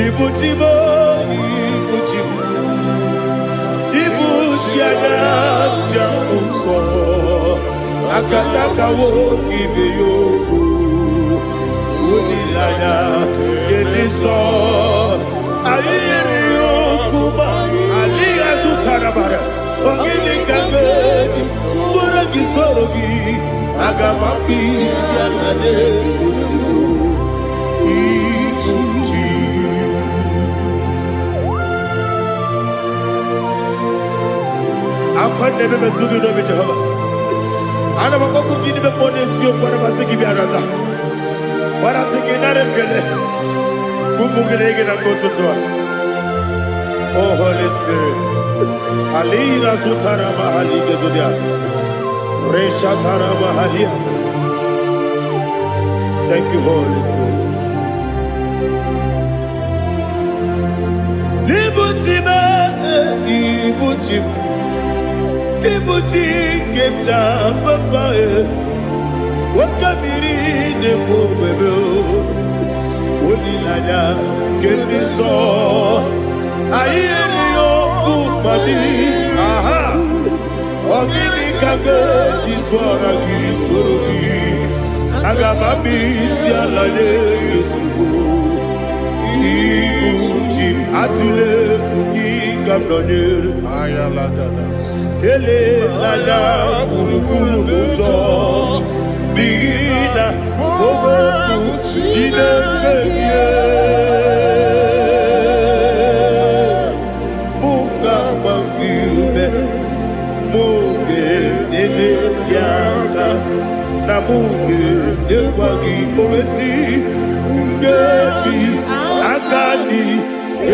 Ibuchibo, Ibuchibo, Ibuchiana, Jamuso, Akataka wo kibeyoku, Unilana, Gediso, Ayeriyokuba, Aliya Zutarabara, Ogini Kangeti, Turagi Sorogi, Agamapi, Sianane, Usibu, Ibuchi. I can't never do it over Jehovah. I never go to give the bonus you for a give you another. But I'm thinking that I'm going to go to oh, Holy Spirit. Alina Sutana Mahali Gezudia. Reshatana Mahalia. Thank you, Holy Spirit. Libutime, Ibuchim. Ibuchi kemta papa wakamiri de bobebe onilanya kendiso ayeri okupadi aha ogini kage jitwara gisorogi agamabi sialale yesugo Ibuchi atule ugi kamdonir ayalagada ele lala buruburu muto bigina oboku jinekeye munga bangiume munge nene yaka na munge nekwagi owesi ungefi akani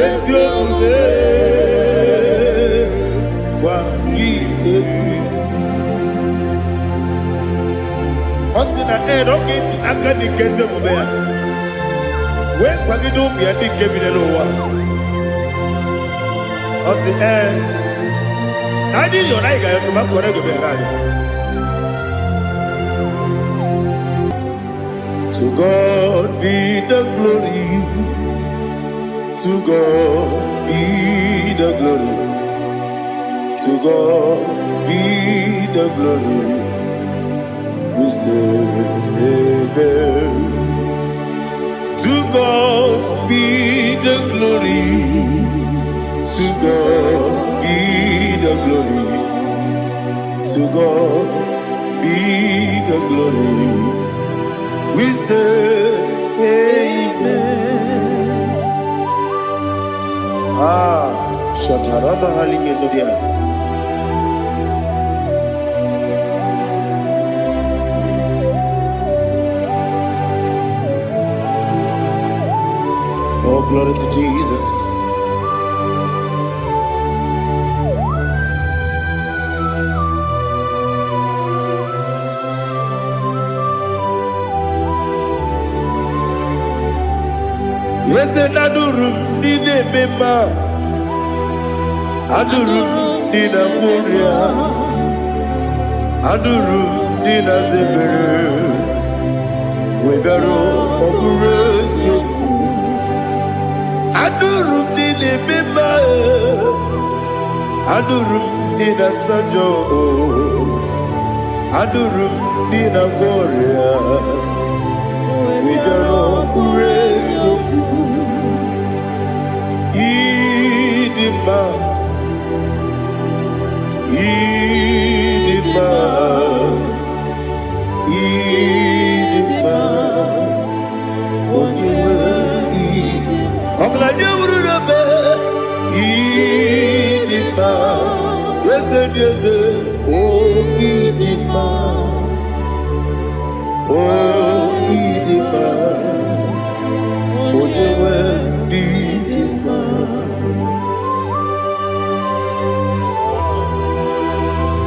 esiombe Osina rocket akani keze mubea. We kwagido biandi kebinelo wa. Osi nadi yo naiga yo tuma korego berani. To God be the glory. To God be the glory. To God be the glory. We say amen. To God be the glory. To God be the glory. To God be the glory. We say amen. Shataraba Halingezodia. Oh, glory to Jesus. Yes, and Adurum did a member. Adurum did a Moria. Adurum did a Zebere. We better operate you. Adurum did a member. Adurum did a Sanjo. Adurum did a Moria. We better operate you. Idima, Idima, Idima, Idima, yes, yes, oh, Idima, oh, Idima, oh, Idima.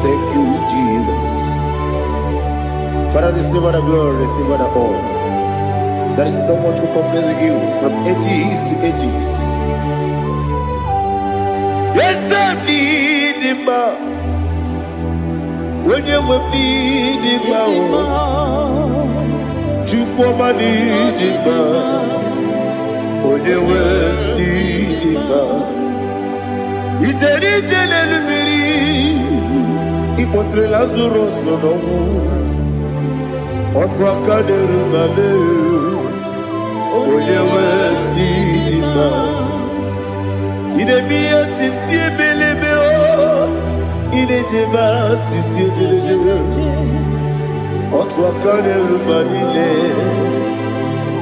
Thank you, Jesus. Father, receive all the glory, receive all the honor. There is no one to compare with you from ages to ages. Yes, I need him. When you need him, you come and need him. When you Contre Lazaro sono Otwa kaderu male Oyewe dima Inemia sisi belebeo Inejeba sisi delejebe Otwa kaderu malile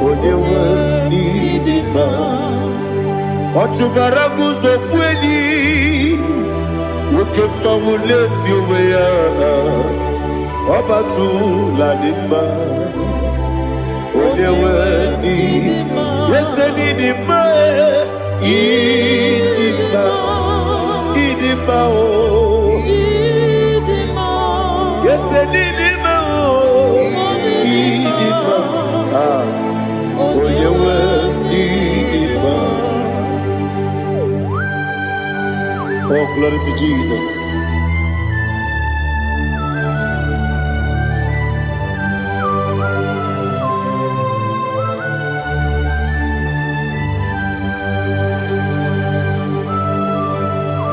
Oyewe dima Otubaragu zokweni Ukemba muleti uweya Obatu la dima Oyewe dima Yese dima Idima Idima o Yese dima o Idima Oyewe dima. Oh, glory to Jesus.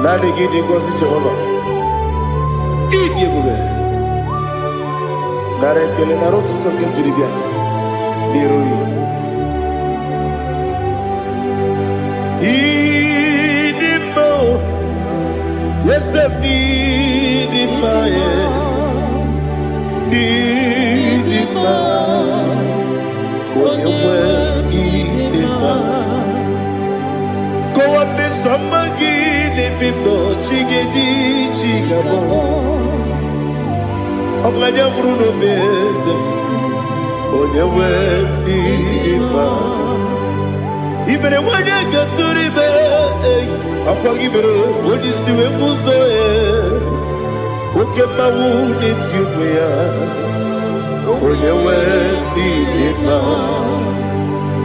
Nani gidi ngozi Jehovah. Idi ebube. Nare kele naro tutoke jiribia. Niroyi. Idi mo. Yes, need my when you were need go up the summer guinea bimbo chigedi chigabo of my young Bruno Bez on your way even when you get to the Apagibero, when you see a muso, who can my wound it's you, when you went in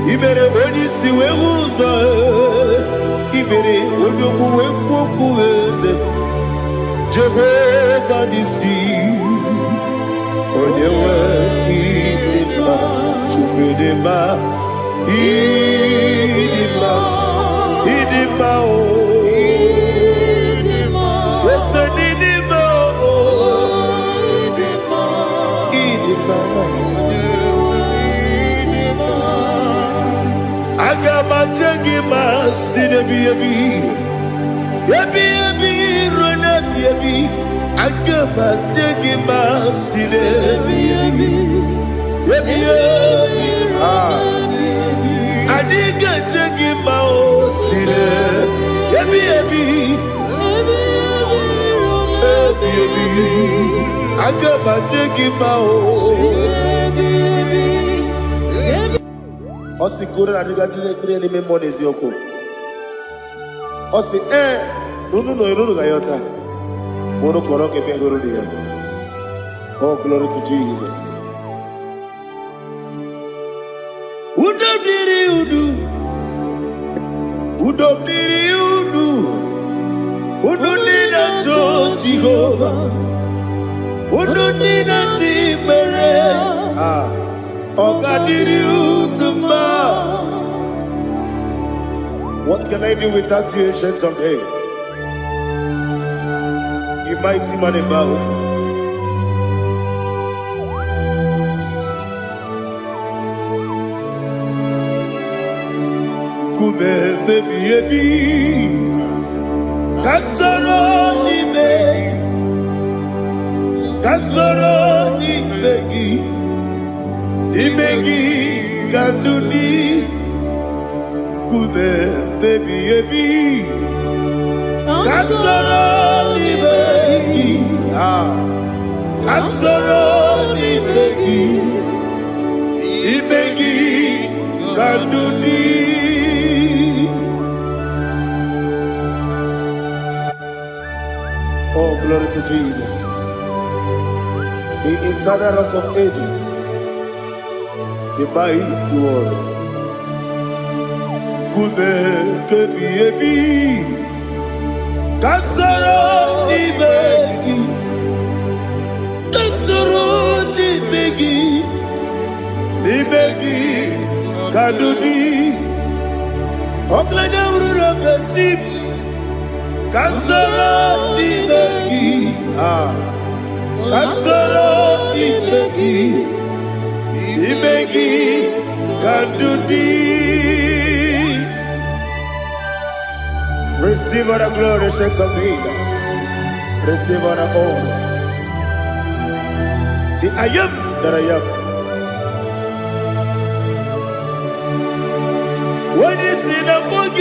Ibere, when you see a muso, Ibere, when you move Jehovah, you see, when you went in Idima, Agama jagima sinebi ebi rona ebi agama jagima sinebi ebi adiga jagima o sine ebi agama jagima o Osi kura na diga dire ni me monezi yoko. Osi nunu gayota. Mono koroke me guru dia. Oh, glory to Jesus. Udobdiri udu. Udunina cho Jehovah. Udunina tibere. What can I do without you, ancient of days? You mighty man about. Kume baby, kasoro ni begi. Imegi kandudi kume baby kasoro ni begi kasoro ni begi imegi kandudi. Oh, glory to Jesus, the eternal rock of ages, the mighty one. Kume kebi kasoro ni begi kadudi oklanya ururo beti kasoro ni begi Kasoro Imegi Kandudi. Receive all the glory, shake of me. Receive all the honor. The I am that I am. When you see the book,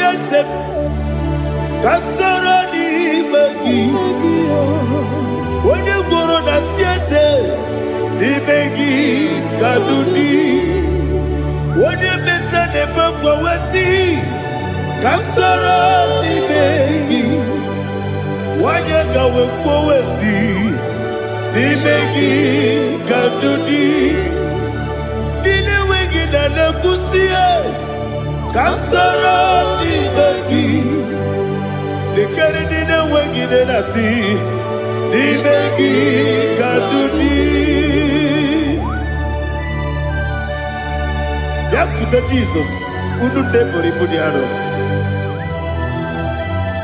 Kasoro Imegi. When you go on the CSA, Imegi Kandudi. When you mention the book, we see Kasoro Imegi. When you go we see Imegi Kandudi. Dine wegi na kusiye Kasoro Imegi. Nikere dine wegi na si Imegi Kandudi. Yakuta Jesus, unu nebori pudiano.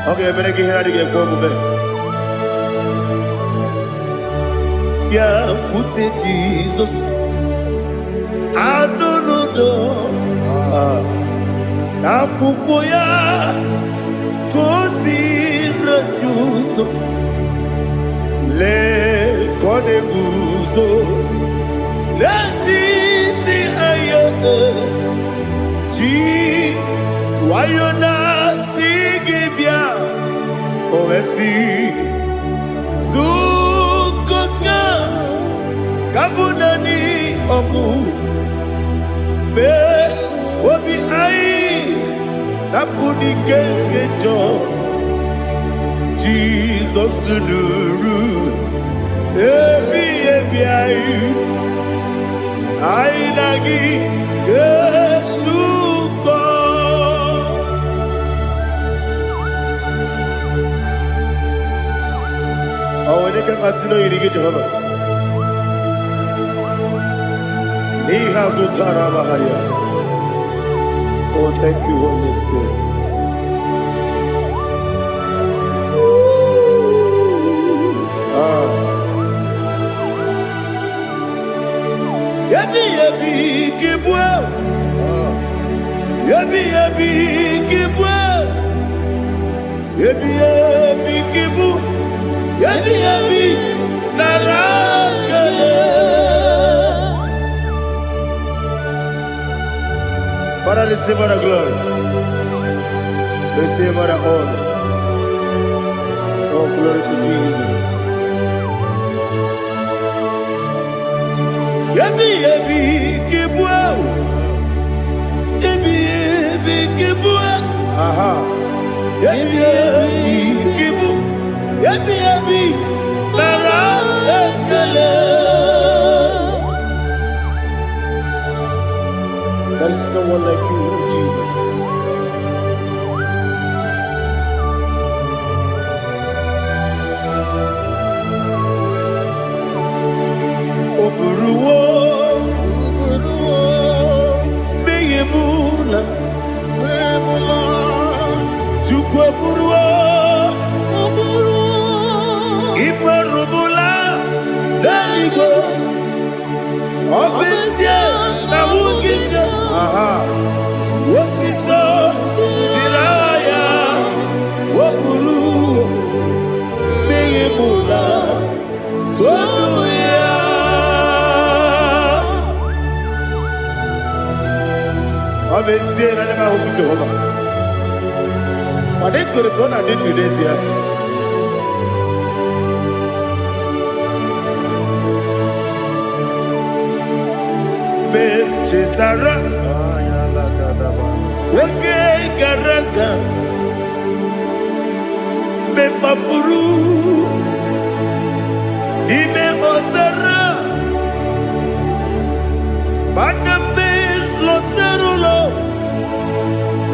Okay, better get here to get go. Yakuta Jesus, I don't know. Nakukoya, kosi renyuso, le kone guzo, le titi ayone. Wayona sigibia Owesi Zukoka Kabunani Omu Be Obi Ai Napuni Kenkejo Jesus Nuru Ebi Ai Ai Nagi Yesu Oh, when they can casino, you get Jehovah. He has Utara Maharia. Oh, thank you, Holy Spirit. Yabi, Kibwa. Yabi, Kibwa. Yabi, Kibu. Yabi, Narakale. Father, receive all the glory. Receive all the honor. Oh, glory to Jesus. Yabi, Kibwa. Yabi, Kibwa. Aha. Yabi, Kibu. Yabi, Narakale. There is no one like you, Jesus. Oburuwo, Meyemula, Chukwaburuwo. Imarubula, there you go. Obisia, Nawuginga, aha. Wotito, Diraya, Wapuru, Meyemula, Tonuya. Obisia, Nanema Jehovah. But they could have done I did today here. Chitara, Wake Garaka, Bepafuru, Ime Osara, Banambe Loterulo,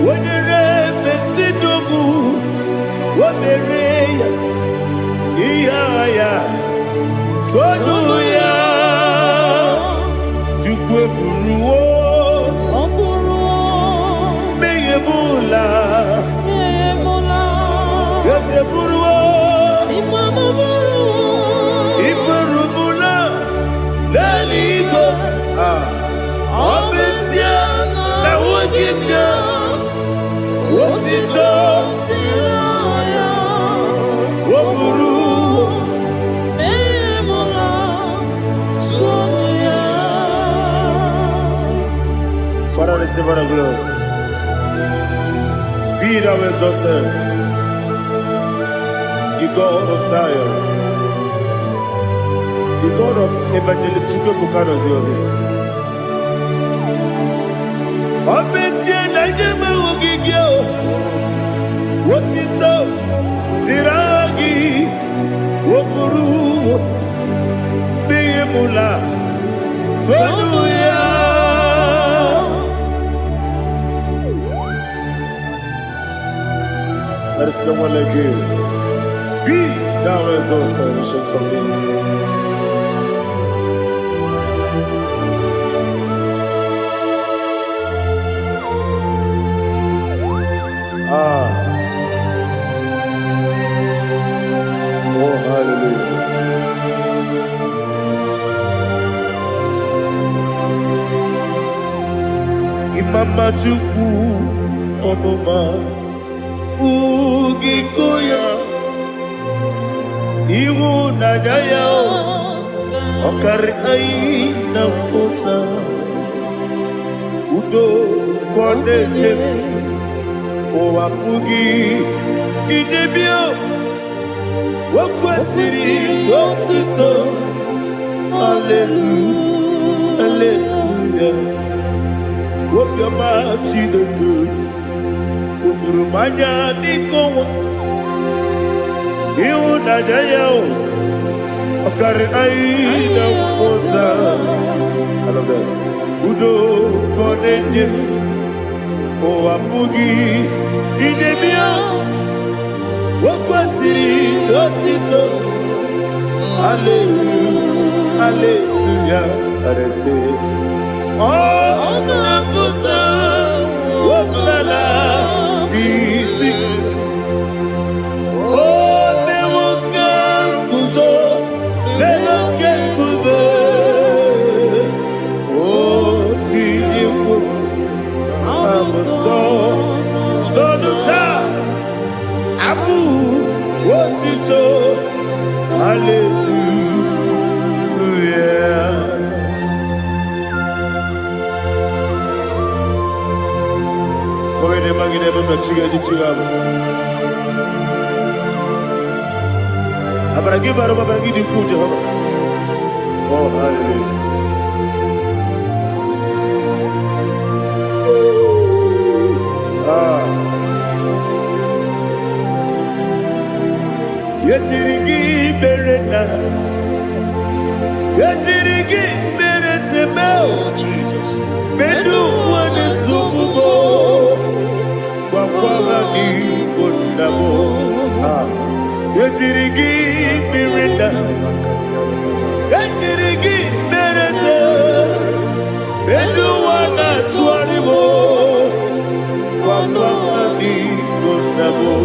Wenere Besidogu, Wamereya, Iaya, Toduya. Buruwo, Meyemula, Yose Buruwo, Imarubu, receive all the glory. Be thou exalted, the God of Zion, the God of Evangelist Chike Bukano Ziobi. Obesia Naija Ugigio, what it up, Diragi, Wokuru, Beyemula, Tonuya. There is no one like you. Be thou exalted, ancient of days. Oh, hallelujah. Imama Chukwu Onoma Ugikoya Iwu Naija Okari Aina Kota Udo Kondele Owapugi Idebio Wakwasiri Wokito Hallelujah Hallelujah Wopiama Chidoku Udurumanya Nikowa Iwu Naija Okari Aina Kota I love that Udo Kondele Owapugi Idebio Wakwasiri Lotito Hallelujah Hallelujah I say Oh Naputa Wopala Biti Oh Mewoka Kuzo Leloke Kube Oh Tiyimu Amoso Loduta Abu Wotito Hallelujah Koine magine baba chiga jichigabo Abaragi baro babaragi di ku Jehovah Oh hallelujah Yetirigi berena Yetirigi beresemo Bedu wane sukubo Wakwama ni bondamo Yetirigi berena Yetirigi berese Bedu wana tuaribo Wakwama ni bondamo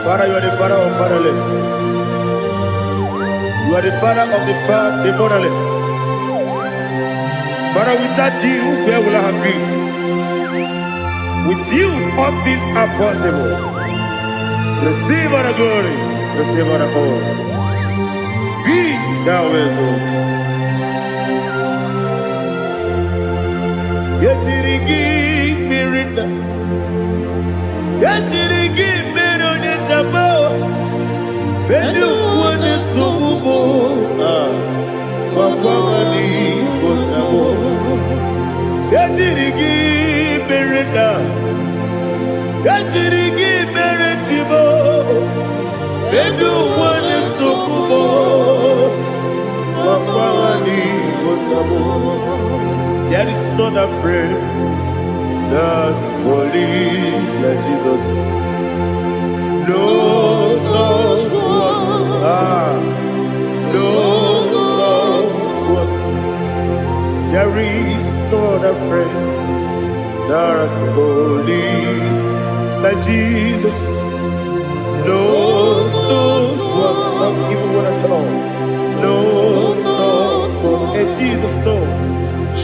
Father, you are the father of fatherless. You are the father of the motherless. Father, without you, where will I have been? With you, all things are possible. Receive all the glory, receive all the honor. Be thou exalted. Yetirigi mirina, yetirigi mirone jabo, bedu wane sububo, wakwamani bonamo. Yetirigi mirina, yetirigi miretibo, bedu wane sububo, wakwamani bonamo. There is none afraid that's holy like Jesus. No, no, no, no. There is no other friend that's holy like Jesus. No, no, not even one at all. No, no, and Jesus, no.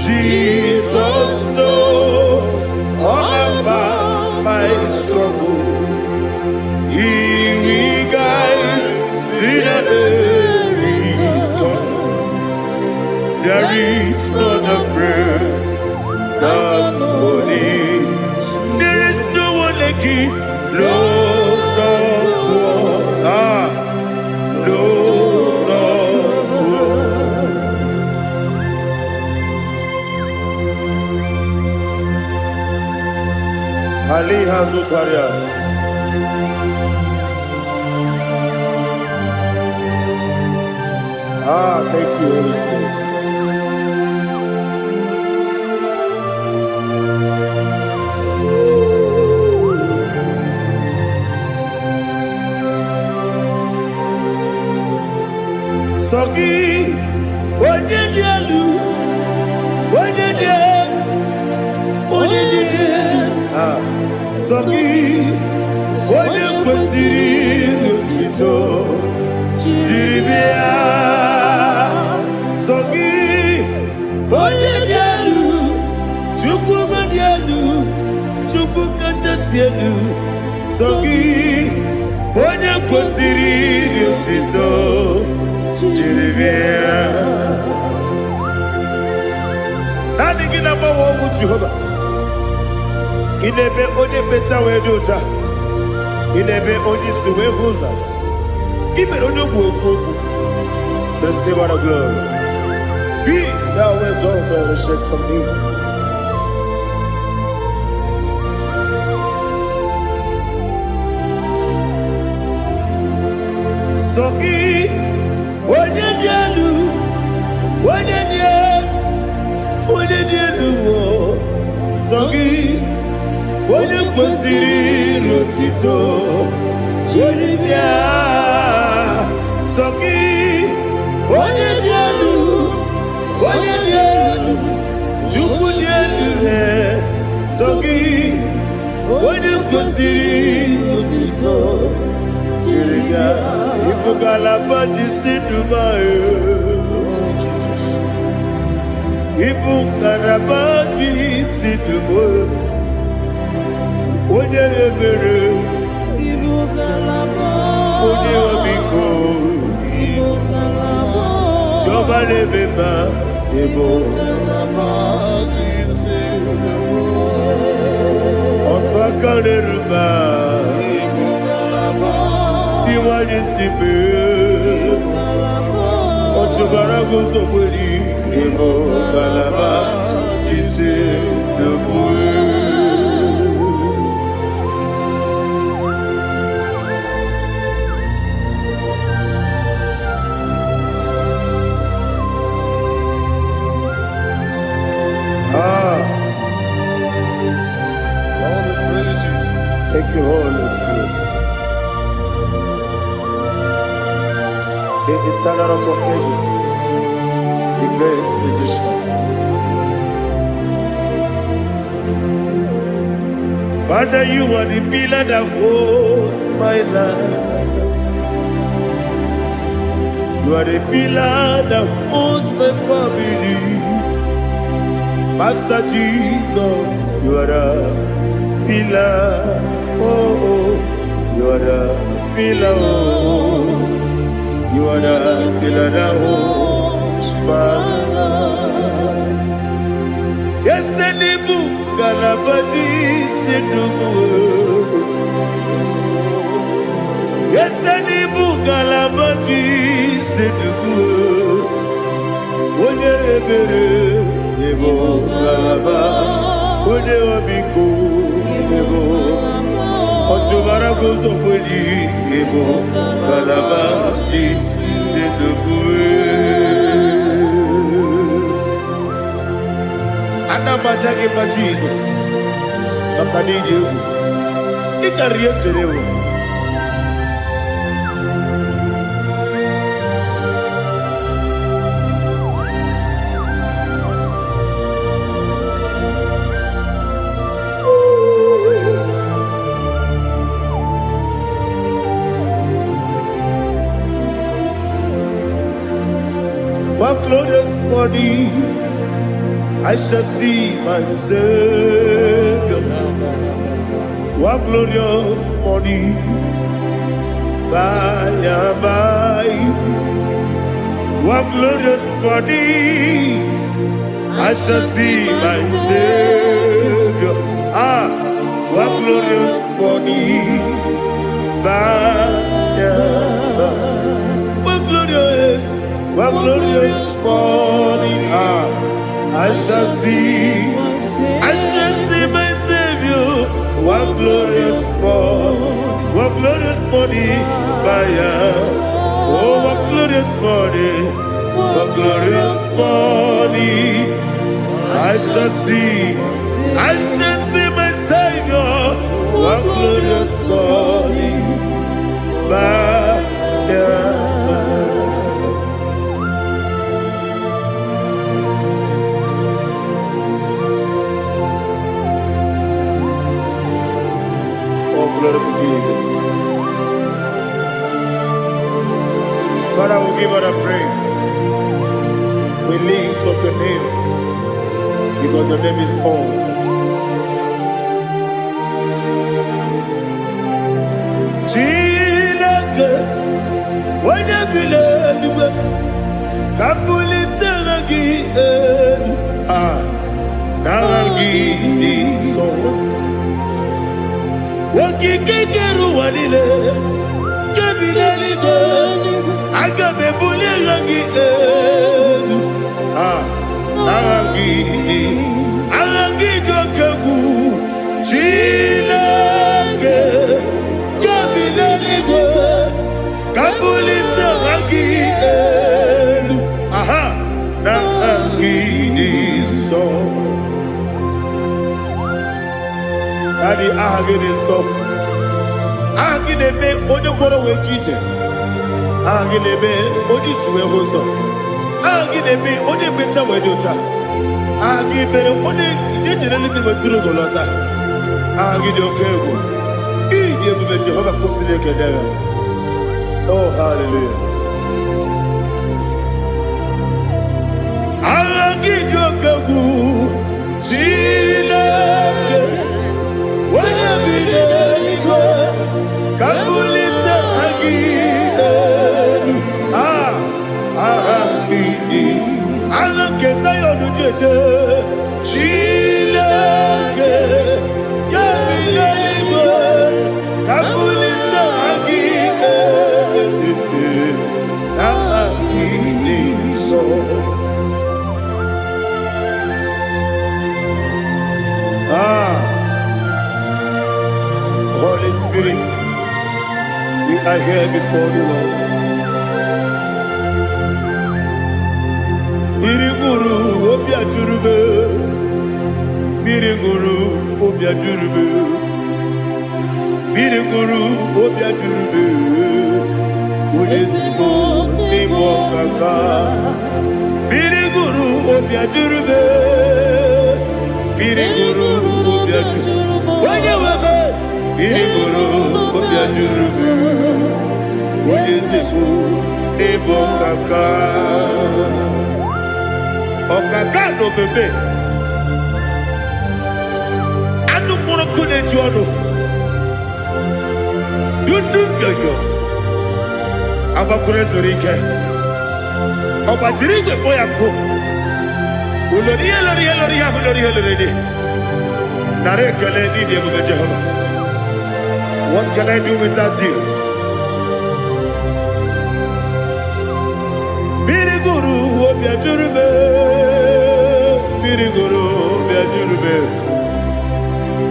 Jesus knows all about my struggle. He will guide through the days gone. Ali Hazutaria. Thank you, Holy Spirit. Sogi, Onyedielu, Sogi, Onyekwesiri n'otito, jiribia. Sogi, Onyedielu, Chukwumadielu, Chukwukachasielu. Sogi, Onyekwesiri n'otito, jiribia. Nani gina mawo mu Jehovah. Inebe onye beta we do ta. Inebe onye suwe vuza. Ibe onye gwoku. Receive our glory. Be thou exalted and shed to me. Sogi onye dielu. Sogi Onyekwesiri n'otito, jiribia. Sogi Onyedielu, Chukwudielu. Sogi Onyekwesiri n'otito, jiribia. Ibugalaba jisidumae. Ibugalaba jisidumae. Onye ebere, onye omiko, Jehova na-emeba, otu aka na-eruba, diwali sibe, otu bara guzo kweli, Ibugalaba jisidumae. Thank you, Holy Spirit. The eternal rock of ages, the great physician. Father, you are the pillar that holds my life. You are the pillar that holds my family. Master Jesus, you are the pillar. Oh, you are the pillar. Oh, you are the pillar that holds my life. Yes, Enibu Galabaji Sidumu. Yes, Enibu Galabaji Sidumu. Onye ebere, Ebo Galaba. Onye omiko, Ebo. Otubara gozo kweli, Ebo Galaba Sidumu. Anamajage pa Jesus. Makanije u. Ikariye terewo. One glorious morning, I shall see my Savior. One glorious morning, by and by. One glorious morning, I shall see my Savior. One glorious morning, by and by. One glorious morning, I shall see my Savior. one glorious morning, oh, one glorious morning, one glorious morning. I shall see my Savior, one glorious morning, Oh, glory to Jesus. Father, we give all the praise. We lift up your name because your name is awesome. Chilake, when you believe, Kabulitagi, Nagi, so. Wakikeru wanile, Kabilaligo, Agabe Bulirangi, Alagi Dokagu, Chilake, Kabilaligo, Kabulita Ragi, Nagi, so. Daddy, agide so. Agide be odoboro we chiche. Agide be odisuwe hoso. Agide be ode beta we dota. Agide be ode jejere ni be turu golota. Agide okego. Ide be Jehovah kosile kedera. Oh, hallelujah. Agide okego. Chilake. When you believe, Kabulita again. Kesayo do jeje, Chilake, Kabilaligo, Kabulita again. So. Holy Spirit, we are here before you, Lord. Biriguru obia jurube, Biriguru obia jurube, Biriguru obia jurube, Udesibo nibo kaka, Biriguru obia jurube, Biriguru obia jurube, Wanyawame, Biriguru obia jurube, Udesibo nibo kaka. Okaka no bebe anu mono kone jono dundu yoyo abakure zorike obajirije boya ko ulori nare kele ni de bu Jehovah. What can I do without you? Biriguru obia jurube, Biriguru obia jurube,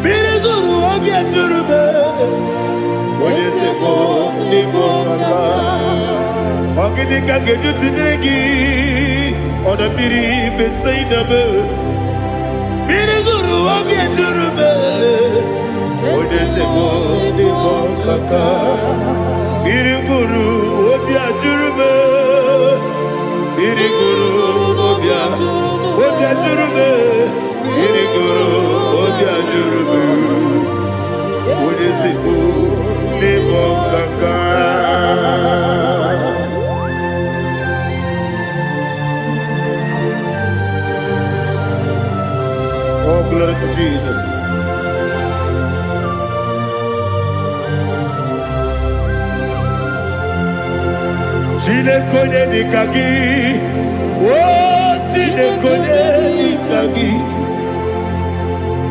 Biriguru obia jurube, Odesebo nibo kaka, Ogini kange jutinegi, Oda biri besaidabe, Biriguru obia jurube, Odesebo nibo kaka, Biriguru obia jurube, Biriguru obia jurube, Biriguru obia jurube, Odesibo nibo kaka. Oh, glory to Jesus. Chinekone nikagi, oh Chinekone nikagi,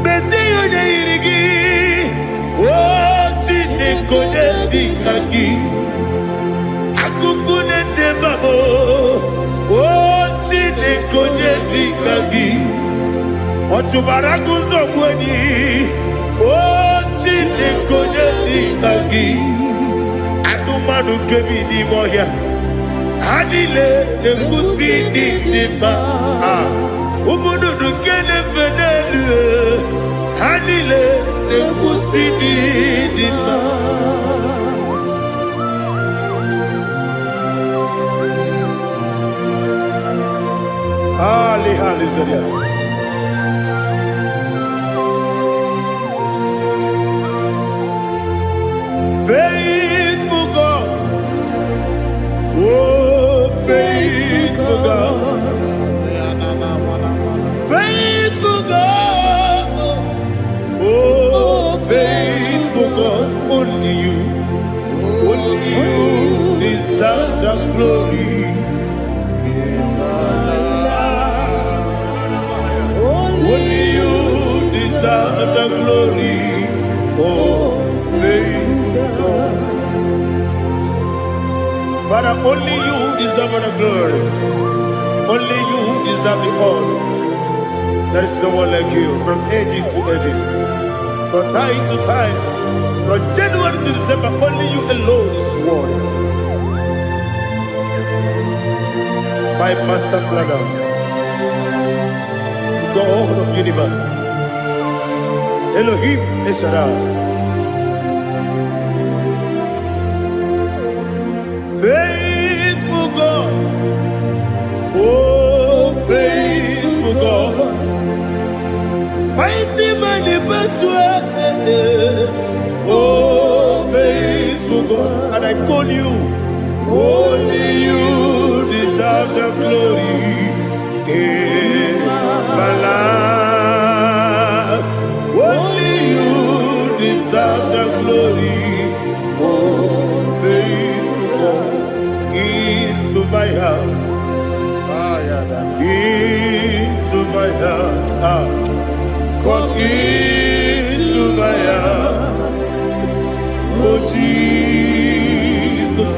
Mesiyo ne irigi, oh Chinekone nikagi, Akukune tembabo, oh Chinekone nikagi, Otubaraguzo mweni, oh Chinekonye Nikagi Anumanu Kevini Moya Hanile Nekusi Nidima Umudu Nukene Fenelu Hanile Nekusi Nidima Ali Halizaria Faithful God, oh faithful God, faithful God, oh faithful God, only you deserve the glory. Only you deserve the glory, oh faithful God. Father, only you deserve the glory. Only you deserve the honor. There is no one like you from ages to ages, from time to time, from January to December. Only you alone is worthy. My master planner, the God of the universe, Elohim Eshadai. Faithful God, oh faithful God, mighty man in battle, oh faithful God, and I call you, only you deserve the glory in my life, only you deserve the glory, oh faithful God. Into my heart, into my heart, come into my heart, oh Jesus,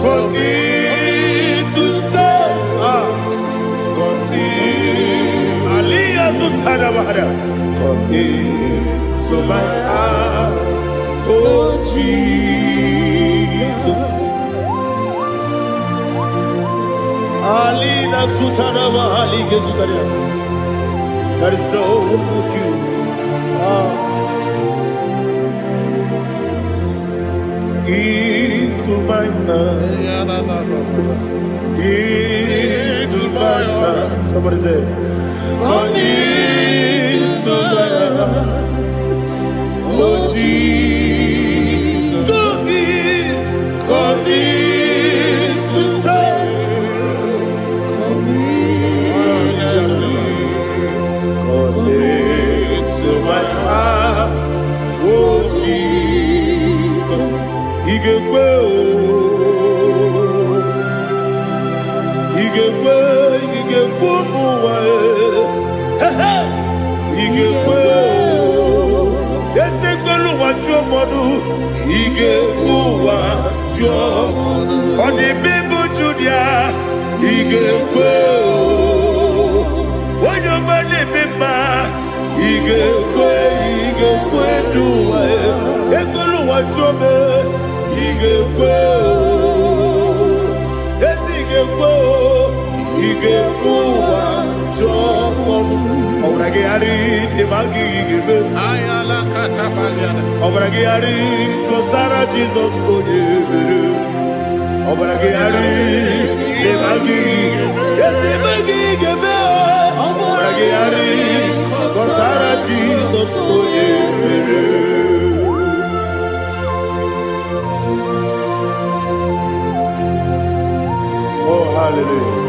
come in to stay, come in, Aliyah Zutanabara, come into my heart, oh Jesus. Alina Sutanaba Ali Gesutaria. There is no one like you. Into my mind. Into my heart. Somebody say, come into my heart. Oh Jesus. Come in to stay. To my heart, oh Jesus, he gave Jesus, oh, hallelujah.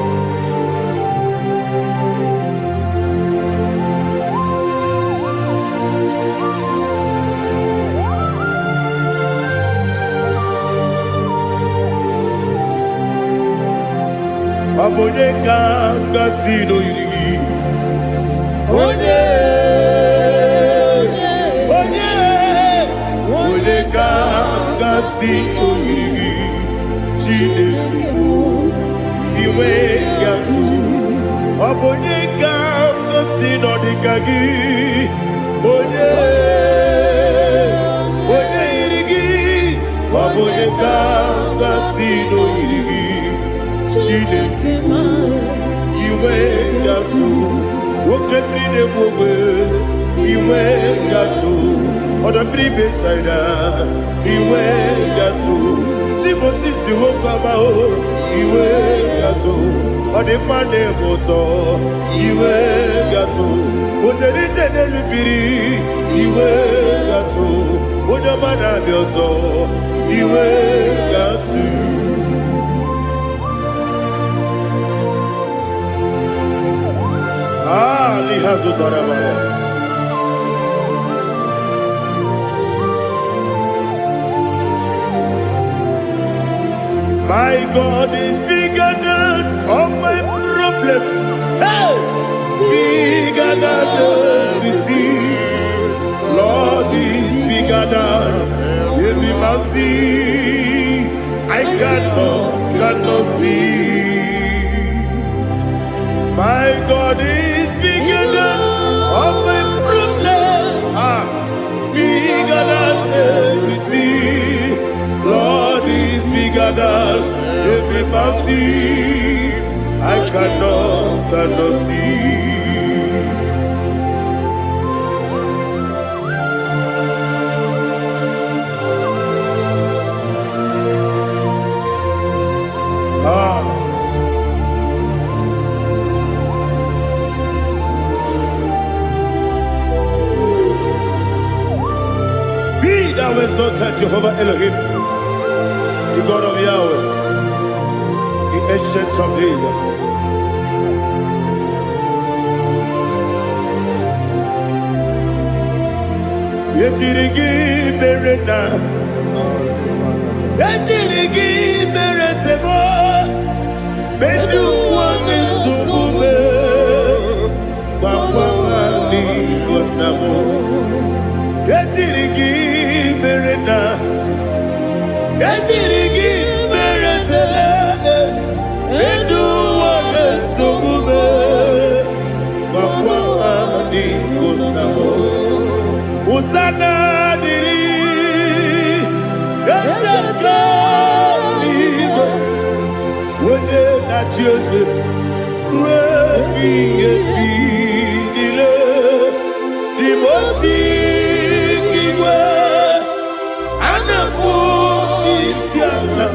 Abone kanga sino yiri. Onye kanga sino yiri. Chineke iwe yatu. Abone kanga sino dikagi. Onye Kasino iri Chineke iwe gatu woke brine bobe iwe gatu oda bribe saida iwe gatu timosisi wokama o iwe gatu ode mane moto iwe gatu oterite nelubiri iwe gatu oda mana biozo iwe gatu. My God is bigger than all my problem. Hey, bigger than everything. Lord is bigger than every mountain I cannot see. My God is bigger than all my problems. Bigger than everything. Lord is bigger than every mountain I cannot see. Be thou exalted, Jehovah Elohim, the God of Yahweh, the ancient of days. Yetirigi berena, yetirigi beresemo, bedu wane sumube, bakwani bonamo. Yetirigi berena, yetirigi beresele, bedu wane sumube, bakwani bonamo. Usana diri, esaka ligo, wende na Joseph, refi nile, di mosi kiwe, anapo isiana,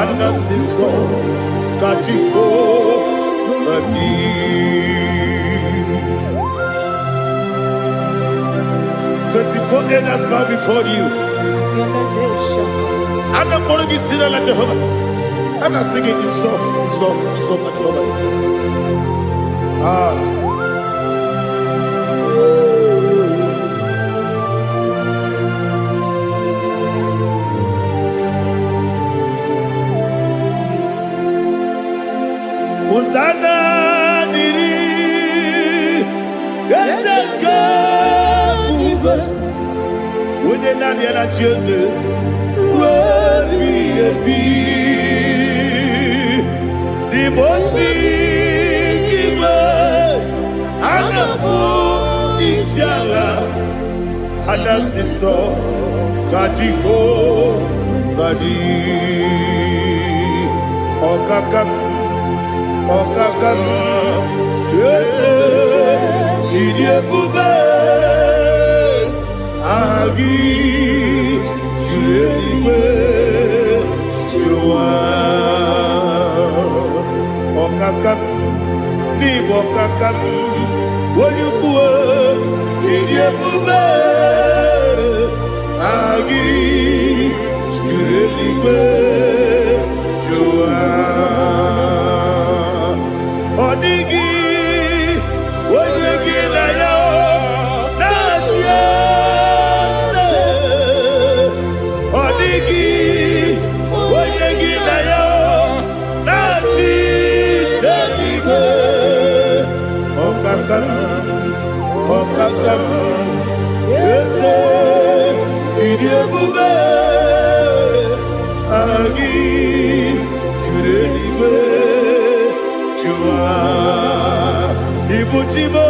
anasiso kachiko mani. 24 elders bow before you. And I'm going to be singing like Jehovah. And I'm singing this song like Jehovah. Hosanna diri, Eseka. When they not yet at Jesus, the most Anabu Isiala, Anasiso, Kajiho, Vadi, Okakam, yes, Idiabube. Agi juliwe juwa okakam ni bokakam wonyukwe idiebube agi juliwe juwa odigi wonyegi na yo natia Okakam, yes, Idiabube, Agi, Kureliwe, Jua, Ibuchibo,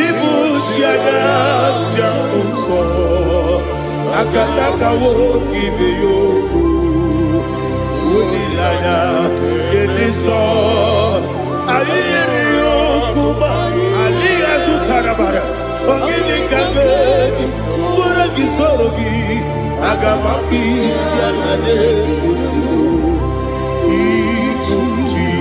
Ibuchiana, Jamuso, akataka wo kibe yoku unilana gediso ayiri yoku ba aliya zutarabara ogini kagedi tora gisorogi agama bisi anane kusubu ikuji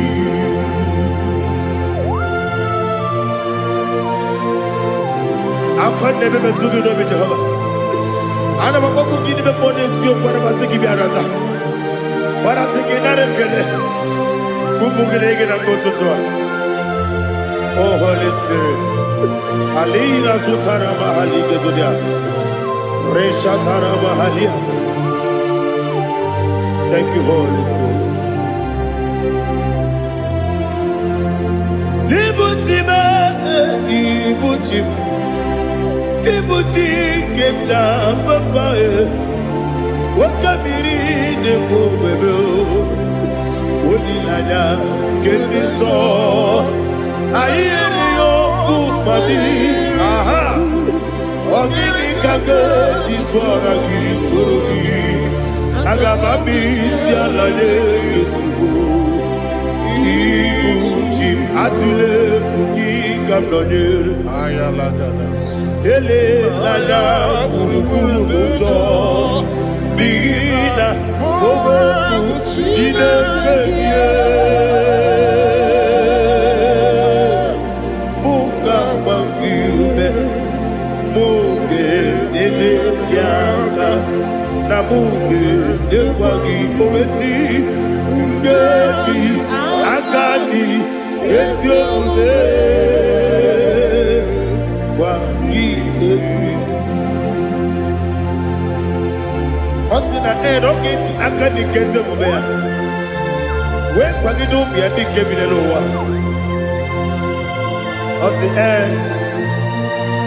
akwande bebe tugi no Jehova ana makoku gini be ponesio kwa na basiki bi arata bara tiki nare kele kumugirege na ngototoa. Oh Holy Spirit alina sutara mahali gezodia reshatara mahali. Thank you Holy Spirit. Libutime ibutim ibuti kemta papa wakamiri de bobebe onilana kemiso ayeri okupali aha ogini kage titwara gisorogi agamabi sialale gesugo ibuti atule buki kamdonir ayalagada ele nana buruburu moto bigina boboku jinekeye bunga bangiume muge ele yaka na muge dekwagi omesi ngeji akani esiombe Osina roketi akani keze mubea we kwagido bia di kebile lowa osi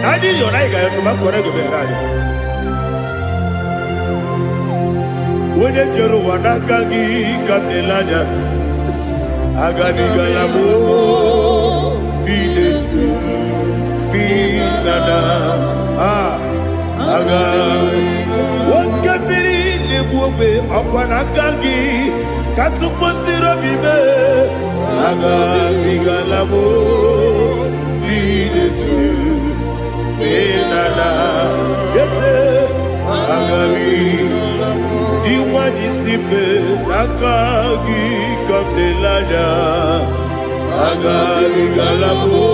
nadi yo naiga yo tuma korego be radi wode jero wanakagi kabelanya agani galamo biletu binana aga wakabiri lebuwe akwana kangi katuposiro bibe aga bigalamo biletu binana yese aga diwani sipe nakagi kabelada aga bigalamo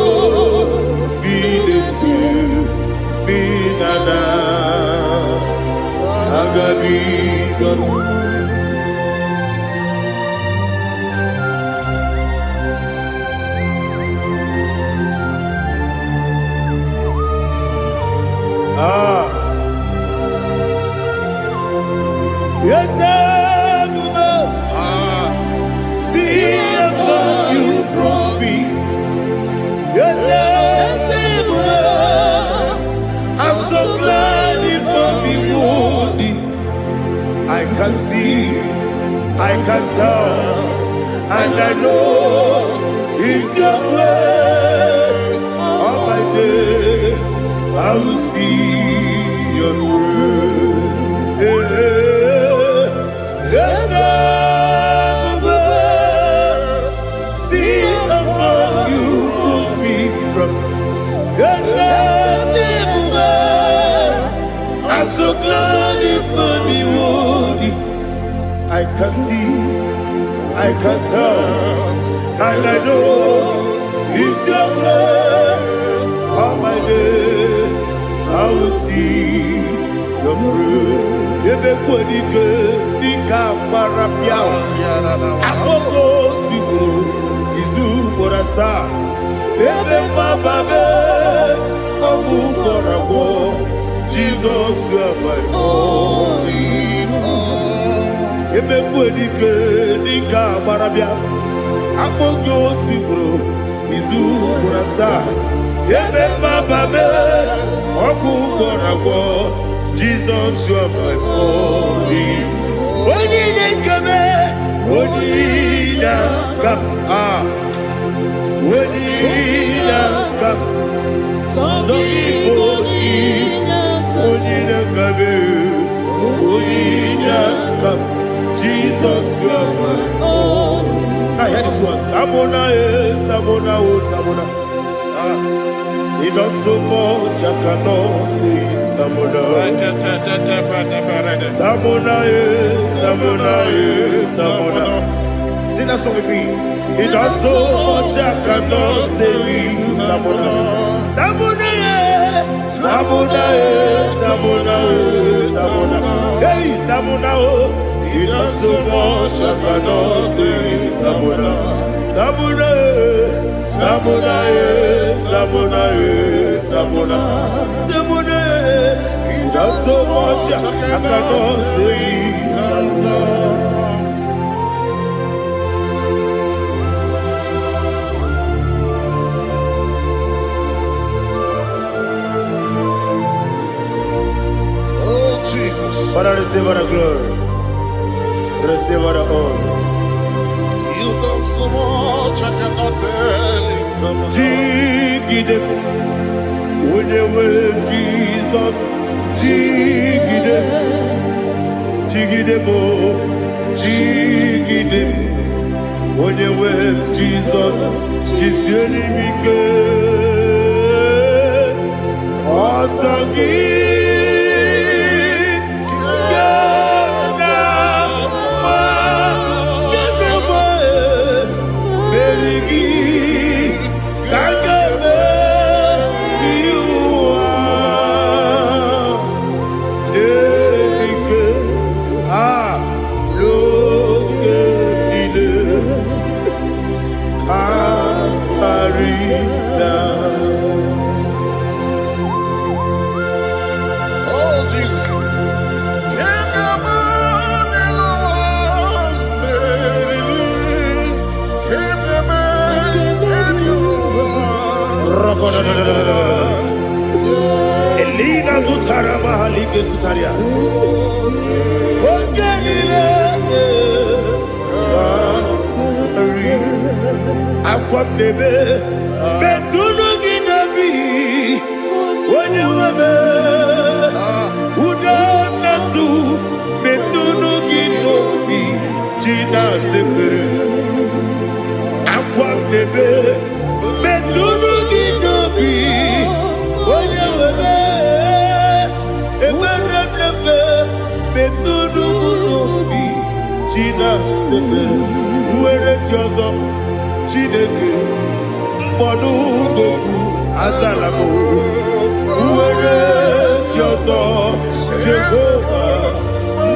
biletu binana agabi garu yes see how you brought me. Yes I'm so glad if I'm wounded. I can see, I can tell, and I know it's your grace. On my day, I will see your grace. Yes, see how you put me from. Yes, I'm so glad if I'm wounded. I can see, I can tell, and I know it's your grace. On my day, I will see your grace. Ebe kwenike nika marapia, amoko tibu izu morasa. Ebe mababe, obu korawo. Jesus, you are my only home. Ebe kwenike nika marapia, amoko tibu izu morasa. Ebe mababe, obu korawo. Jesus, you are my only. Only come, only come, only come. So only come. Now hear this one. Tamona, Tamona, Tamona. He does so much, I cannot say it's Tamona. Tamona, Tamona, Tamona. Sing that song with me. He does so much, I cannot say it's Tamona. Tamona, Tamona, Tamona, Tamona. Hey, Tamona, he does so much, I cannot say it's Tamona. Tamona, Tamona, Tamona, Tamona, Tamona. He does so much, I cannot say it's Tamona. Father, receive all the glory. Receive all the honor. You done so much, I cannot tell it. Jigide, with the way Jesus. Jigide, jigide mo, jigide, with the way Jesus. Jisieni mike, osagi. Elina Zutara Mahalike Sutaria. Aquam debe, Betuno Ginabi, when you were Udanasu, Betuno Ginobi, Gina Sepe. Aquam debe, Betuno Ginobi, when you were Betuno Ginobi, Gina Sepe. Where it yours up. Chineke mbodu goku azalamo uwere tioso Jehovah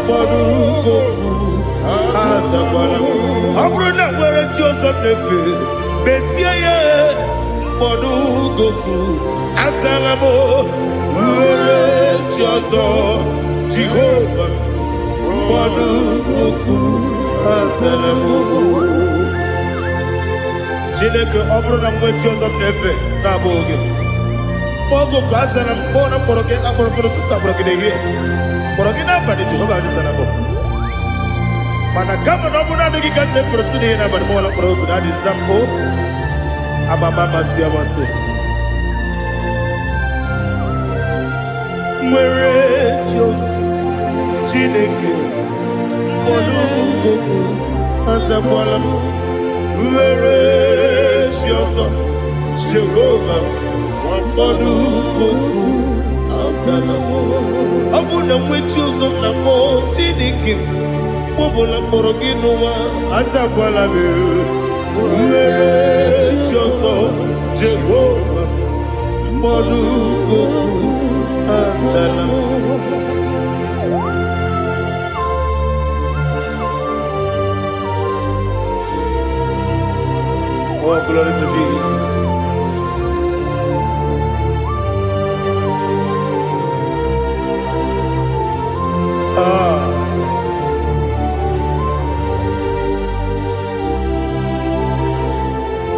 mbodu goku azakwalamo abrona were tioso nefe besiye mbodu goku azalamo uwere tioso Jehovah mbodu goku azalamo. Chineke ọbụrụ na mgbe chi ọzọ m na-efe na-abụ oge mgbe oge asara m kpọọ na mkpọrọ gị akpọrọ mkpọrọ tụta mkpọrọ gị n'ehihie mkpọrọ gị n'abalị Jehova adịsara m mana kama na ọ bụ naanị gị ka m na-efere tụ n'ihe n'abalị mụọla mkpọrọ ogu na adịza m o amama amasị amasị nwere chi ọzọ Chineke mkpọrọ ogu azakwala m were chioso Jehovah mbodu goku azalamo abuna mwechi ozo na mo Chineke mbobola mkpọrọ gị n'ụwa azakwala m were chioso Jehovah mbodu goku azalamo. Oh, glory to Jesus.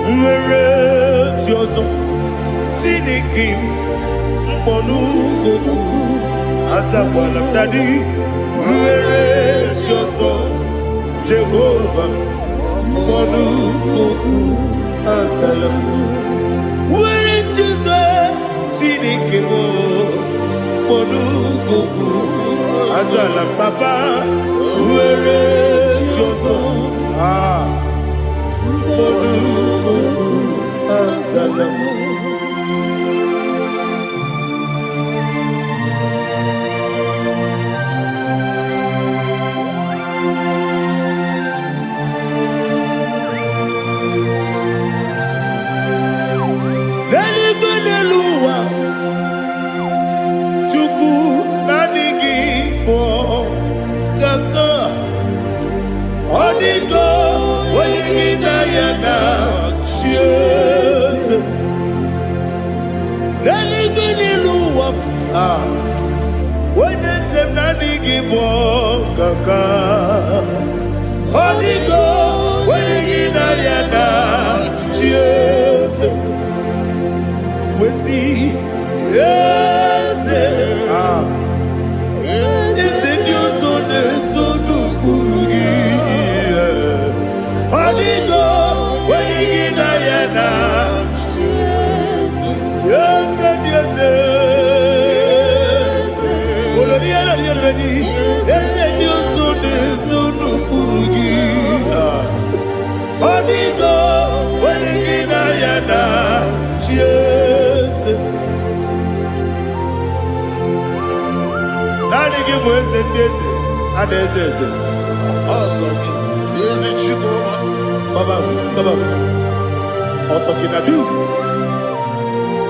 Where Tioso Chineke mkpọdu goku azakwala m daddy. Where Tioso Jehovah mkpọdu goku azalamo. Were Tioso Chineke mkpọdu goku azalam papa. Were choso. Monukuku asalamu.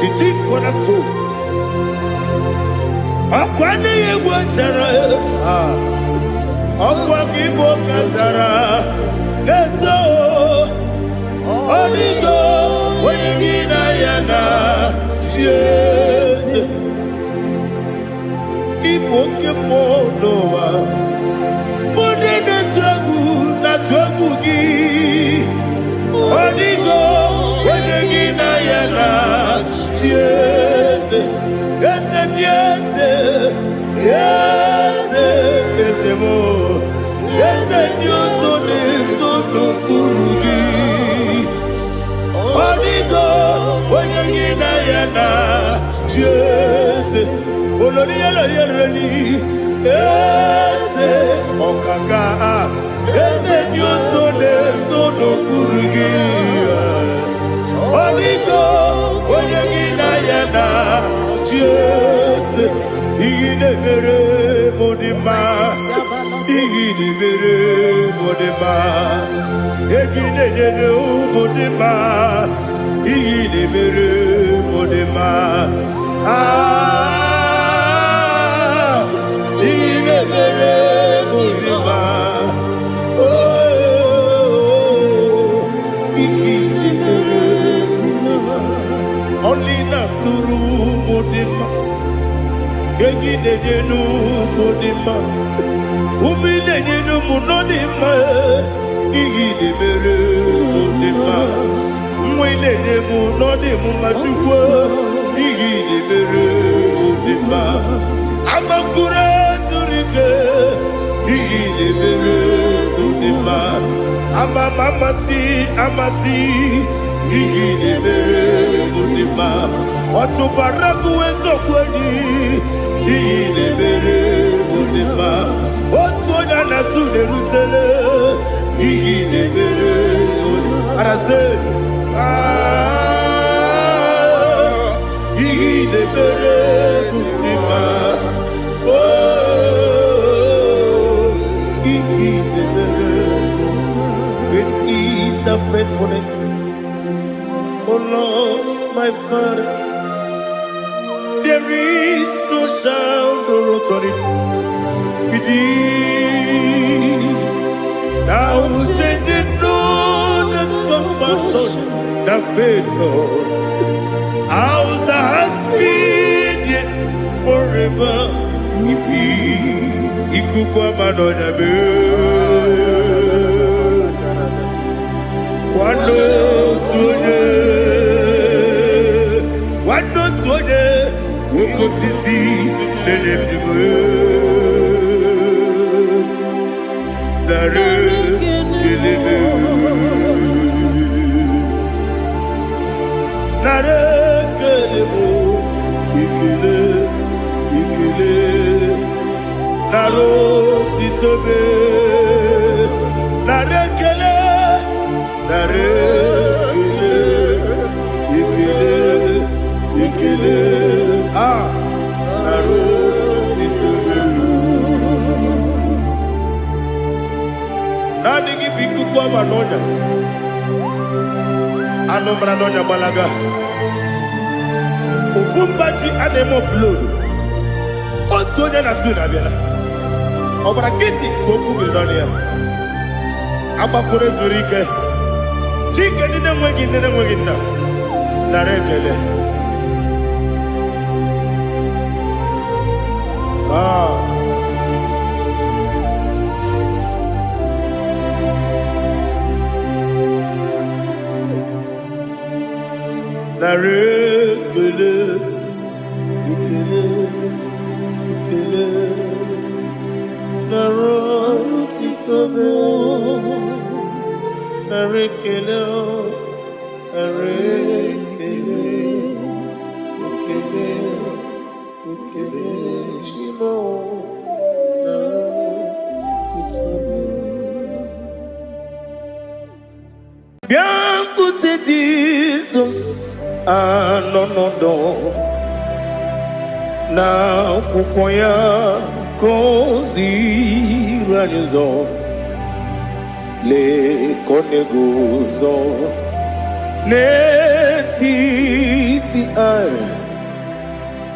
The chief cornerstone. Akwani yegwachara. Akwani bokatara. Leto. Onigo. Wenigina yana. Jesus. Ipoke monowa. Monene tragu na tragu gi. Onigo. Wenigina yana. Yes, yes, yes, yes, yes, more. Yes, you so no burugi. Onigo, when you get yana, yes, Olori, yes, Okaka, yes, you so no burugi. Onigo, when you Jesus, Igide mere modima, Igide mere modima, Igide mere modima, Igide mere modima, Igide mere modima, Igide mere modima, only na pluru modima. Gegine jenu modima, umine jenu munodima, igide mere modima, mwine jenu nodimu machukwa, igide mere modima, amakure surike, igide mere modima, amasi, igide mere modima, watu baraku wezo kweni. Igide mere modima, otonya nasude rutele. Igide mere modima, arase. Igide mere modima, igide mere. Great is the faithfulness, oh Lord, my Father. There is no sound or authority within. Now changing no that compassion, that faith, Lord. Ours that has been yet forever will be. Ikukwa madonya be. Wando tuone, wando tuone. Woko sisi nenemdiwe Nare kelebe Nare kelebo Ikele Naro titobe Anonya. Anonya Balaga. Ufumbaji anemo flood. Otonya na suna biela. Obara kiti koku bilonia. Abakure zurike. Chike nine mwegi na. Narekele. Narekele. Ikele. Narotitobe. Narekele. Bianco te Jesus, no. Na kukoya kozi ranizo le koneguzo netiti ai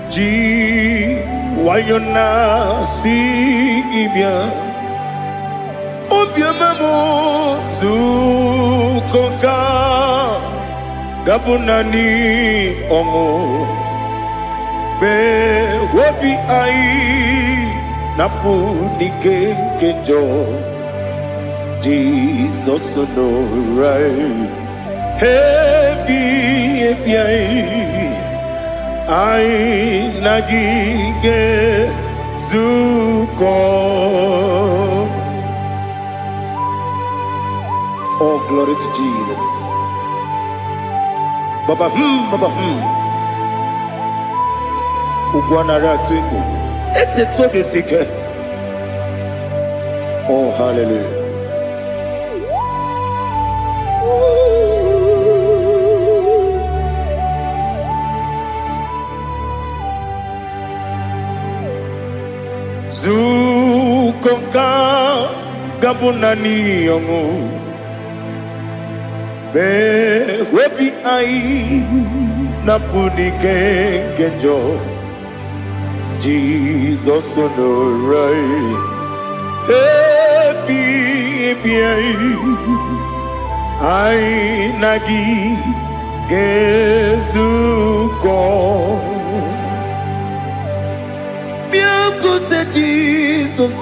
ji wayona si ibia obiamamo zukoka gabunani omo be wobi ai napu nikenjo Jesus no right happy ai nagige zuko. Oh, glory to Jesus. Baba Ugwanara twingu. Ete tobe sike. Oh, hallelujah. Zukonka gabunani yongu. Be webi ai napuni kenjo Jesus no right happy ai nagi gezuko biakute Jesus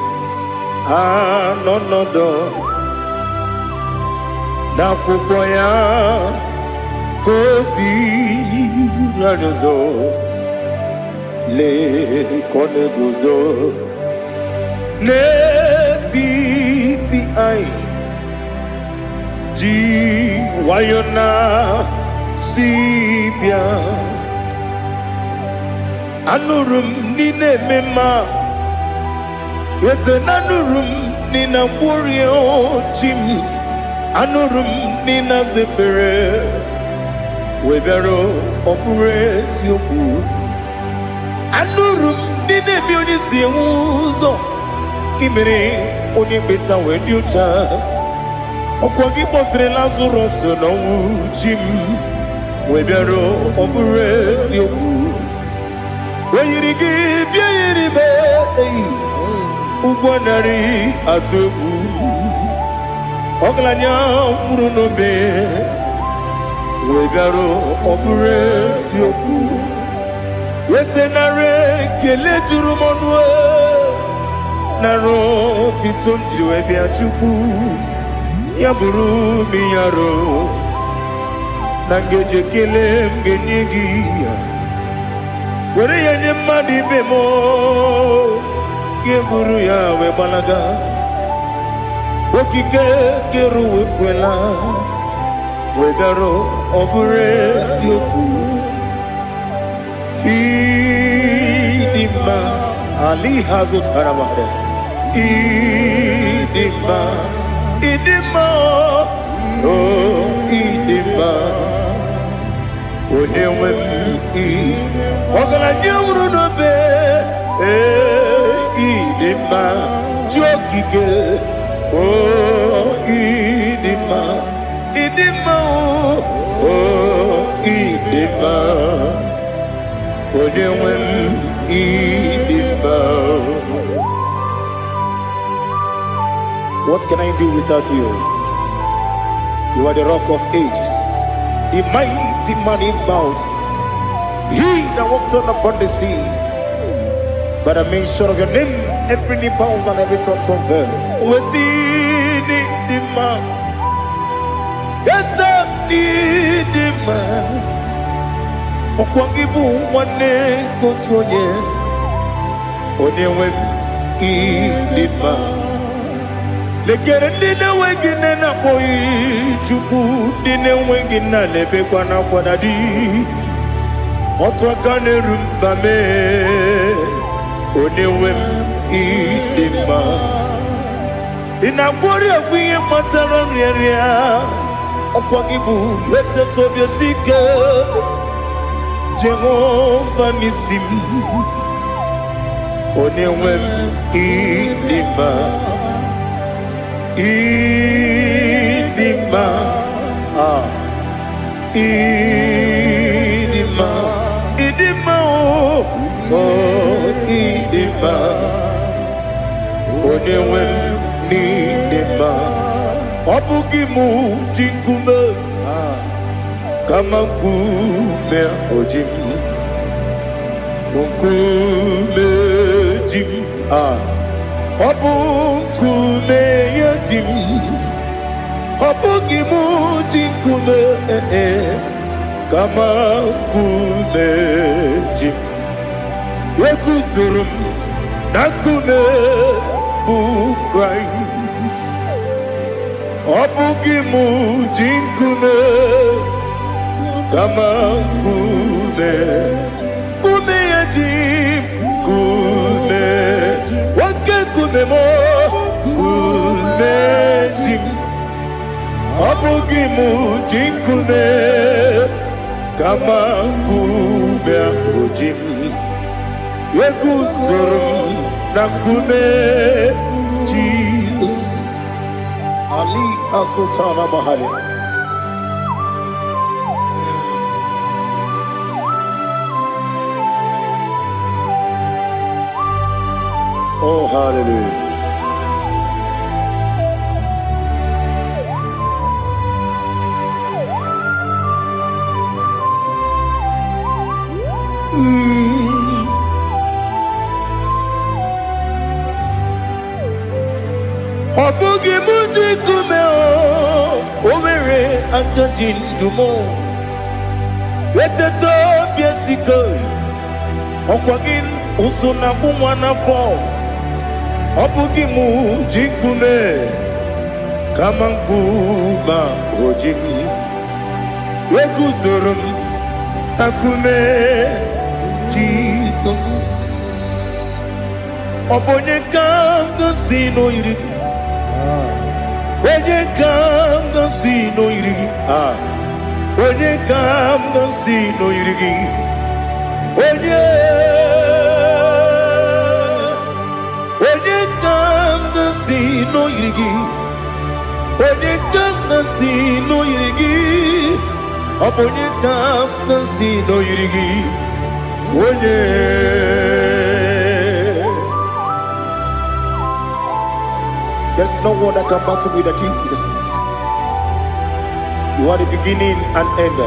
no do na kukoya kozi ranizo le koneguzo netiti ai ji wayona sibia anurum nine mema yese nanurum nina burio chim anurum nina zepere webero opure sioku anurum nine bioni siuzo imere oni beta wediucha okwagi potre Lazarus no jim webero opure sioku weyirigi biayiribe ugwanari atubu Oglanya murunobe wegaro obure sioku yesenare kele jurumonwe naro titondiwe biachuku yaburu miyaro nangeje kele mgenyigi were yenye madi bemo geburu ya webalaga okike keru wekwela wegaro obure sioku idima ali hazut haramade idima oh idima onewem ogala nyumru no be idima jokike oh idima idima, oh idima, onewem idima. What can I do without you? You are the rock of ages, the mighty man in mountain. He that walked on upon the sea. By the mention of your name, every knee bows and every tongue confesses. We see the man. Yes, the man. Okwangibu wane kontonye. Onyewe idima. Lekere nina wengine na boy chuku nina wengine lebe kwa na kwa dadi. Otwakane rumbame. Onewem idima. Inabori agwiye mataran ria. Okwangibu yete tobye sike. Jehovah nisim. Onewem idima. Idima. Idima. Idima. Oh, idima. Onewem idima. Obugimu jinkume. Kama kume ojim. Kume jim. Obukume yajim. Obugimu jinkume. Kama kume jim. Yekusurum nakume bu Christ. Obugimu jinkume. Kama kume. Kume yajim. Kume. Wake kume mo. Kume jim. Obugimu jinkume. Kama kume ojim. Yekusurum nakume Jesus. Ali Asultana Mahali. Oh, hallelujah. Obugi muji kume o, omere anjajin dumo. Yeteto biesiko, okwagin usuna umwana fo. Obugi muji kume, kamankuma ojim. Yekusurum akume Jesus. Obonye kanga sino irigi. Onye kam gansi no irigi. Onye kam gansi no irigi. Onye kam gansi no irigi. Onye kam gansi no irigi. Onye kam gansi no irigi. Onye. There's no one that can battle with Jesus. You are the beginning and end.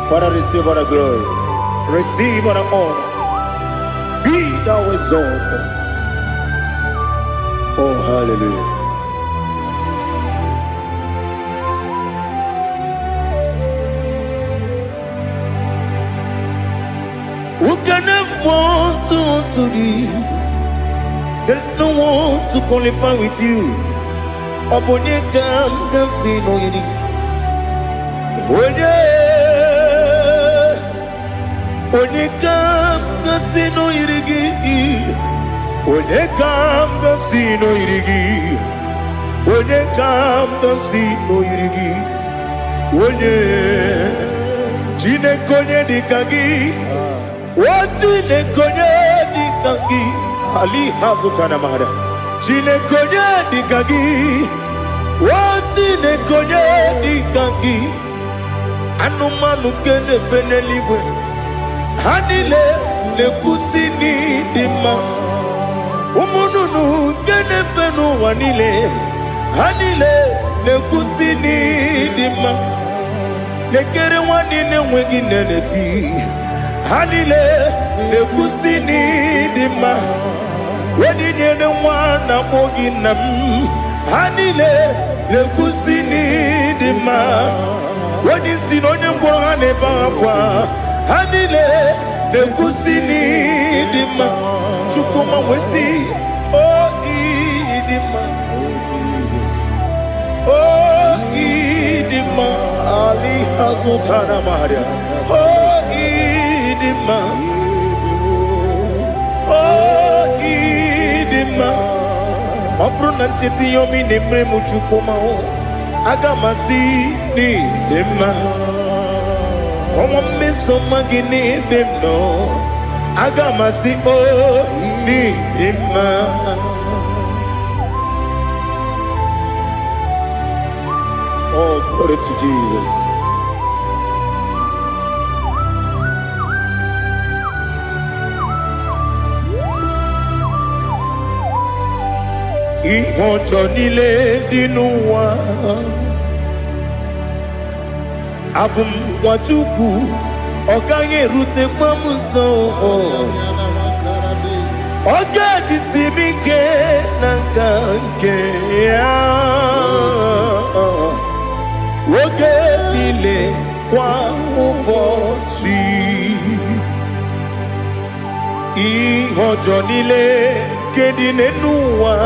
Father, receive all the glory. Receive all the honor. Be thou exalted. Oh, hallelujah. Who can have one to thee? There's no one to qualify with you. Obonye kam gansi no yiri. Onye kam gansi no yiri. Onye kam gansi no yiri. Onye kam gansi no yiri. Onye jine konye dikagi. Wajine konye dikagi. Ali Hazutana Mahara. Chile Konya Dikagi. Wati ne konye di kangi anumanu kene feneligwe hanile ne kusini dima umununu kene fenu wanile hanile ne kusini dima lekere wani ne wengi neneti hanile ne kusini dima wani ne wana mogi nam hanile le kusini dima wani sinonye mbora ne bakwa hanile le kusini dima chukuma wesi idima idima ali hazutana maria idima idima Obrunantiti yomi nemre muchukoma agamasi ni dema Komo meso magini demno agamasi ni dema Oh, glory to Jesus. Ihojo nile dinuwa Abum wajuku Oganye rute mamuso Oga jisimike nangange Woge nile kwa ubosi Ihojo nile Kedinenuwa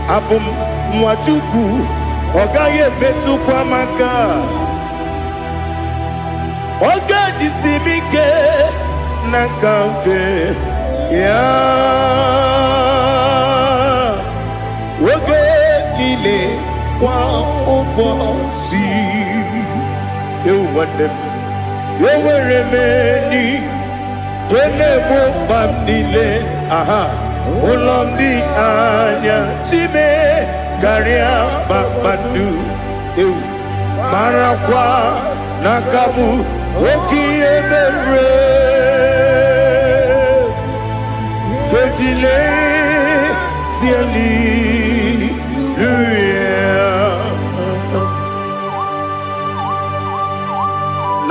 Abum mwachuku Ogaye betu kwa maka Oga jisimike Nakange Ya Woge nile kwa ubosi Ewanem Eweremeni Wele mo bandile, aha, ulomdi anya, chime, garia babadu, marakwa, nakabu, oki emere, kejile, siali,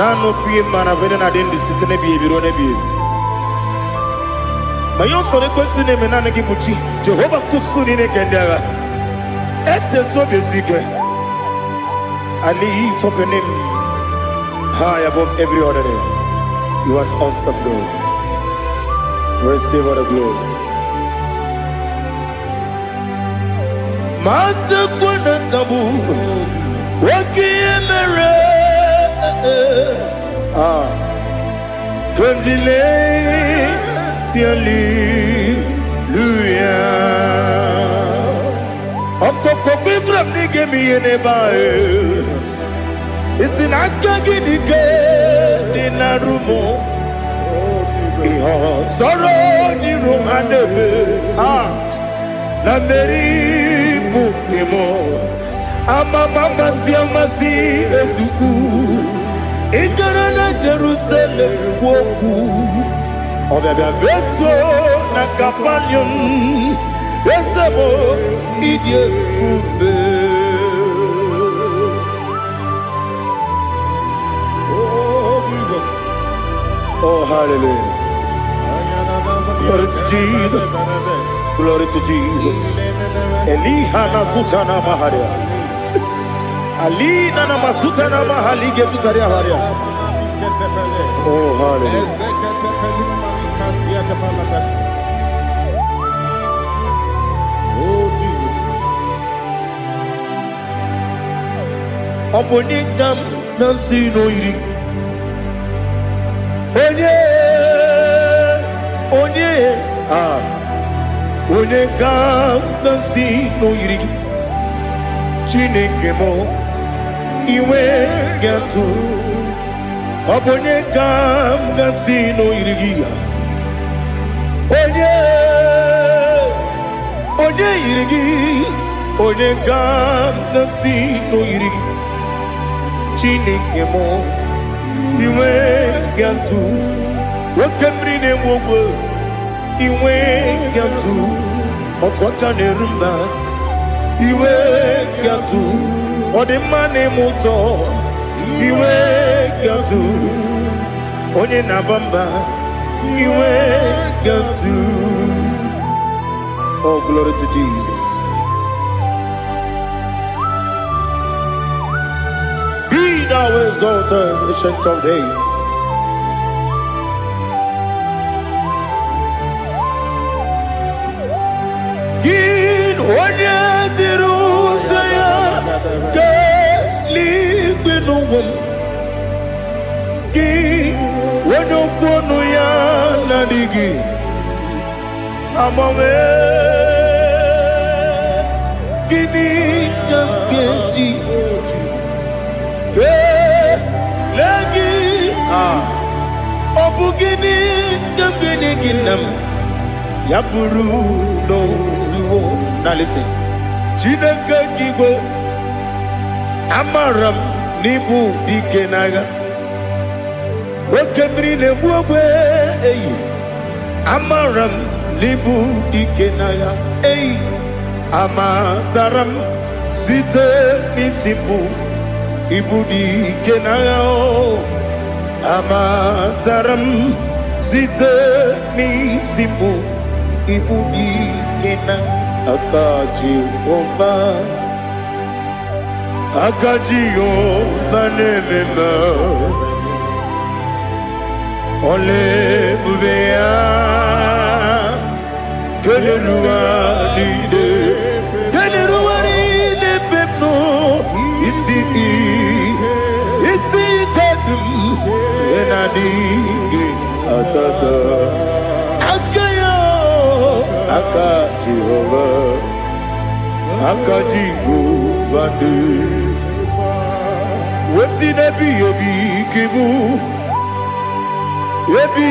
Nano fiye mana vene na dendi sitene biye birone biye. Mayon sore kwesine menane kibuchi Jehovah kusuni ne kendaga ete to besike I lift up your name high above every other name. You are an awesome God. Receive all the glory. Mata kuna kabu wakiemere Kandile Hallelujah. Okoko kikram nige miyene bae. Isinaka gidike dinarumo. Iho soro ni rumanebe. La meri bukemo. Ama mama siamasi ezuku. Ikarana Jerusalem kwoku. Obebe beso na kapanium Esebo idye ube Oh Jesus. Oh hallelujah. Glory to Jesus. Glory to Jesus. Elihana sutana maharia Alina na masutana mahalige sutaria haria Oh hallelujah. Oh Jesus. Obonikam nasino iri. Onye Onekam nasino iri. Chineke mo iwe gatu. Obonekam nasino iri. Onye irigi Onegam nasi noiri Chineke mo Iwe gantu Wakemri ne mwogo Iwe gantu Otwaka ne rumba Iwe gantu Odemane moto Iwe gantu Onye nabamba Iwe gantu. Oh, glory to Jesus. Be thou exalted, ancient of days. Gin onye tirutaya ke ligbinugum. Gin onye kwonu ya nadigi. Amame gini gamgeji ke lagi obu gini gamgeni ginam yapuru no zuo. Now listen. Chineke kigo amaram nibu dikenaga wakemri ne buogwe eyi amaram Libu dikenaya, ey, amataram, site nisimbu, ibu dikenaya, amataram, site nisimbu, ibu dikenaya, akaji ova nemema, ole bubea. Geleruaride bepno isi kadum enadinge atata akayo akaji vande wesi nebi ebi kibu Yebi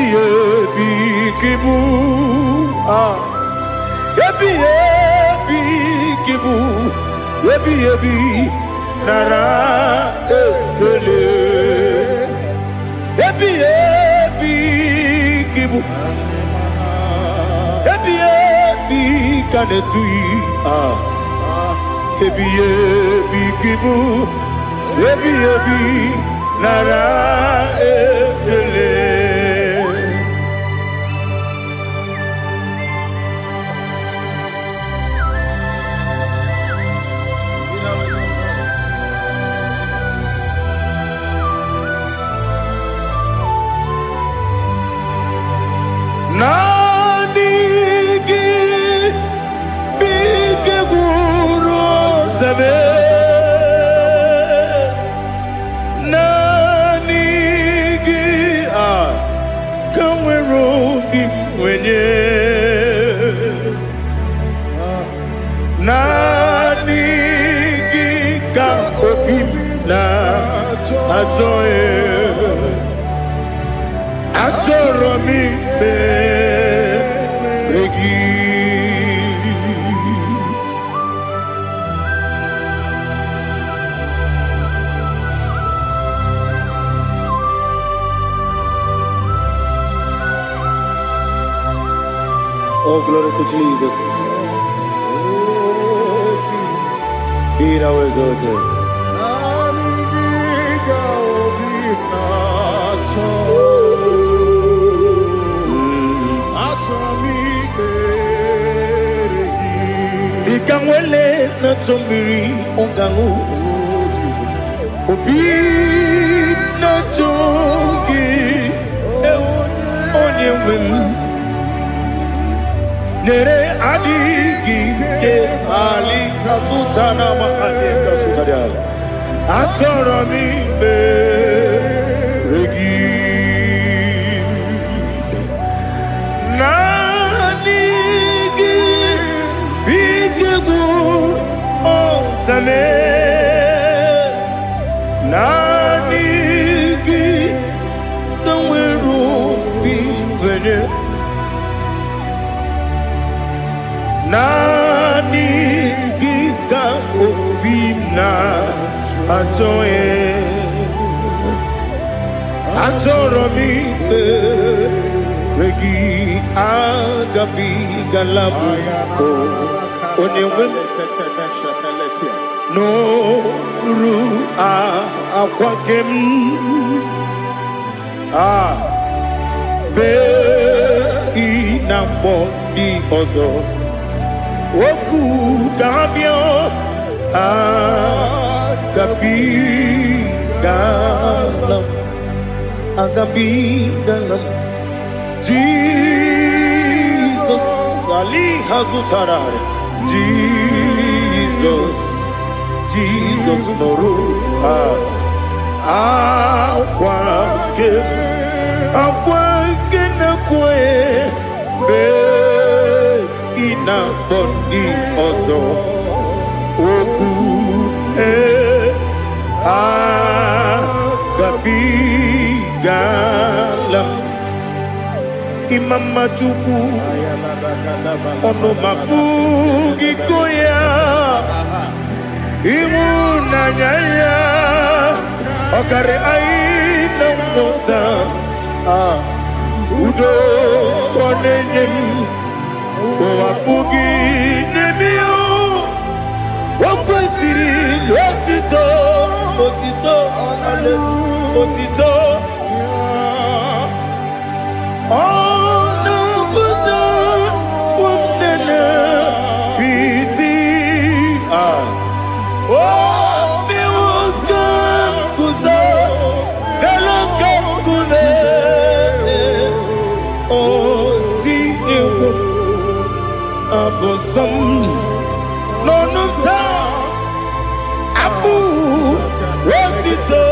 kibu, yebi nara ekele. Yebi kibu, yebi kanetui. Yebi kibu, yebi nara ekele. Nanigi bige guru zabe nanigi kamwero bimwenye nanigi ka obim na ajoe Atoromi begi. Oh, glory to Jesus. Be thou exalted. Ikangwele na chombiri ongangu Obi na chogi onye wim Nere adigi ke ali kasutana ma ali kasutaria Atoro mi regi Nanigi Kamweru bimwenye Nanigi ka Antoye, Antoromi, Regi, Agabi, Galabu, Onewim, No, Ru, Aquakem, Be, Inambo, Di Ozo, Oku, Gabio, Agabi Galam Jesus Ali Hazutarare Jesus Noru Akwake na kwe Be ina bondi ozo Oku Gabi Galam Imam Majuku Ono Mabugi Koya Imuna Nyaya Okare Aina Mota Udo Konenyem Wapugi Nemio Wakwasiri Lotito Otito Ono Buto Umnena Piti Miwoka Kuza Deloka Kune Oti Abosam Nonuta Abu Rotito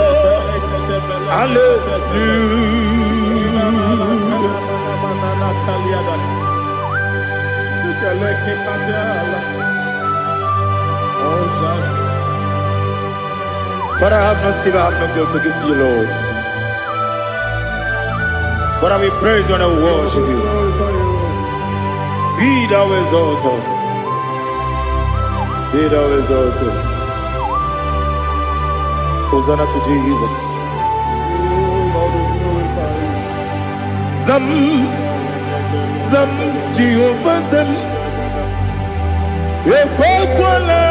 Father, I have no silver, I have no gold to give to you, Lord. But I will praise you and I will worship you. Be thou exalted. Be thou exalted. Hosanna to Jesus. Zam Jehovah Zam Ekwakwala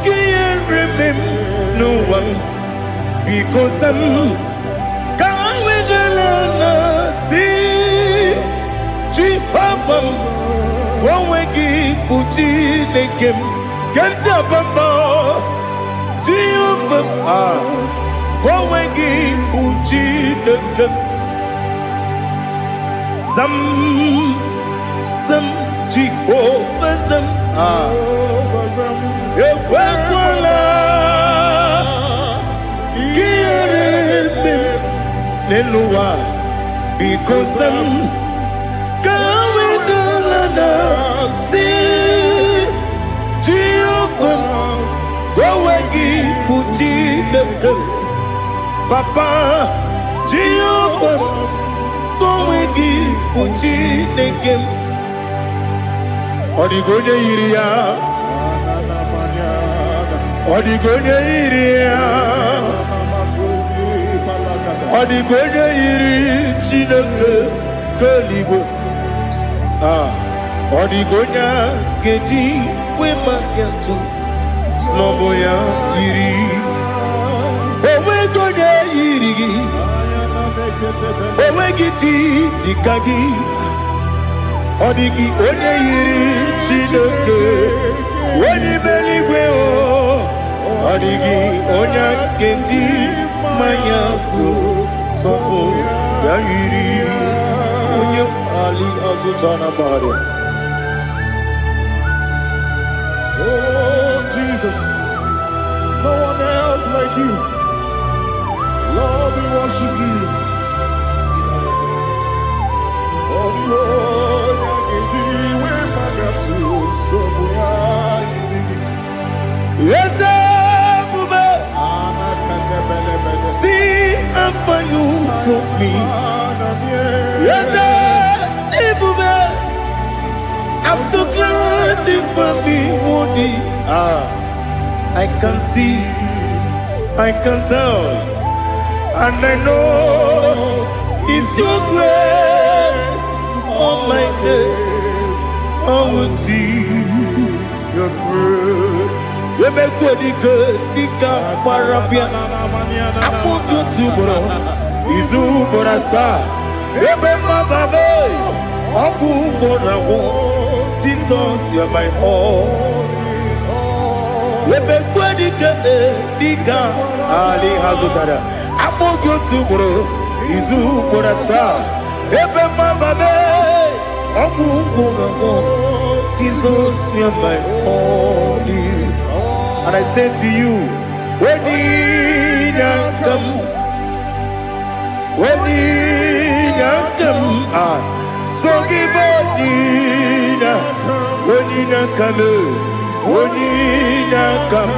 Can't remember no one because Zam Kawedalana see Jehovah Gwawegi Buchi Nekem Kanjabamba Jehovah Gwawegi Buchi Nekem Zam Jehovah Zam Ekwakwala Kiyarebe Neluwa because Zam Kawedalana see Jehovah Gwawegi Buchi Nekem Papa Jehovah Gwawegi Buchi Nekem Odigonya Iria Odigonya Iri Chineke Keligo Odigonya Geji Wemakiatu Sloboya Iri Owegonya Iri Owegiti Dikagi Odigi onye yiri Chineke onye meligwe Odigi onye kendi manya to sopo ya yiri onye ali azutana bare. Oh Jesus, no one else like you. Lord, we worship you. Oh Lord, yes, Bube. See how far you brought me. Yes, Bube. I'm so glad for me, Monie. I can see, I can tell, and I know it's your grace on my day. I will see your grace. You make good, dika parapia. Apo tu bro, izu borasa. Ebe mababe, abu borawo. Jesus, you are my all. Ebe good, dika ali hazutara. Apo tu bro, izu borasa. Ebe mababe, abu borawo. Jesus, you are my all. And I say to you, when you come, so give when you come,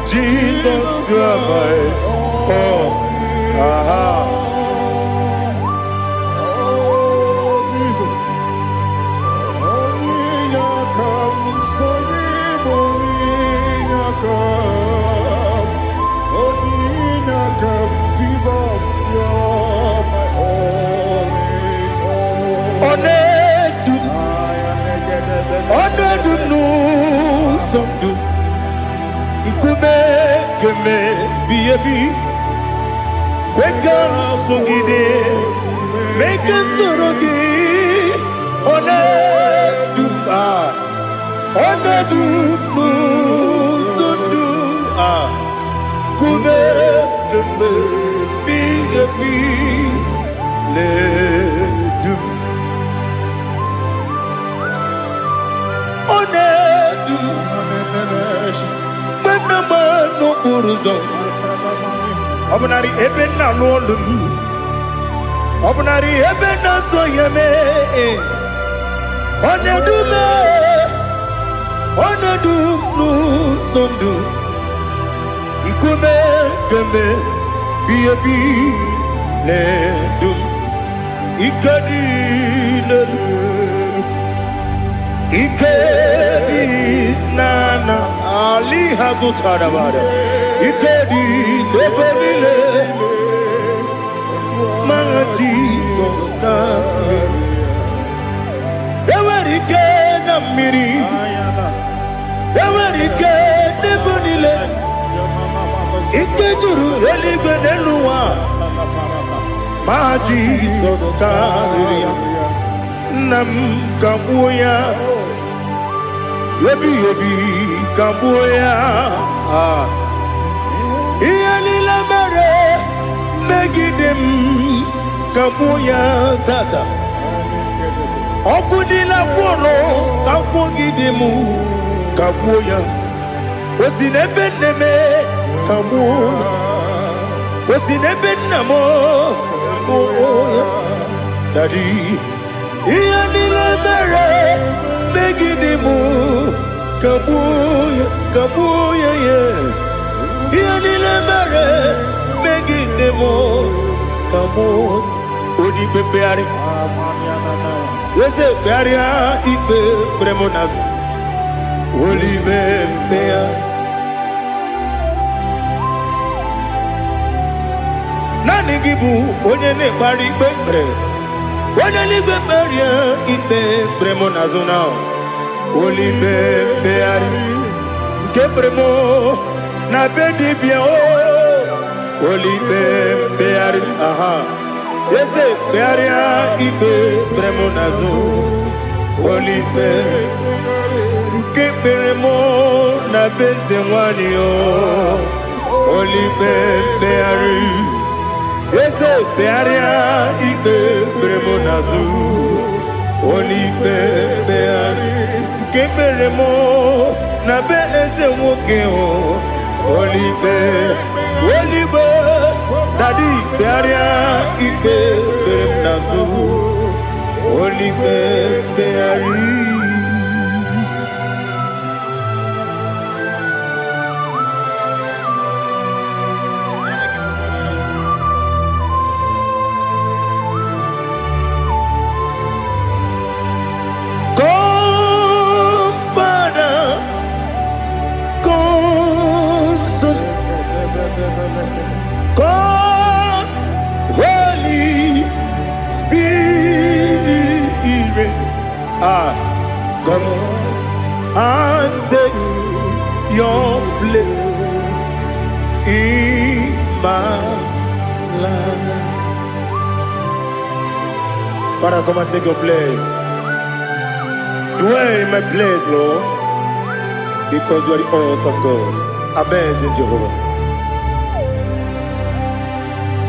Jesus, you are my all. Make us Obnari ebena lolum, obnari ebena soyeme, onedu nu sondu, ikume keme biyebi ledum, ikedi nana ali hazutara bada. Ikedi nebelile, my Jesus name. Ewerike na miri, ewerike nebelile. Ikejuru eligwe neluwa, my Jesus name. Nam kabuya, yebi kabuya. Iyalila mere megidem kabuya tata. Okudila kworo kabugidemu kabuya. Osinebeneme kabuya. Osinebenamo kabuya. Daddy. Iyalila mere megidemu kabuya yeah. Iyalila mere megidemo kabuya. Odi bebeari. Yese bearia ibe premonas. Oli bebea. Nani gibu onye ne bari bebre. Onye ni beberia ibe premonas now. Oli bebeari. Kebremo na bedi bia o. Oli bebeari aha. Yese bearia ibe premonazo olipe keberemo na bezemwani o olipe beari yese bearia ibe premonazo olipe beari keberemo na bezemwoke o olipe Daddy, bearia ibe beremnazu, oli beari. Come, Father, come. Come and take your place in my life. Father, come and take your place. Dwell in my place, Lord, because you are the awesome God. Amazing Jehovah.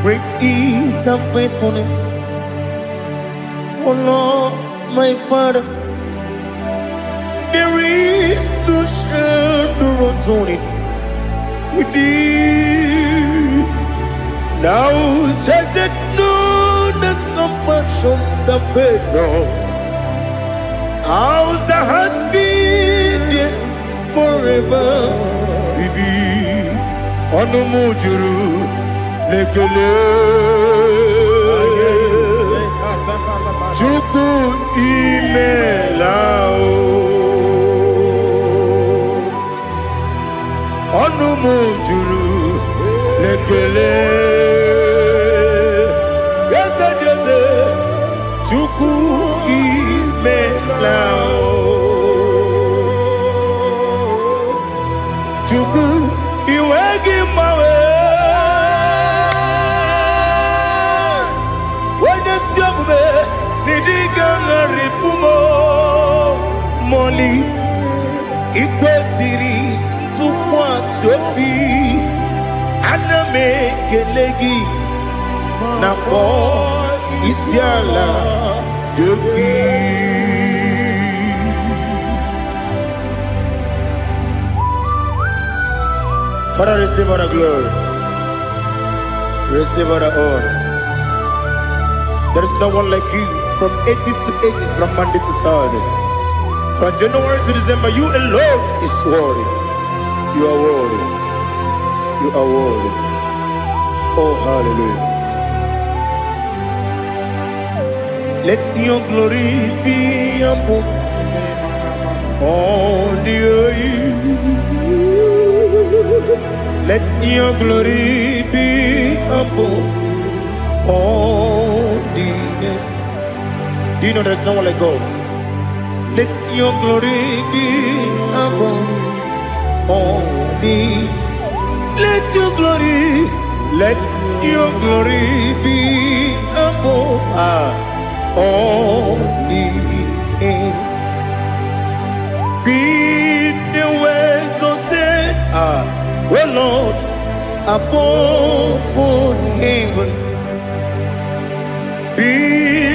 Great is thy faithfulness, oh Lord, my Father. There is no shadow unto it with thee. Now check that no, that compassion that faith not. Ours that has been there forever. Bibi, ono mujuru, lekele. Chuku imelao. Ono mujuru, lekele. Yese, chuku imelao. Chuku iwegi mawe. Wende siogube nidiga ngaripumo. Moli ikwesiri tukwa sopi. Aname kelegi na po isiala yoki. Father, receive all the glory. Receive all the honor. There is no one like you from ages to ages, from Monday to Saturday. From January to December, you alone is worthy. You are worthy. You are worthy. Oh, hallelujah. Let your glory be above all the earth. Let your glory be above all the earth. Do you know there's no one like God? Let your glory be above all the earth. Let your glory be above all the earth. Be the ways of death, oh Lord, above all heaven. Be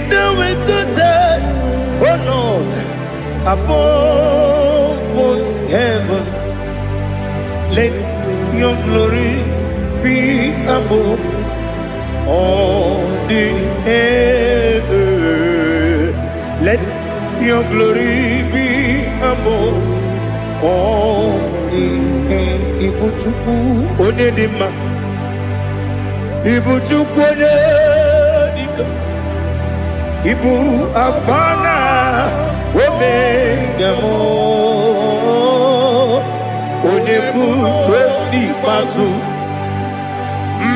the ways of death, oh Lord, above all heaven. Let your glory be above all the earth. Let your glory be above all the earth. Ibuchuku onedima, Ibuchuku onedika, Ibu afana omega mo, onebu odi pasu.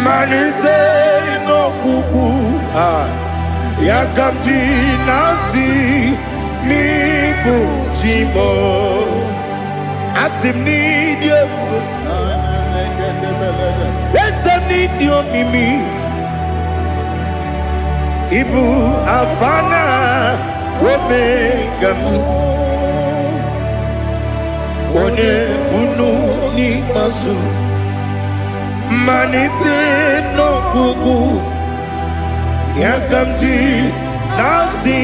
Manite no kuku yakamji nasi niku chimo asim nidio esem nidio mimi ibu afana omega one bunu ni masu. Manite no kuku yakamji nasi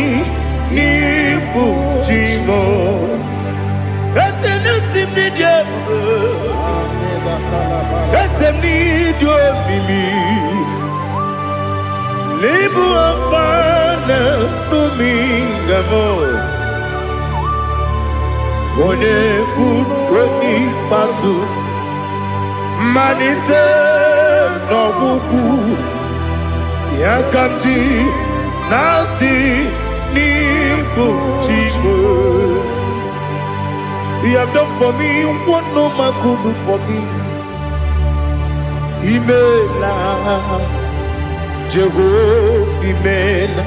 nipu chimo esem nasim nidio esem nidio mimi libu afana numingamo one bunu pasu. Manite no kuku yakamji nasi nipu chimo. You have done for me what no man could do for me. Imela Jehovah Imela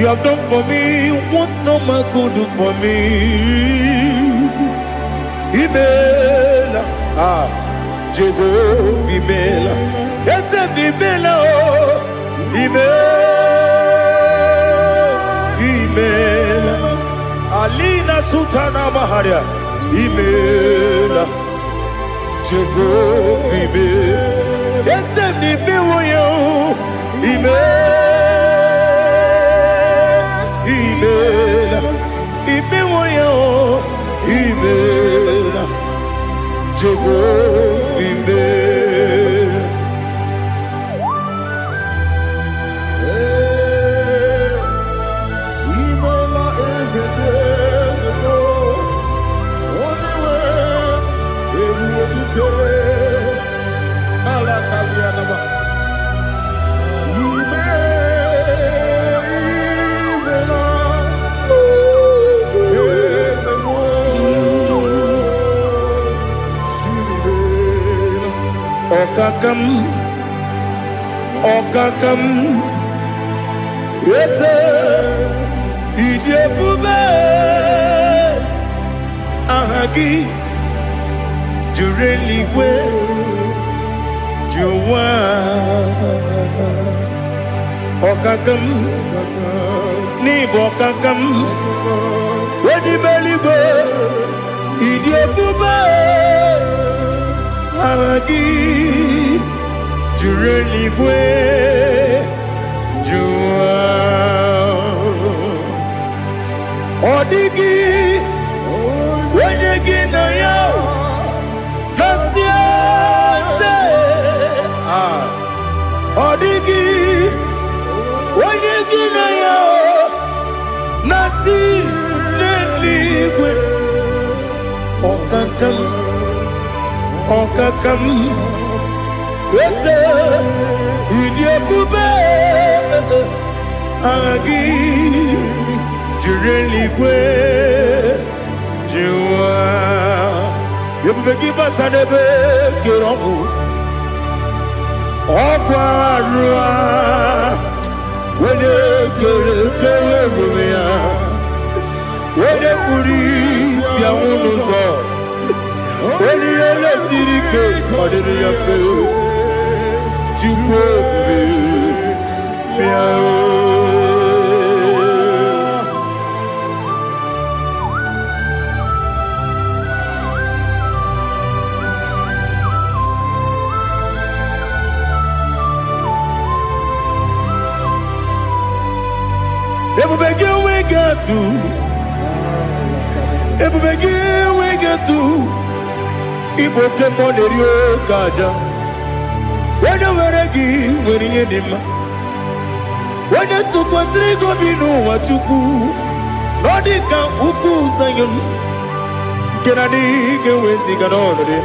You have done for me what no man could do for me. Imela, Jehovah Imela, yes, Imela, Imela, Alina Sutana Maharia, Imela, Jehovah Imela, yes, Imela, Imela, Jehovah Imela. Imela is a devil. Only way they will do. Alakalianaba. Okakam, yes, Idiabube, Ahagi, Jureliwe, Juwa, Okakam, Nibokakam, Wedibeligo, Idiabube, Ahagi. Jureliwe, Jua, Odigi, Wenegi na yo, Nasia se, Odigi, Wenegi na yo, Nati leligwe, Okakam, Okakam. Yes, Idiabube, Agi, Jureliwe, Jua, Yabegi Batanebe, Kiromu, Okwarua, Wene Kerumia, Wene Kuris, Yamunuzo, Wene Yele Sirike, Odiri we get to Iboke Monerio Kaja. When you were a gay, when you did, when you took us, they go be no what you do. Nodika Uku Sayon Kennedy get with the Ganone.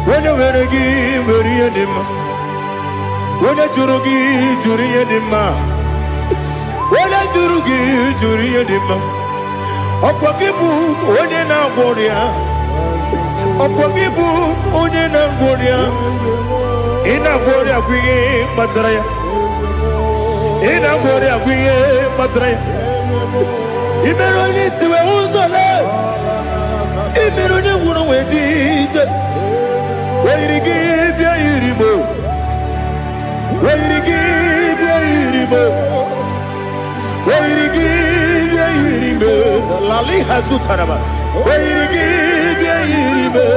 When you were a gay, when you did, when you Jurugi, Juria Dima, when you Jurugi, Juria Dima, Opakibu, Odena Boria, Opakibu, Odena Boria. Ina bori akwiye matraya. Ina bori akwiye matraya. Imeroni siwe uzole. Imeroni wuno wetije. Weirigi bia irimo. Weirigi bia irimo. Weirigi bia irimo. Lali hasutaraba. Weirigi bia irimo.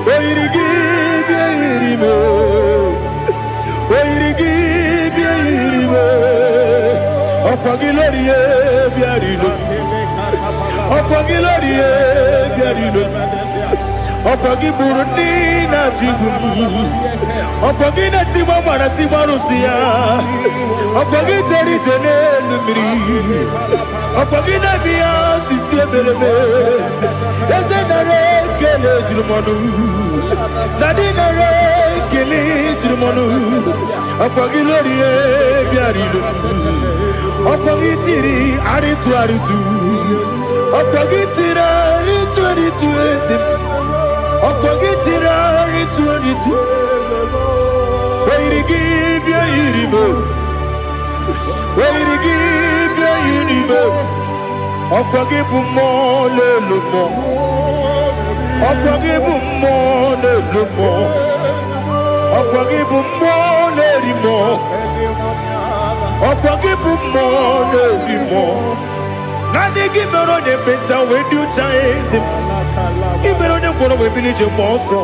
Weirigi bia irimo. Weirigi bia irimo. Okwagilorie bia irimo. Okwagilorie bia irimo. Okwagi Burundi na Jibu. Okwagi na Timama na Timarusia. Okwagi Teri Jene Lumiri. Okwagi na Mia Sisi Ebelebe. Eze nare kele jirumonu. Dadi nare kele jirumonu. Okwagi lorie biarido. Okwagi tiri aritu aritu. Okwagi tira aritu aritu esim. Okwagitira ritu. Weirigi bia iribo. Where you give your Okwagibu more lumo. Okwagibu more lumo. Okwagibu more limo. Okwagibu more limo. Nadi give me on the better when you chase him. Even on the border we village also.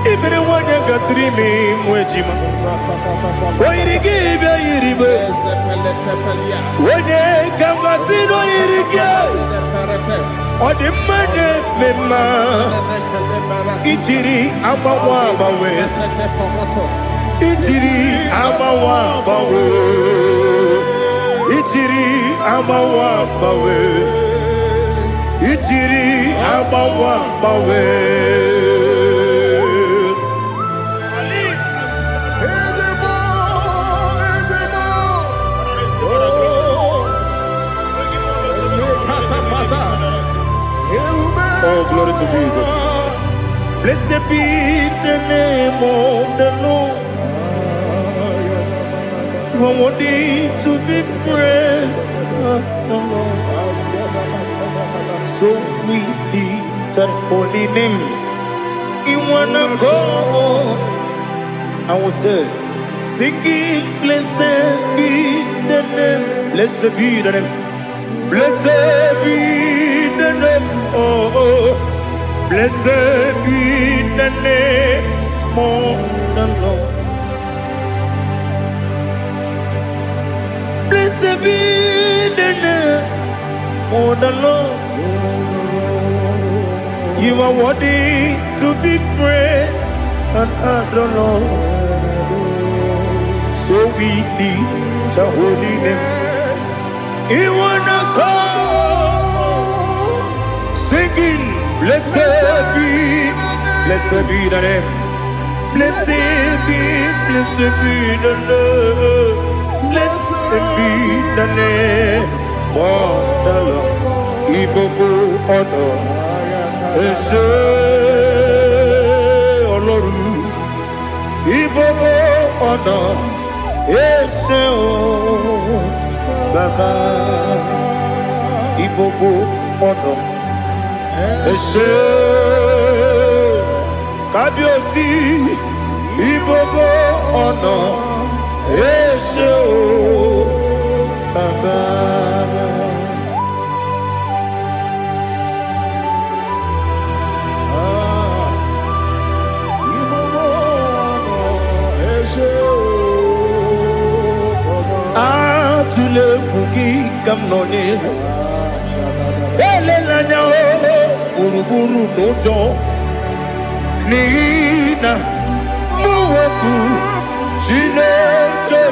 Even when you got 3 me mwejima. Why you give your iribe? When you come and see no irige. Or the money mema. Ichiri amawa bawe. Ichiri amawa bawe. Ichiri amawa bawe. Ichiri amawa bawe. Oh, glory to Jesus. Blessed be the name of the Lord. You are worthy to be praised, the Lord. So we lift our holy name. You wanna go? I will say, singing, blessed be the name. Blessed be the name. Blessed be the name. Oh, blessed be the name of the Lord. Blessed be the name of the Lord. You are worthy to be praised and adored, Lord. So we lift your holy name. You wanna call, singing, blessed be the name. Blessed be the Lord. Blessed be the name of the Lord. Ibobo honor, Ese Oloru. Ibobo honor, Ese Baba. Ibobo honor, Ese Kabiosi. Ibobo honor, Ese Baba. Atule kuki kamnoni. Elelanya uruburu nojo. Nina muweku Chineke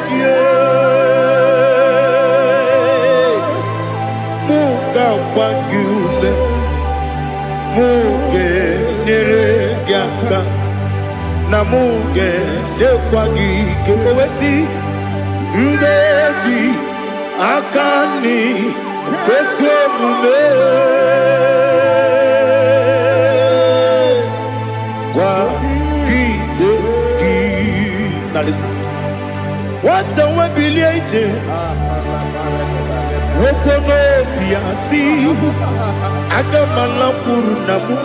Muga wagyume Muge niregyaka Na muge dekwagike Owesi Ndeji Akani Kweso mume Now listen. What's a webiliate? Wokono biasi. Agamala purunamu.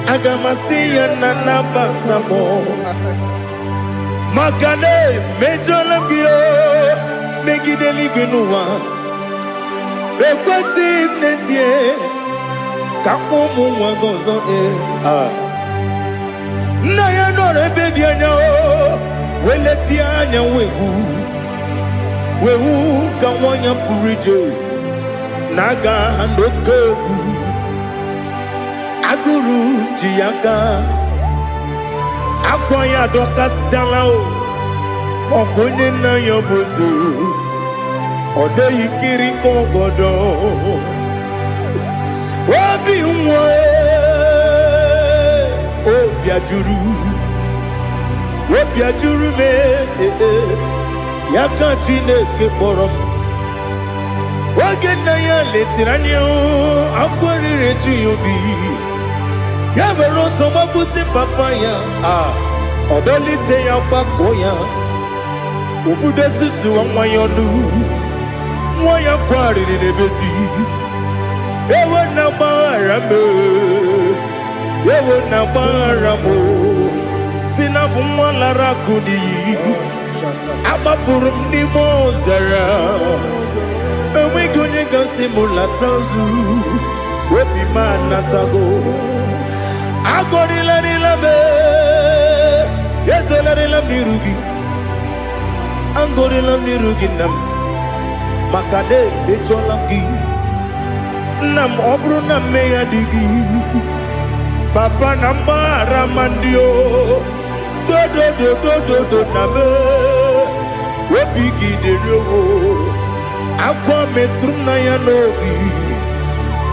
Agamasiya nanabatamo. Magane mejolamgio. Megideli benua. Rekwesi nesie. Kakomu wagozo Naya no rebedianya Weletianya Wehu kawanya purije Naga ndokogu Aguru jiyaka Akwanya dokas jalao Okonye na yobozu Ode yikiri kogodo Obi umwe Obiajuru me Yaka Chineke kpọrọ Oge nna ya letiri anya akwarịrị eju ya obi Ya mere ọsọ mabute papa ya Ọdọlite ya gbakọ ya Ubudesi suwanyonu Mwaya kwari nebesi Ewe na barame Ewe na baramo Sinabu mwala kuni Abafurum ni mozara Ewe gune gasi mulatazu Wepi manatago Agorila nilabe Yezela nilamirugi Angorila mirugi nam Makade becholamgi Nam obru na meya digi Papa nambara mandio Do do do do do do nabe Wepigi de rogo Akwa metrum na yanogi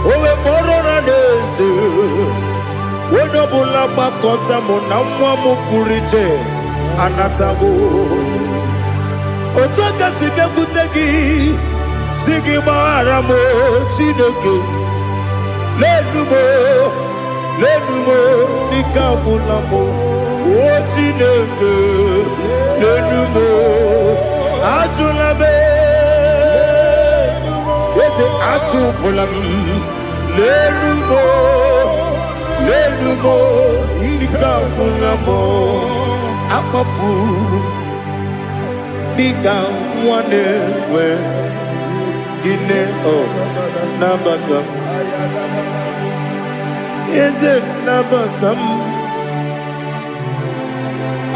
Owe moro na neze Wodobula bakota mo na mwa mo puriche Anatago Otoka sibe kutegi Sigi baramo Chineke Lenumo Nikabulamo O Chineke Lenumo Ajulabe Yese Ajupulam Lenumo Nikabulamo Amafu Bika wane we Gine o Nabatam Is it Nabatam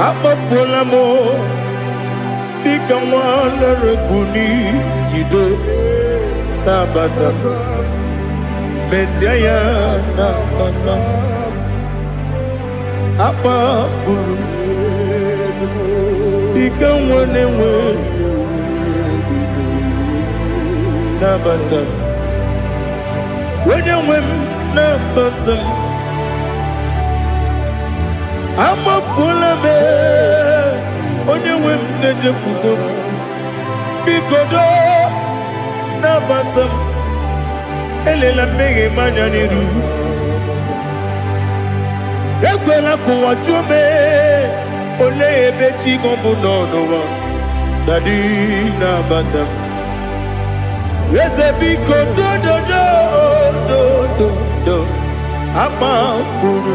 Amafulamo Bika wane rekuni Yido Nabatam Messiah Nabatam Amafulu Bika wane we Nabatam When you win Nabatam I'm a full of it When you win Nejafugo Bikodo Nabatam Elela mege manyaniru Ekwela kuwa chume Ole ebechi gombu nonowa Dadi Nabatam Yes, a big do I'm a fool.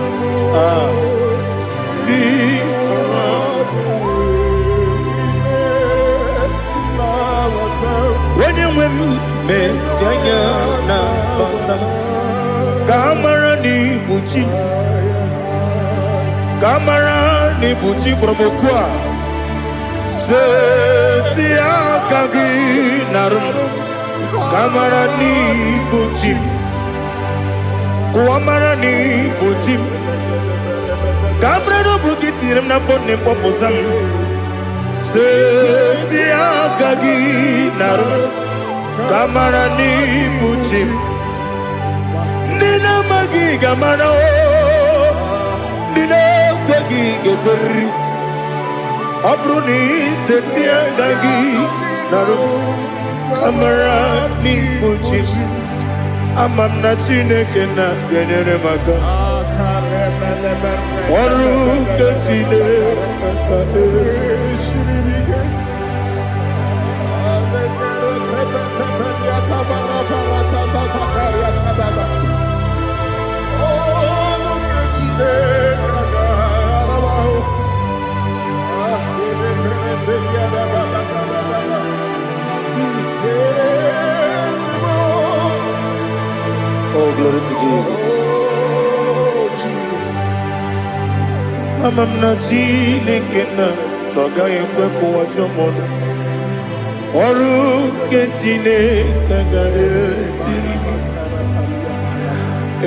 When you win, Messiah, Kamara ni buchi promokwa. Setia kagi narum. Kamara ni buchim Kuamara ni buchim Kamara no bukitirim na fone popotam Setia kagi naru Kamara ni buchim Nina magi kamara o Nina kwagi geberi Abruni setia kagi naru Kamara ni buchim Amam na Chineke na genere maka Oru ke Chineke shiribike Oh, glory to Jesus. Amam na Chineke na noga yekwe kuwa chomono. Oru ke Chineke ga esiribike.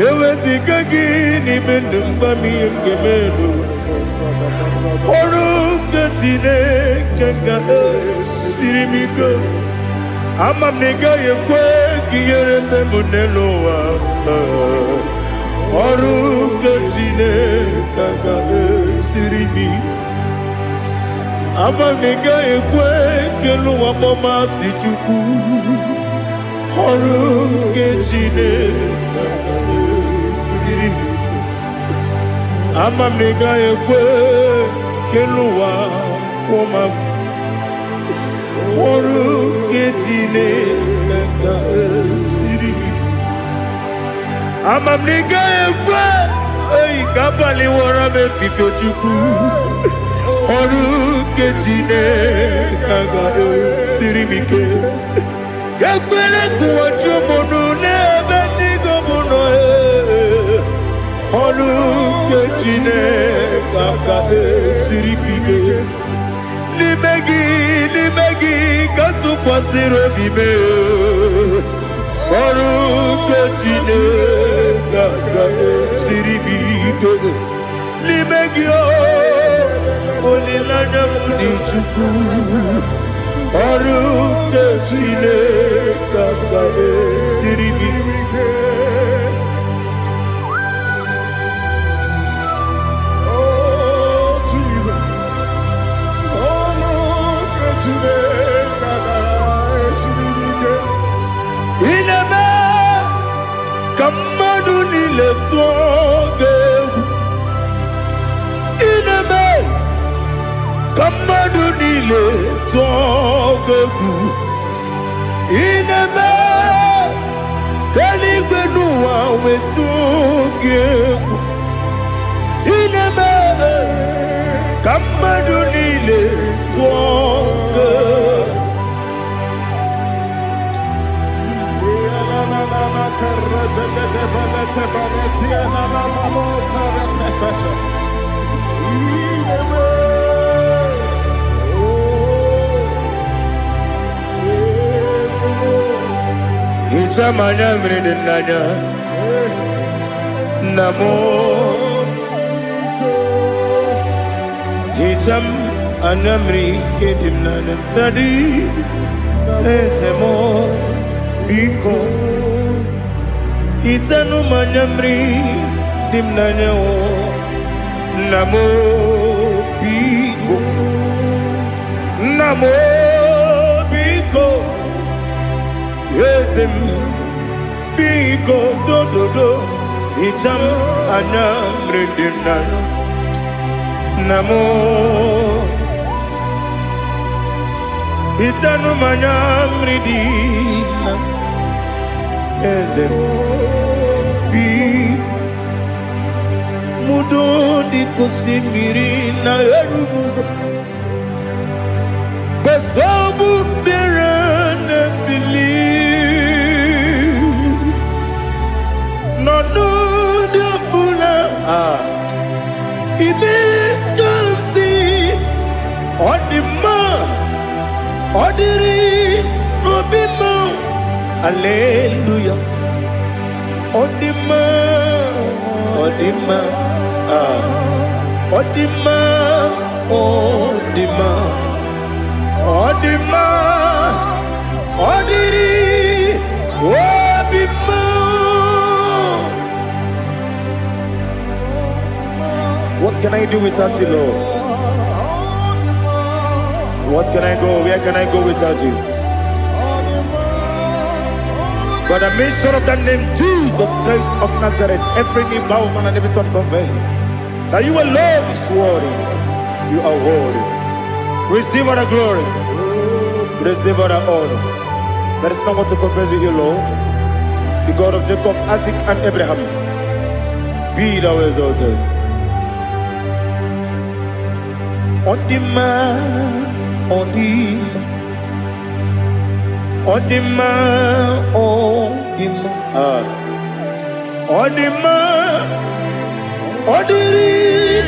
Ewezi kagi ni mendumba miyenge menu. Oru ke Chineke ga esiribike. Amam nega yekwe kiyere memuneloa. Oru ke Chineke ga esiribike. Amam nega yekwe keluwa mama si chuku. Oru ke Chineke ga esiribike. Amam nega yekwe keluwa koma. Oru Ketine Kanga Siri Amamniga Ekwe Ei Kapali Warame Fifo Chuku Oru Ketine Kanga Siri Mike Yakwele Kuwacho Mono Nebeti Gomono Oru Ketine Kanga Siri Mike Limegi Katu Pasiro Bime Oru Ketine Kanga Siri Mike Limegi Olilana Mudi Chuku Oru Ketine Kanga Siri Mike Inebe Kamadu Nile Tuoge Inebe Kamadu Nile Tuoge Inebe Kaligwenuwa Wetuge Inebe Kamadu Nile Tuoge Itamanya mridinanya Namo Itam anamri kedimnana Dadi Ezemo Biko Itanu manamri dimnanya Namo Biko Namo Biko Yesem Biko do Itam anamri dimnanya Namo Itanu manamri dimnanya Yesem Mudo di kusimiri na erubuzo Besobu mirane believe No de bula Ibe kamsi Odima Odiri Obima Alleluia Odima Odima Odima Odima Odima Odiri Obima What can I do without you, Lord? What can I go? Where can I go without you? By the mention of that name, Jesus Christ of Nazareth, every knee bows down and every tongue confesses that you alone is worthy. You are worthy. Receive all the glory. Receive all the honor. There is no one to compare with you, Lord. The God of Jacob, Isaac, and Abraham. Be thou exalted. Odima, Odima. Odima, Odima, Odima, Odiri,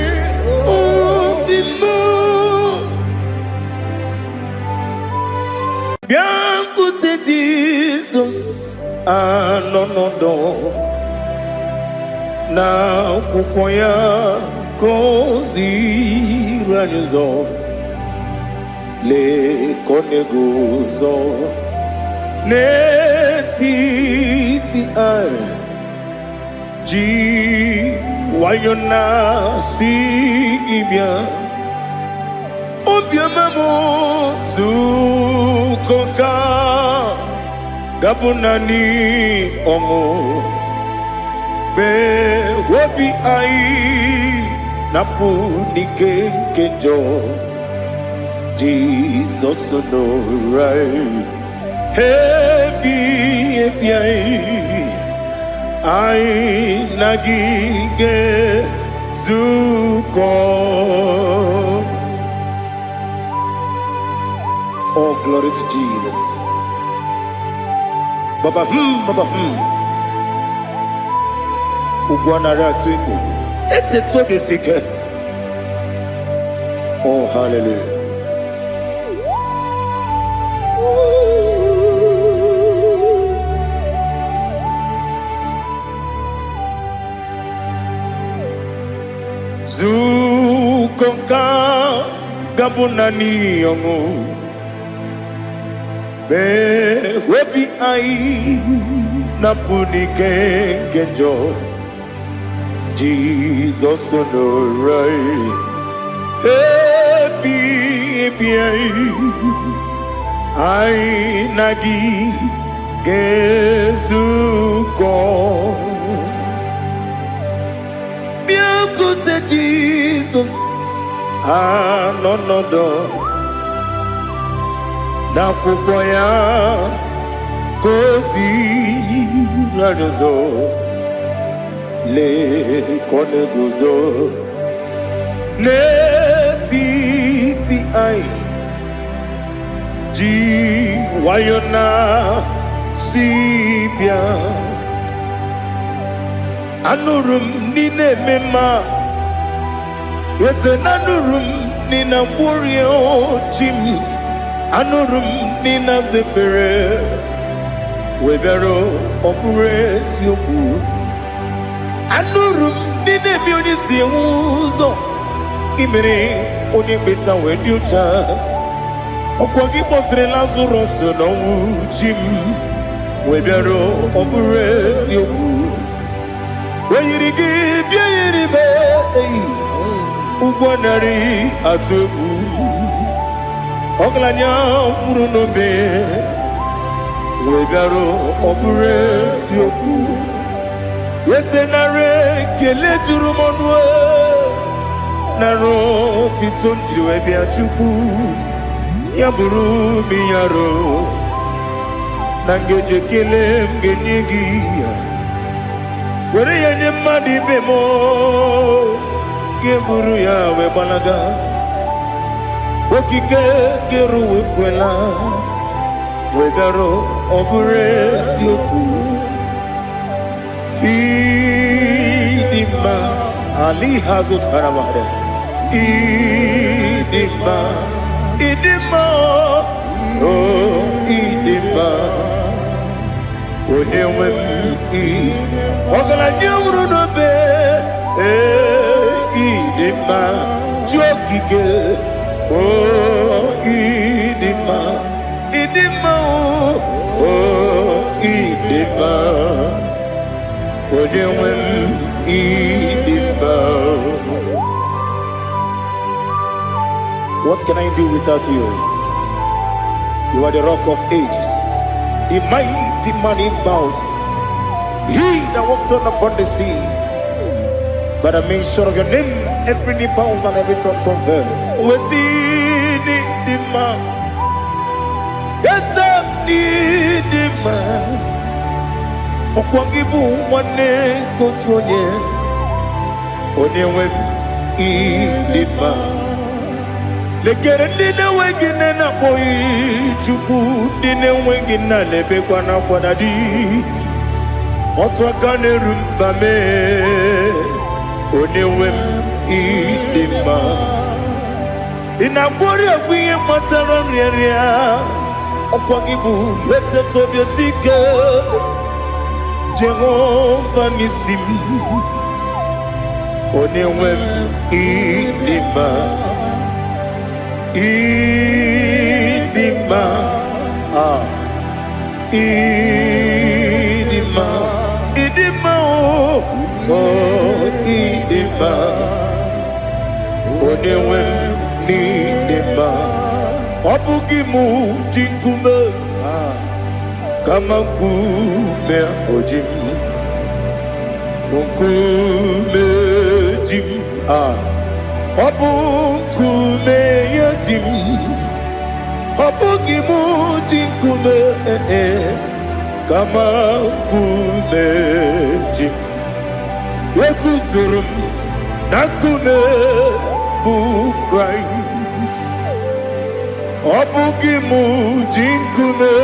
Odima. Biancote Jesus, no, na kukwaya kozi ranizo, le koneguzo. Netiti ay ji wayona si ibia obia mamo sukoka gabunani omo be wobi ai napu nike kejo Jesus no right. Happy, I nagige zuko. Oh, glory to Jesus. Baba Baba Ugwana ratwingu. Ete tobe sike. Oh, hallelujah. Zukonka gabunani yongu be webi ai napunike kenjo Jesus no right happy ai nagi gezuko Jesus, no na kupoya kozi radozo le koneguzo ne titi ai ji wayona sibia anurum nine mema. Yes, anurum nina warrior Jim, anurum nina zepere, webero operates yoku, anurum nina munisi uzo, imere onibeta weducha, okwagi potre Lazarus no Jim, webero operates yoku, weyirigi biiribe. Ugwanari atubu Oglanya murunobe Wegaro obure sioku Yesenare kele turumonwe Naro titondriwe biachuku Yaburu miyaro Nangeje kele mgenyigi Were yanye madi bemo Geburu ya webalaga Okike keru wekwela Wegaro obure sioku Idima Ali hazut haramade Idima Oh idima Onewem Ogala nyumru nobe Idima jokike oh idima oh idima odewem idima. What can I do without you? You are the rock of ages, the mighty man in battle, he that walked on upon the sea. By the mention of your name, every knee bows and every tongue converse. We see the man. Yes, I need the man. Okwangibu wane kotuonye. Onewe idima. Lekere dine wegine na boy chuku dine wegina lebe kwa na kwa nadi. Otwa kane rumba me. Onewem idima Inabori agwiye matara nriaria Okwangibu yete tobye sike Jehova nisim Onewem idima Idima Idima Idima oh idima Onewem nidima Obugimu jinkume Kama kume ojim Unkume jim Obukume yajim Obugi mujinkume kama kumeji Yekuzurum nakume Christ Obugi mujinkume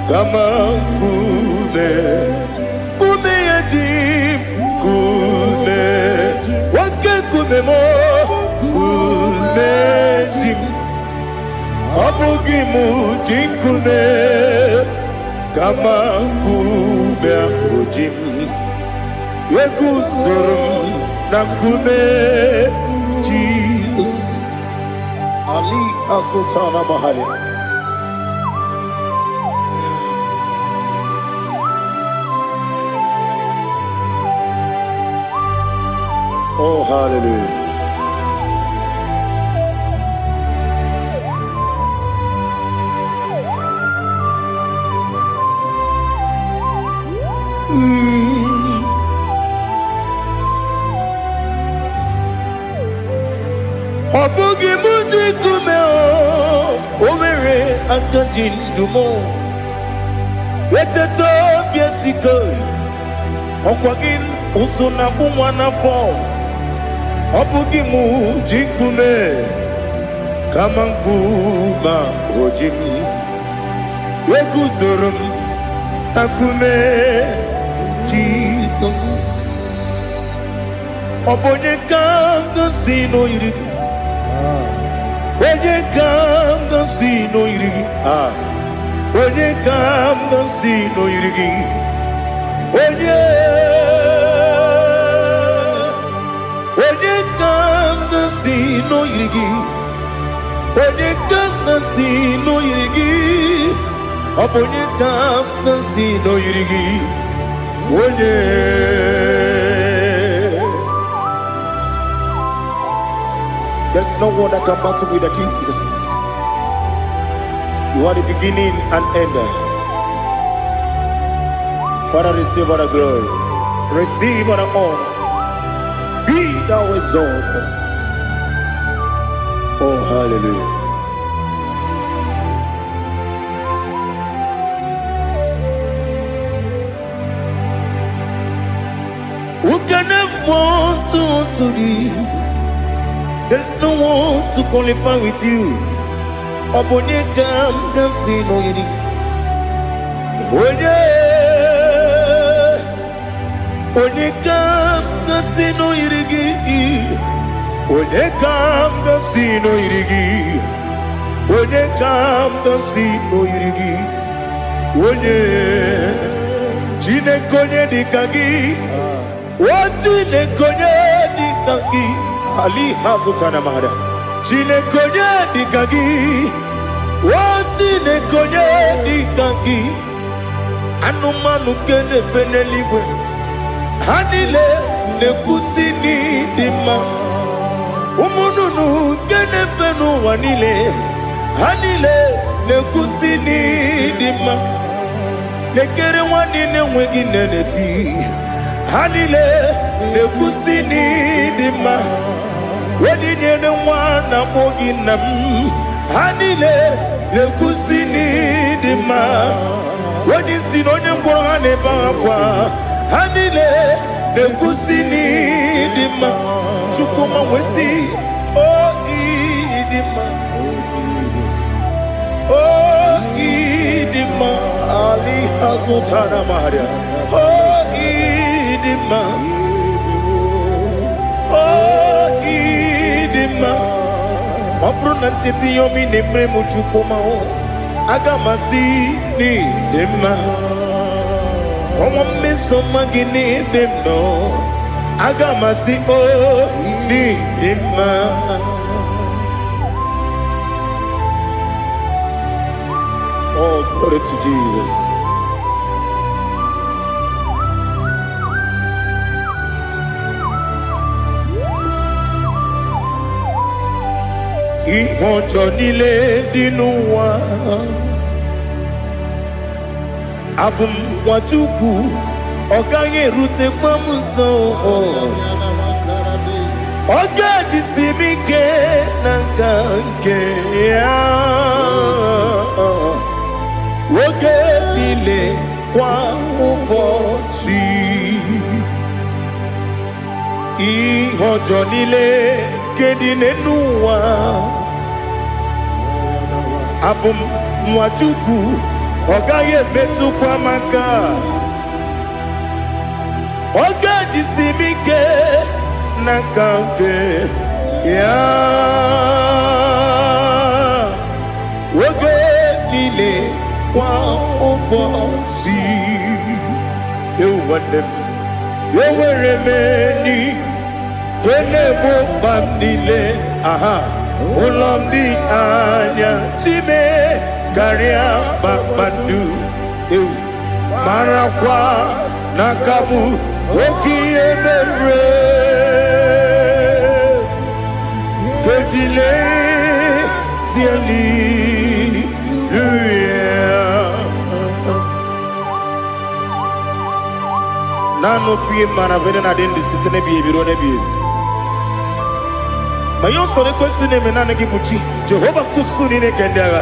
kama kume yajim kume wake kume mo kume jim Obugi mujinkume kama kume akujim Yekuzurum nakume Jesus Ali Asultana Mahali. Oh, hallelujah. Obugi mujikume overe akajindumo Weteto biesiko Okwagin usuna bumwana fo Obugi mujikume kama nkuma ojim Wekuzurum akume Jesus Obonye kanga sino irigi Onye kanga sino irigi Onye kanga sino irigi Onye kanga sino irigi Onye kanga sino irigi Onye kanga sino irigi Onye There's no one that can battle with Jesus. You are the beginning and end. Father, receive all the glory. Receive all the honor. Be thou exalted. Oh, hallelujah. Who can have one to thee? There's no one to qualify with you. Obonye kam kasino yidi. Onye kam kasino yidi. Onye kam kasino yidi. Onye kam kasino yidi. Onye chine konye dikagi. Chine konye dikagi. Ali Hazutana Mahada. Chine konye dikagi. Chine konye dikagi. Anumanu kene feneliwe. Hanile ne kusini dima. Umununu kene fenu wanile. Hanile ne kusini dima. Nekere wanine wengi neneti. Hanile ne kusini dima. Wedi nyene wana mogi nam Hanile le kusini dima Wedi sinonye mbwangane bakwa Hanile le kusini dima Chukuma wesi Oh idima Oh idima Ali Hazutana Maria Oh idima Obruna titi yomi nemre muchukoma agamasi ni dema Komo meso magini demno agamasi o ni dema Oh, glory to Jesus. Ihojo nile dinuwa Abum watuku Oganye rute kwamuso Oge jisimike nanganke ya oge nile kwa ụbọchị ihe ọjọọ niile nke dị n'ụwa abụ m nwa Chukwu ọ gaghị emetụkwa m aka oge jisimike nanganke ya oge niile kwa ụbọchị ewuwande m enwere m enyi na-egbo mkpa m niile ụlọ m dị anya chime karịa kpakpando ewu marakwa n'aka m oke ihe mere kejile tieli nano fie mana vene na den disitene bi ebiro na bi ma yo sore kwesi ne mena ne gibuchi Jehova kusuni ne kendaga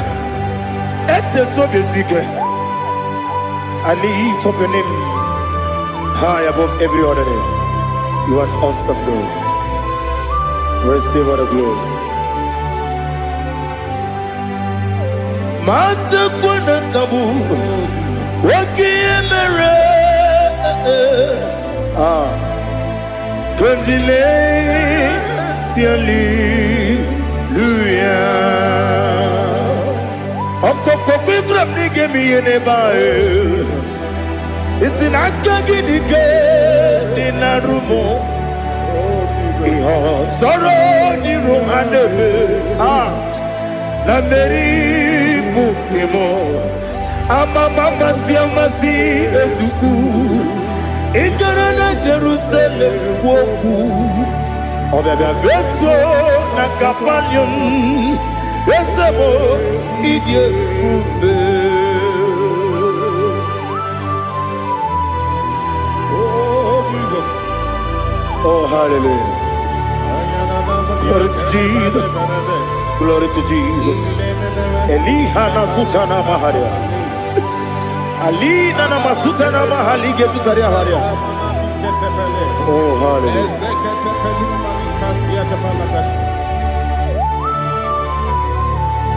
ete to besike I lift up your name high above every other name. You are awesome God. Receive all the glory. Mata kuna kabu wakiemere Kondile tiali luya Okoko kwikrap nige miyene bae Isinaka gidike dinarumo Iho soro ni romanebe La meri bukemo Ama mama siamasi ezuku Ikara na Jerusalem woku Obebe beso na kapanium Besemo idye ube Oh, hallelujah. Glory to Jesus. Glory to Jesus. Elihana sutana maharia. Alina na masutana mahali gesutaria haria. Oh, hallelujah.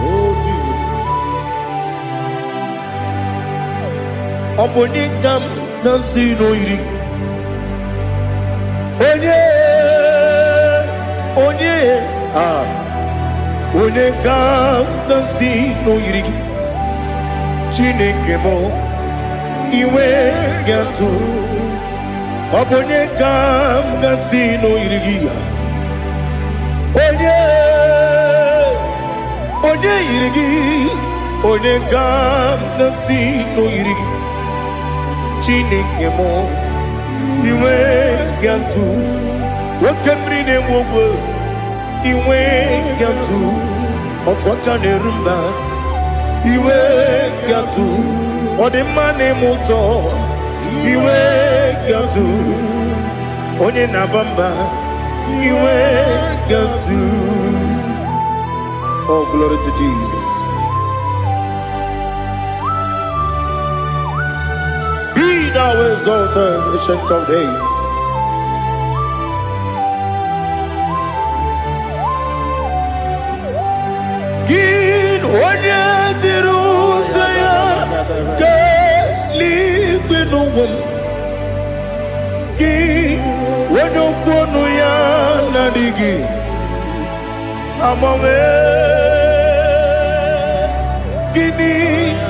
Oh, Jesus. Obonikam nasino iri. Onye ga-agọzi n'oyiri gị Chineke m iwe ga-atụ ọ bụ onye ga-agọzi n'oyiri gị onye yiri gị onye ga-agọzi n'oyiri gị Chineke m iwe ga-atụ nwoke mmiri na-enwe ogwe iwe ga-atụ otu aka na-eru mba iwe ga-atụ ọ dị mma na-eme ụtọ iwe ga-atụ onye na-aba mba iwe ga-atụ. Oh, glory to Jesus. Be thou exalted, ancient of days. Gin onye dịrị ụzọ ya ka eluigwe n'ụwa gị onye okwu ọnụ ya na-adịghị agbanwe gịnị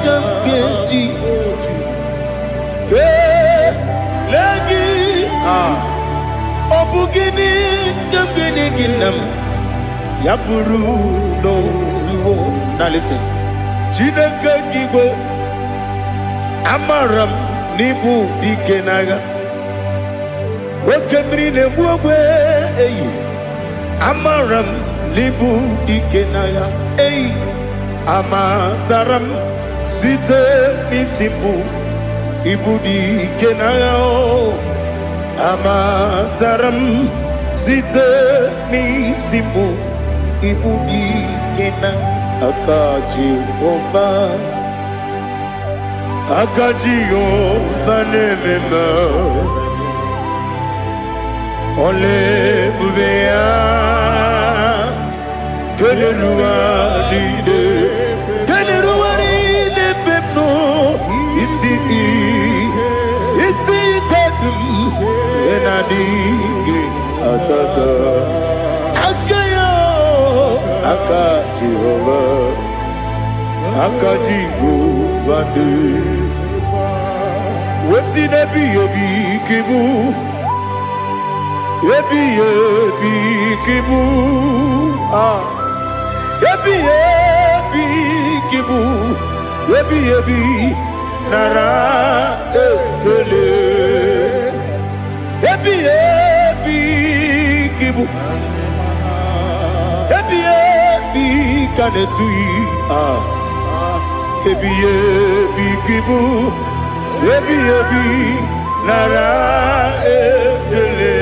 ka m ga-eji kelee gị ọ bụ gịnị ka m ga-enye gị nna m ya bụrụ n'ozuo na listen Chineke gị igwe amara m n'ibu dike n'agha oke mmiri na-egbu ogwe eyi amara m n'ibu dike n'agha eyi amatara m site n'isi mbụ ibu dike n'agha amatara m site n'isimu ibu dike na aka Jehova na-ememe ole ebube ya keleruwa niile bepno isi kadum enadinge atata aka Jehova de wesi nebi kibu ebi kibu kibu ebi nara ekele ebi kibu ebi kanetui ebi kibu ebi nara ekele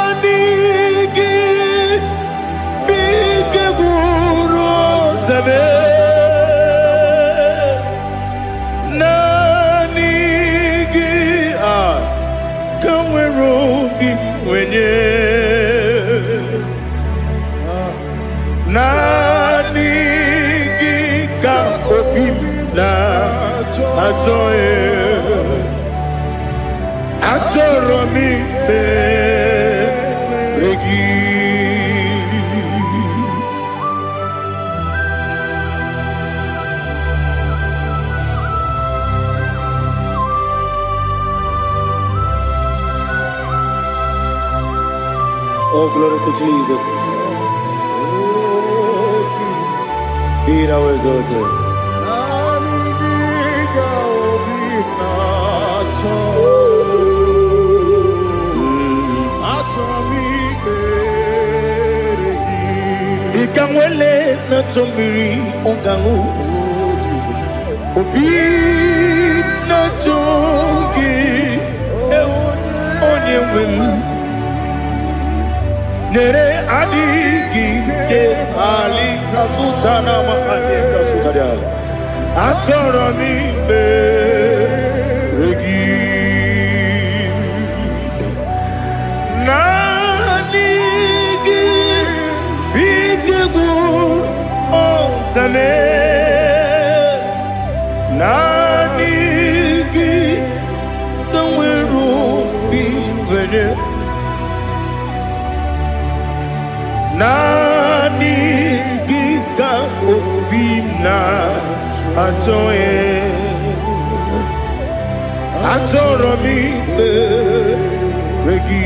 Nanigi bike guru zabe Nanigi kamweru bimwenye Nanigi ka opim na atoe Atoromi beregi Oh, glory to Jesus. Be thou exalted. Ikamwele na chombiri ongangu Obi na chongi onye wim Nere adigi ke ali asutana mahane kasutaria Atoro mi beregi Zame Nanigi Kamweru bimwenye Nanigi ka opina atoe Atoromi regi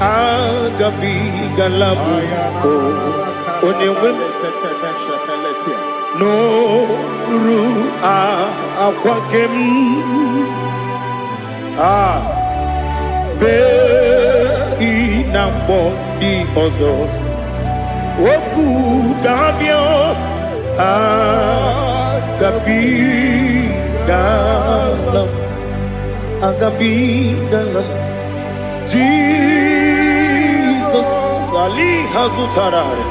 agabi galabu Onyewe no ru akwakem be inambo di ozo oku gabio agabi galam Jesus ali hazutarare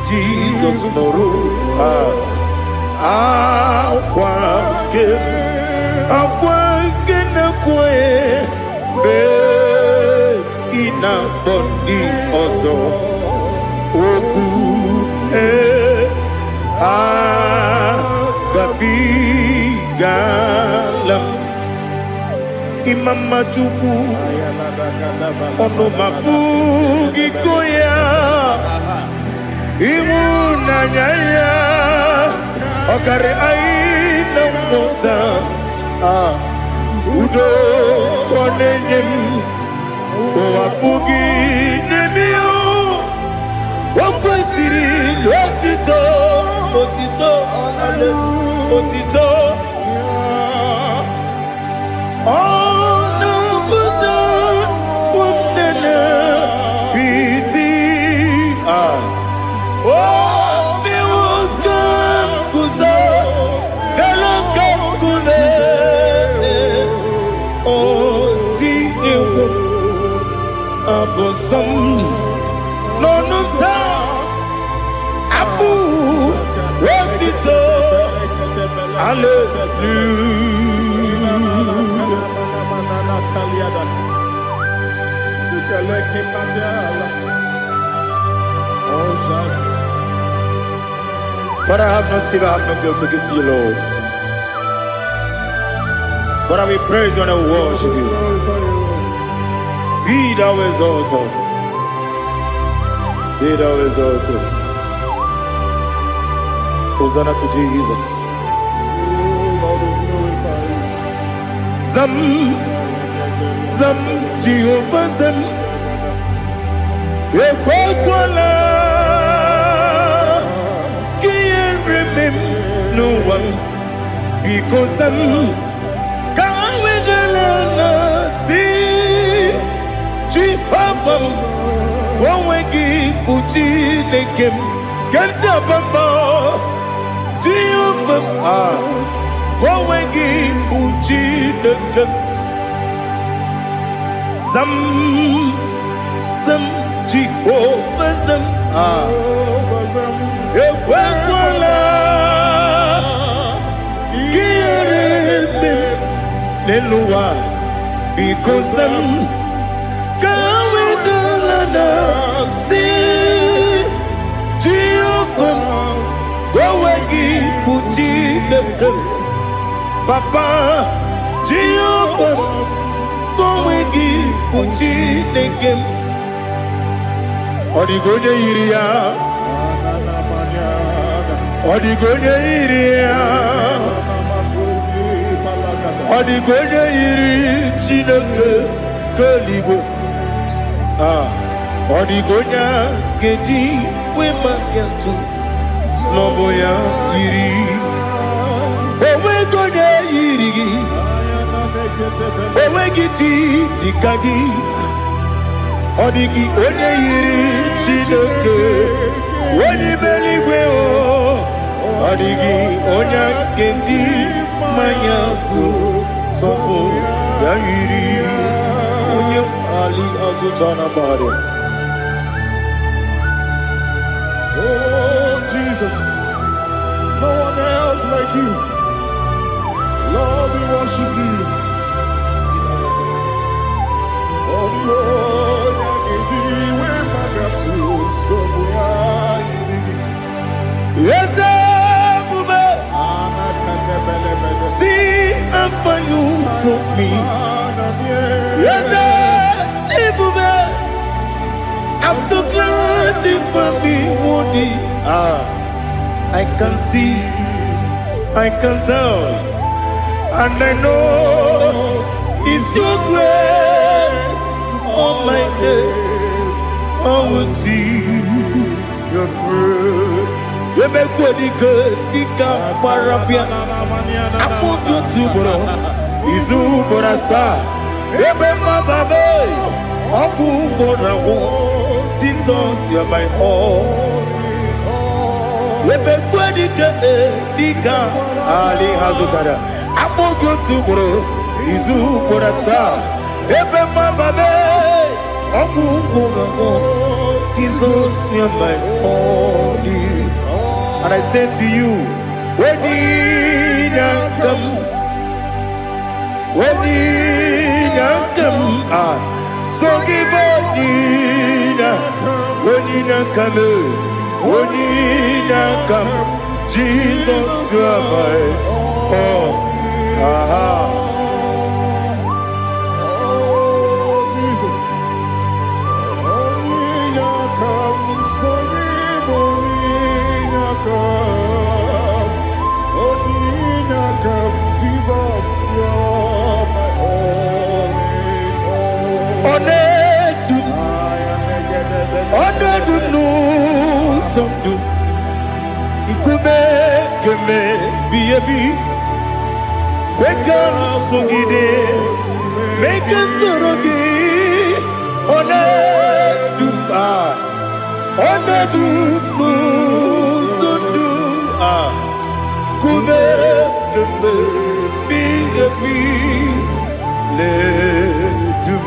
Jesus noru akwake na kwe be ina boni ozo oku gabigalam imama chuku ono mapugi koya Imunanyaya Okare aina mota Udo konenyem Wapugi nemio Wakwesiri lotito Otito Oh no, but woman, pity. Oh, me welcome, kuza, hello, kule. Oh, di ewo, abosom, no no ta, abu, retito, hallelujah. But I have no silver, I have no gold to give to you, Lord. But I will praise you and I will worship you. Be thou exalted. Be thou exalted. Hosanna to Jesus. Zam, Zam, Jehovah Zam. Ekwakwala. Can't remember no one. Because I'm Jehovah, Wawegi Puchi Nekem, Ganja Bamba, Jehovah, Wawegi Puchi Nekem, Zam, Jehovah Zam, Ekwakwala, Kieremim, Nelua, because I'm see Jehovah, Wawagi Puchi Nekem, Papa Jehovah, Wawagi Puchi Nekem, Odigonya Iria, Odigonya Iria, Odigonya Iri Chineke Kaligo. Odigonya Geji Wemakiatu Sloboya Iri Owegonya Iri Owegiti Dikagi Odigi Onya Iri Shinoke Oni Meligwe Odigi Onya Geji Mayatu Sobo Yiri Onya Ali Azutana Bade. Oh, Jesus, no one else like you. Lord, we worship you. Oh, Lord, yes, see how far you brought me. Yes, I'm so glad for me, Monie. I can see, I can tell, and I know it's your grace on my day. I will see your grace. You make what you could, you can't parapia. I put you to bro, Izu Borasa, Ebema Babe, Abu Bonawo. Jesus, you're my all. Dika Ali Hazutada. Abu Gotubro, Izu Borasa, Ebema Babe, Abu Bonawo. Jesus, you're my all. And I say to you, when you come, so give up, when you come, Jesus, you are my all. Keme biyebi, kwekam sungide. make us turugi one dumba one dumu sundu kume kume bi le dum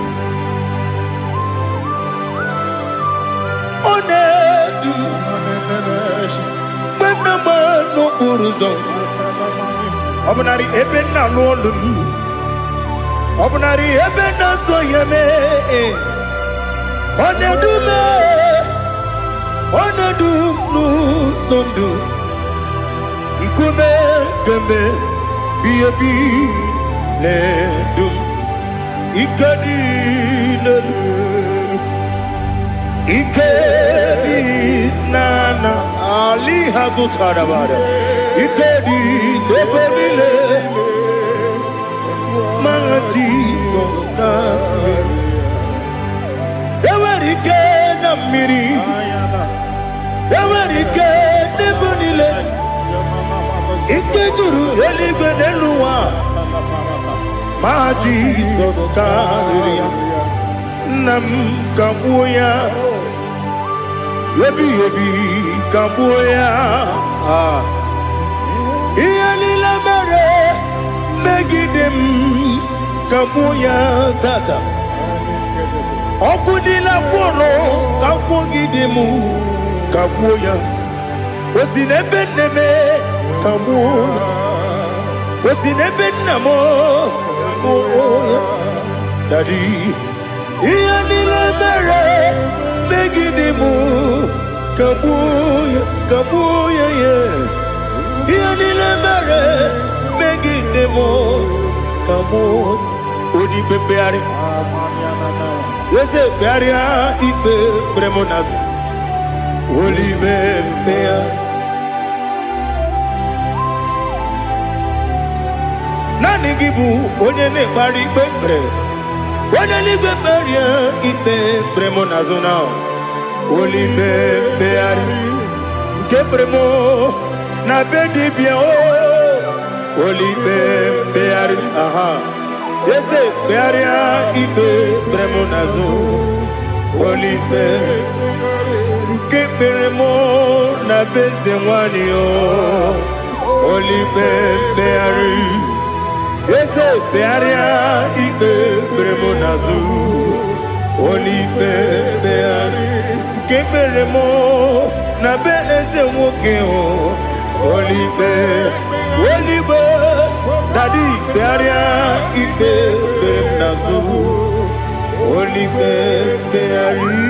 one dum menama no buruzo obunari ebena lolum obunari ebena soyeme onedume onedumu sondu nkume kembe biebi ledum ikadi lelu ikadi nana ali hazutarabada ikadi nebelile my Jesus ewerike na mmiri ewerike nebelile ikejuru eligwe n'eluwa my Jesus karịrị nam kagbuo ya ebi kagbuo ya ihe niile mere megide m kagbuo ya tata ọkụ niile gwụrụ kagbugide m kagbuo ya o si n'ebe nne m kagbuo o si n'ebe nna m kagbuo ya Daddy ihe niile mere megide m kagbuo ya ihe niile mere megide m kagbuo odibe mkpegharị eze mkpegharịa ikpe kpere m n'azụ olibe mkpegharị naanị gị bụ onye na-ekpegharị ikpe kpere onye n'igwe kperie ikpe kpere m n'azụ na olibe mkpegharị nke kpere m na be dibịa olibe mkpegharị aha eze kpegharịa ikpe kpere m n'azụ olibe nke kpere m na be eze nwanyị olibe mkpegharị eze kpegharịa ikpe kpere m n'azụ olibe mkpegharị nke kpere m na be eze nwoke olibe dadi kpegharịa ikpe kpere m n'azụ olibe mkpegharị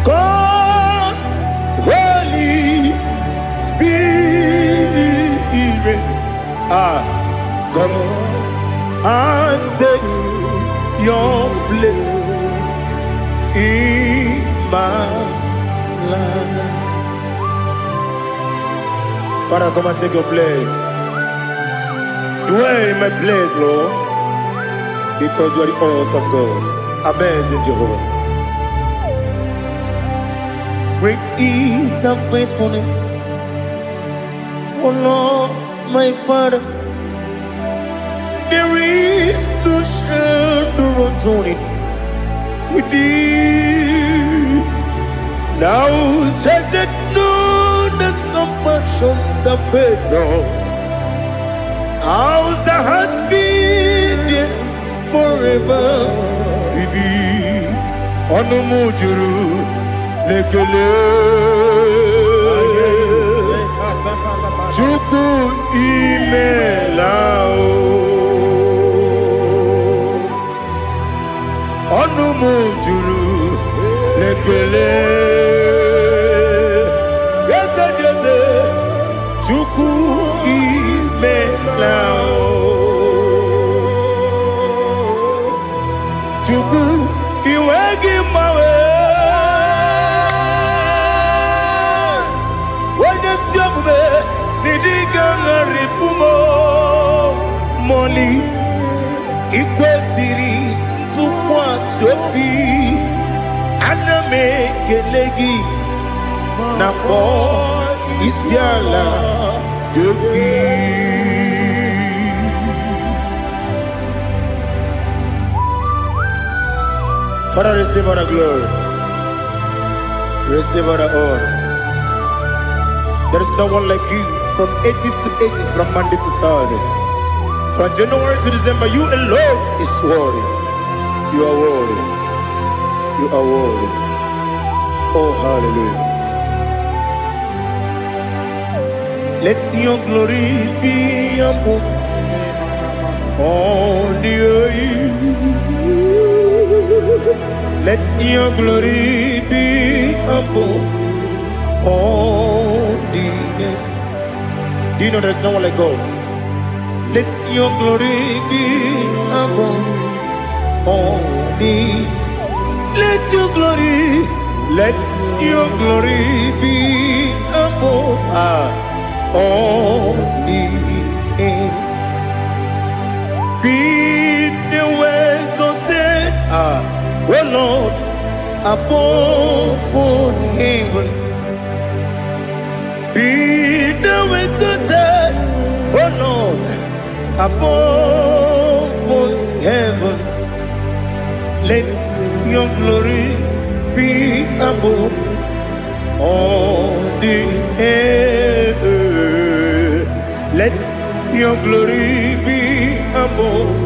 God, Holy Spirit, come and take your place in my life. Father, come and take your place. Dwell in my place, Lord, because you are the awesome God. Amazing Jehovah. Great is thy faithfulness, O Lord, my Father. There is no shadow of turning with thee. Now judged no that compassion that faith not. Ours that has been there forever with thee. Onomujuru lekele Chuku imelao Onumujuru lekele Yese Chuku imelao Chuku iwegi mawe Only ikwesiri tukwasi obi aname kelegi na po isiala yoki. Father, receive all the glory, receive all the honor. There is no one like you from ages to ages, from Monday to Saturday. From January to December, you alone is worthy. You are worthy. You are worthy. Oh, hallelujah. Let your glory be above all the earth. Let your glory be above all the earth. Do you know there's no one like God? Let your glory be above all the. Let your glory be above all the earth. Be the ways of oh Lord, above all heaven. Be the ways of oh Lord, above all heaven. Let your glory be above all the earth. Let your glory be above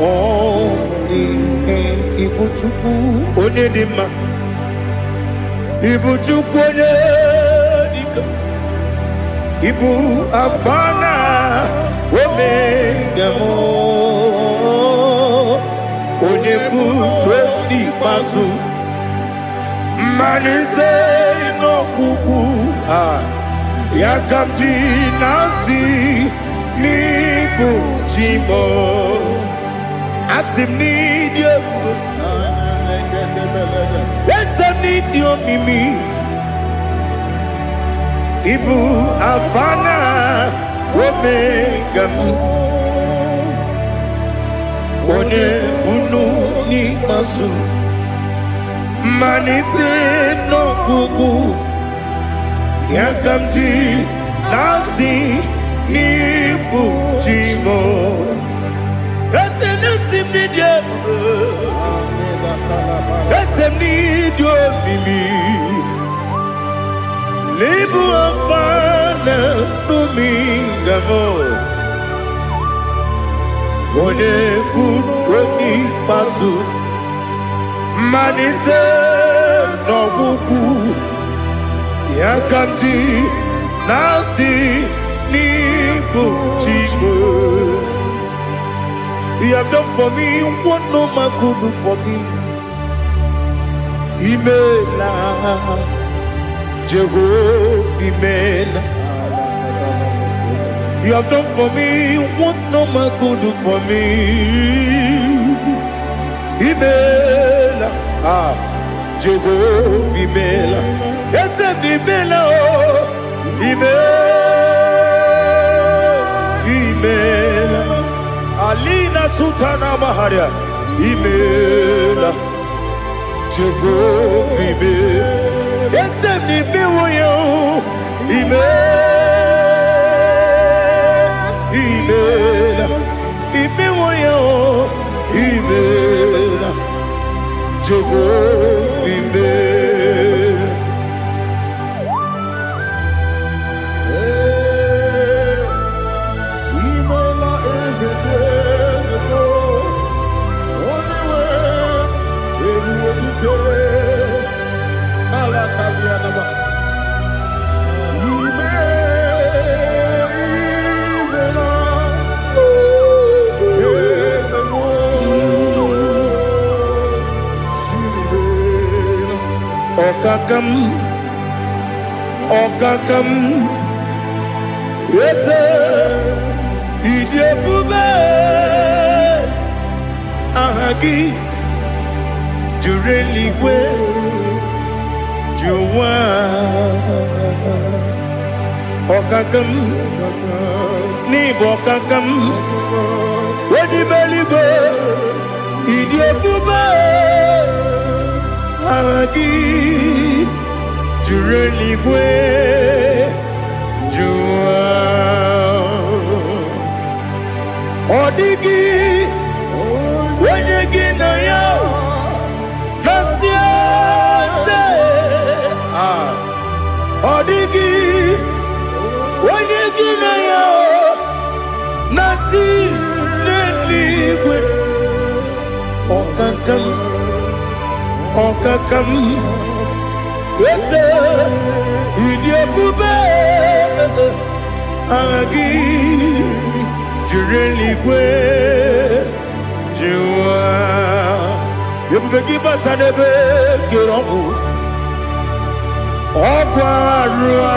all the earth. Ibuchuku onedima, Ibuchuku onedika, Ibu afana omega mo, onebu dodi pasu, manite no kuku yakamji nasi niku chimo. Asim need you. Yes, I need you, Mimi. Ibu afana omega. One bunu ni masu. Manite no kuku. Yakamji nasi niku chimo. Need you, Mimi. Libu afana domingamo. One buni pasu. Manite no buku. Yakamji nasi nibu chibo. You have done for me what no man could do for me. Imela, Jehovah, Imela. You have done for me what no man could do for me. Imela, Jehovah, Imela. Yes, Imela, Imela. Alina Sutana Maharia, Imela, Jehovah, Imela. Yes, Imela, Imela, Imela, Imela, Jehovah, Imela. Okakam, yes, Idiabube, Ahagi, Jureliwe, Juwa, Okakam, Nibokakam, Weni meligo Idiekuba Agi Jureligwe Jua Odigi Wenyegi na yo Nasia se Odigi Wenyegi na yo Nati Neligwe Okakam Wese Idiekuba Agi Jureligwe Jua Yebubeki batanebe Kiromu Okwarua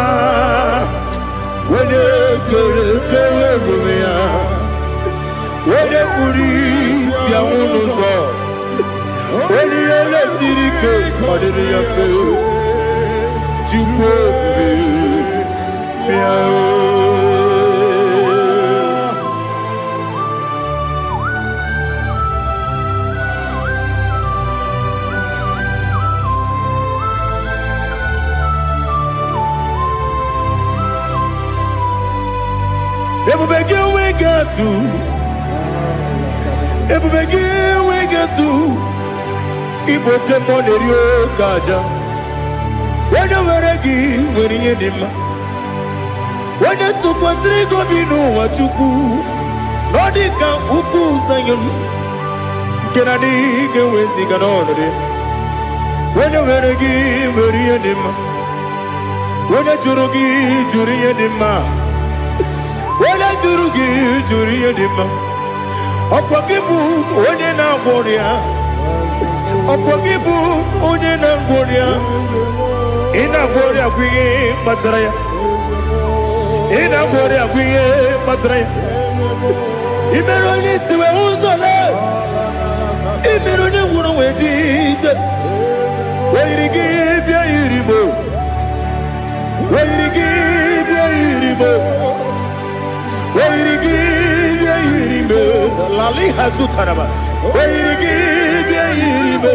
Wene kere rumia Wene kuri Siya unuzo Wene ele sirike Kadiri ya fe Jukwe Miao Ebubegi we get to Iboke monerio kaja Wanya weregi weri edima Wanya tukwasiri gobinu wachuku Nodika uku sanyon Kenani gewezi ganonore Wanya weregi weri edima Wanya jurugi juri edima Wanya jurugi juri edima Okwagibu onye na gworia Okwagibu onye na gworia Ina gworia kwiye matraya Ina gworia kwiye matraya Imero ni siwe uzole Imero ni wuro wejije Wairigi bia iribo Wairigi bia iribo Wairigi bia iribo Lali hasutaraba Wairigi bia iribo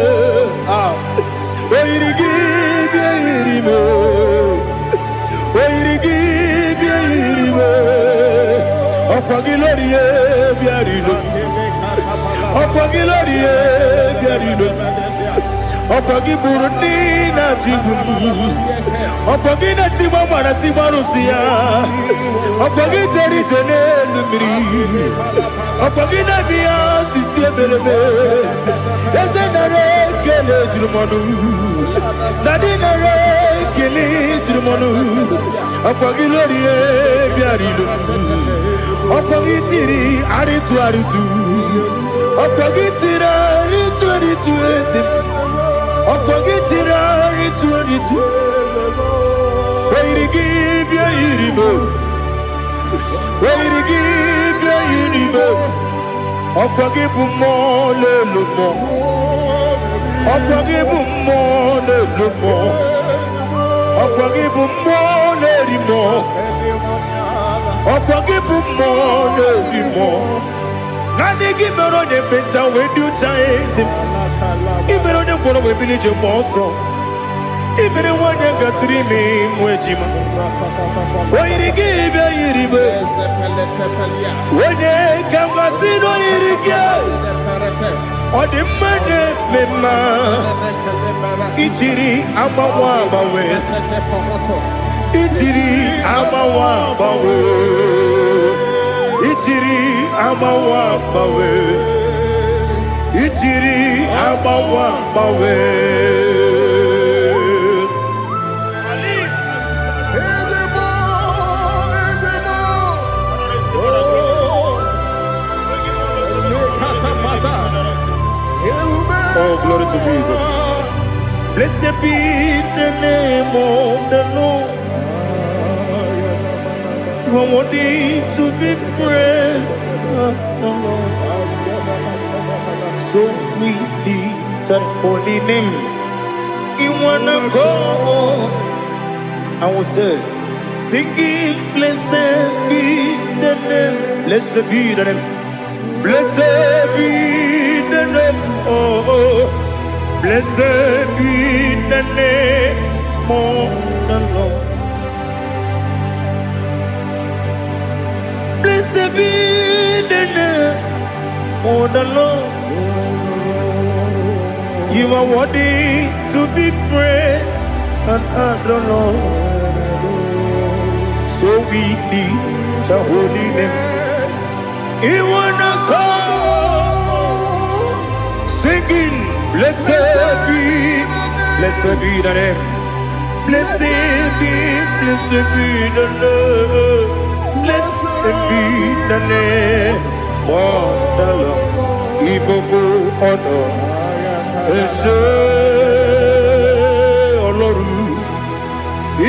Wairigi bia iribo Wairigi bia iribo Okwagilorie bia rido Okwagilorie bia rido Okwagiburundi na jibumu Okwagina timama na timarusia Okwagiteri jene numiri Okwagina biya sisi eberebe Eze nare kele jirumonu Nadi nare kele jirumonu Okwagilorie biarido Okwagitiri aritu Okwagitiri aritu esim Okwagitiri aritu Wairigi bia iribo Wairigi bia iribo Okwagibu mo lelumo Okwagibu mo lelumo Okwagibu mo lerimo Okwagibu mo lerimo Nani gimero ne benta wedu chaezim Imero ne bono webilije moso Imere wane gatrimi mwejima Wairigi bia iribe Wane kambasino irikia Odimane mema Ichiri amawa bawe Ichiri amawa bawe Ichiri amawa bawe Ichiri amawa bawe Oh, glory to Jesus. Blessed be the name of the Lord. You are worthy to be praised, the Lord. So we lift that holy name. You wanna go, I will say, singing, blessed be the name, blessed be the name. Blessed be the name, oh, blessed be the name of the Lord. Blessed be the name of the Lord. You are worthy to be praised and adored, Lord. So we lift your holy name. You wanna come singing, blessed be the name. Blessed be the Lord. Blessed be the name of the Lord. Ibogo honor, Ese Oloru.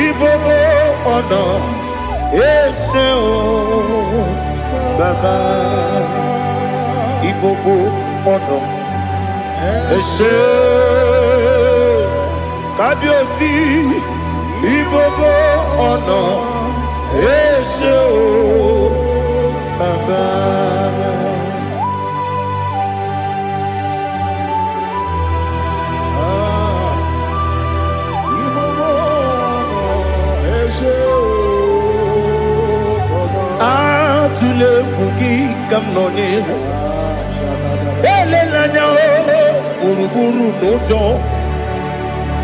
Ibogo honor, Ese Baba. Ibogo honor, Ese Kabiosi. Ibogo honor, Ese Baba. Tule kuki kamnone ele lanya uruguru nojo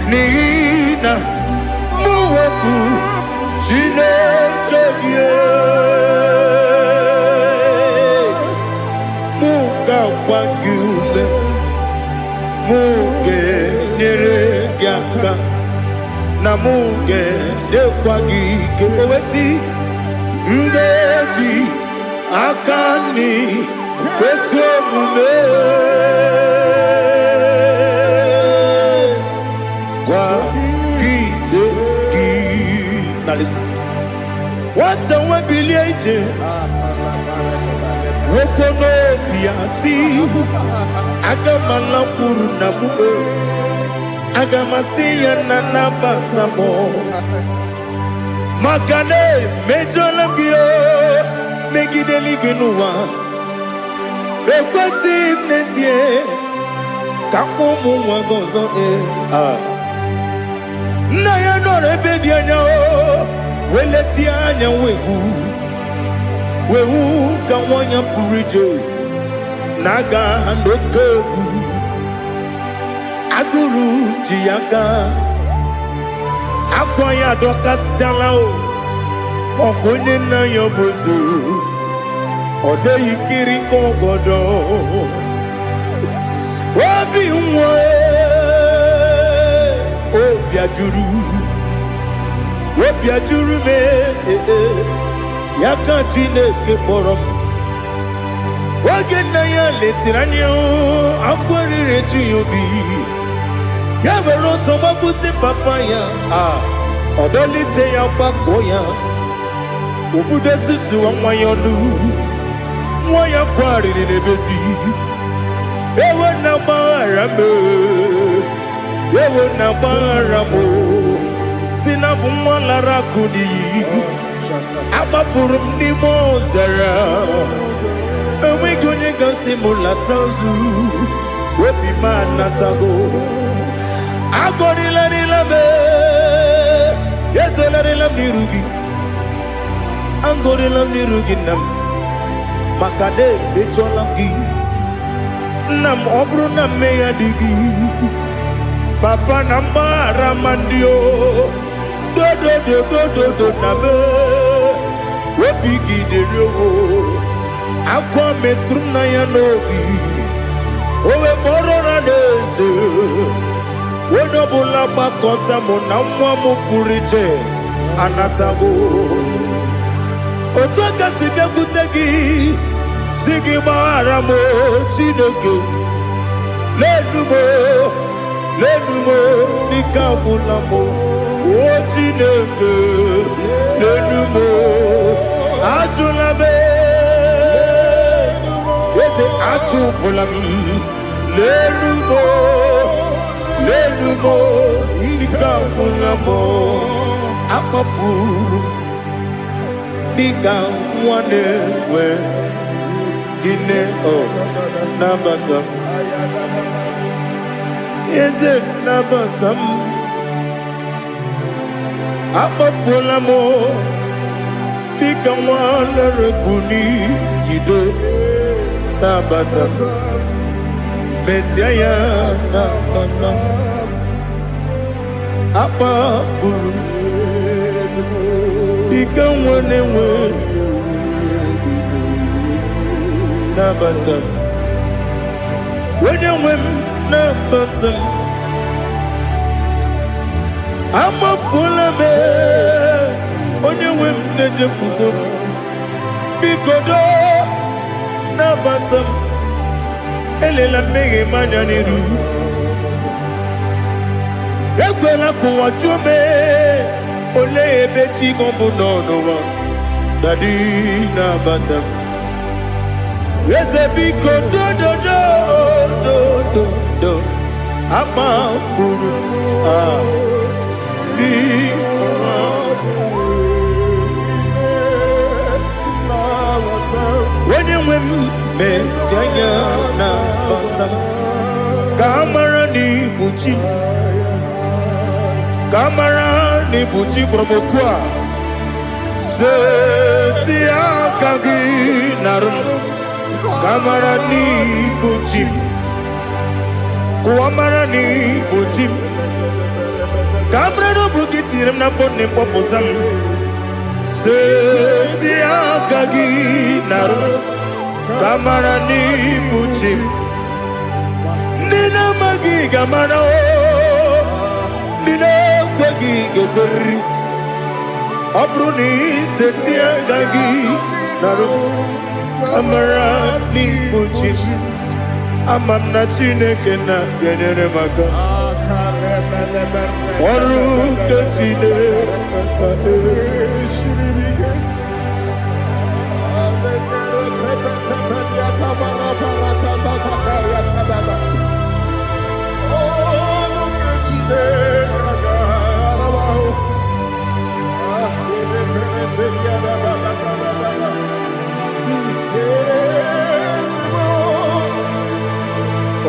nina muweku chile kebie muka wangume muge nere gyaka na muge dekwagi kewesi ngeji akani kwesomume kwa gidegi. Now listen. What's a webileje? Wokono piasi agamala kuruna muwe agamasiya nanabatamo Makane mejolambio megideli benua ekwesi nesie kakomu wagozo na ya no rebedi anya weleti anya wehu kawanya purije naga ndokogu aguru jiyaka Akwaya dokas jalao Okonye na yobozo Ode yikiri kogodo Obi mwe Obi ajuru me Yaka chineke morom Oge na ya letiranyo Akwari reju yobi Yabero soma buti papaya Odolite ya bakoya Ubude susu wa mwayonu Mwaya kwari ni nebezi Ewe na marame Ewe na maramo Sinabu mwalara kudi Abafurum ni mozara Ewe gonye gansi mula tanzu Wepi manatago Agorila nilabe Yesela nilam nirugi Angorila nirugi nam Makade becholam gi Nam obru nam meya digi Papa nambara mandio Do nabe Wepigi de yo Akwa metrum na ya nogi Owe morona neze Wodobula bakota mona mwamu puriche Anatago Otoka sibya kutegi Sigi maramo chineke Lenumo Nikabulamo O chineke Lenumo Ajulabe Yese ajupulam Lenumo Nikabulamo Akafuru Nika mwanewe Gine oh nabatam. Is it nabatam? Abafola mo bikamwana rekuni yido nabatam. Messiah nabatam. Abafuru bikamwana we nabatam. When you win nabatam. I'm a full of it. On your women, the Jefugo. Because nabatam. Elela mege mananiru. Ekwela kuwa chume. Ole ebechi gombo no. Daddy nabatam. Yeze biko do. Ama furu. When you win, Messiah nabatam. Kamara ni buchi promokwa. Setia kagi narum. Kamara ni buchi. Kuamara ni buchi. Kamara no bukitirim na phone popotam. Setia kagi narum. Kamara ni buchi. Nina magi kamara o. Nina kwagi gekori. Abruni setia kagi narum. Kamara ni buchi. Amam na chineke na genere maka. Oru kachine shiribike.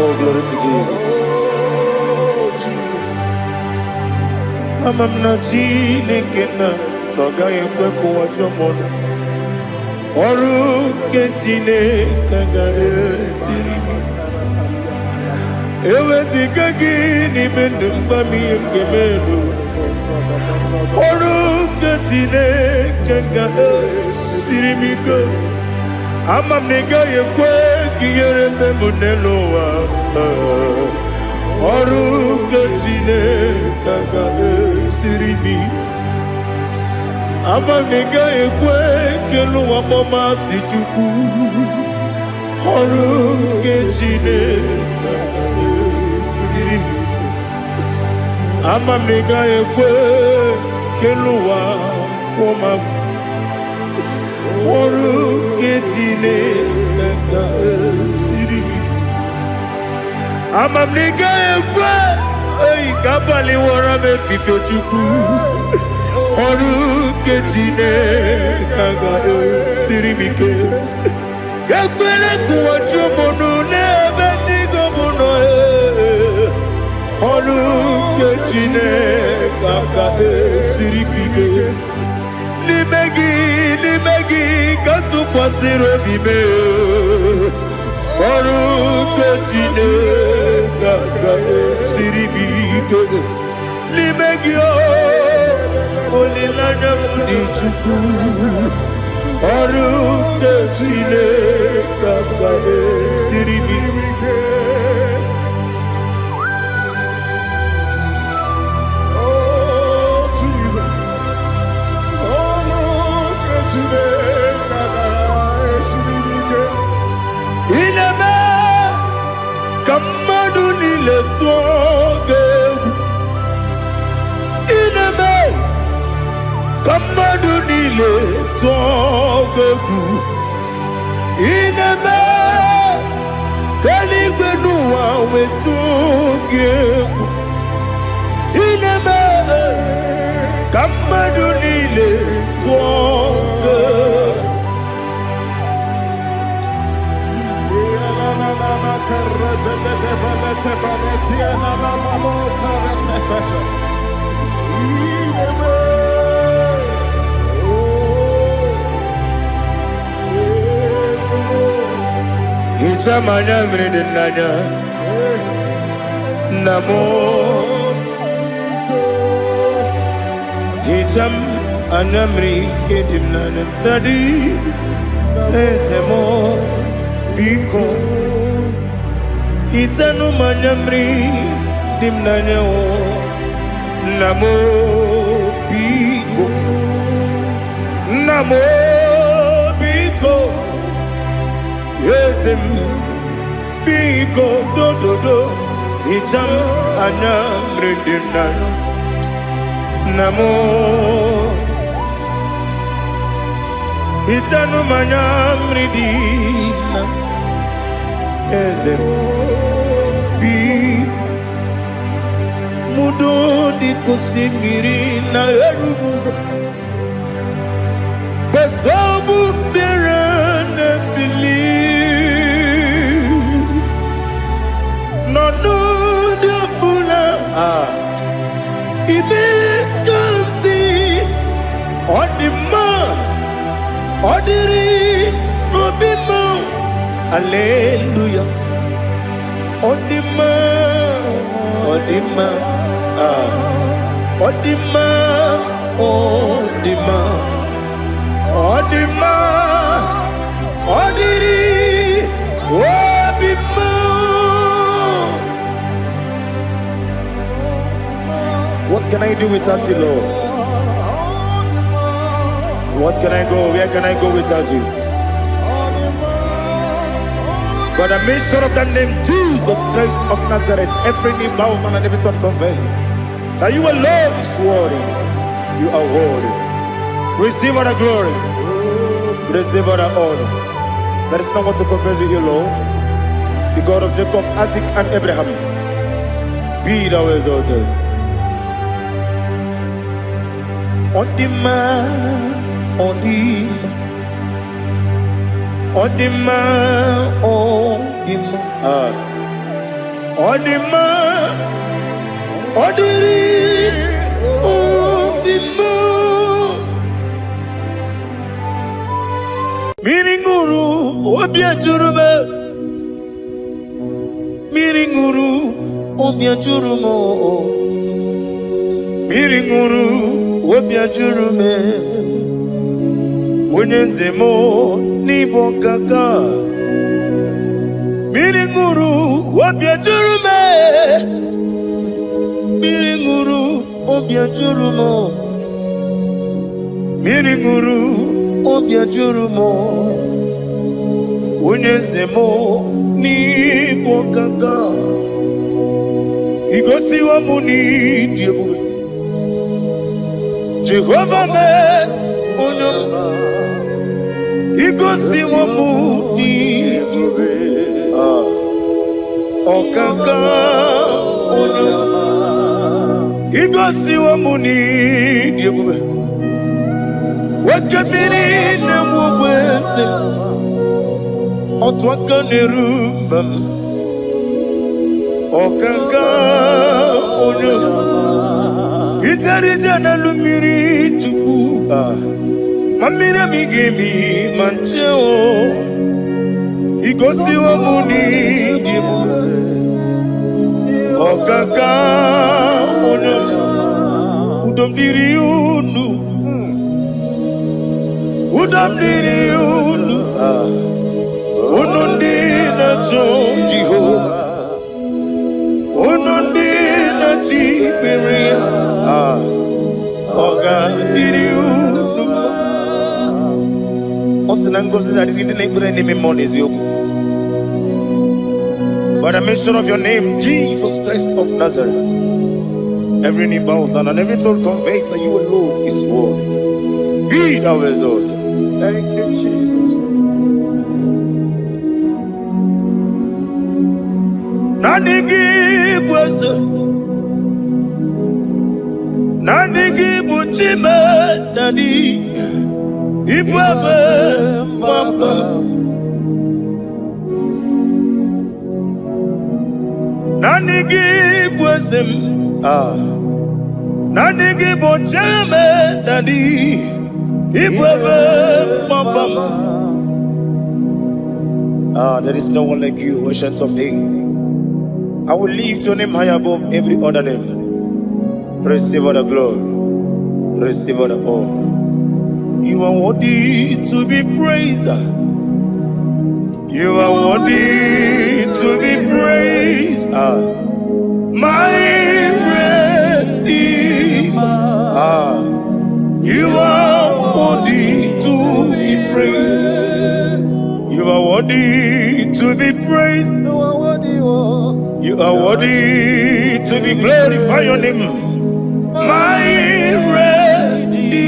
Oh, glory to Jesus. Amam na chineke na noga yekwe kuwa chomono. Oru kechine kaga esiribike. Ewezi kagi ni mendumba miyemgemendo. Oru kechine kaga esiribike. Amam nega yekwe kiyere memuneloa. Oru kechine kaga esiribi. Amam nega yekwe kelu waboma sichuku. Oru kechine kaga esiribi. Amam nega yekwe kelu waboma. Oru kechine kaga esiribi. Amam nega yekwe kabali wara me fifo chuku. Oru kechine kaga esiribike. Yekwele kuwa chumono nebe tigomono. Oru kechine kaga esiribike. Limegi katu pasiro bime. Oru kechine kaga esiribike. Limegi olilana mudi chuku. Oru kechine kaga esiribike. Kamadunile togeku ineme kaligwenu wawe togeku ineme kamadunile togeku Itamanya mridinanya Namo Itam anamri kedimnana Dadi Ezemo Biko Itanu manyamri dimnanya Namo Biko Namo Biko Yesem Biko do Itam anamri dimnanya Namo Itanu manyamri dimnanya Ezem Biko Mudo di kusimiri na erubuzo Basabu birane believe No de bula Ibe kansi Odima Odiri Obima Alleluia Odima Odima Odima Odima Odima Odiri Obima. What can I do without you, Lord? What can I go? Where can I go without you? By the mention of that name, Jesus Christ of Nazareth, every knee bows down and every tongue confesses that you alone is worthy. You are worthy. Receive all the glory. Receive all the honor. There is no one to confess with you, Lord. The God of Jacob, Isaac, and Abraham. Be thou exalted. On the man, on the Odima, Odima, Odima, Odiri, Odima. Miringuru, Obiajurume, Miringuru, Obiajurumo, Miringuru, Obiajurume, Unezemo. Nibo kaka Miringuru Obiajurume Miringuru Obiajurumo Miringuru Obiajurumo Unezemo Nibo kaka Igosi wa muni diebube Jehovah me Unyama Igosi wa muni Okaka Onyama Igosi wa muni diebube Wakabiri na mwese Otwaka nerumam Okaka Onyama Itarija na lumiri chuku Mamira migemi mancheo Igosi wa muni dimu Okaka Onyama Udomdiri unu Udomdiri unu Unundi na Jehova Unundi na Tiberia Okandiri unu By the mention of your name, Jesus Christ of Nazareth, every knee bows down and every tongue confesses that you alone is worthy. Be thou exalted. Thank you, Jesus. Nanigi bwese, nanigi buchime, nani. Ibwebe mama give wisdom. Nani give o chame nani. There is no one like you, ancient of days. I will lift your name high above every other name. Receive all the glory, receive all the honor. You are worthy to be praised. You are worthy to be praised. My Redeemer. You are worthy to be praised. You are worthy to be praised. You are worthy to be glorified your name. My Redeemer.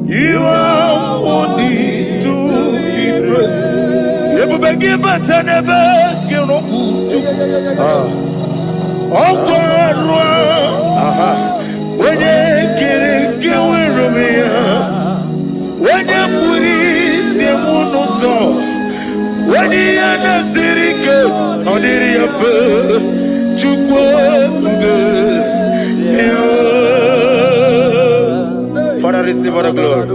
You are worthy to be praised. You will give but never give no oh God. When you get when you put it, when you understand it, on the Father, receive all the glory.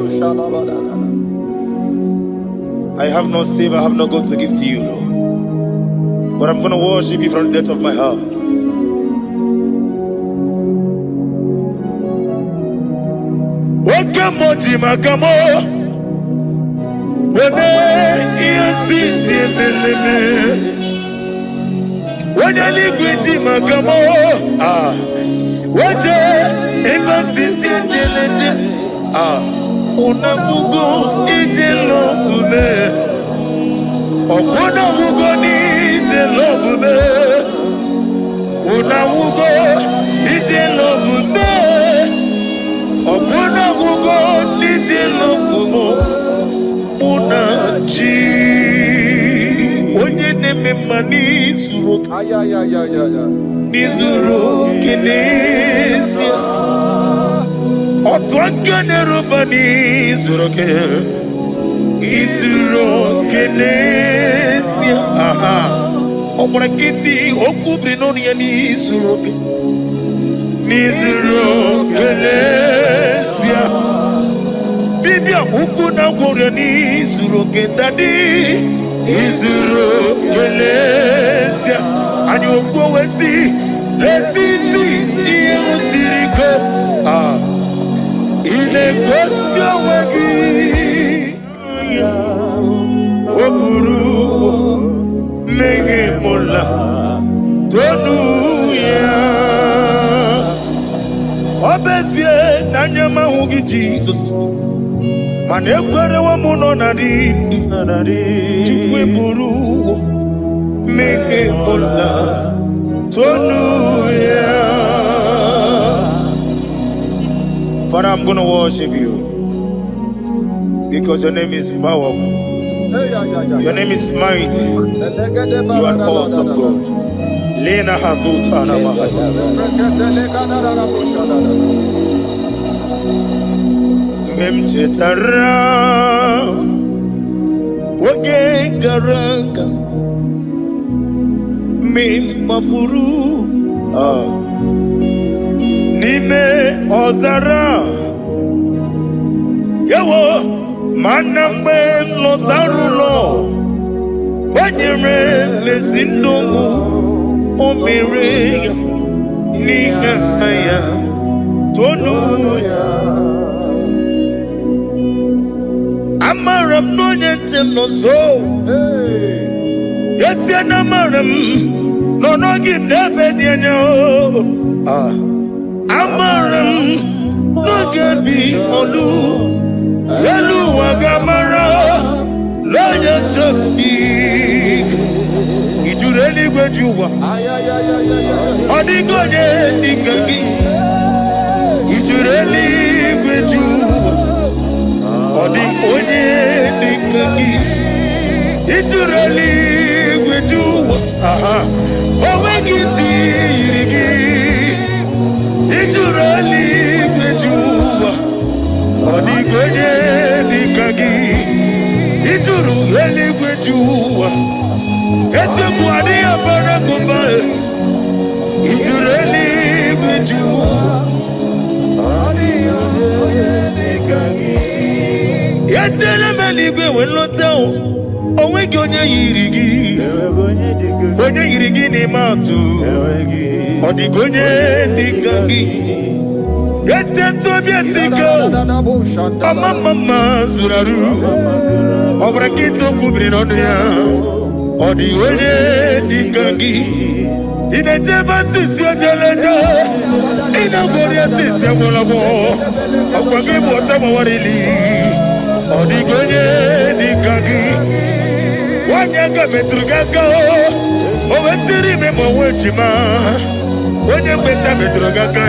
I have no save, I have no God to give to you, Lord. But I'm going to worship you from the depth of my heart. Wakamoji makamo wene yasisi meleme wene ligwiti makamo wete ebasisi jeleje unamugo ijelo kume okona mugo ni ijelo kume unamugo ijelo kume Opuna gugo niti lokumo unachi onye neme mani zuru nizuru kinesia otwangane rubani zuru ke izuru kinesia opuna kiti okubri noni ya nizuru ke nizuru kinesia Bibia ukuna gore nizuru ke dadi izuru kinesia ani okwo wesi letiti iye usiriko ile kwesio wegi oburu menge mola tonu ya obezie nanyama hugi Jesus mane kwere wa muno nari chukwe buru menge mola tonu ya. Father, I'm going to worship you because your name is powerful. Your name is mighty. You are awesome God. Lena Hazutana Mahaya. Memchetara Wage Garanga Min Mafuru Nime Ozara Yawo Manambe Lotarulo Wanyere Mesindongo Omere Nigaya Tonuya Amaram no Yentem no so Yes, Yanamaram no give never dinner Amaram no gabi olu Elu wagamara Loya choki Ijureli gwejuwa Odigoye nikagi Ijureli gwejuwa Odigoye nikagi Ijureli gwejuwa Owegiti irigi Ijureli gwejuwa Odigoye nikagi Ijureli gwejuwa Eti kuani abara kumba. Ijureli biju. Yetele meligwe wenloteo. Owegi onye yirigi. Onye yirigi ni matu. Odigonye dikangi. Yete tobia siko. Mama zuraru. Obrakito kubri nonya. Odigonye dikangi. Inejeba sisi ojeleje. Inagoria sisi amolabo. Akwagibu otama warili. Odigonye dikangi. Wanyanga metrugaka. Owetiri memo wechima. Onye mbeta metrugaka.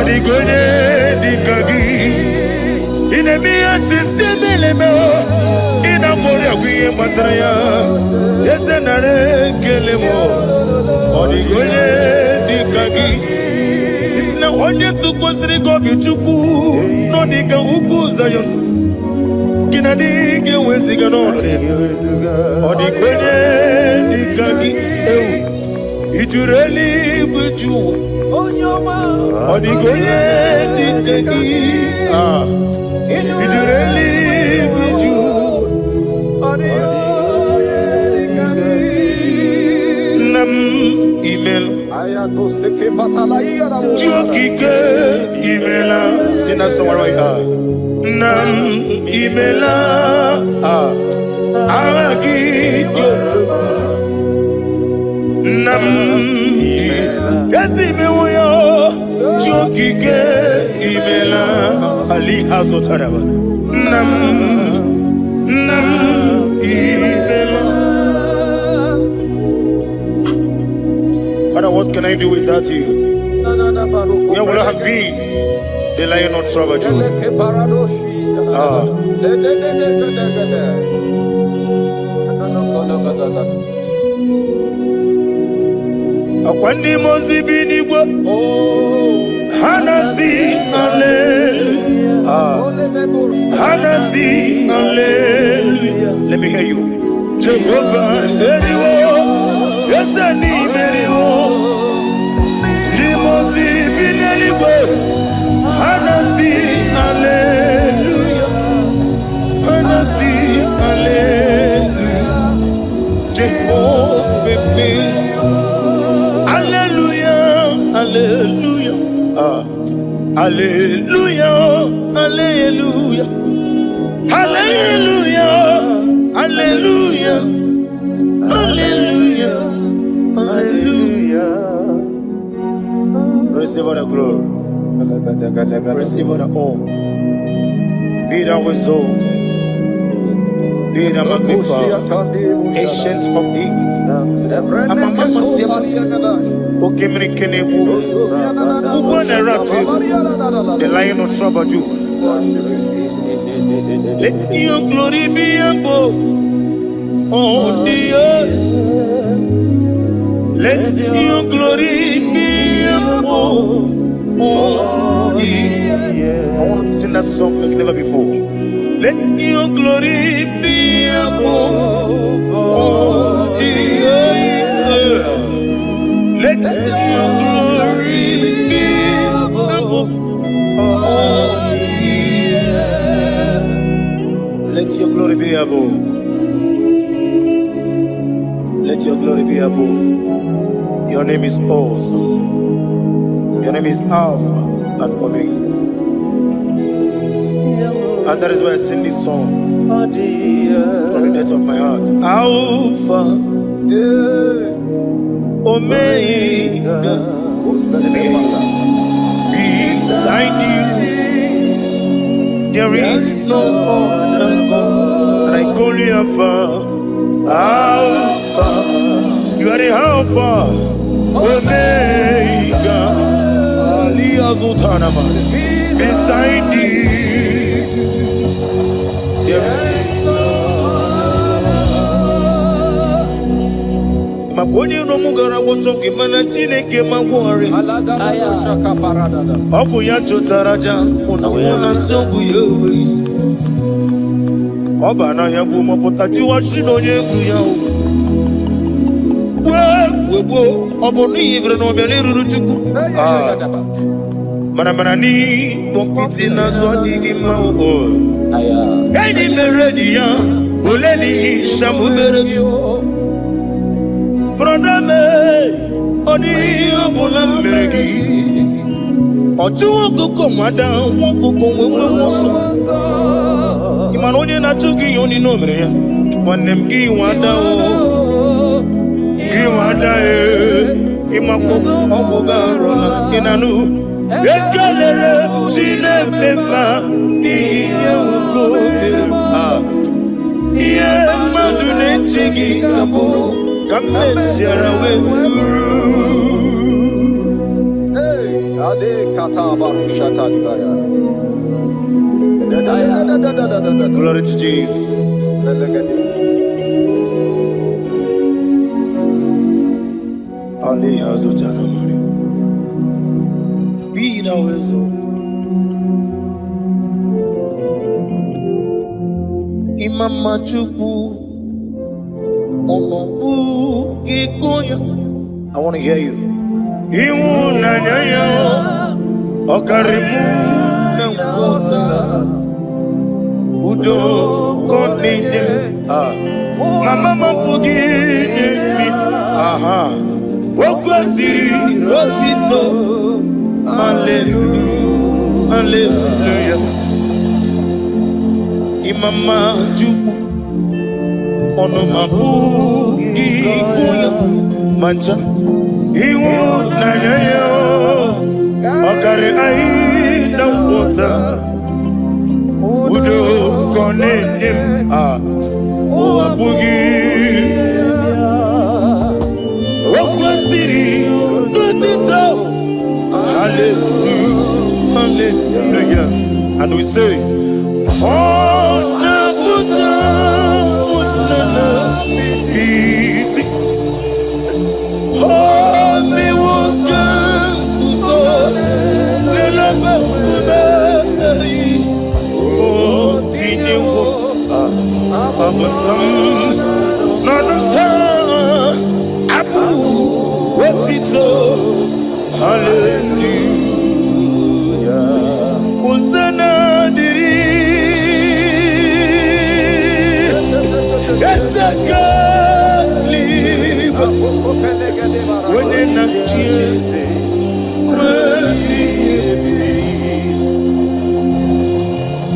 Odigonye dikangi. Inemiya sisi melemo. Inagoria wiye matraya. Yese nare kelemo. Odigonye dikangi. Isna onye tukwasiri gobi chuku. No dika uku zayon. Kinadige weziga nore. Odigonye dikangi. Ijureli buju. Odigonye dikangi. Ijureli buju. Nam email. Jokike emaila. Sina sawaroi Nam emaila. Agi joko. Nam Yasi mewoyo. Jokike emaila. Ali azotaraba. Nam emaila. Father, what can I do without you? Where would I have been? The lion not troubled you. Akwani mozibi nigwa. Hanasi hallelujah. Hanasi hallelujah. Let me hear you. Jehovah Meriwo. Yes, I need Meriwo. Limosi bineliwe. Hanasi hallelujah. Hanasi hallelujah. Jehovah hallelujah. Hallelujah. Hallelujah. Hallelujah. Hallelujah. Hallelujah. Hallelujah. Hallelujah. Receive all the glory. Receive all the honor. Be thou exalted. Be thou magnified. Ancient of days. Amama Silas. Okemri Kenebu. The lion of Sabaju. Let your glory be above all the earth. Let your glory be above all the earth. I want to sing that song like never before. Let your glory be above all the earth. Let your glory be above all the earth. Let your glory be above. Let your glory be above. Your name is awesome. Your name is Alpha and Omega. And that is why I sing this song from the depth of my heart. Alpha, Omega. Let me hear you. Beside you, there is no other God. And I call you Alpha. Alpha. You are the Alpha, Omega. Beside you, there is no Maponi no mugara wotoke mana chineke magwari. Oku ya chotaraja una songu yewis. Oba na ya gumo potaji wa shino yengu ya. Obonu yivre no bele ruruchuku. Mana ni kompiti na zodi gima o. Eni meredi ya oleni shamu meregi. Brother me odi obula meregi. Oju koko mada won koko wewe so. Imanonye na chugi yoni no mere ya. Wanem gi wada o. Gi wada e. Imako obuga rona inanu. Ekelele chine mema iye uko mema. Iye madune chigi kaburu kamesiara we guru. Ade kata baru shata dibaya. Glory to Jesus. Ali hazo jana mari. Be thou exalted. Imama chukwu onobu ikoya. I want to hear you. Iwu na nyanya okarimu na wota udo koninde mama mapugi nimi wokwaziri rotito hallelujah hallelujah imama juku ono mapugi ikoya mancha iwu na nyanya okari ai na wota udo konenim wapugi wokwasiri notito hallelujah hallelujah and we say oh na buta utana biti oh mi woka kuso lelaba Abasam Nanata Abu Wotito Hallelujah Uzana diri Esaka liba Wene na chiese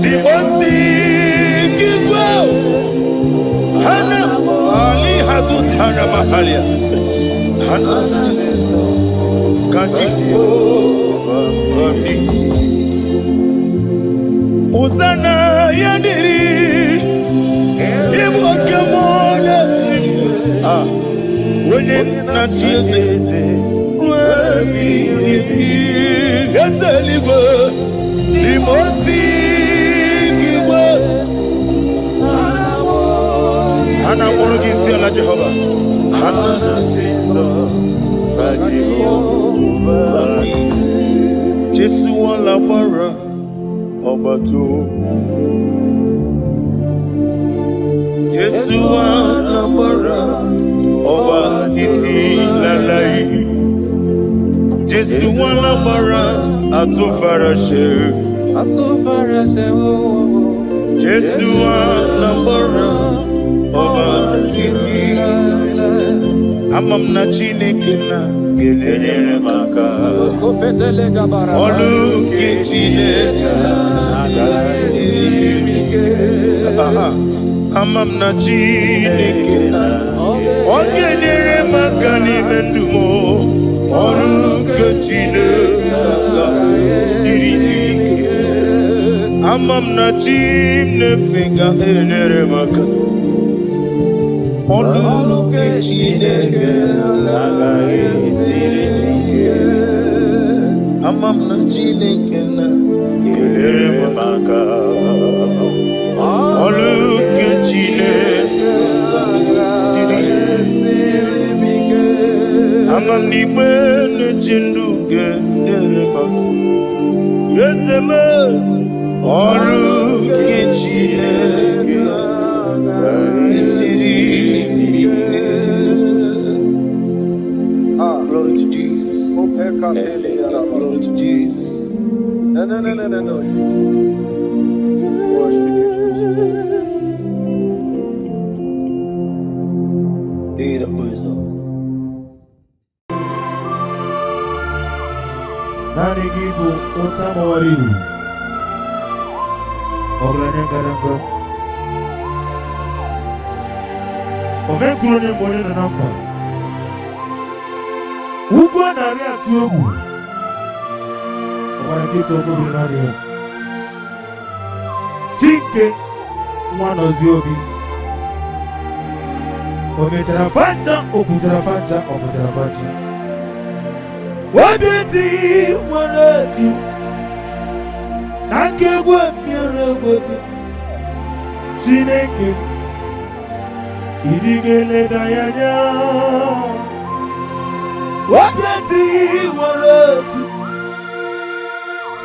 Dibosi Hana Ali Hazut Hana Mahalia Hana Kajiko Rami Uzana Yadiri Ibu Kamona Wene Nachize Rami Gasaliba Limosi Hana Morogisi ala Jehovah. Hana Sisindo Jehovah. Jesu wala bara Obato. Jesu wala bara Obatiti lalai. Jesu wala bara Atufarashe. Jesu wala bara Oba titi amam na chineke na gelele maka olu ke chineke amam na chineke na ogelele maka ni mendumo olu ke chineke sirike amam na chimne finga elele maka Olu ke chineke amam na chineke na gelere maka olu ke chineke amam ni bene chindu gelere maka yeseme olu ke chineke Glory to Jesus. No. Worship you, Jesus. Need a wisdom. Nani gibu utama waridu Oglanengaranga Omekulu ni mwone na namba Ugwa na ria tuogu Omana kito kubri na ria Chike Mwano ziobi Ometarafanja Okutarafanja Ofutarafanja Wabiti Wanati Nakegwe Mirewebi Chineke Idigele Dayanya Wabiti Wanati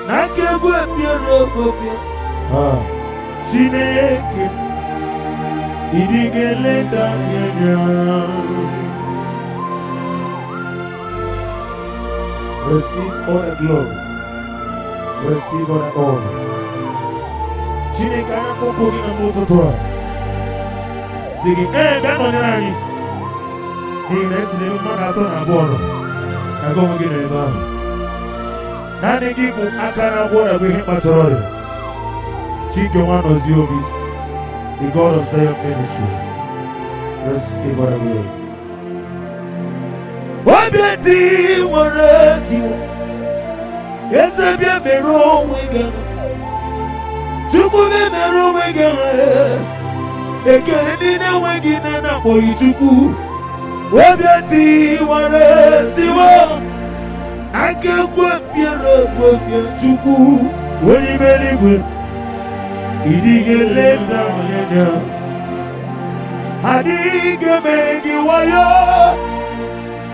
Nakegwe Mirewebi Chineke Idigele Dayanya Receive all the glory. Receive all the honor. Chineke anapokwa gị na mtoto a. Sigi, bịa nọnyere anyị. N'ihi na esi n'ebe mmadụ atọ na abụọ nọ. Aga onwe gị n'ebe ahụ. Naanị gị bụ aka na-agwọ ọrịa bụ ihe kpatara ọrịa. Chike nwa nọzie obi. The God of Zion ministry. Receive all the glory. Wabiti waratiwa Yesabia mero wiga Chukwu be mero wiga Ekere nina wegine na boyi chukwu Wabiti waratiwa Akekwe piere kwebie chukwu Wani meligwe Idigele na yenya Adige meregi wayo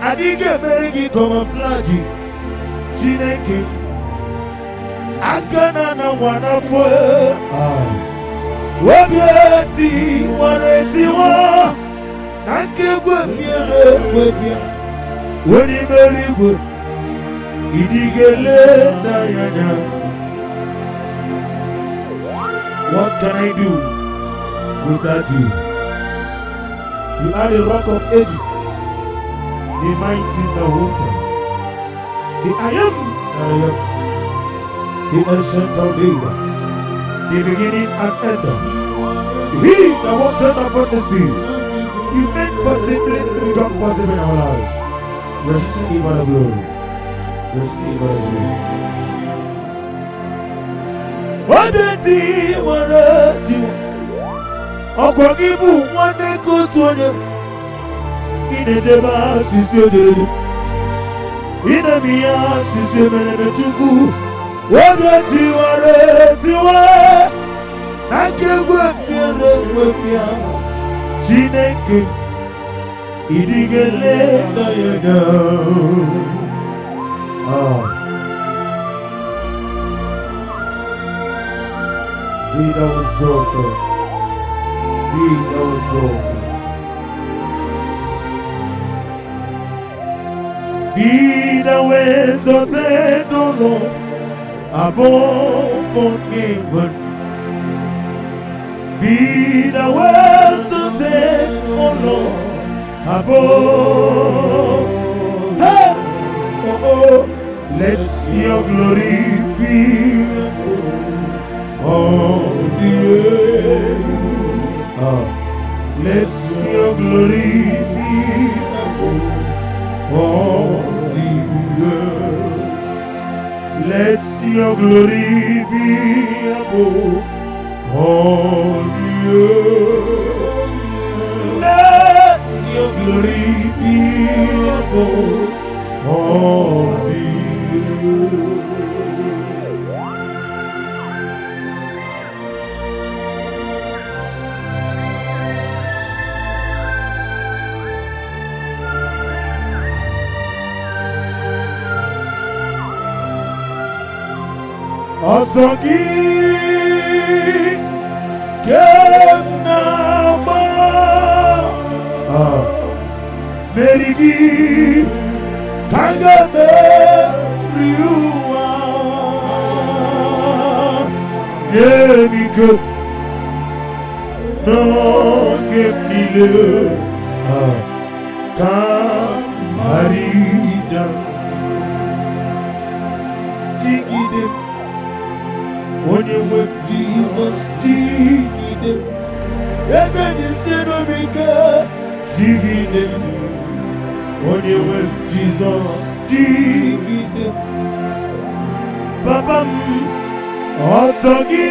Adige merigi camouflage Chineke Akana na wanafo Wabieti waretiwa Nakegwe miere webia Weni merigwe Idigele na yanya. What can I do without you? You are the rock of ages, the mighty Nahuta, the I am, the ancient of days, the beginning and end. He that walked upon the sea, He made possibilities to become possible in our lives. Receive all the glory. Receive all the glory. Wabeti warati Okwagibu wane kutuone Inejeba sisi ojereju Inemiya sisi meneme chuku Wabeti warati wa Nakegwe miere wepia Chineke Idigele na yeda Be thou exalted. Be thou exalted. Be thou exalted, O Lord, above all heaven. Be thou exalted, O Lord, above. Hey! Oh, let your glory be above all the earth. Let your glory be above all the earth. Let your glory be above all the earth. Let your glory be above all the earth. Asagi Kemnama Merigi Kangame Riwa Yemiko No Gemile Kamarida Jigide Onye web Jesus Jigide Eze Nisenomika Jigide Onye web Jesus Jigide Babam Osogi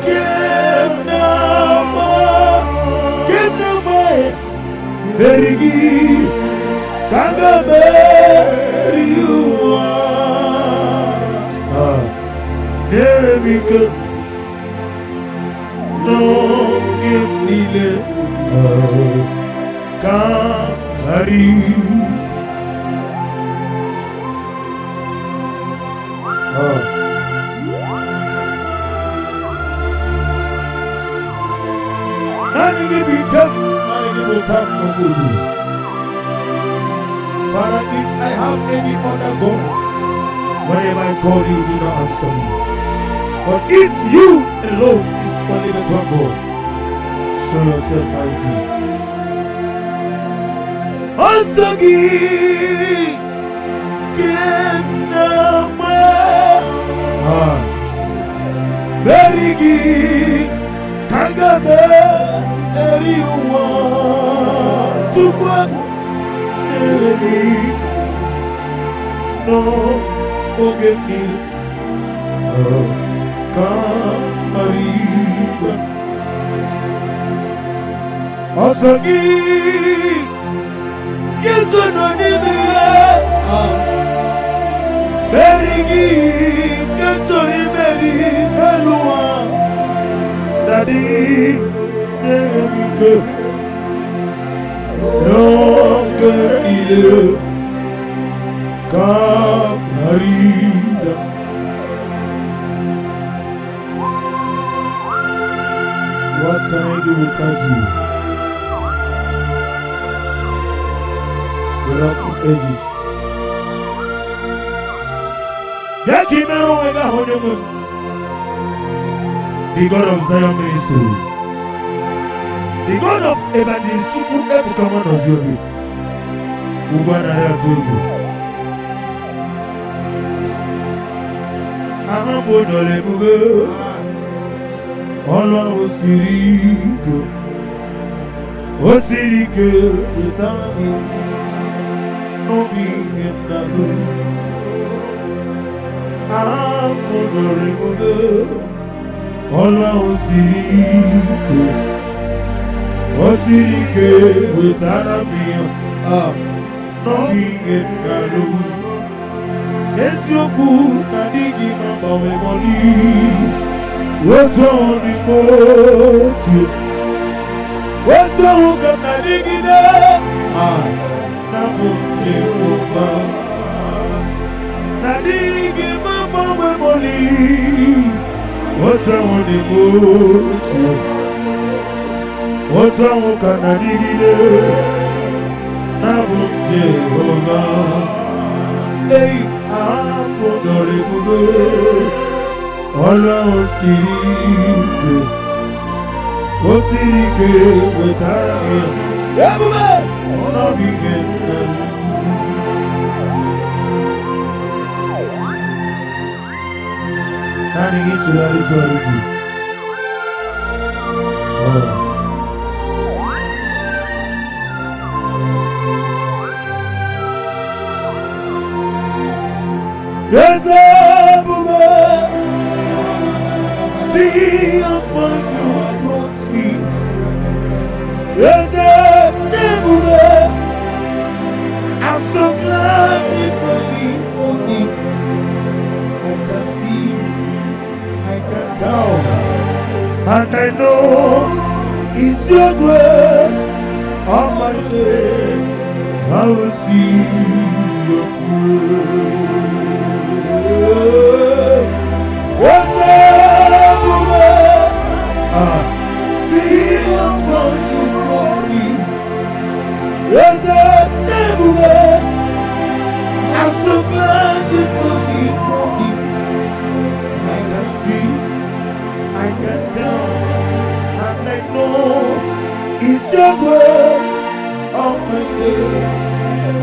Kemnama Berigi Kangame Riwa Nemika No Gemile Kamari Nani give it up, nani give it up, no good. Father, if I have any other God, whenever I call you, do not answer me. But if you alone is only the one God, show yourself mighty. Osagi, Kenama, Berigi, Kangame, Eriwa, Tukwa, Erik, No, Ogemil, Kamariba, Osagi, Yetononime, Berigi, Kentori Beri, Elua, Daddy, Nemike, No Gemile, Kamarida. What can I do without you? The Rock of Ages. Yakimero Wega Honemu, the God of Zion Ministry, the God of Evangelist Chukwu Ebuka Noziobi, Ubanara Tugu. Ahambo Nolebugo, Ola Osiriko, Osirike, Utami, Nobi Ngendago. Ahambo Nolebugo, Ola Osiriko, Osirike, Utami, Nobi Ngendago. Esioku na digi mama we moni Woto ni motu Woto na digi de Na mute oba Na digi mama we moni Woto ni motu Woto na digi de Na mute oba Hey, I'm Odoribube, Ola Osirike, Wetara, Yabube, Ola Bigin, Nanny to reality. Yes, Abuja, see how far you brought me. Yes, Abuja, I'm so glad you found me, Monie. I can see, I can tell, and I know it's your grace on my face. I will see your grace. What's up, see how far you lost me. What's up, It's your grace on my day.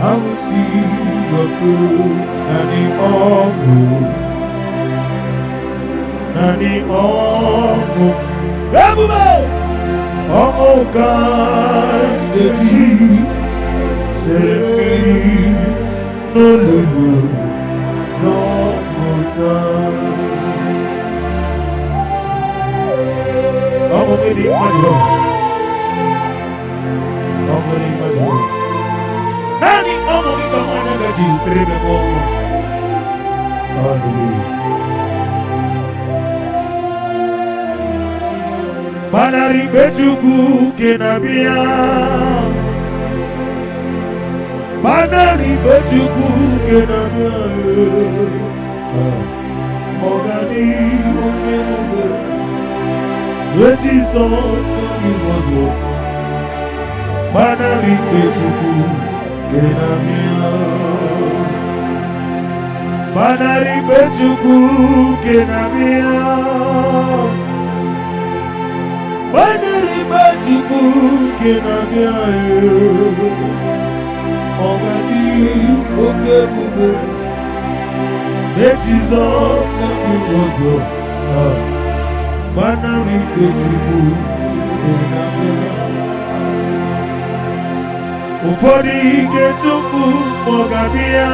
I will see your good and the honor. Nani omo, everybody, omo kind of say no lulu, so omo medi majo, omo medi majo. Nani omo ki kamana gaji trebe omo, hallelujah. Banari betuku kenabia, banari betuku kenabia. Ogani okenube, Jesus kamiwazo. Banari betuku kenabia, banari betuku kenabia. Banari bajuku kenabia ogani okebube Jesus kamiwazo banari bajuku kenabia ufodi getuku mogabia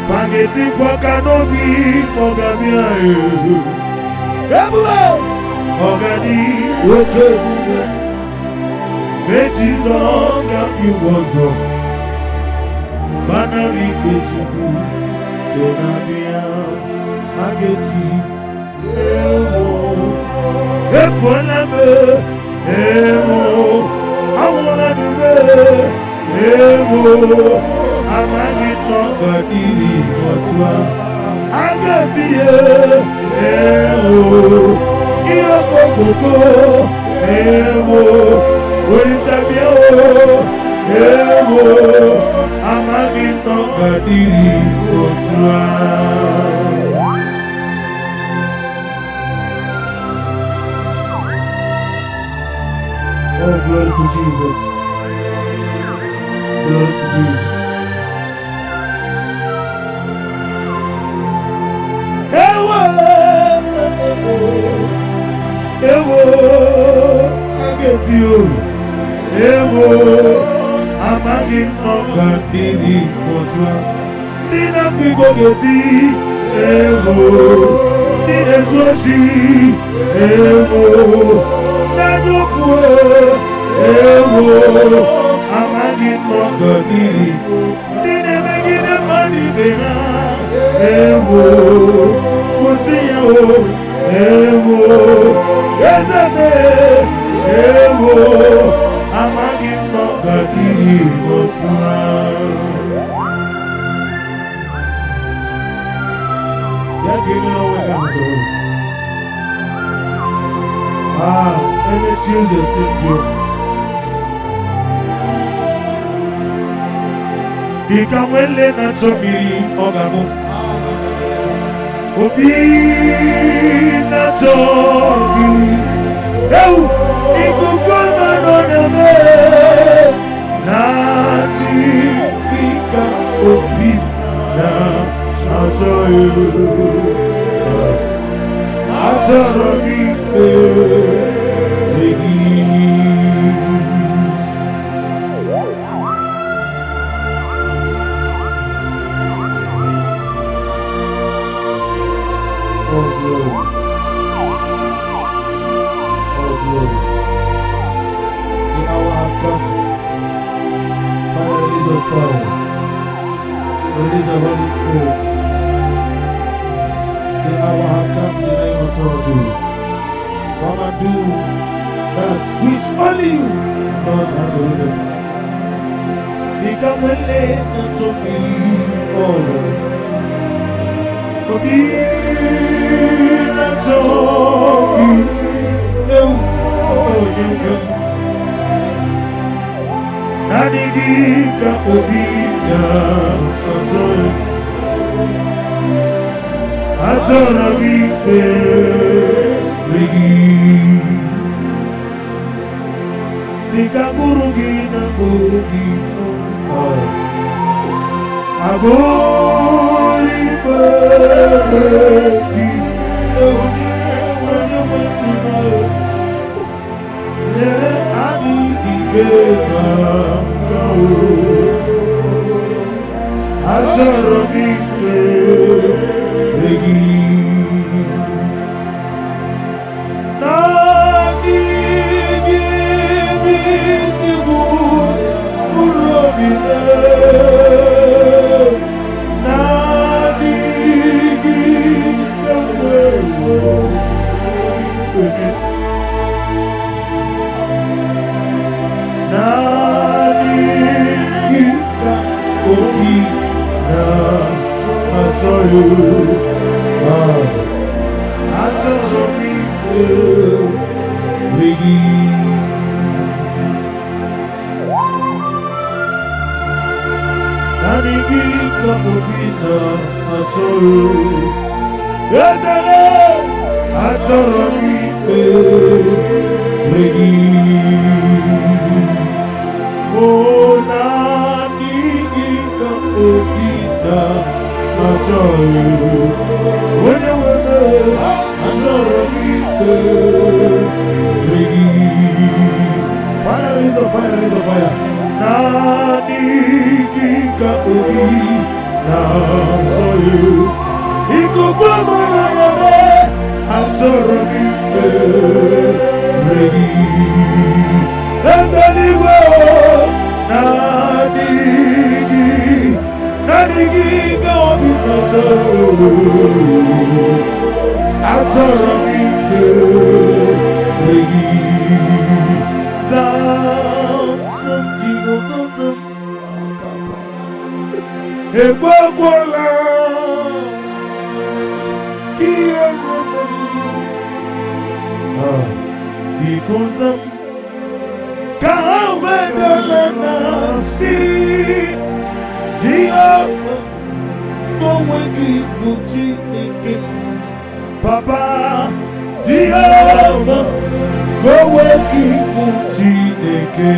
fageti kwa kanobi mogabia Ogani okebube Jesus kamiwazo banari betuku kenabia ageti ewo efoname ewo awonadube ewo amagi tongadiri otwa ageti ewo Koko, ewo, orisabia ewo, amagi tongadiri otwa. Oh, glory to Jesus. Glory to Jesus. Ewo, ageti o. Ewo, amagi tongadiri otwa. Nina kwigogeti. Ewo, nina swashi. Ewo, nadofu. Ewo, amagi tongadiri. Nina megide mani bena. Ewo, kusiya o. Ewo, Ezebe, ewo, amagi tongadiri otwa. Yakini owegato. Any Tuesday simple. Ikamwele na chomiri ogamu. Obi na tobi, ikugoma noname, nani ika obi na atoyu, atorobi egi. Oh glory. Oh glory. The hour has come. Father, release your fire. Release your Holy Spirit. The hour has come in the name of God. Come and do that which only you knows how to do it. Become a lane to me, oh Lord. Nikagurugi na gugi Agori beregi Yere adi ikema kau Azorogi beregi Nadi gibi kibu urobine Nadi gikamewo Nadi gika obi na atoyu Atoshomi Rigi Nanigi Kamubina Atoru Yazane Atoshomi Rigi Oh Nanigi Kamubina Atoru When you were Fire is a fire is a fire. Nani kika ubi na soyu. Iko kwa mana yame atorobi regi. Ezali wo nani kika ubi na soyu. Atorobi regi. Some jigo some akapa. Ekwakwala because Kawedalana si Jehovah Moweki Buchi Nike Papa Jehovah Moweki Buchi Nike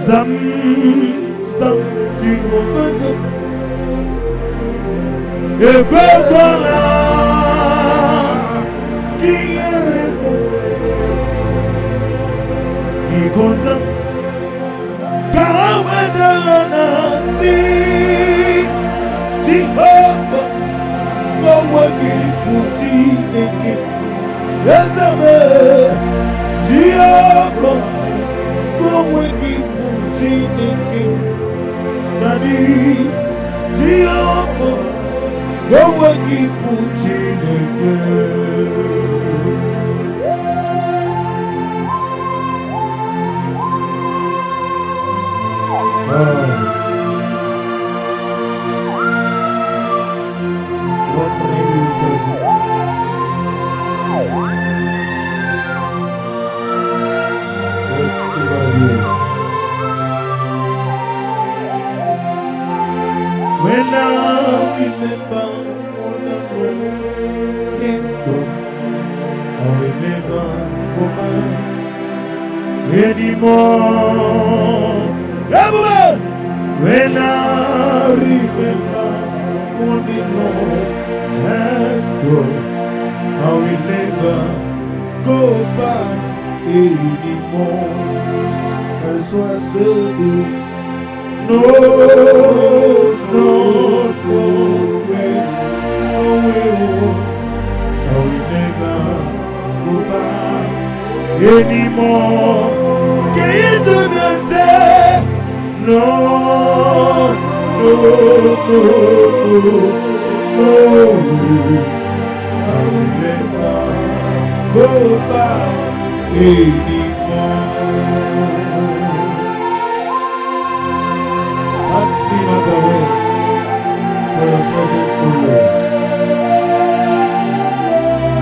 Zam Jehovah Zam Ekwekwala Kiyerebo Ikoza Kawedalana si Jehovah Moweki Buchi Nike Ezebe Jehovah Moweki Buchi Nike Daddy Jehovah Moweki Buchi Nike What can I do to you? Yes, when I remember what I know is done, I will never go back anymore. Everywhere. When I remember what the Lord has done, I will never go back anymore. That's why I said no way, I will never go back anymore. Can you do the same? No way, I will never go back anymore. Cast me not away for your presence, O Lord.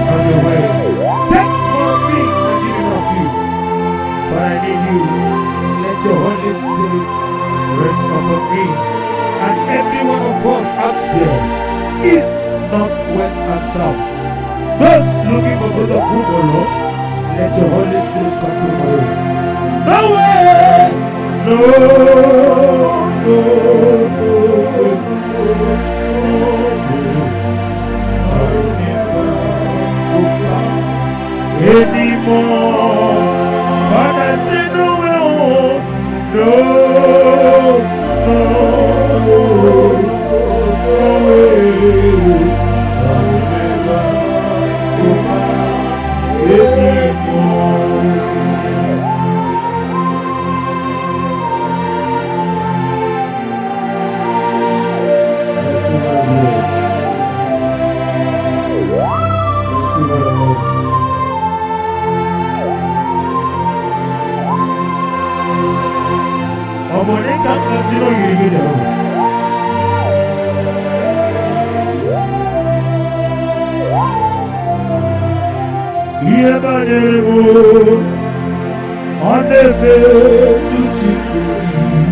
Have your way. Take more of me and give me more of you. For I need you. Let your Holy Holy Spirit, rest upon me. And every one of us out there, east, north, west, and south. Those looking for fruit of whom, O Lord, let your Holy Spirit come through for you. No way! No, no, no, no way. I'll never go back anymore. Father, say no way, oh, no, no, no way. I'll never go back anymore. Omoneka kasino yirigida. Iye baneremo onebe tuchikuri.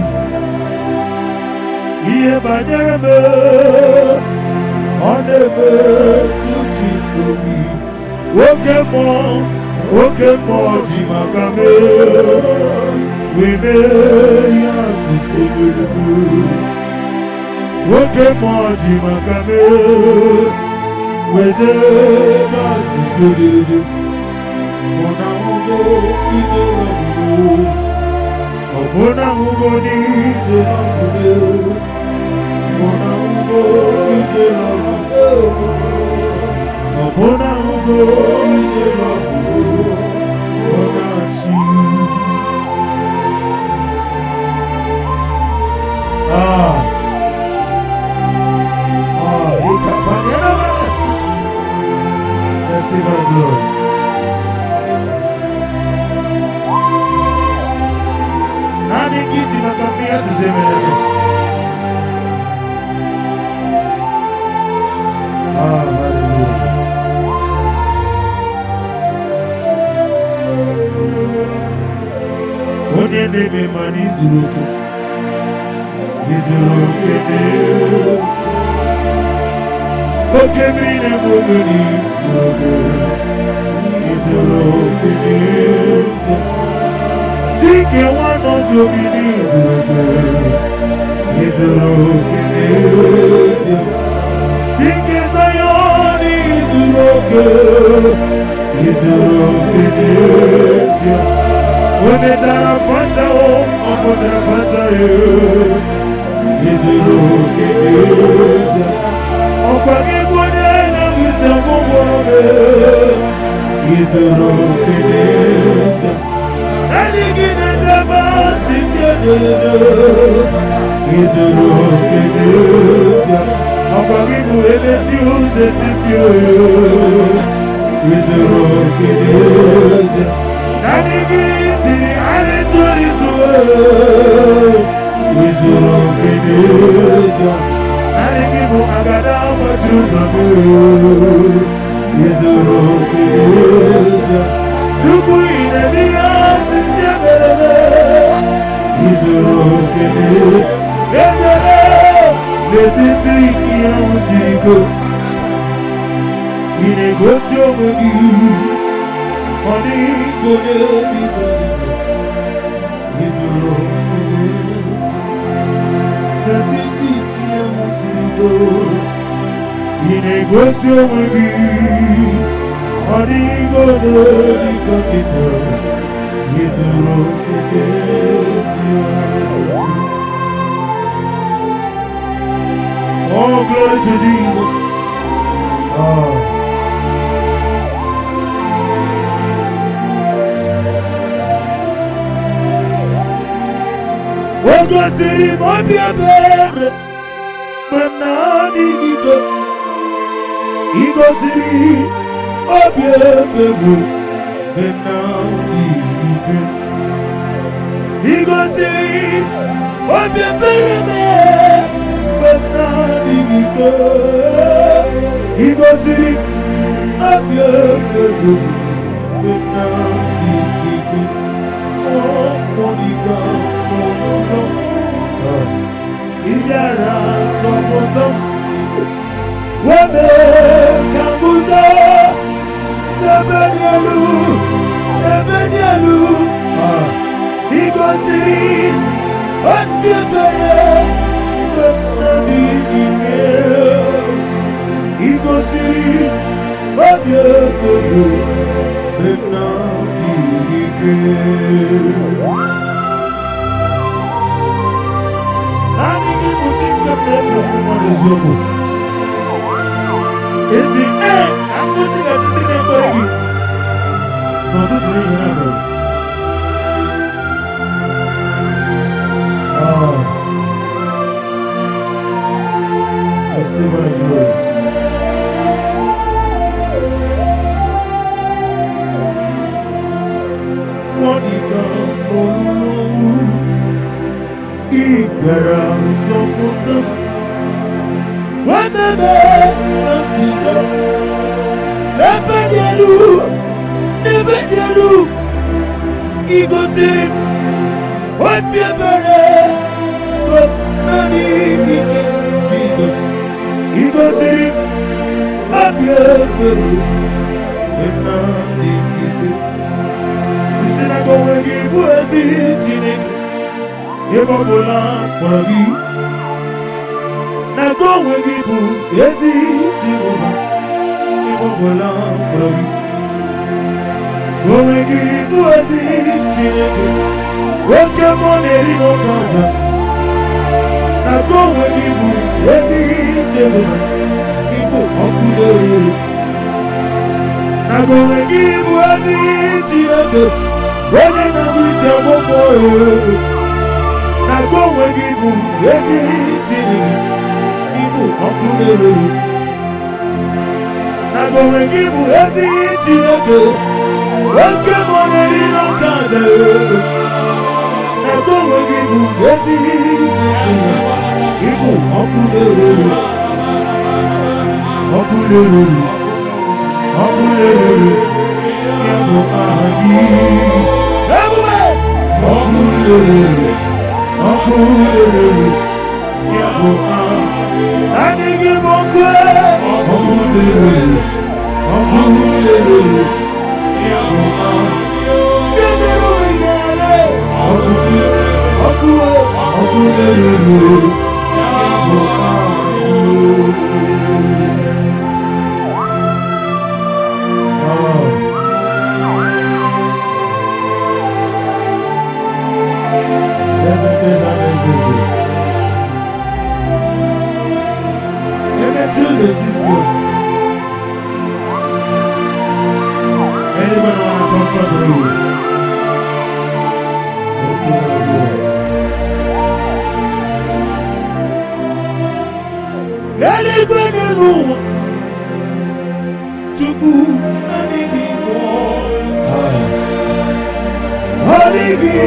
Iye baneremo onebe tuchikuri. Oke mo jimakame. Webe yasisibulubu. Oke mo jimakame. Weje basisibulubu. Mona mugo ije labubu. Mona mugo ni ije labubu. Mona mugo ije labubu. Mona mugo ije labubu. Mona chi. Receive our glory. Nani kiti makambia sisemelele. Hallelujah. Onye neme mani zuruke. Izuruke nesi. Oke mine muguni zuruke. Izuruke nesi. Tike wano zubini zuruke. Izuruke nesi. Tike zayoni zuruke. Izuruke nesi. Onetara fanta o, afotara fanta yo. Izuruke nesi. Okwagi bode na wisa mumone. Izuruke nesi. Adigine taba sisi adelede. Izuruke nesi. Okwagi bode ti uze sipyo yo. Izuruke nesi. Adigiti aritori tuwe. Izuruke nesi. Adigibu agada machuzabu. Izuruke nesi. Tuku inebia sisi adelede. Izuruke nesi. Ezele letiti iya musiko. Inegosio mugi. Oni gode mi gode. Izuruke nesi. Letiti iya musiko. Inegosio mugi. Oni gode mi gode. Izuruke nesi. Oh, glory to Jesus. Ogo siri mobi ebere. Manani gigo. Igo siri mobi ebere. Manani gigo. Igo siri mobi ebere. Manani gigo. Igo siri mobi ebere. Manani gigo. Oh, Monica. Ibera sopoto Webe Kambuza Nebedielu Igosiri Odebere Webnani Ike Igosiri Odebere Webnani Ike Nani Gimutinga Nefu Mwanezoku Esi Amuziga Dine Kwegi Notuzi Yanabe Receive my glory. Monica Olulu Ibera Sopoto Wabebe Ambizo Nebedielu Igosiri Wabebe Nani Jesus Igosiri Wabebe Nani Isinago wegi buezi Chineke Yebobola Pagi Nago wegi buezi Jehova Yebobola Pagi Wegi buezi Chineke Woke moneri no kanja Nago wegi buezi Jehova Ibo okudere Nago wegi buezi Chineke Wene na wisi amoko Nago wegi buezi Chineke Ibo okudere Nago wegi buezi Chineke Woke moneri no kanja Nago wegi buezi Chineke Ibo okudere Okudere Yabo Agi Ebube Okudere Yabo Agi Anigi Mokwe Okudere Yabo Agi Bibiru Igale Okudere Yabo Agi Anyone want to consolidate? Let's see what we do. Let it go in the room. Chuku, Anigi, Honigi,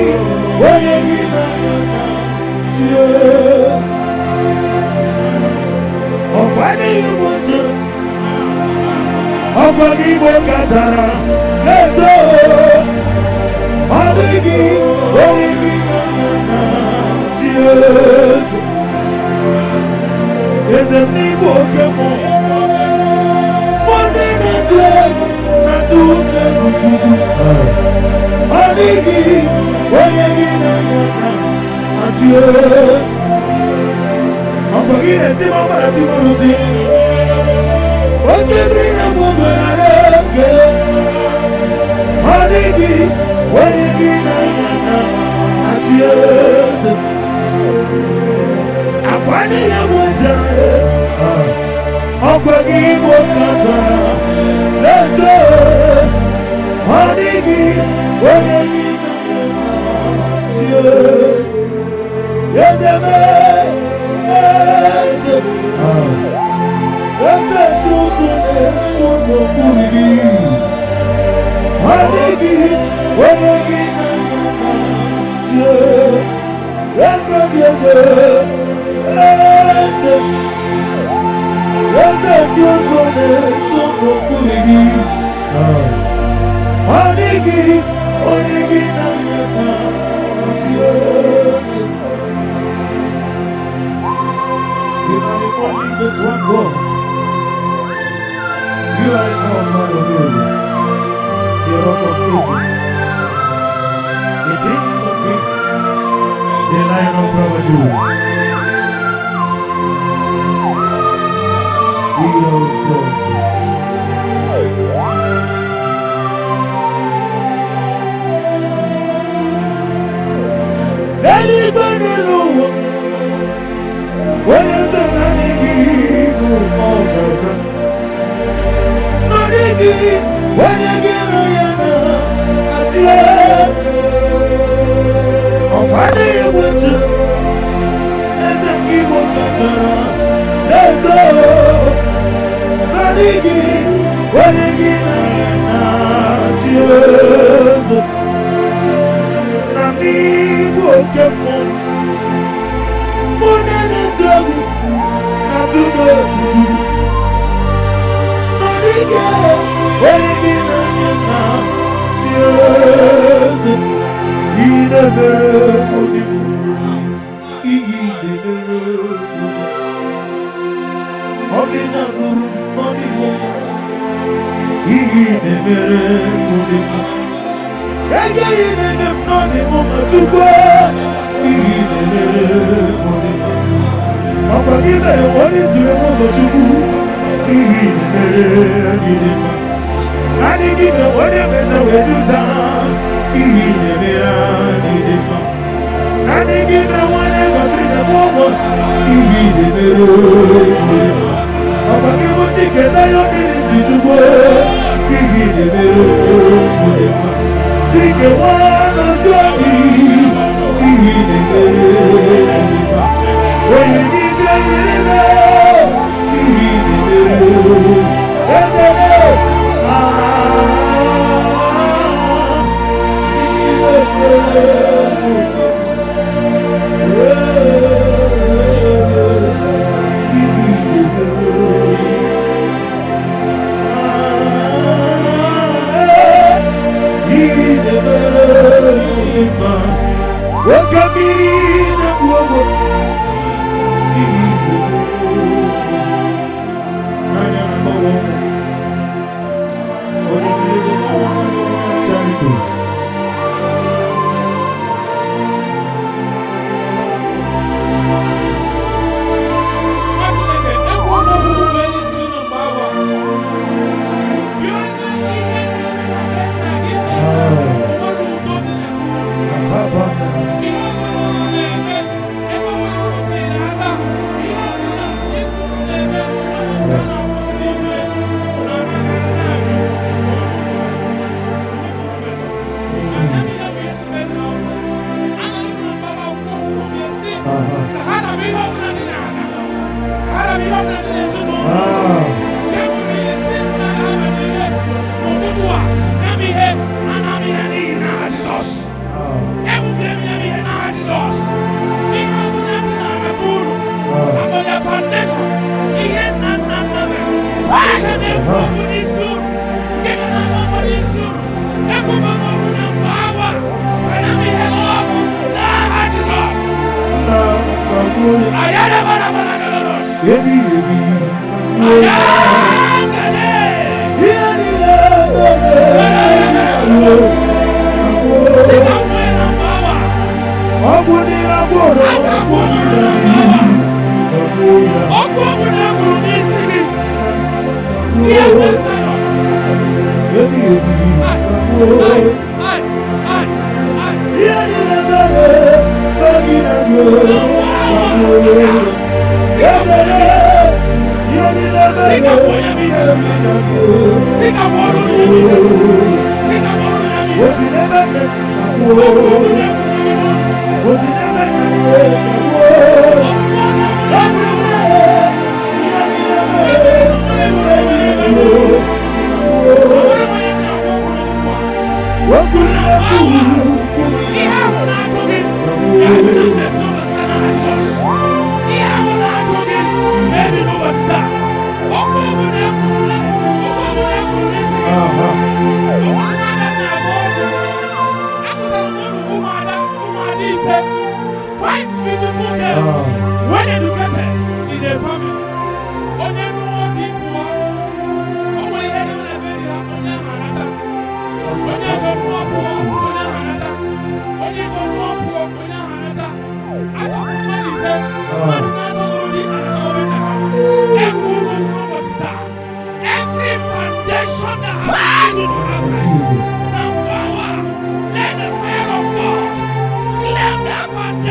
Honigi, cheers. Oh, why do you want to? Okwagi Katara, let's go. Honigi, cheers. There's a new Pokemon. Money not to Honigi, cheers. Okwagi Timothy. Oke bring a woman at Honigi, cheers. Akwani ya mwentare Okwagi Katara, let's go. Honigi, cheers. Yes, amen. Yes, no sono puri. Honigi, cheers. Yes, no sono puri. Honigi, cheers. Anybody know what is a man give all the when you get at last, oh, why you would you as a people let's go, when you get at last,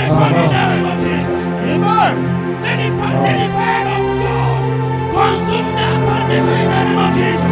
in the name of Jesus. Amen. Let the fire of God consume that condition in the name of Jesus.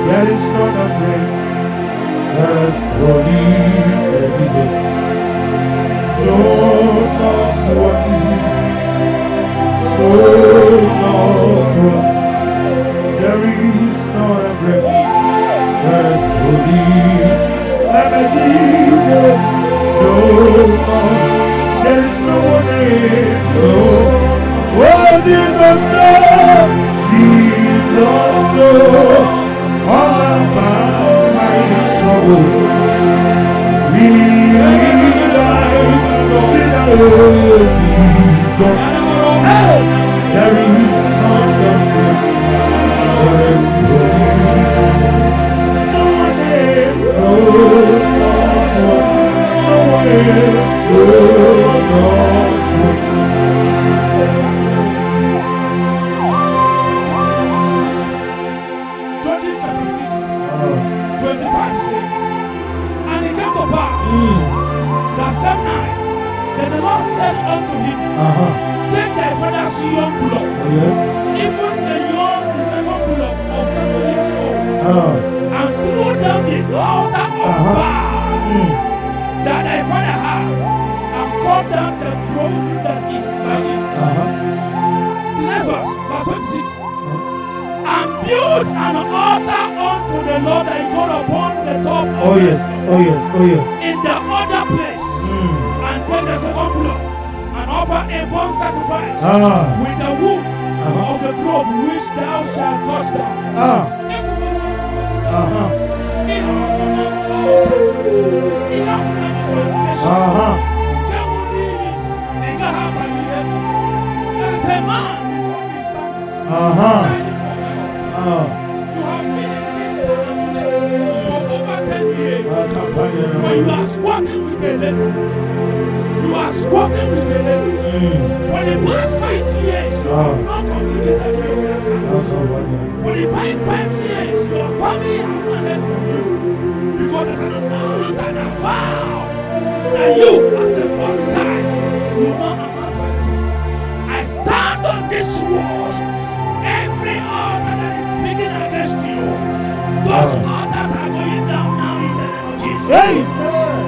That is not afraid. That's holy Jesus. No, not one. No, not one. There is not afraid. That's holy Jesus. No, there is no one in. No. Oh, Jesus, no. Jesus, no. All about my trouble. We like Jesus. Hey! There is nothing. There is no one there. No one there. No one. 25 said, and it came to pass that same night, that the Lord said unto him, take thy father's young blood, even the second blood of 7 years old, and throw down the altar of Baal that thy father had, and cut down the grove that is by it. The next verse 26. And build an altar unto the Lord thy God upon the top of in the other place, and take the second blood and offer a burnt sacrifice with the wood of the grove which thou shalt cut down. There is a man before me standing. You have been in this town for over 10 years. When you are squatting with a lady, you are squatting with a lady. For the past 5 years, you have not communicated to your husband. For the 5 years, your family has not heard from you. Because there's an altar and a vow that you at the first time will not amount to anything. I stand on this word. Every altar that is speaking against you, those altars are going down now in the name of Jesus. Amen.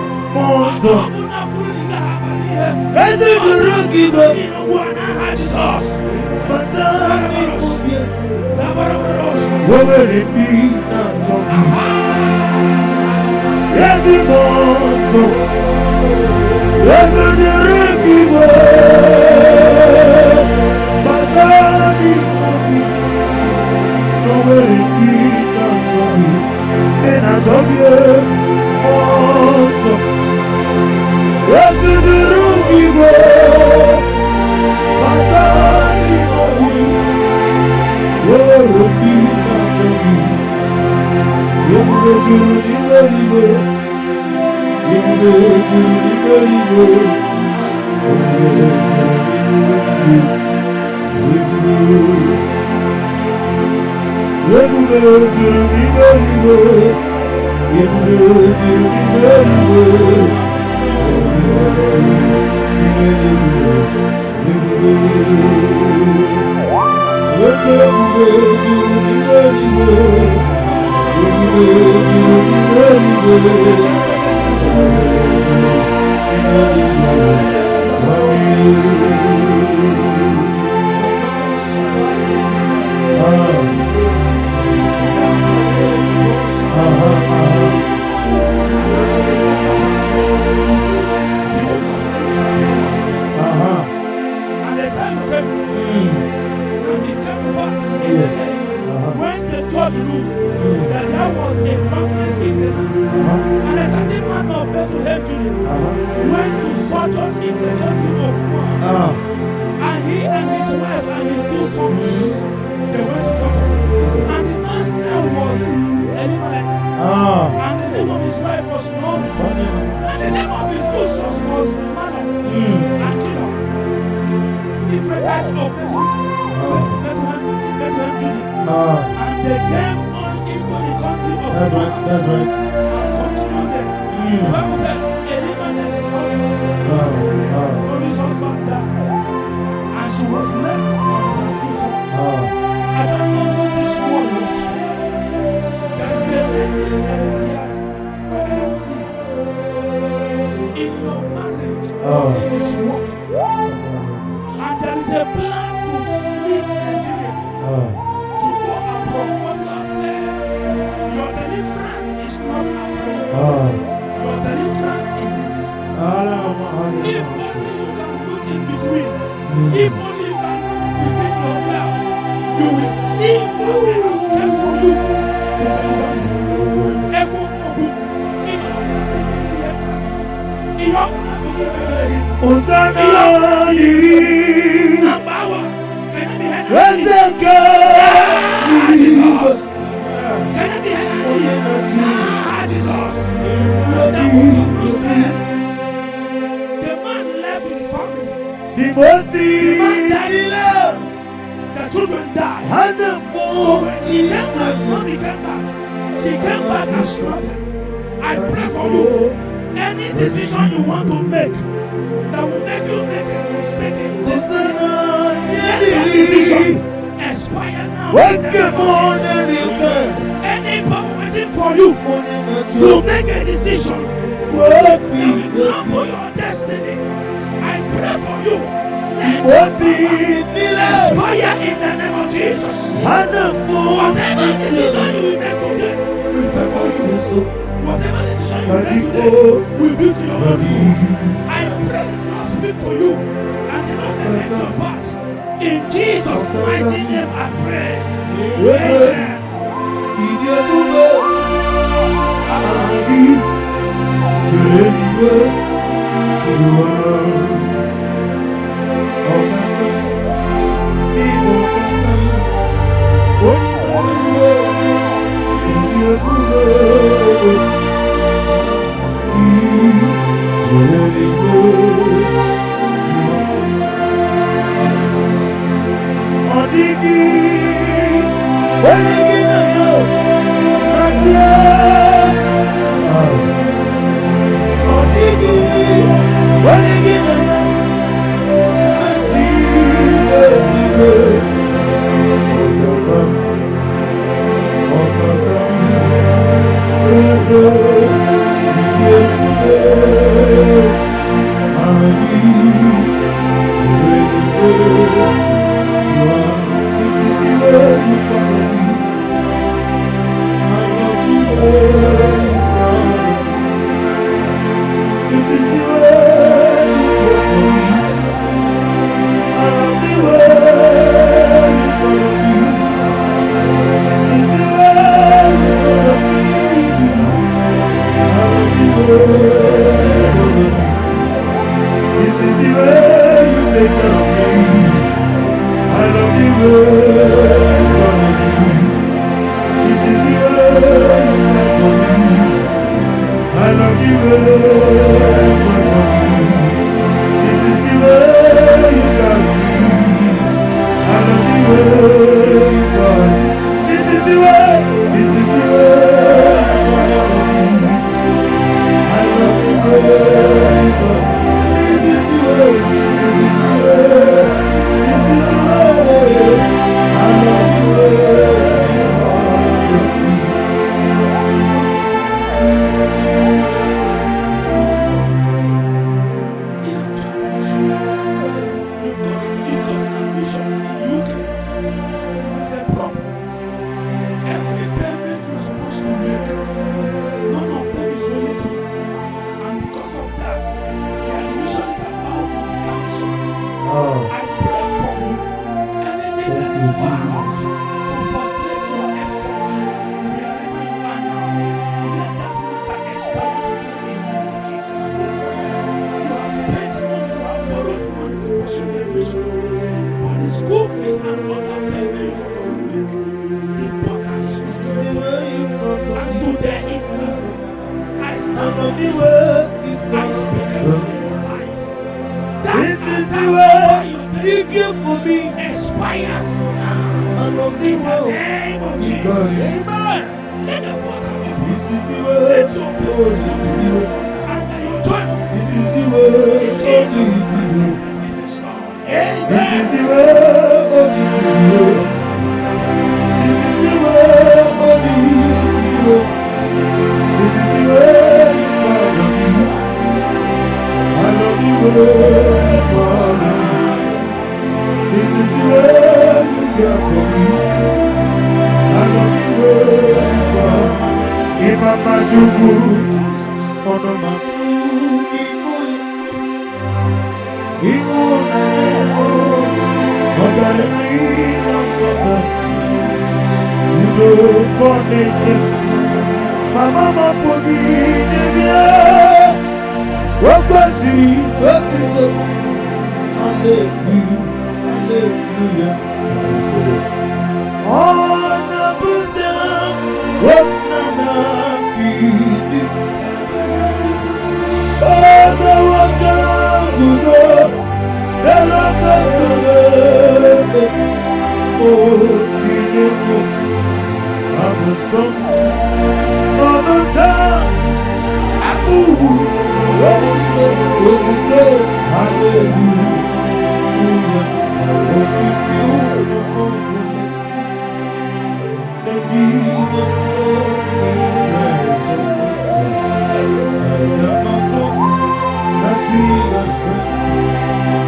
When the judge ruled that there was a famine in the land, and a certain man of Bethlehem, Judah, went to sojourn in the country of Moab, and he and his wife and his 2 sons, they went to sojourn. And the man's name was Elimelech, and the name of his wife was Naomi, and the name of his 2 sons was Malon and Judah, the Ephrathites of Bethlehem, Judah. And they came on into the country of That's right. and continued there. The Bible said Elimelech's husband, Naomi's husband died, and she was left on her 2 sons. I don't know who this word was for. There is a lady here where I am seeing in your marriage, nothing is working. And there is a plan to leave Nigeria. To go abroad. What God said, your deliverance is not abroad. Your deliverance is in this house. If only you can look in between, if only you can look within yourself, you will see what I have kept for you to deliver you. Jesus. Can I be Jesus. The man left with his family. The man died. The children died. But when she came back, mommy came back. She came back and slaughtered. I pray for you. Any decision you want to make that will make you make a mistake in this, let that decision expire now. Any power waiting for you to make a decision that will crumble your destiny, I pray for you. Let that expire in the name of Jesus. Whatever decision you will make today, we favor you. Whatever decision you make today will be to your own good. I pray the Lord speak to you and the Lord takes your part. In Jesus' mighty name I pray. Amen. Odigi This is the way you take care of me. I love the way you follow me. This is the way you fight for me. I love the way you fight for me. This is the way you carry me. I love the way you fight. This is the way. This is the way you follow me. I love the way you fight. This is the way. This is the way. This is the way. I love the way you follow me. You've got an ambition in UK. There's a problem. Every payment you're supposed to make, none of them is really true. And because of that, the admission is about to be cancelled. I pray for you. Anything that is bound to frustrate your efforts, wherever you are now, let that matter expire today in the name of Jesus. You have spent money, you have borrowed money to pursue the admission. But the school fees and other payments you're supposed to make, the portal is not open. And today is last day. I stand on this way. I speak over your life. This is the way you give for me. Expires now. I love In the the way. name of Jesus. Amen. Let the water open. This is the way. Let your Oh, blood this is the way. and then you join. This is the way. In Oh, Jesus' this is the way. it is done. This is the way. Oh, this is the way. This is the way. Oh, this is the way. This is the way you follow me. I love the way you follow me. This is the way you care for me. I love the way you follow me. If I'm not too good, oh no, no. Mama Pogini, what was he? What's it? Hallelujah, hallelujah. And I say, on the button, what nana pity. Oh, the water goes up, the love. Oh, Tina, I'm a son. On the time, what's it? Hallelujah. I hope it's still the mountainous. Then Jesus knows righteousness. I never cost, I see us Christ.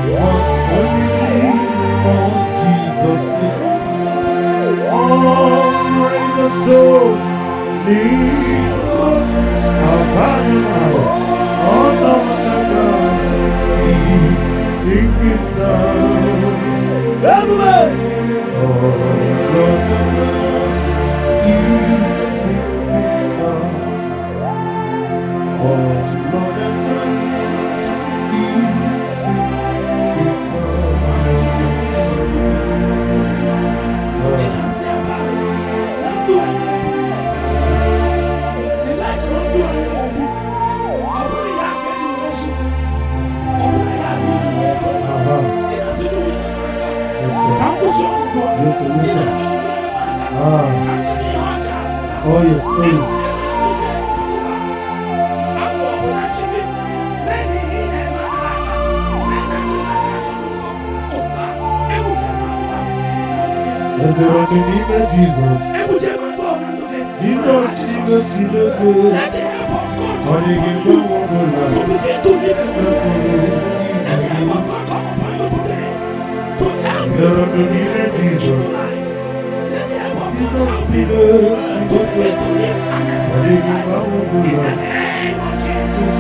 Once I believe on Jesus' name. Oh, praise the soul. Leave us, our God. Oh, no, he's sinking sound. Everybody! Oh, Lord, he's sinking sound. Oh, Lord, he's sinking Oh, yes, please. Is there any name of Jesus? Jesus, Let the help of God to begin to live in your life. Let the help of God come upon you today to help you to live in your life. Let the help of God help you to begin to live an experience life. In the name of Jesus.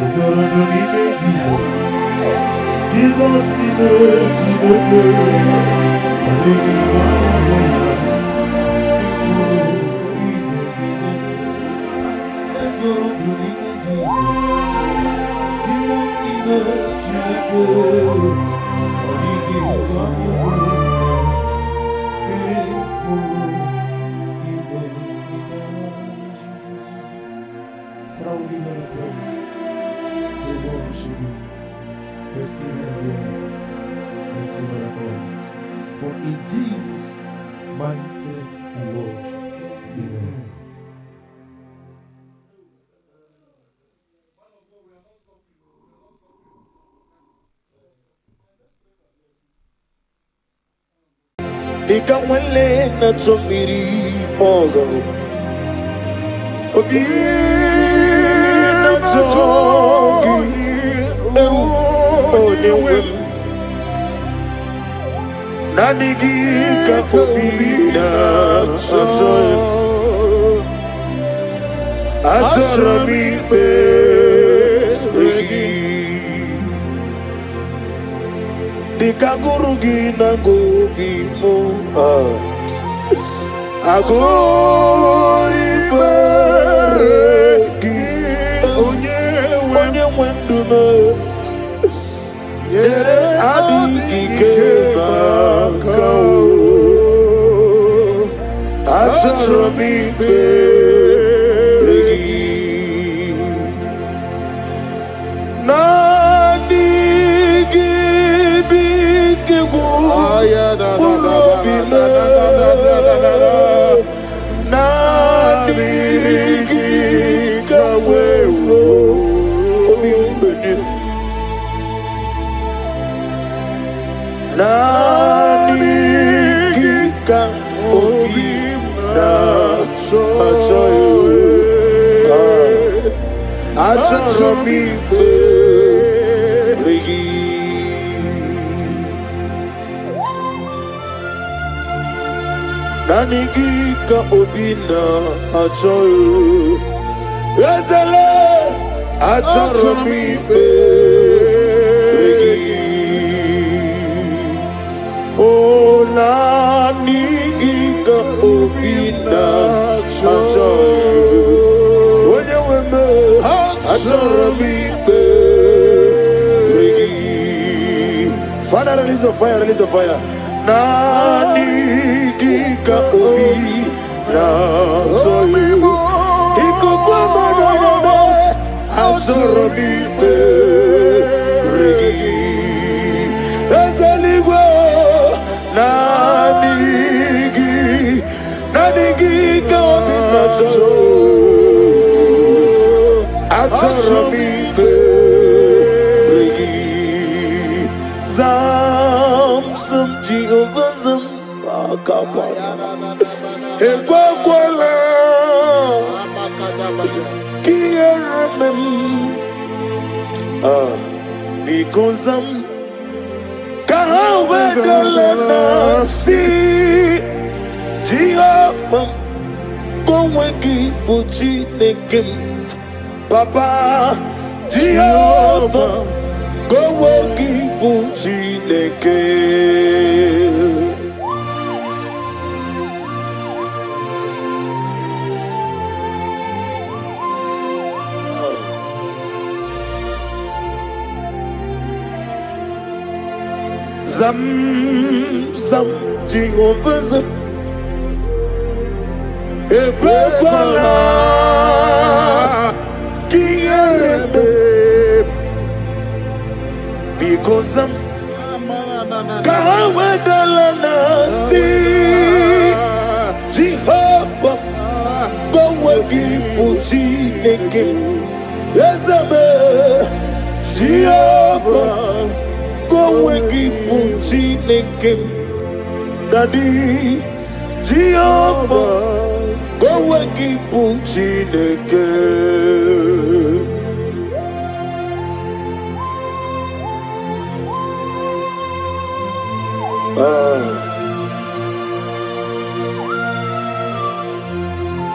Is there any name of Jesus? Jesus, For in Jesus' mighty name we worship. Amen. Ikamwele na tumiri ogo Obi na tongi Oniwem Nanigi ka obi na tongi Atarami beregi Dikagurugi na gobi mo Agoi beregi Onye wendume Yere adigi kema kau Atarami beregi Nanigika obina achoyo Ezele achomi beregi O nanigika obina achoyo Onye weme achomi beregi Father, release a fire, release a fire. Nanigika obi na soyu Ikukwa manana Azorobi beregi Ezeligwe Nanigika obi na soyu Azorobi beregi Zamsam Jehovah Ekwakwala Kieremem Because Kahawedalana Si Jehovah Koweki Buchi Nekim Papa Jehovah Koweki Buchi Nekim Zam Jehovah Zam Ekwekwala Kierembe Because Zam Kahawedalana Si Jehovah Koweki Puchi Nekim Ezebe Jehovah Koweki Puchi Nekim Daddy Jehovah Koweki Puchi Nekim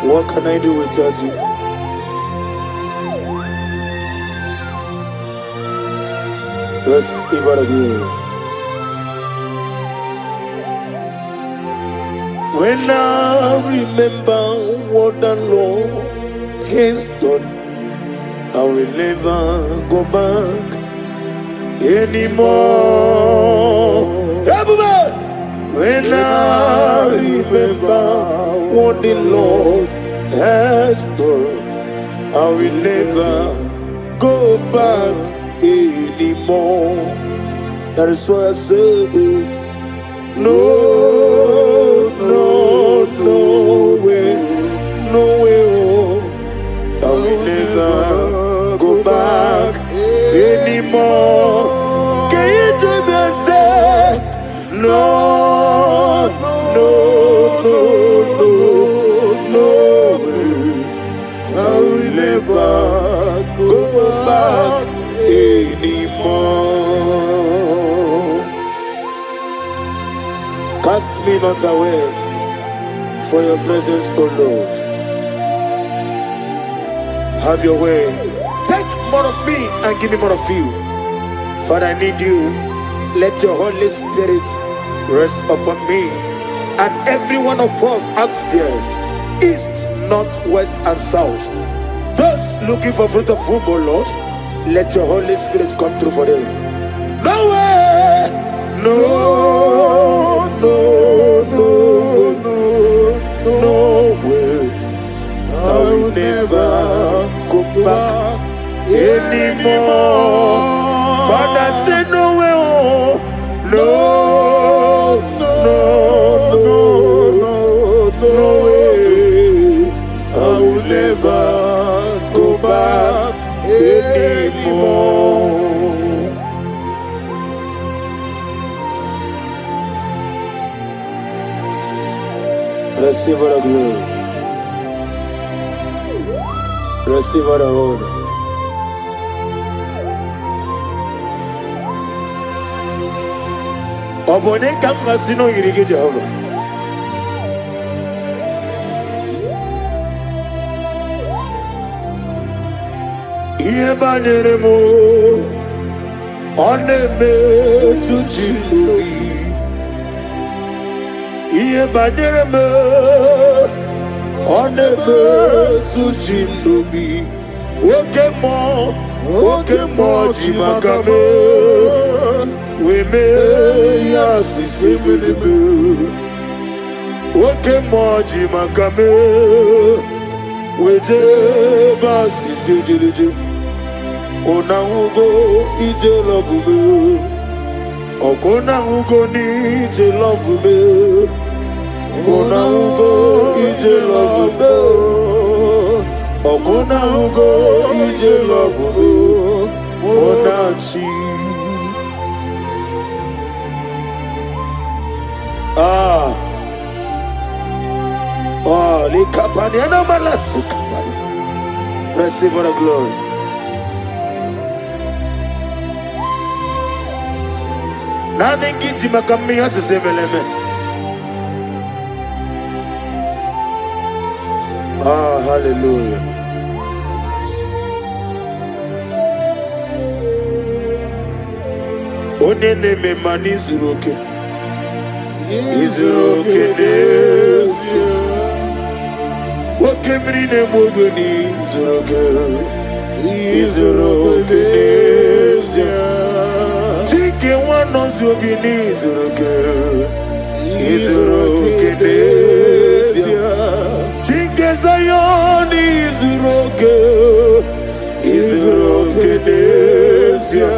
What can I do without you? Let's even agree. When I remember what the Lord has done, I will never go back. anymore. Everybody, when I remember what the Lord has done, I will never go back anymore. That is why I say, no, no, no way, no way, oh, I will never go back anymore. Can you join me and say, no, no, no, no, no way, I will never go back anymore. Cast me not away for your presence, O Lord. Have your way. Take more of me and give me more of you. Father, I need you. Let your Holy Spirit rest upon me and every one of us out there, east, north, west, and south. Those looking for fruit of womb, O Lord, let your Holy Spirit come through for them. No way, no, no, no, no, no way. I will never go back anymore. Father, say no way, oh, no, no, no, no, no way. I will never go back anymore. Receive all the glory. Receive all the honor. Obone kama sino yirige Jehovah. Iye banere mo oneme tu chinubi. Iye banere mo oneme tu chinubi. Oke mo jimakame. We may assist him. Oke mo jimakame. We jeba sisi jiliji. Ona ugo ije love me. Okona ugo ni ije love me. Ona ugo ije love me. Okona ugo ije love me. Ona chi. Oh, likapani ana malasu kapani. Receive all the glory. Nani giji makami asisebeleme. Hallelujah. Onene me mani zuroke. Izuroke nesia. Wakemri ne mogoni zuroke. Izuroke nesia. Chike wano zubini zuroke. Izuroke nesia. Chike zayoni zuroke. Izuroke nesia.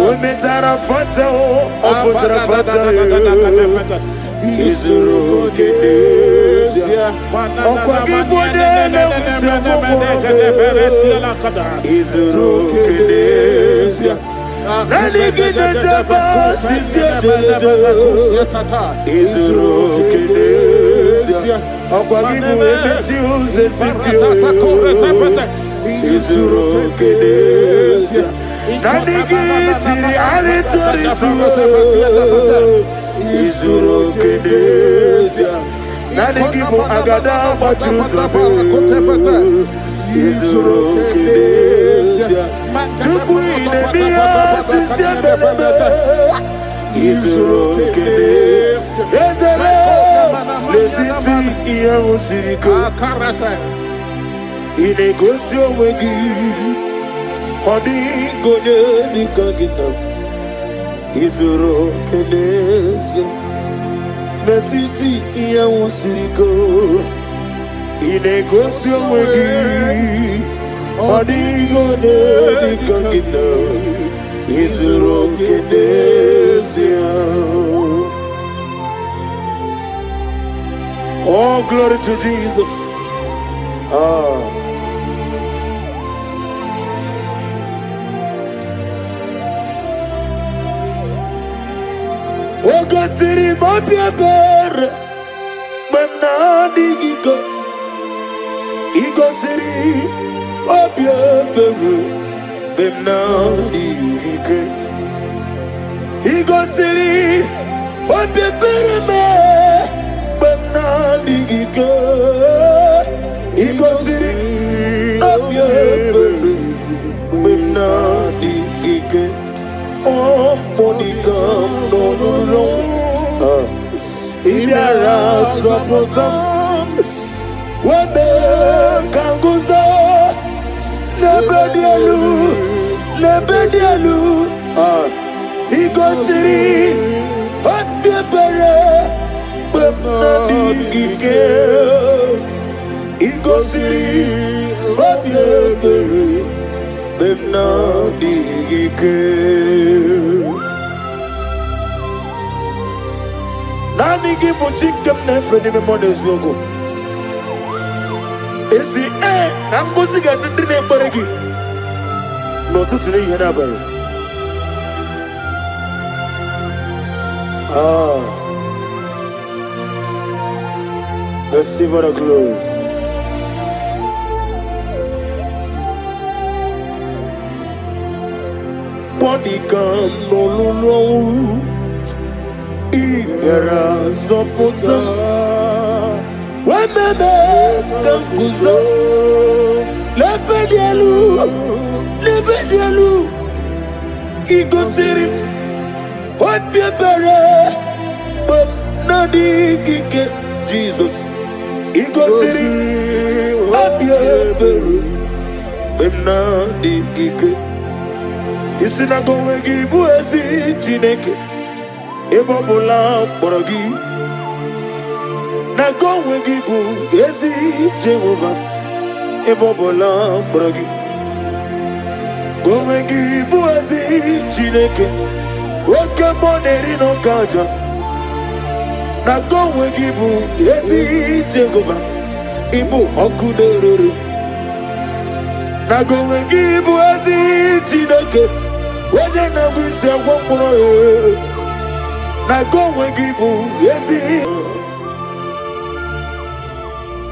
Ometara fata o ofotara fata Izuroke nesia. Okwa kibode na wisemo Izuroke nesia. Nani gine jaba sisi jelejo Izuroke nesia. Okwa kibode meti uze sipio Izuroke nesia. Nani gitiri aritori Izuroke nesia. Nani gibu agada machuza Izuroke nesia. Chukwine miya sisi belebe Izuroke nesia. Ezele letiti iya usiriko Inegosio wegi Hodi gode di kagina izuru kenezi netiti iya usiriko inegosi onwegi odigo nedikangina izuru kenezi. Oh, glory to Jesus. Oga siri mapia ber Memna digiko Igo siri mapia ber Memna digike Igo siri mapia ber Memna digike Igo siri mapia ber Memna digike. Oh, Monie no. Ibiara support Webe kanguza lebedialu Igosiri Hotbebere Bemnadigike Igosiri Hotbebere Bemnadigike. Nani gibu chikem nefeni me mones yoko. Esi nambuzi ga ndine baregi. No tutune yena bare. Receive the glory. Body come no lulu. Ibera zopota Wememe kanguzo Lebedialu Igosiri Hotbiebere But nadigike Jesus Igosiri Hotbiebere But nadigike Isinago wegi buezi chineke Ebobola borogi na go wegibu ezi Jehovah. Ebobola borogi go wegibu ezi Chineke. Oke moneri no kaja na go wegibu ezi Jehovah. Ibu okuderuru na go wegibu ezi Chineke. Wede na wise woporo na go wegibu ezi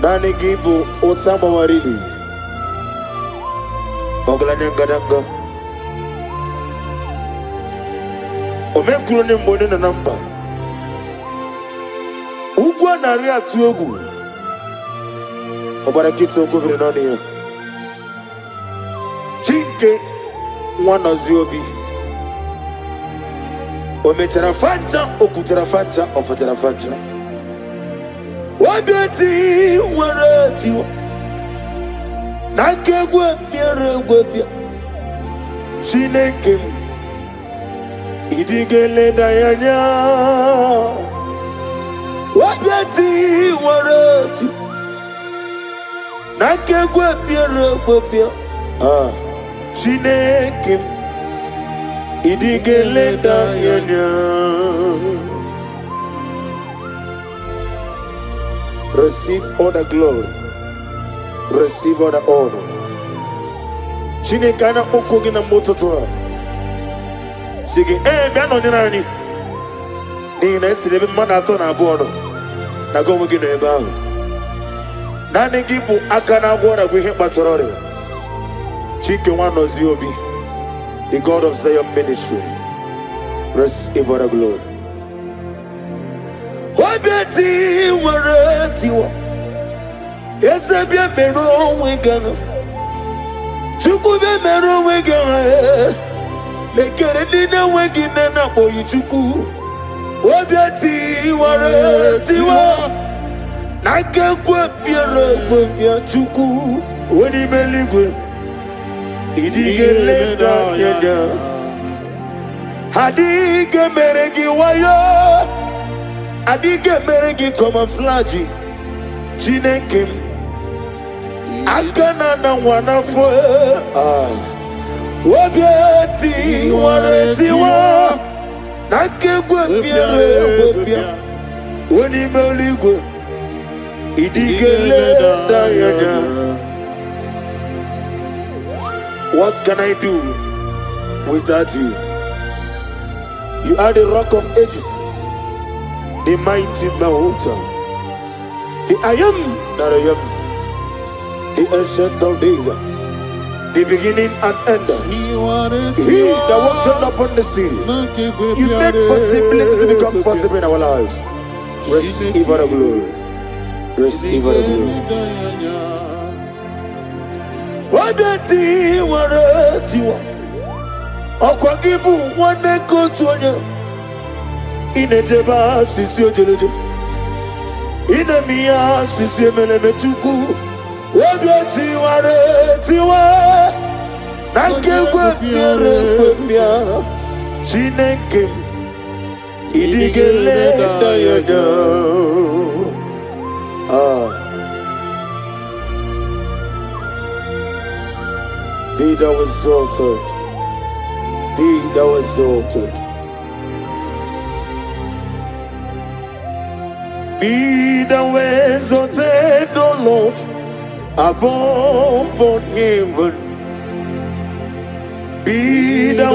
nani gibu otama warili oglane ngadanga omekulo ne mbone na namba ugwa na ri atu egwu obara kito okobere nani ya chinke nwana ziobi omechara fanta okutara fanta ofutara fanta wabiati warati nakegwe miere bia Chineke idigele dayanya wabiati warati nakegwe miere bia Chineke idigele dayanya. Receive all the glory. Receive all the honor. Chineke na okogi na mototoa. Sige biano nirani. Ni na esirebe mana ato na abuo no. Na go wegi no ebe ahu. Na ne gibu aka na abuo na gwe he kpatorore. Chineke nwa nozi obi. The God of Zion ministry. Receive all the glory. Wabiati warati wa Yesebia mero wegana Chuku be mero wegana Lekere nina wegina na boyu chuku Wabiati warati wa Naka kwa piera chuku Wani meligwe Idigele da yada Adige meregi wayo, adige meregi camouflage, Chinekim, Akana na wanafo, Wabiati wareti wa, Nakegwe pia, Wani meligwe, Idige dayana. What can I do without you? You are the rock of ages, the mighty mountain, the I am that I am, the ancient of days, the beginning and end. He that walked upon the sea, you made possibility to become possible in our lives. Receive the glory. Receive the glory. Wabeti waretiwa Okwagibu waneko tuonye Inejeba sisi ojeleje Inemia sisi emelemetuku Wabeti waretiwa Nakegwe pia Chinekem Idigele dayada Be thou exalted. Be thou exalted. Be thou exalted, O Lord, above all heaven. Be thou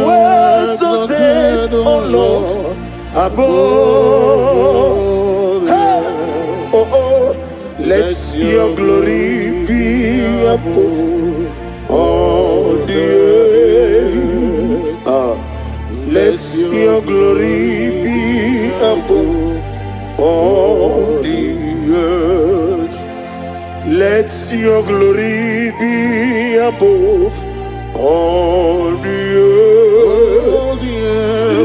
exalted, O Lord, above. Let your glory be above all the earth. Let your glory be above all the earth. Let your glory be above all the earth.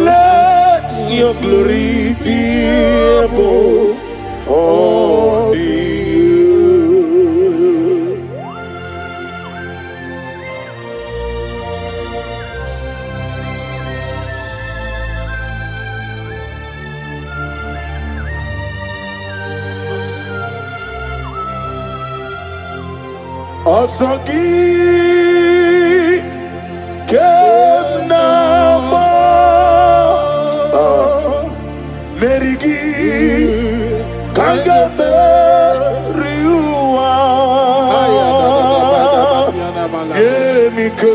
Let your glory be above all the earth. Asagi Kemnama Merigi Kagame Riua Yemike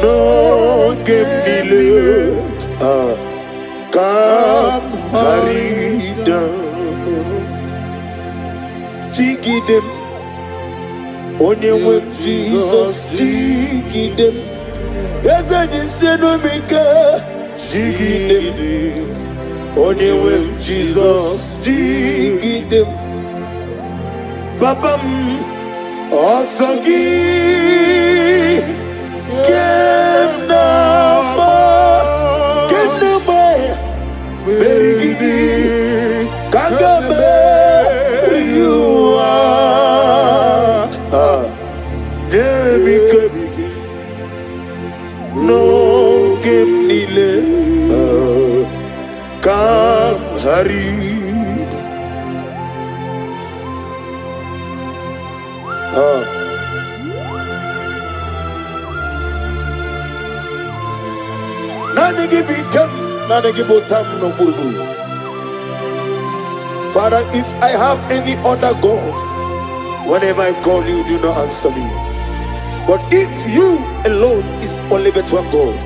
No Gemile Kam Harida Chigidem Onye Jesus jigidem Eze jiseno mika jigidem Onye Jesus jigidem Babam Osagi Kenama Berigi Kagame Riua No Gemnile Kam Harid Nanigi Bikam Nanigi Botam no Buru. Father, if I have any other God, whenever I call you, do not answer me. But if you alone is only better God,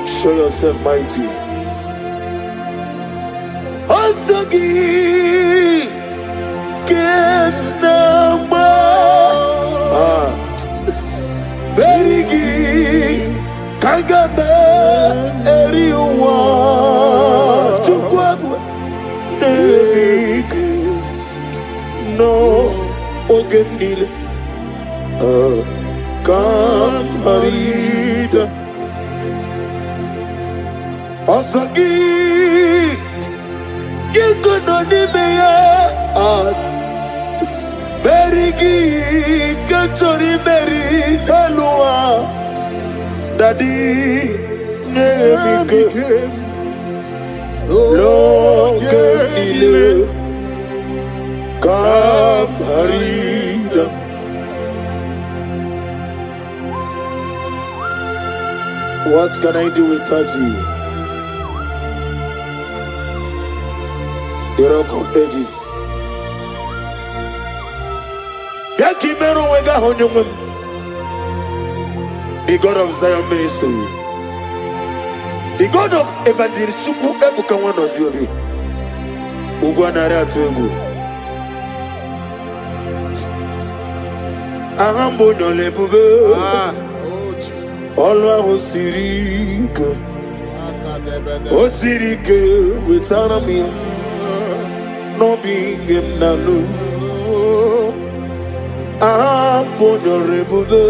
show yourself mighty. Asagi Kenama Berigi Kagame Eriwa Chukwabu Nebik No Ogenile Kam Harida Asagi Yekononimeya Berigi Katori Meri Nalua Daddy Nemikem Lokenile Kamharida. What can I do without you? The Rock of Ages. Yakimero wega honyumum. The God of Zion Ministry. The God of Evangelist Chukwu Ebuka Wanoziobi. Ugwanare Atuegu. Ahambo Dole Bube. Olwa Osirike. Osirike without me. No being him nalu. Ahambo Dole Bube.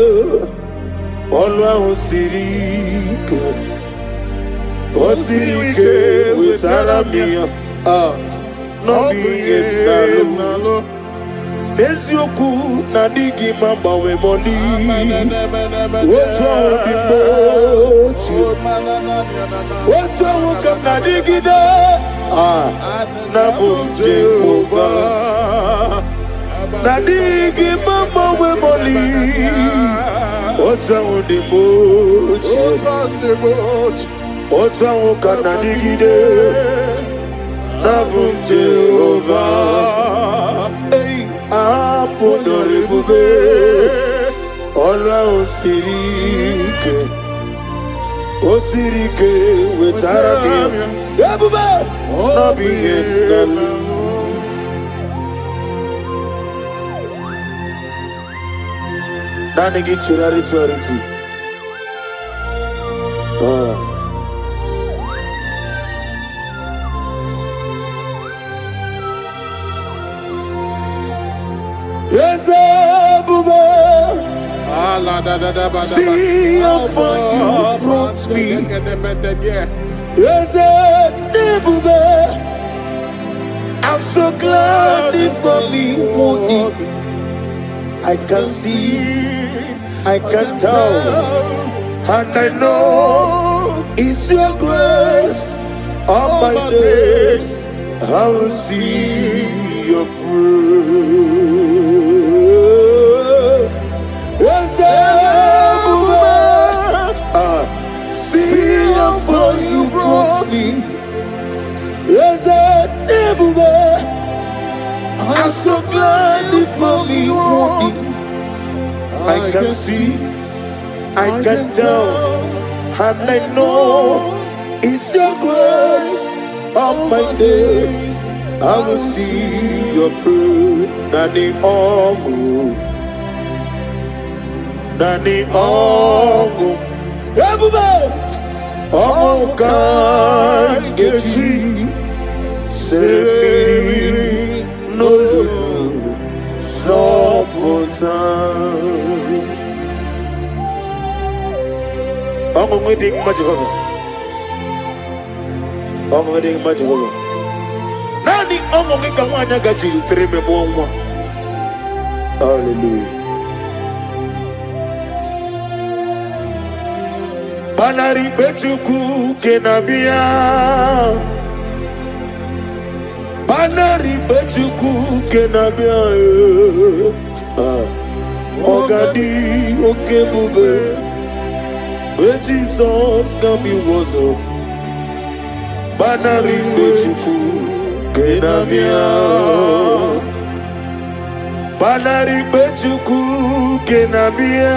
Olwa Osirike. Osirike without me. No being him nalu. Nesioku na digi mamba we moni. Woto bibochi. Woto wuka na digi da. Na bumje over. Na digi mamba we moni. Woto wudibochi. Woto wuka na digi da. Na bumje over. Apodore bube, Olwa Osirike, wetara bube, no begin. Nani get charity. Yes, Abuja. See how far you brought me. Yes, Abuja. I'm so glad for me, Monie. I can see, I can tell, and I know it's your grace. All my days, I will see your praise. See how far you brought me. Yes, I'm so glad for me. I can see, I can tell, and I know it's your grace. All my days I will see your proof. Nani Ogu, Nani Ogu, everybody. Oh, God, get you. Say, no, so put on. I'm going to dig my Jehovah. I'm going to dig my Jehovah. Nani, I'm going to come on and get you 3 more. Hallelujah. Banari betuku kenabia. Banari betuku kenabia. Ogadi okebube. Jesus can be wozo. Banari betuku kenabia. Banari betuku kenabia.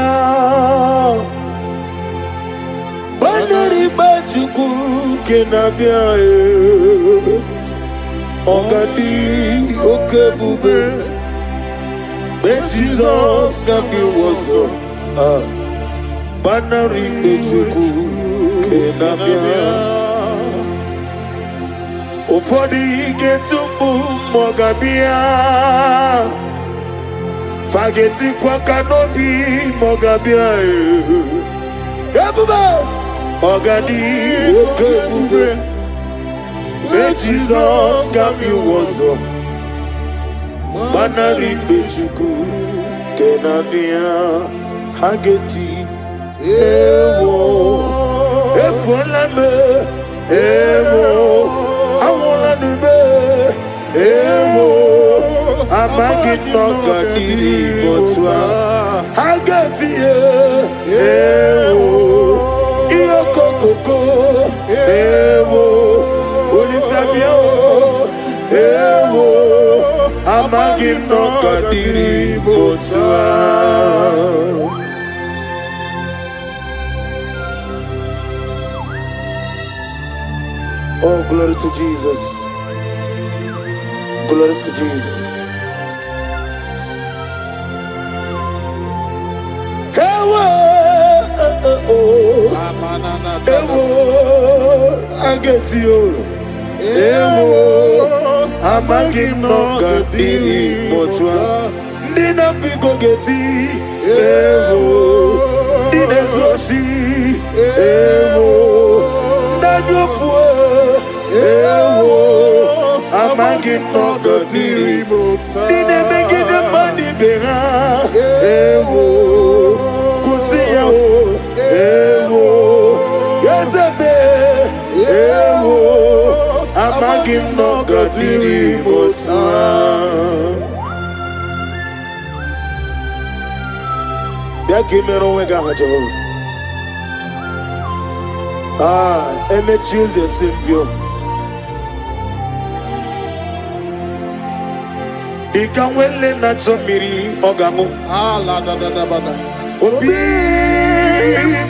Banari bajuku kenabia. Ogadi okebube. Jesus can be wozo. Banari bajuku kenabia. Ufodi getumbu mogabia. Fageti kwa kanobi mogabia. Ebube. Ogadi okebube. Jesus can be wozo. Banari bejuku kenabia. Hageti ewo. follow me, I wanna do me, I'm a get no kadiri botwa, I get you, iyo koko, ulisabio, I'm a get no kadiri botwa. Oh, glory to Jesus. Glory to Jesus. I get you. I'm a give no kadiri motwa. Dina pico geti. Dina soshi. Daniel fue. I'm a give no kadiri motwa. Dina make the money bera. Kusiya. Yes, I'm a give no kadiri motwa. That came in on Gahajo. And they choose a simple. They can well in that some miri ogamu. La da da da bada. Obi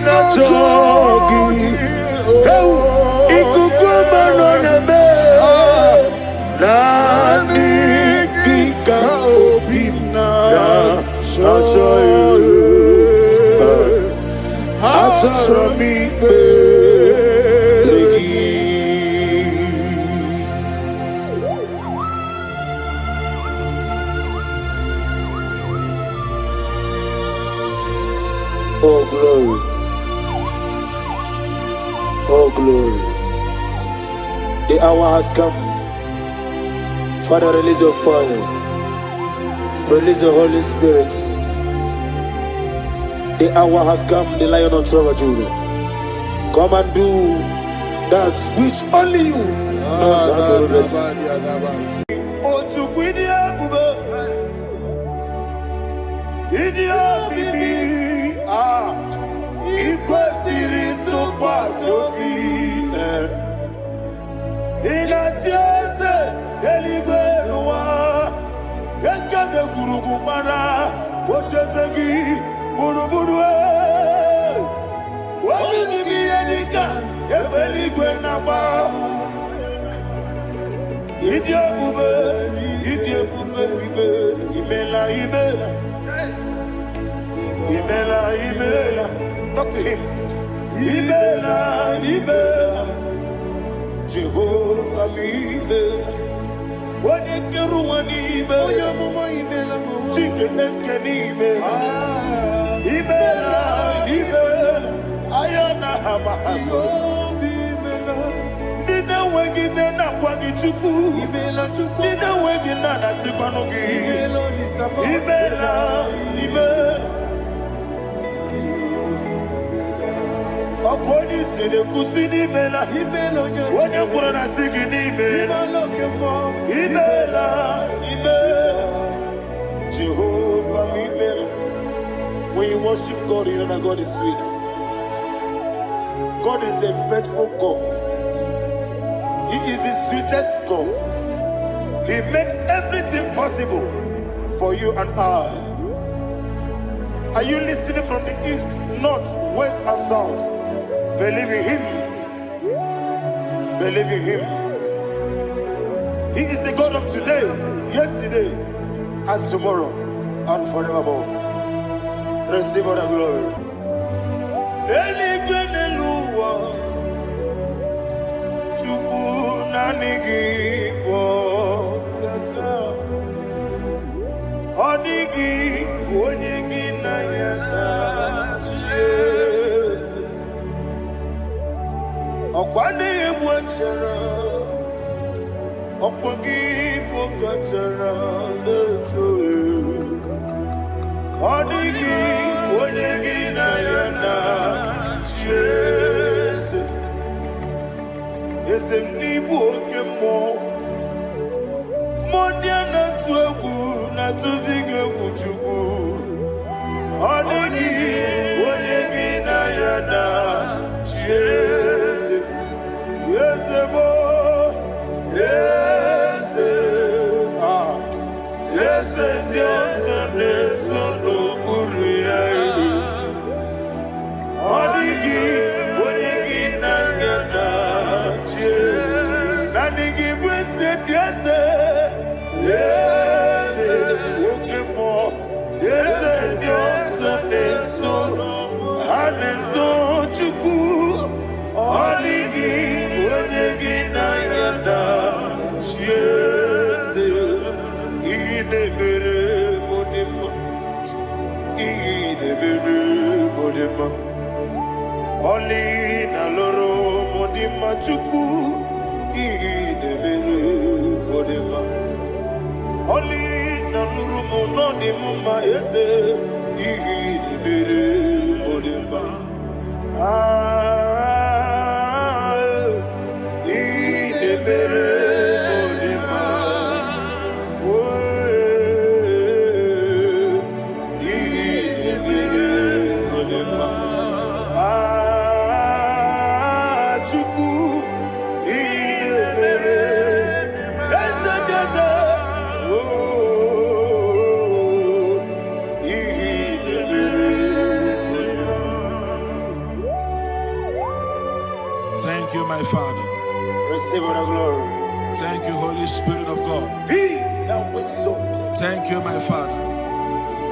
na jogi. Ikukuma no nebe. Nani kika obi na jogi. Atara mi belegi. Oh glory. Oh glory. The hour has come. Father, release your fire. Release the Holy Spirit. The hour has come, the Lion of Tribe of Judah. Come and do that which only you knows how to do. Talk to him. Jehovah Ibela. What did you want Ibela? Chicken Eskeni Ibela. Ayana Hamahaso. Dina wegina na kwagi chuku. Dina wegina na sipanogi. Ibela. Okoni se de kusini mela. Wone kurana sigini mela. Ibela. Jehovah Ibela. When you worship God, you know that God is sweet. God is a faithful God. He is the sweetest God. He made everything possible for you and I. Are you listening from the east, north, west, and south? Believe in him. Believe in him. He is the God of today, yesterday, and tomorrow, and forevermore. Receive all the glory. Okwane ebwachara okwagi bokachara leto odigi onyegi na yana Jesus nibu okemo. Monia na tuegu na tuzige kuchugu. Onigi onigi na yana Jesus. Yes mo. Yes. Ah. Yes Dios Dios no buria. Onigi onigi na yana Jesus. Nanigi bwese Dios. Yes, okay, more. Yes, Dios, Dios, Haneso, Chuku, Oligi, Oligi, Nayana, yes, Idebere, Modima, Idebere, Modima, Oli, Naloro, Modima, Chuku, Idebere, Modima. Oli na nurumo no di mumma yese ihi di bere odimba ihi di bere odimba ihi di bere odimba chuku ihi di bere yese yese. Thank you, my Father. Receive all the glory. Thank you, Holy Spirit of God. He that was exalted. Thank you, my Father.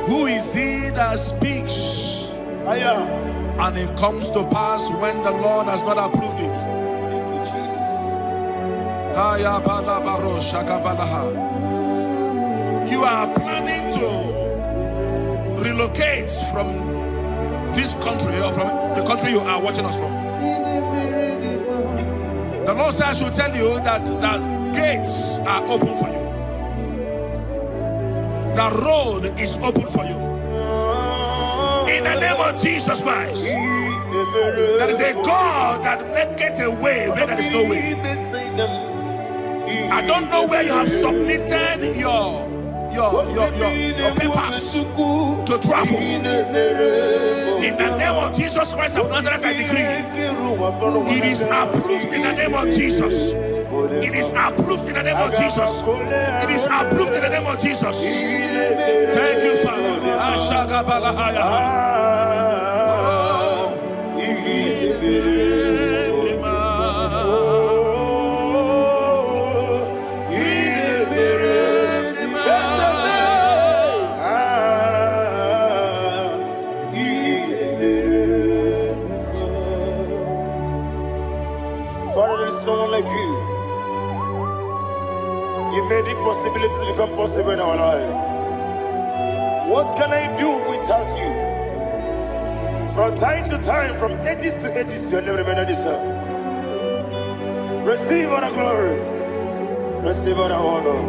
Who is he that speaks and it comes to pass when the Lord has not approved it? Thank you, Jesus. You are planning to relocate from this country or from the country you are watching us from. The Lord says I should tell you that the gates are open for you. The road is open for you. In the name of Jesus Christ. There is a God that maketh a way where there is no way. I don't know where you have submitted your papers to travel. In the name of Jesus Christ of Nazareth, I decree it is approved in the name of Jesus. It is approved in the name of Jesus. It is approved in the name of Jesus. Thank you, Father. Father, there is no one like you. You made impossibilities become possible in our life. What can I do without you? From time to time, from ages to ages, you have never been deserved. Receive all the glory. Receive all the honor.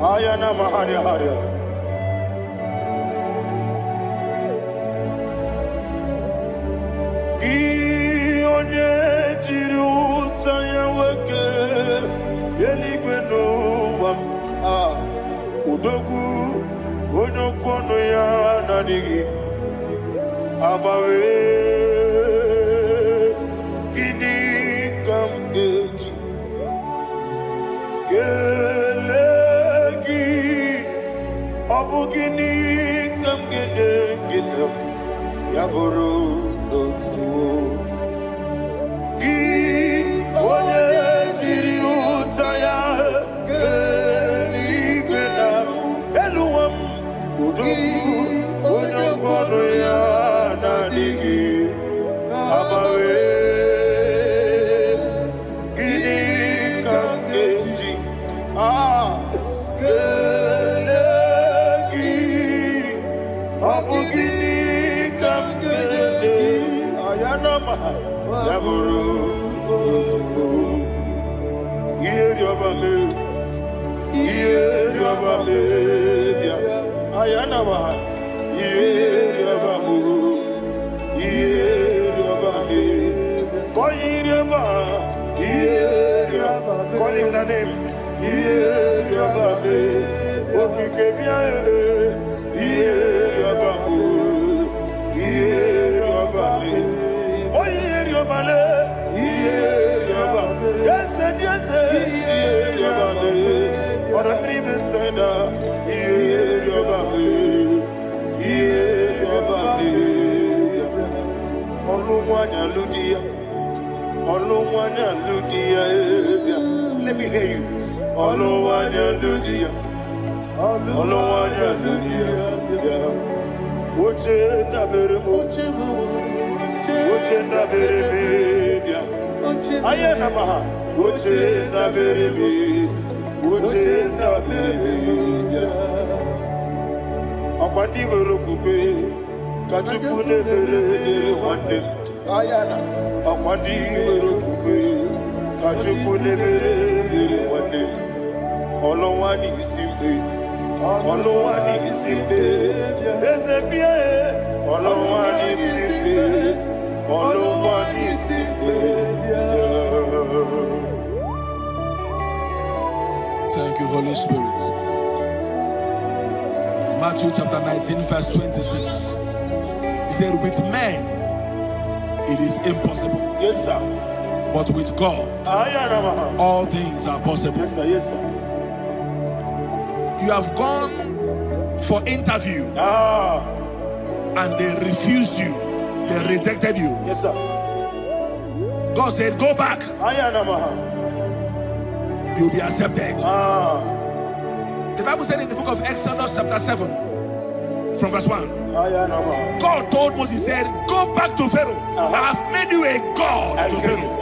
Ayana Maharia Haria. Udogu onokono ya nadigi abawe ini kamgeji gelegi abugini kamgede gede yaburu dosuo gi onye jiri utaya onokono ya nadigi abawe gini kamgeji gelegi abugini kamgede ayanama yaburu ozufu iyeriobame ayanama iyeriabamu iyeriabame koyireba Yeriababe, Okikebia, Yeriababu, Yeriababe, Oh Yeriabale, Yeriababe, yes, Yeriababe, or a dream sender, Yeriababe, Yeriababe, Oluwania Ludia, Oluwania Ludia, let me hear you. Oluwania Ludia, Oluwania Ludia, Uche na beremo, Uche na bereme, Ayana maha, Uche na bereme, Uche na bereme, Akwandi berokukwe, Kachukune bere wande, Ayana, Akwandi berokukwe, Kachukune bere wande. Olowani isimbe, Olowani isimbe, Ezebie, Olowani isimbe, Olowani isimbe. Thank you, Holy Spirit. Matthew chapter 19, verse 26. He said, with men it is impossible. Yes, sir. But with God, all things are possible. Yes, sir. Yes, sir. You have gone for interview and they refused you. They rejected you. Yes, sir. God said, go back. You'll be accepted. The Bible said in the book of Exodus chapter 7 from verse 1. God told Moses, he said, go back to Pharaoh. I have made you a God to Pharaoh.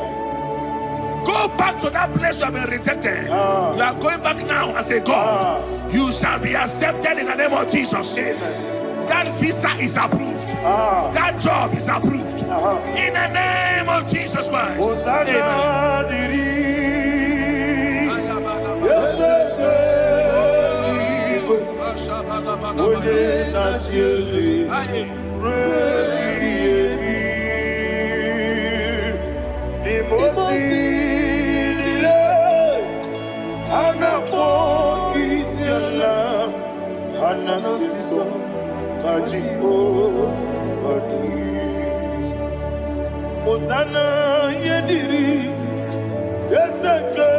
Go back to that place you have been rejected. You are going back now as a God. You shall be accepted in the name of Jesus. Amen. That visa is approved. That job is approved. In the name of Jesus Christ. Amen. Anasiso Kajiko Adi Osana Yediri Yeseke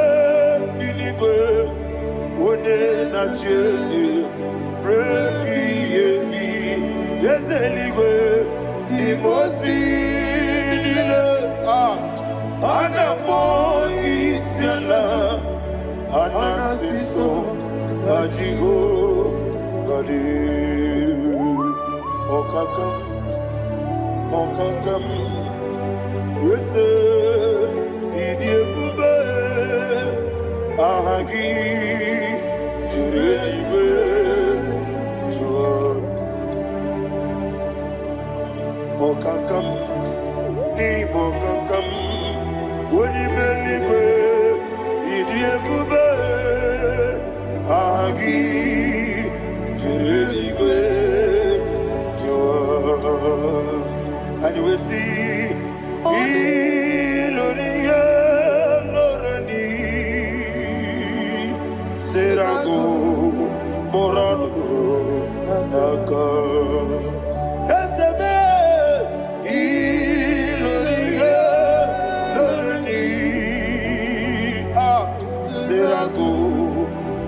Binigwe Ode na Chesi Reki Yemi Yeseligwe Imosi Nile Anapo Isiala Anasiso Kajiko Okakam, Okakam, yes, Idiabube, Ahagi, Jurelibe, Okakam, Nibokakam, Unimelibe, Idiabube, Ahagi. And we see Iloria Lorani Serago Morado Naka Esebe Iloria Lorani Serago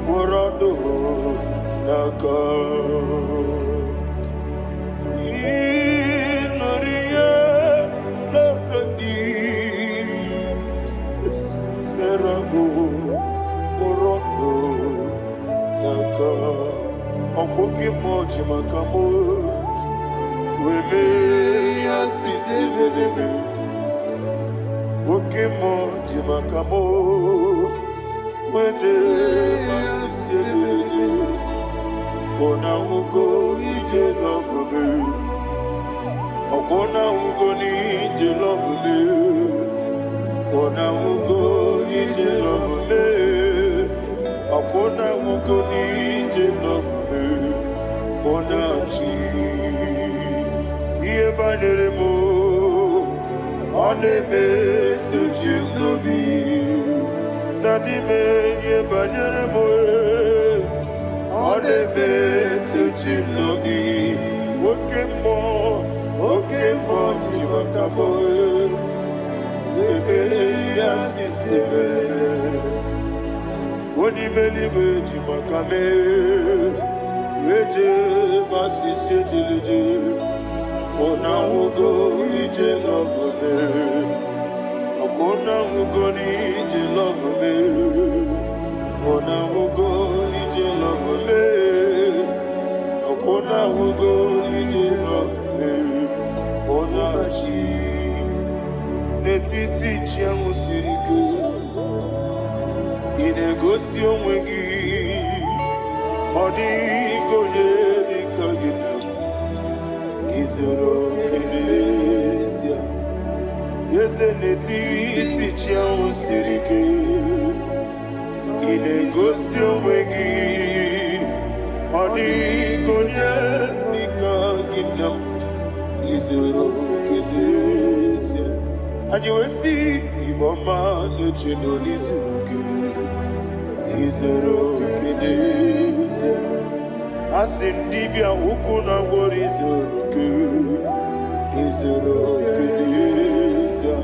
Morado Naka Okoki moji makamo Weme yasisi bedebe Oki moji makamo Weje masisi bedebe Ona ugo ije lovebe Okona ugo ni ije lovebe Ona ugo ije lovebe Okona ugo ni ije lovebe Onachi Iye baneremo Onebe Tejinobi Unanime ye banyere mo Oneme tuchinobi Okemo jimakamo Ebe yasisebelele Onimeliwe jimakame Weje masisi jilije Ona ugo ije love me Akona ugo ni ije love me Ona ugo ije love me Akona ugo ije love me Ona chi Netiti chiamu siriku Inegosi onwegi Odi gonye dikagidam Izoro kenesia Yeze netiti chiamu sirike Inegosi onwegi Odi gonye dikagidam Izoro kenesia And you will see Iboma Nechino Nizuruke Izero Kenesia Asindibia Ukuna Warizuruke Izero Kenesia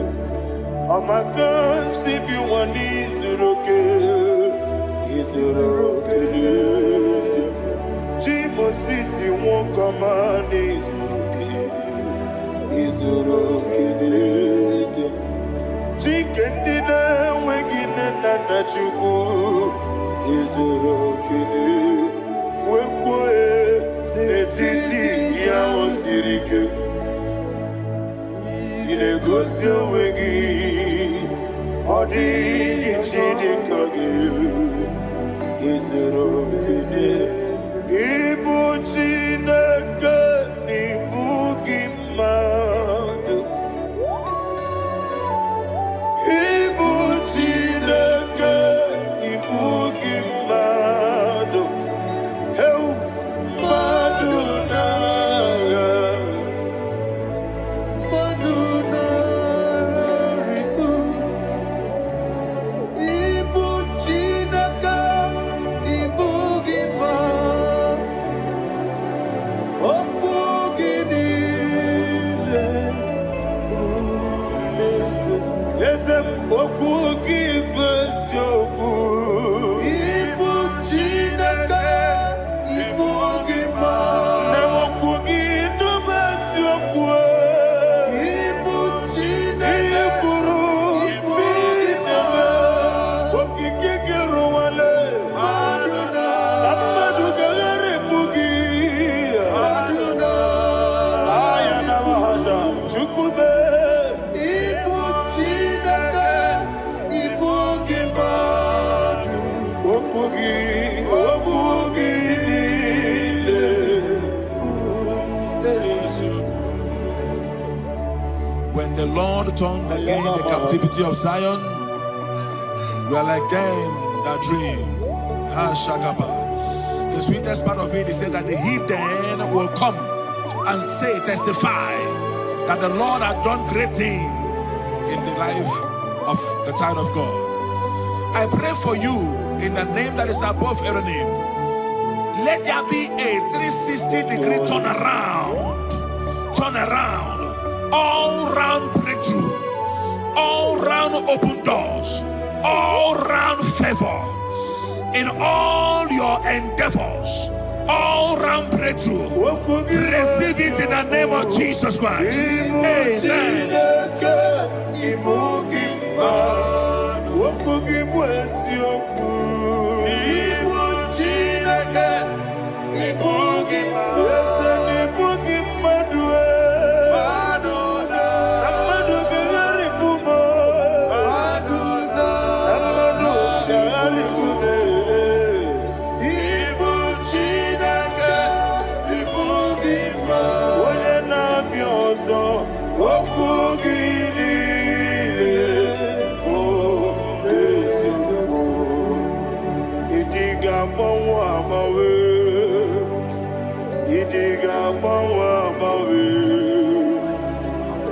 Amaka Sibiwa Nizuruke Izero Kenesia Jimo Sisi Wokama Nizuruke Izero Kenesia Chicken dinner wegin and Nachuku Izero Kene Wekwe Netiti Yao Sirike Inegosio Wegi Odi Gichidi Kage Izero Kene Ibu Chineke Ibu Gimadu Ibu Chineke Ibu Gimadu Heu Maduna Riku Ibu Chineke Ibu Gimadu Opu Ginile Yesem Oku Gibesioku Ibu Chineke Ibu Gima Nemoku Gibesioku Ibu Chineke Ikuru Ibu Gima Koki Kikiru Wale Aduna Amadu Gagare Pugi Aduna Ayana Mahasha Chukube Ibu Chineke Ibu Gimadu Okugi Okugi Nile When the Lord turned again the captivity of Zion, we are like them that dream. Ha Shagaba. The sweetest part of it is said that the heathen will come and say, testify that the Lord had done great things in the life of the child of God. I pray for you in the name that is above every name. Let there be a 360-degree turn around, all round breakthrough, all round open doors, all round favor in all your endeavors, all round breakthrough. Receive it in the name of Jesus Christ. Amen.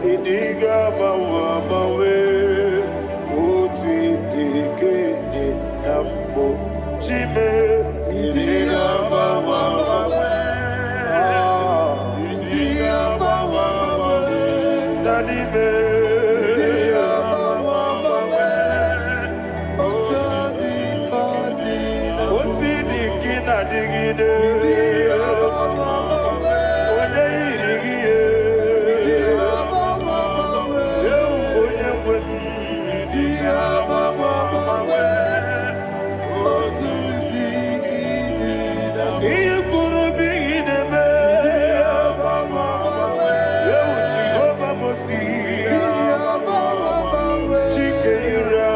Idiga bawa bawe, utwi dike Nanime. Oti dikina digide. Onye irigiye. Onye kwen. Iye kuru bigide me. Jehovah Mosi. Chike ira.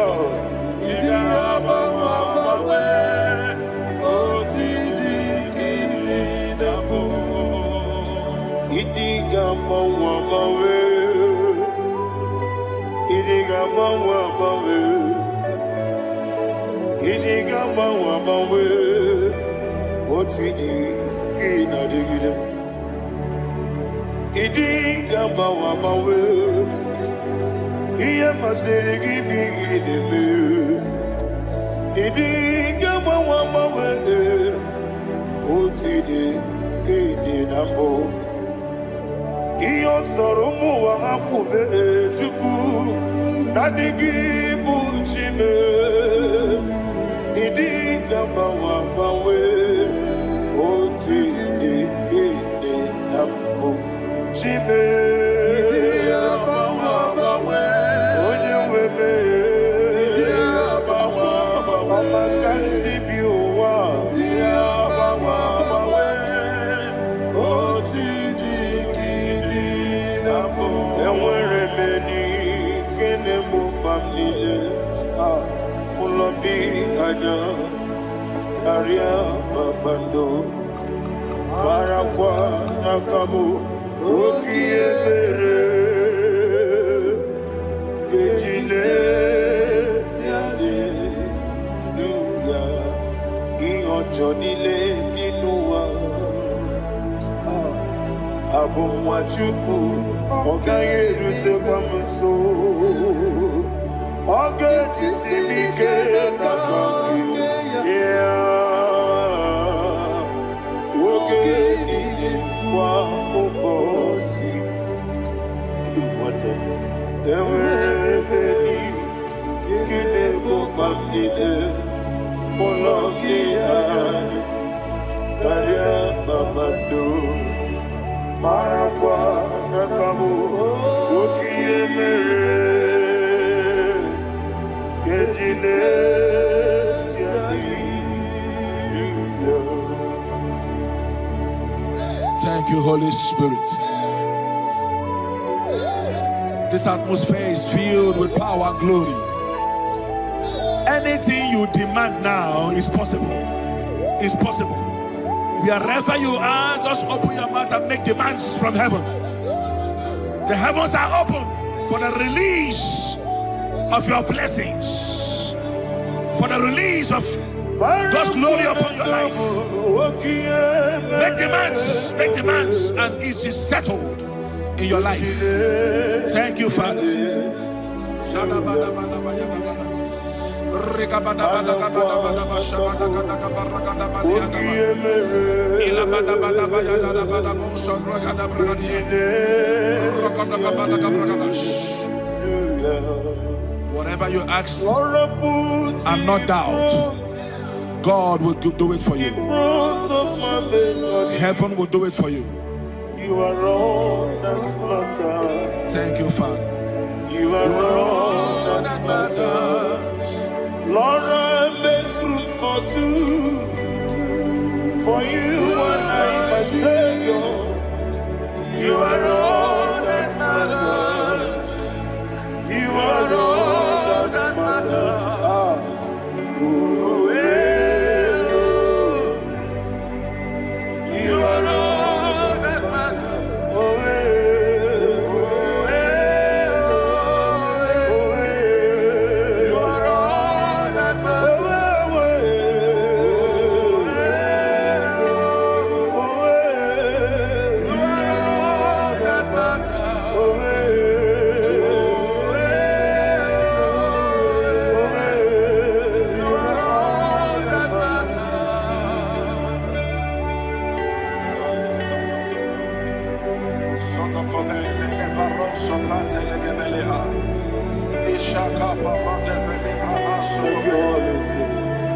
Idiga mawa mawe. Idiga mawa mawe. Idiga mawa mawe. Otidi kina digide. Idiga mawa mawe. Iye masiri gibi ideme. Idiga mawa mawe. Otidi kidi nambo. Iyo soromu wa akube chuku. Nadigi buchime. Idiga mawa mawe. Otidi kidi nambo. Chime. Onye webe. Mama kansi biwa. Enwere meni kene mubamnile. Mulobi anya. Karia babando. Barakwa nakabu. Okie mere. Gejile siale. Luya. Iyonjo nile dinuwa. Abu Machuku, Okaye Rute Kwamuso, Oga Jisimike Nakanki, yeah, Oge Nini Kwa Obosi, Iwane, Ewerebeni, Kine Mobamnile, Moloki Ani, Karia Babando. Marakwa nakabu ukiye mere kejile siani. Thank you, Holy Spirit. This atmosphere is filled with power and glory. Anything you demand now is possible. It's possible. Wherever you are, just open your mouth and make demands from heaven. The heavens are open for the release of your blessings, for the release of God's glory upon your life. Make demands, and it is settled in your life. Thank you, Father. Whatever you ask and not doubt, God will do it for you. Heaven will do it for you. You are all that matters. Thank you, Father. You are all that matters. Lord, I make room for two. For you and I, my Savior. You are all that matters. You are all that matters. You are all that matters.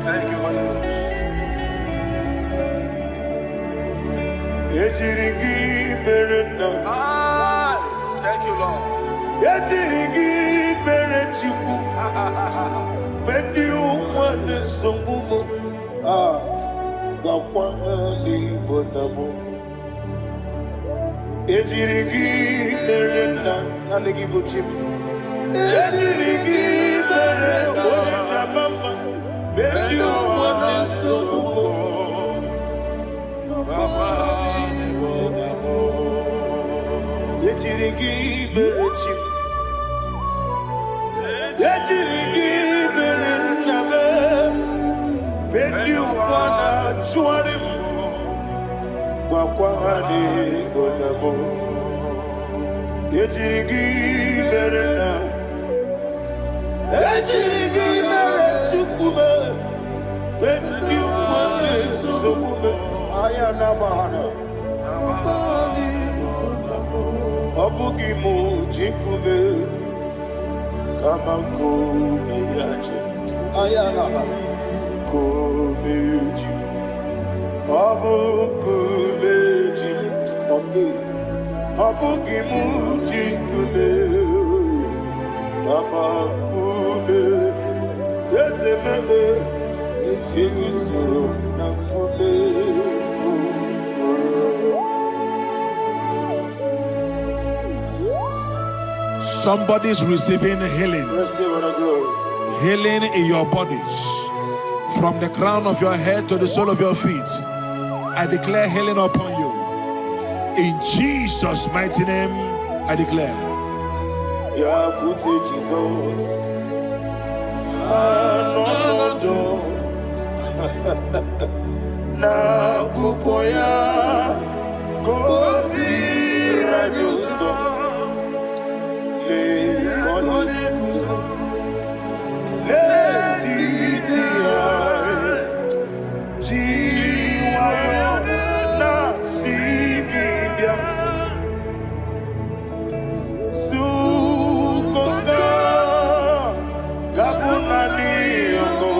Thank you, Holy Ghost. Thank you, Lord. Somebody's receiving healing. Healing in your bodies. From the crown of your head to the sole of your feet. I declare healing upon you. In Jesus' mighty name, I declare. Jesus. Na kukoya kozi radioso le konesu le titia jiwa na sigibia sukoka gabunani ongo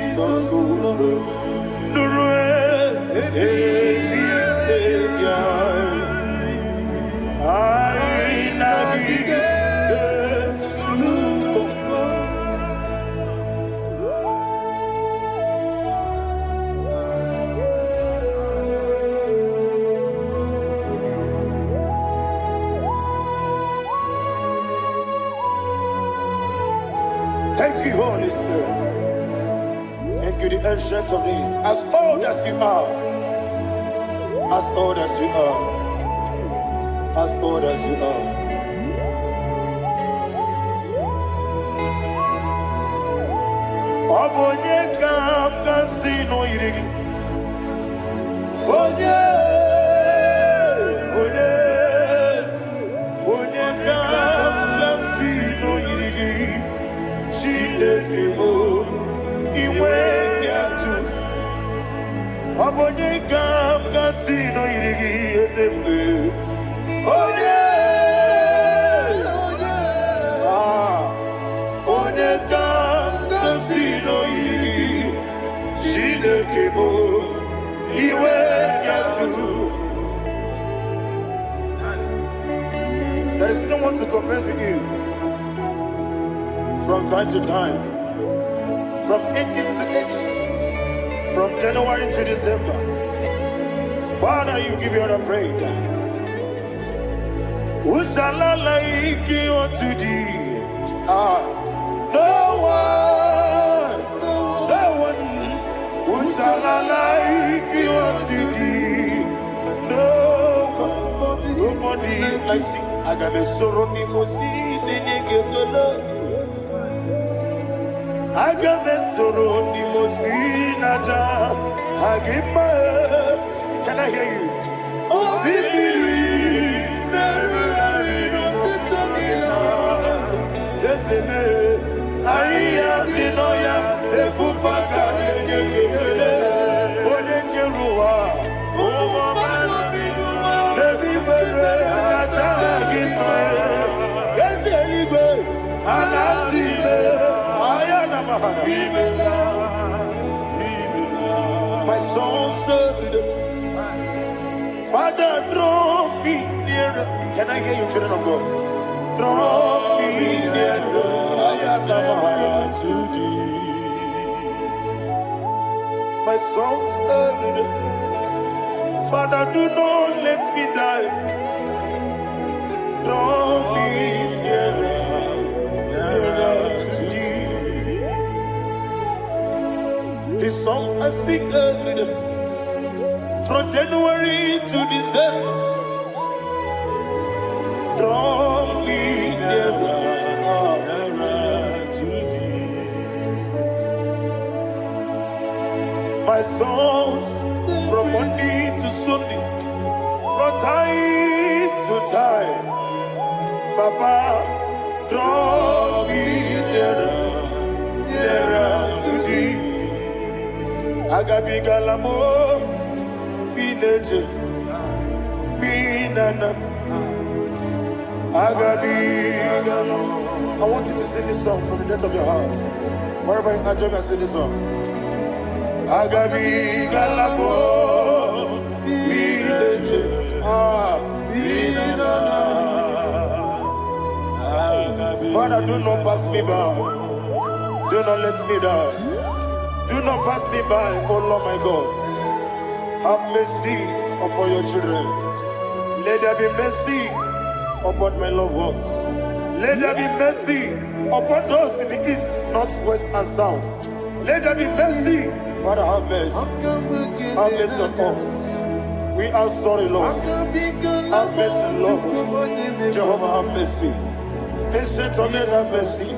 Jesus alone. Thank you, Holy Spirit. Thank you, the ancient of days. As old as you are, as old as you are, as old as you are. Obonye kam kasino irigi. Onye kam kasino irigi. Shindekimo iwengatu. Obonye kam kasino irigi esefu. want to confess with you from time to time, from ages to ages, from January to December. Father, you give you all the praise. Who shall I like you unto thee? No one. Who shall I like you unto thee? No one. Nobody like you. I got a sorrow in Mosini, I got a sorrow in Mosina. Can I hear you? I am the Noya, the Fufaka, my soul served. Father, draw me nearer. Can I hear you, children of God? Draw me nearer. I am to thee. My soul served. Father, do not let me die. Draw me nearer to thee. This song I sing every day, from January to December. Draw me nearer to thee. My songs from Monday to Sunday, from time to time. Papa, draw me nearer to thee. Agabi galamo, bineje, binana. Agabi galamo. I want you to sing this song from the depth of your heart. Wherever you are, join me and sing this song. Agabi galamo, bineje, binana. Father, do not pass me by. Do not let me die. Do not pass me by, oh Lord my God. Have mercy upon your children. Let there be mercy upon my loved ones. Let there be mercy upon those in the east, north, west, and south. Let there be mercy. Father, have mercy. Have mercy on us. We are sorry, Lord. Have mercy, Lord. Jehovah, have mercy. Ancient of days, have mercy.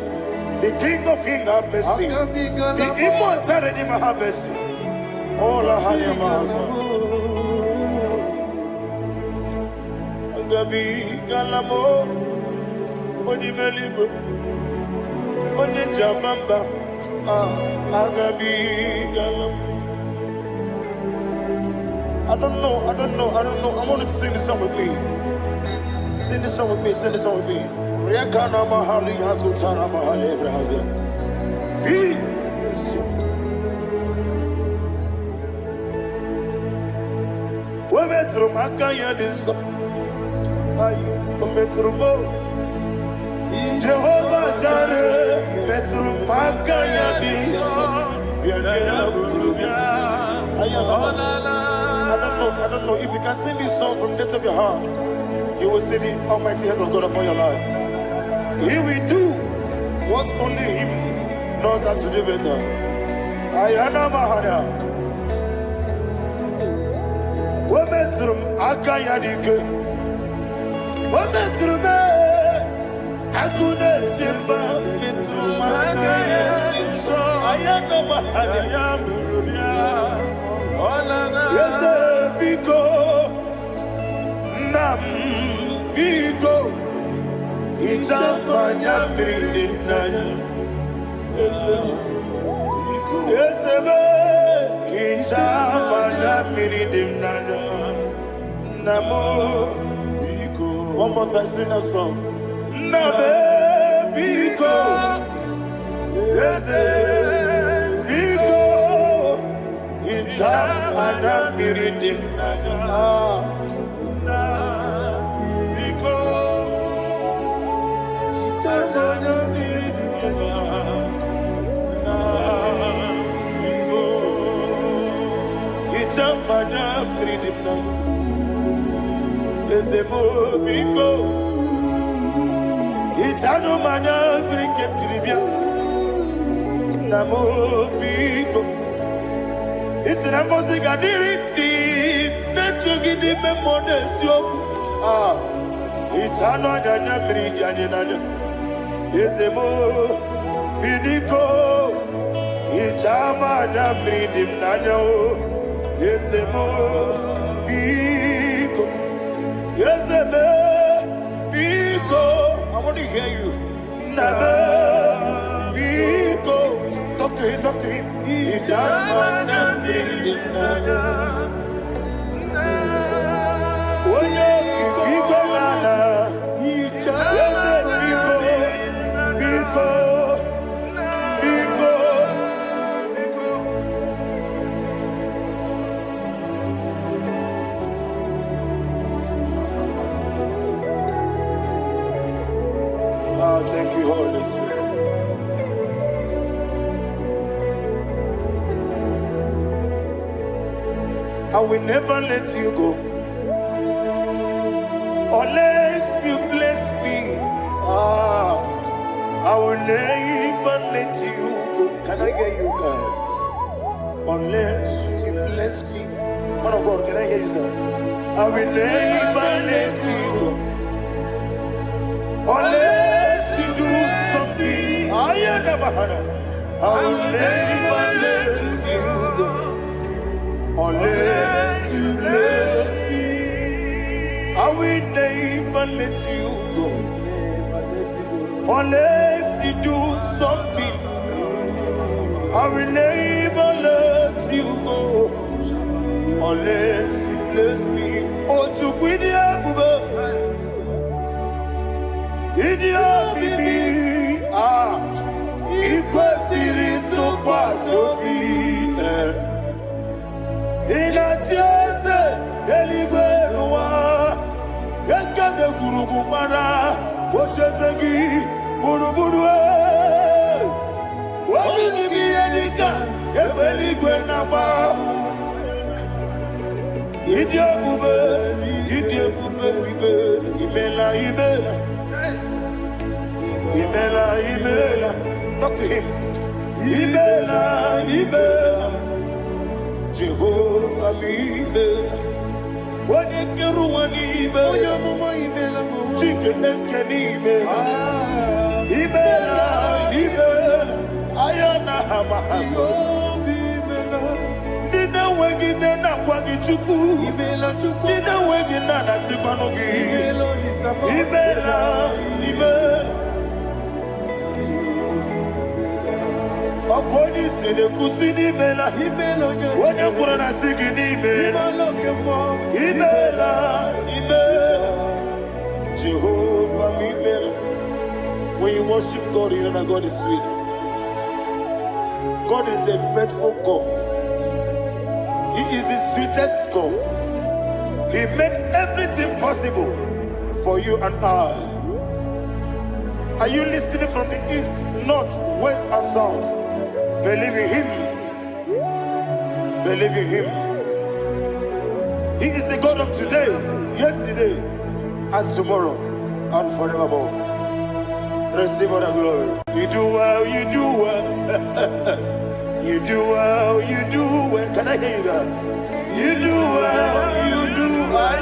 The King of Kings, have mercy. The immortal Redeemer, have mercy. Oh, la Hanyamaza. Agabi Galamo, Onimeligo, Onijabamba, Agabi Galamo. I don't know. I want you to sing this song with me. Sing this song with me. Riakana Mahali Azutana Mahali Brazil. Metro Makaya this Metro Jehovah Jare Metro Makaya this I don't know if you can sing this song from the depth of your heart. You will see the almighty hands of God upon your life. He will do what only Him knows how to do better. Ayana Mahana. Wometrum Akayadike. Wometrum Akune Jimba Metrum Akayadike. Ayana Mahana. Yes, Biko Nam Biko Ichamanya Mirinaya. Yes, Ichamanya Mirinaya. Namo Biko. One more time, sing a song. Nabe Biko. Yes, Biko. Ijam ana miridim naga. Biko. Ichamana Bridina Ezemo Biko Itano Mana Briket Tribia Namo Biko Isrambosi Gadiri Nechugi di Memonesio Itano Dana Bridianina Ezemo Bidiko Ichamana Bridina Ezemo Biko Ezemo Biko I want to hear you. Name Biko Talk to him. Ichamana Bridina Oye Kikibanana Ezemo Biko Thank you, Holy Spirit. I will never let you go unless you bless me. I will never let you go. Can I hear you guys? Unless you bless me. Man of God, can I hear you, sir? I will never let you go unless you do something. I will never let you go unless you bless me. I will never let you go unless you do something. I will never let you go unless you bless me. Oh, to quit Idia bibi ikwesiri tukwasobi inatieze eligwe nuwa ekade kurugubara ochezegi buruburu wabigi edika ebeligwe naba Idia bube bibe imela Imela, talk to him. Imela, Jehovah Imela. Wanekeru Imela, Chike Eskeni Imela, Ayana Hamahaso. Dina wegina na kwagi chuku. Dina wegina na sipanogi. Imela. Okoni sede kusini mela. Wone kurana sigini mela. Imela. Jehovah Imela. When you worship God, you know that God is sweet. God is a faithful God. He is the sweetest God. He made everything possible for you and I. Are you listening from the east, north, west, and south? Believe in Him. Believe in Him. He is the God of today, yesterday, and tomorrow, and forevermore. Receive all the glory. You do well, you do well. You do well, you do well. Can I hear you guys? You do well, you do well.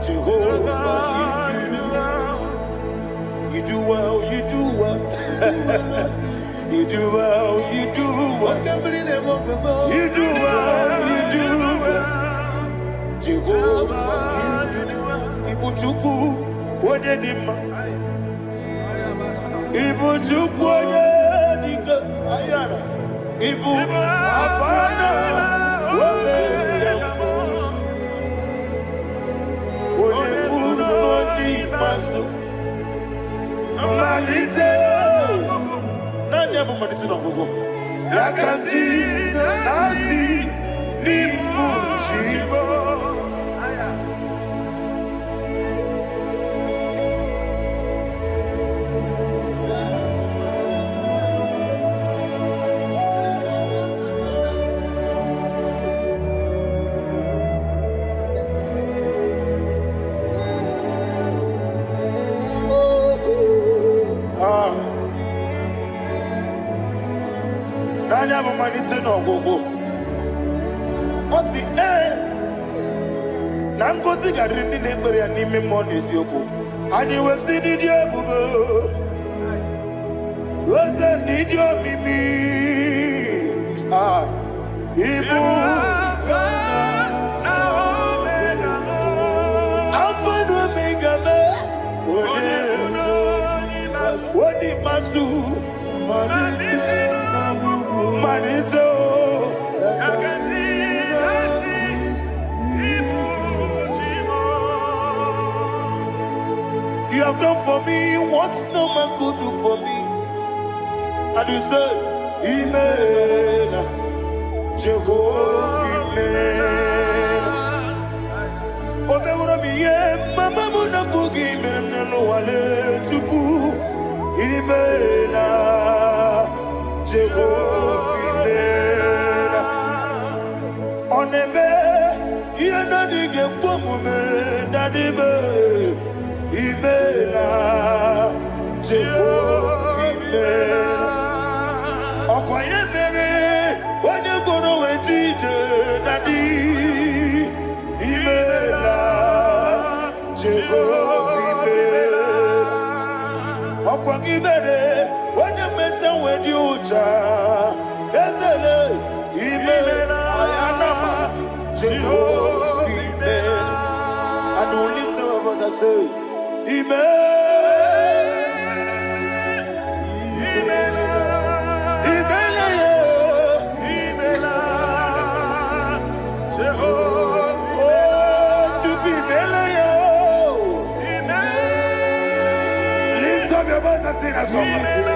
Jehovah, you do well, you do well. You do well, you do well. You do well, you do well. Jehovah, you do well. Ibuchuku, Wodedima. Ibuchuku, Wodedika. Ayana. Ibu, Afana. Wodedima. Wodedima, Masu. Amalite. Nani abu maniti na gogo. Yakanti nasi ni mujibo. Anya amalite n'ọgwụgwụ. Ọ sị na ngozi ga-adịrị ndị na-ekpere ya n'ime mmụọ na eziokwu. Anyị wesi n'ịdị ebube. Eze n'ịdị omimi. Ibu Alpha and Omega me. Odi masu Manito. You have done for me what no man could do for me. And you say, Amen. Jehovah, Amen. Omewura miye, mama muna bugi mirnelo wale tuku. Amen. Jehovah, Amen. Onebe, iye nadige kwamume, nadime. Imela Jehovah Imela Okwaye mere Wanye goro wetije Nadi Imela Jehovah Imela Okwaye mere Wanye meta wedi uja Ezele Imela Ayanama Jehovah Imela And only two of us are saying Lift up your voice and sing a song.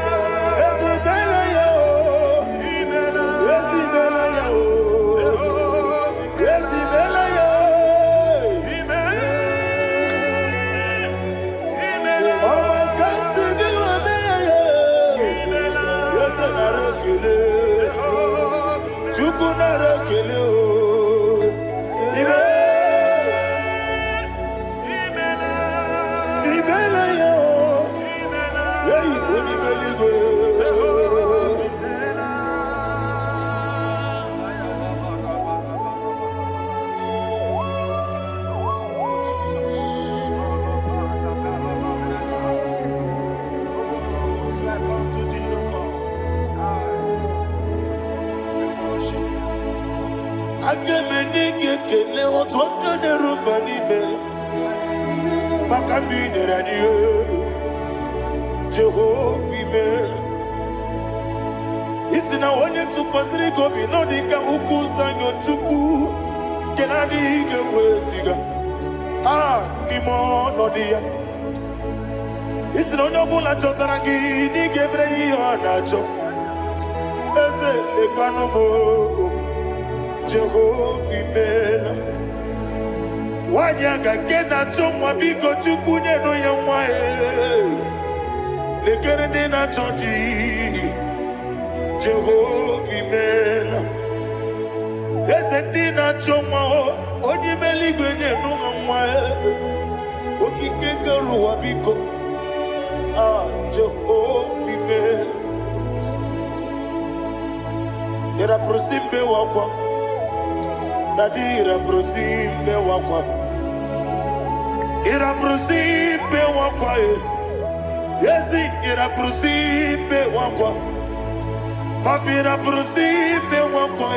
Jehovah Imela Isina onye tụkwasịrị gobi n'ọdịka ukwu zanyo chukwu kenadịghị weziga n'ime ọnọdụ ya Isina onye ọbụla chọtara gị n'ịga emere ihe ọ na-achọ Eze lekwanụ m Jehovah Imela Nwanyị aga nke na-achọ nwa biko chukwu nyenụ ya nwa Lekere ndị na-achọ di Jehovah Imela Eze ndị na-achọ nwa onye ime eluigwe nyenụ ha nwa Okike kere ụwa biko Jehovah Imela Ira prosimbe wakwa Dadi ira prosimbe wakwa Ira prosimbe wakwa Yesi ira prosimbe wakwa Papi ira prosimbe wakwa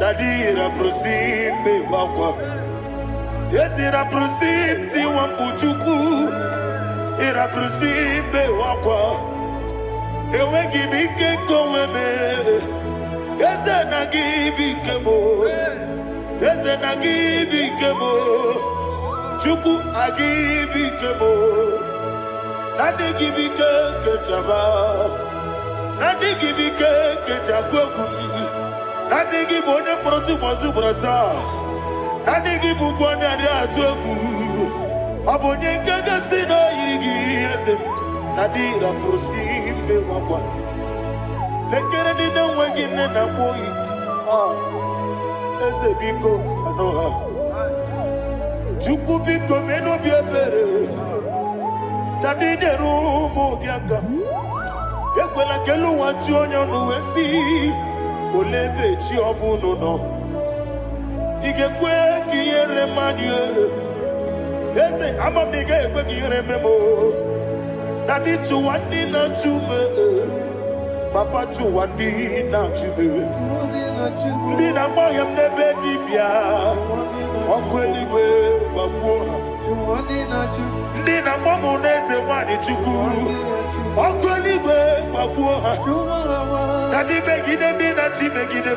Dadi ira prosimbe wakwa Yesi ira prosimti wambuchuku Ira prosimbe wakwa Ewe gibike koweme Eze na gibike mo Eze na gibike mo Chuku agibike mo Nadi gibike kechaba Nadi gibike kechagwegu Nadi gibone proti mwazu brasa Nadi gibukwane adi atuegu Abonye gaga sino irigi eze Nadi raprosimbe wakwa Lekere nina wegine na boyi Eze biko sanoha Chuku biko meno biebere Nadi nerumu gyaka Ekwela kelu wanchu onyo nuwesi olebe chi obuno no igekwe kiyere manye eze amamiga ekwe kiyere memo dadi chuwandi na chume papa chuwandi na chume ndi na moyam nebe dibia okweligwe babuo ndi na momu neze wani chuku okweligwe babuo dadi begide ndi na chi begide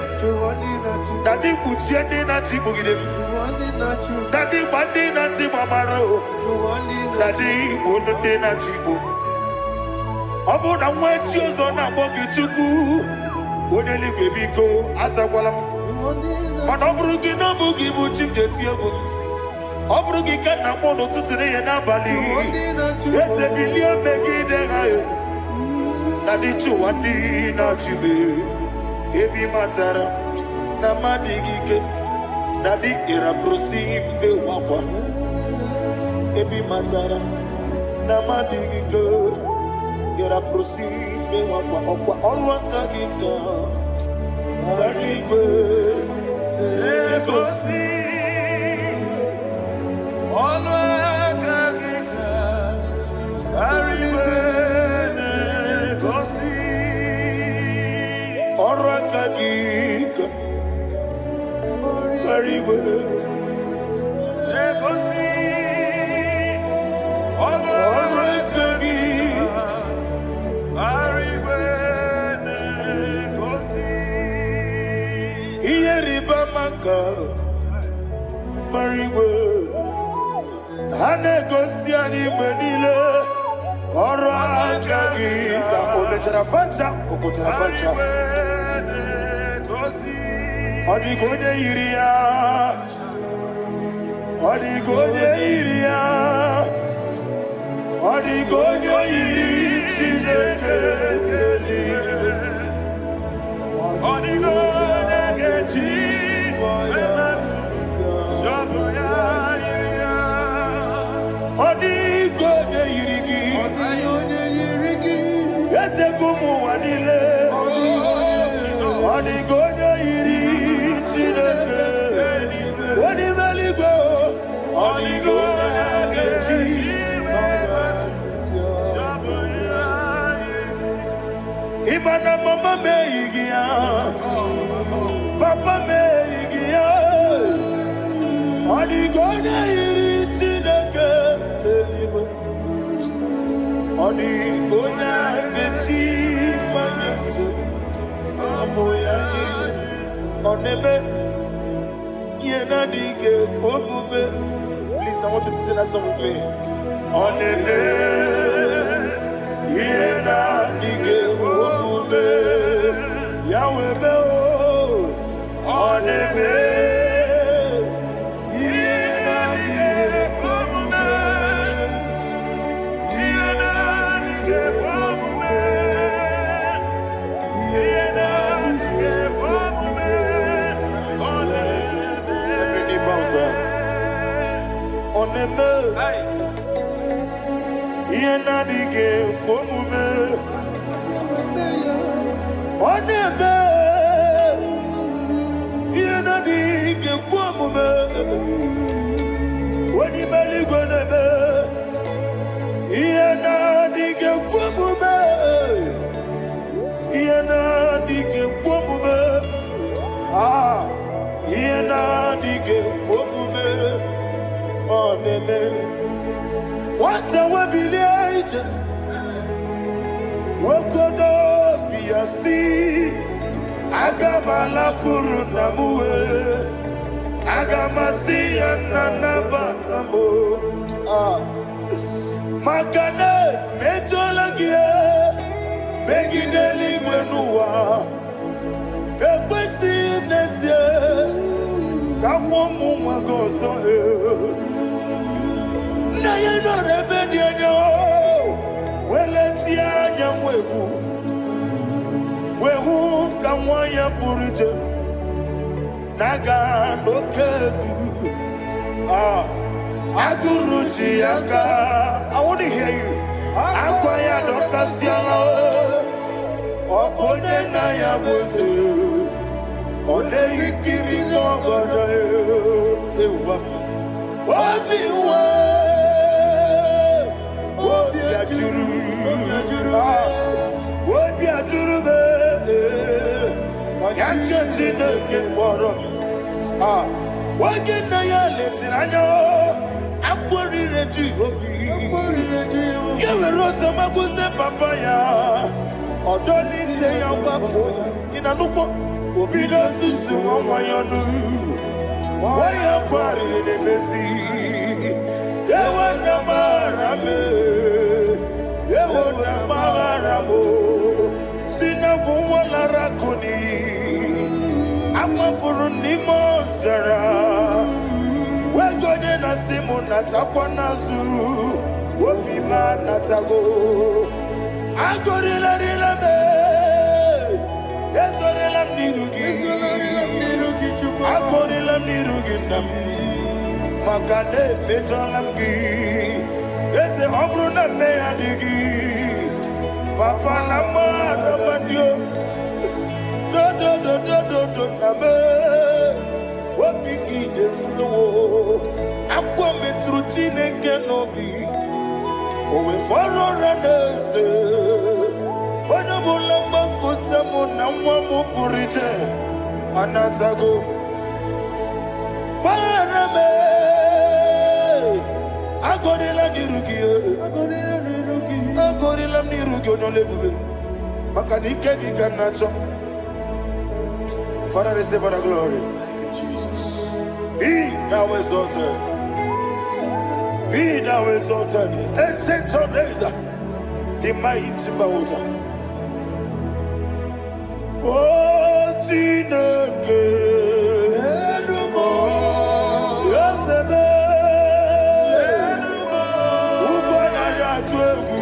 dadi buchie ndi na chi bugide dadi bandi na chi mamaro dadi bunu ndi na chi bu obu na mwechi ozo na bogi chuku oneligwe biko asakwala mana oburu gi no bugi bu chimjeti ebu oburu gi kana mono tutire ye na bali ese bilie begide hayo dadi chuwandi na chibe ebi matara na madigike dadi ira prosimbe wakwa ebi matara na madigike ira prosimbe wakwa okwa olwaka gika dadi go egosi olwaka gika dadi go Orakagika, very well. Negosi, Orakagika, very well. Negosi, Ieribamaka, very well. Hanegosi animenile, Orakagika, Okotrafacha. Odigonye iria, odigonye iria, odigonye iri chineke keli, odigonye kechi ematu shoboya iria, odigonye irigi, ete kumu wanile, odigonye iri. Imana mama meigia, papa meigia, odigonya iri chineke telibo, odigonya kechi manyetu, saboya iri, onebe. Please, I want you to sing that song with me. On the Yahweh be on the Yenadige komume onebe yenadige komume woni mali gonebe yenadige komume ah yenadige komume onebe what a wabiliate wokodo biasi agamala kurunamue agamasi ananabatambo makane metolagie begideli gwenua ekwesi nesie kamwomu mwagozo na yeno rebedienyo weletia nyamwehu wehu kamwaya purije naga nokegu aguruji aka. I want to hear you. Akwaya dokasiala Okone na ya boze. Ode ikiri ngogona ewa. Obiwa. Obi ajuru. Obi ajuru be. Yakati na kekoro. Wagena ya letirano. Akwari reji obi. Yewe rosa magunte papaya. Odoli te ya wakoya. Inanupo. Obi no susu wamayanu. Waya kwari ne mezi. Yewa na marame. Yewa na maramo. Sina wala rakuni. Ama furu ni mozara. Wegone na simu natakwa nazu. Wopima natago. Agorila rila me. Yezorila nirugi. Agorila nirugi nam. Makane mejolamgi. Yeze obruna me adigi. Papa nama namandio. Do name. Wapiki de mlo. Aqua metruchine kenobi. Owe boro ranese. Onabula makuta munamwa mupurite. Anatago. Barame. Agorila nirugi. Agorila nirugi onolebube. Makanike gikanacho. Father, receive the glory. Thank you, Jesus. Be thou exalted. Be thou exalted. Ancient of days, the mighty mountain. Oh, Chineke. Yosebe. Ubanaya twegu.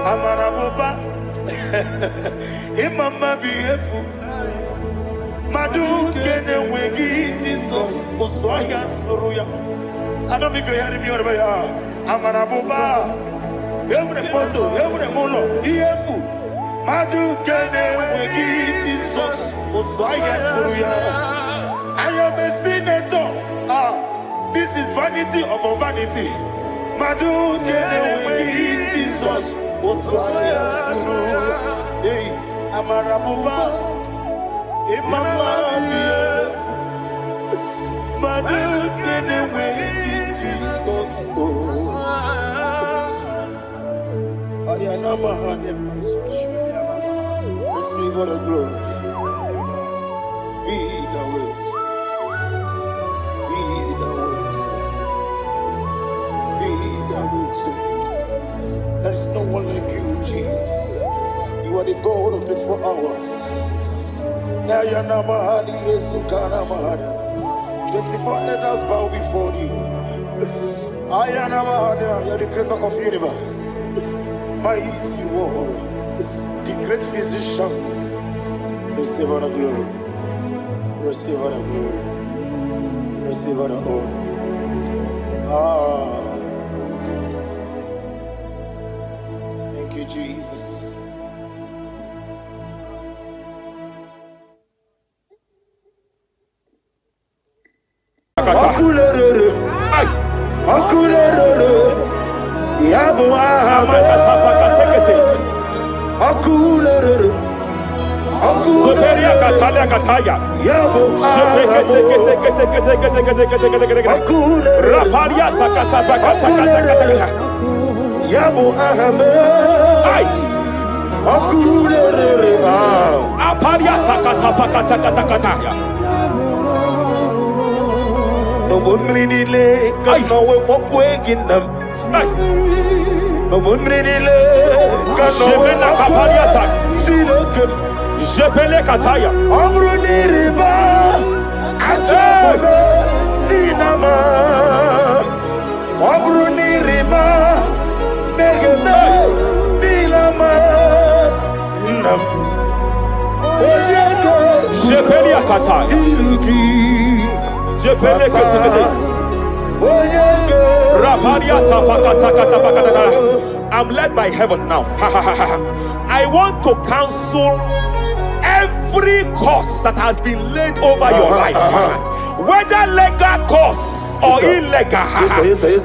Amaraboba, Imama beautiful. Madu kene wegi Jesus, Usoya Suruya. I don't know if you're hearing me wherever you are. Amaraboba, every photo, every molo, EFU. Madu kene wegi Jesus, Usoya Suruya. I am a senator. This is vanity of a vanity. Madu kene wegi Jesus. Hey, Amarabuba, Imama, Madu kene wegi Jesus. Ayanama, receive all the glory. Be the way. Be the way. Be the way. There is no one like you, Jesus. You are the God of 24 hours. 24 elders bow before you. You are the creator of the universe. Mighty warrior, the great physician. Receive all the glory. Receive all the glory. Receive all the honor. Thank you, Jesus. No one really can know what we're getting them. No one really can know what Jepele Kataya. Amruni Riba. Ajabe. Ninama. Obruni rima megene nilama nam. Jepelia kata. Jepele kete. I'm led by heaven now. I want to cancel every curse that has been laid over your life, whether legal curse or illegal.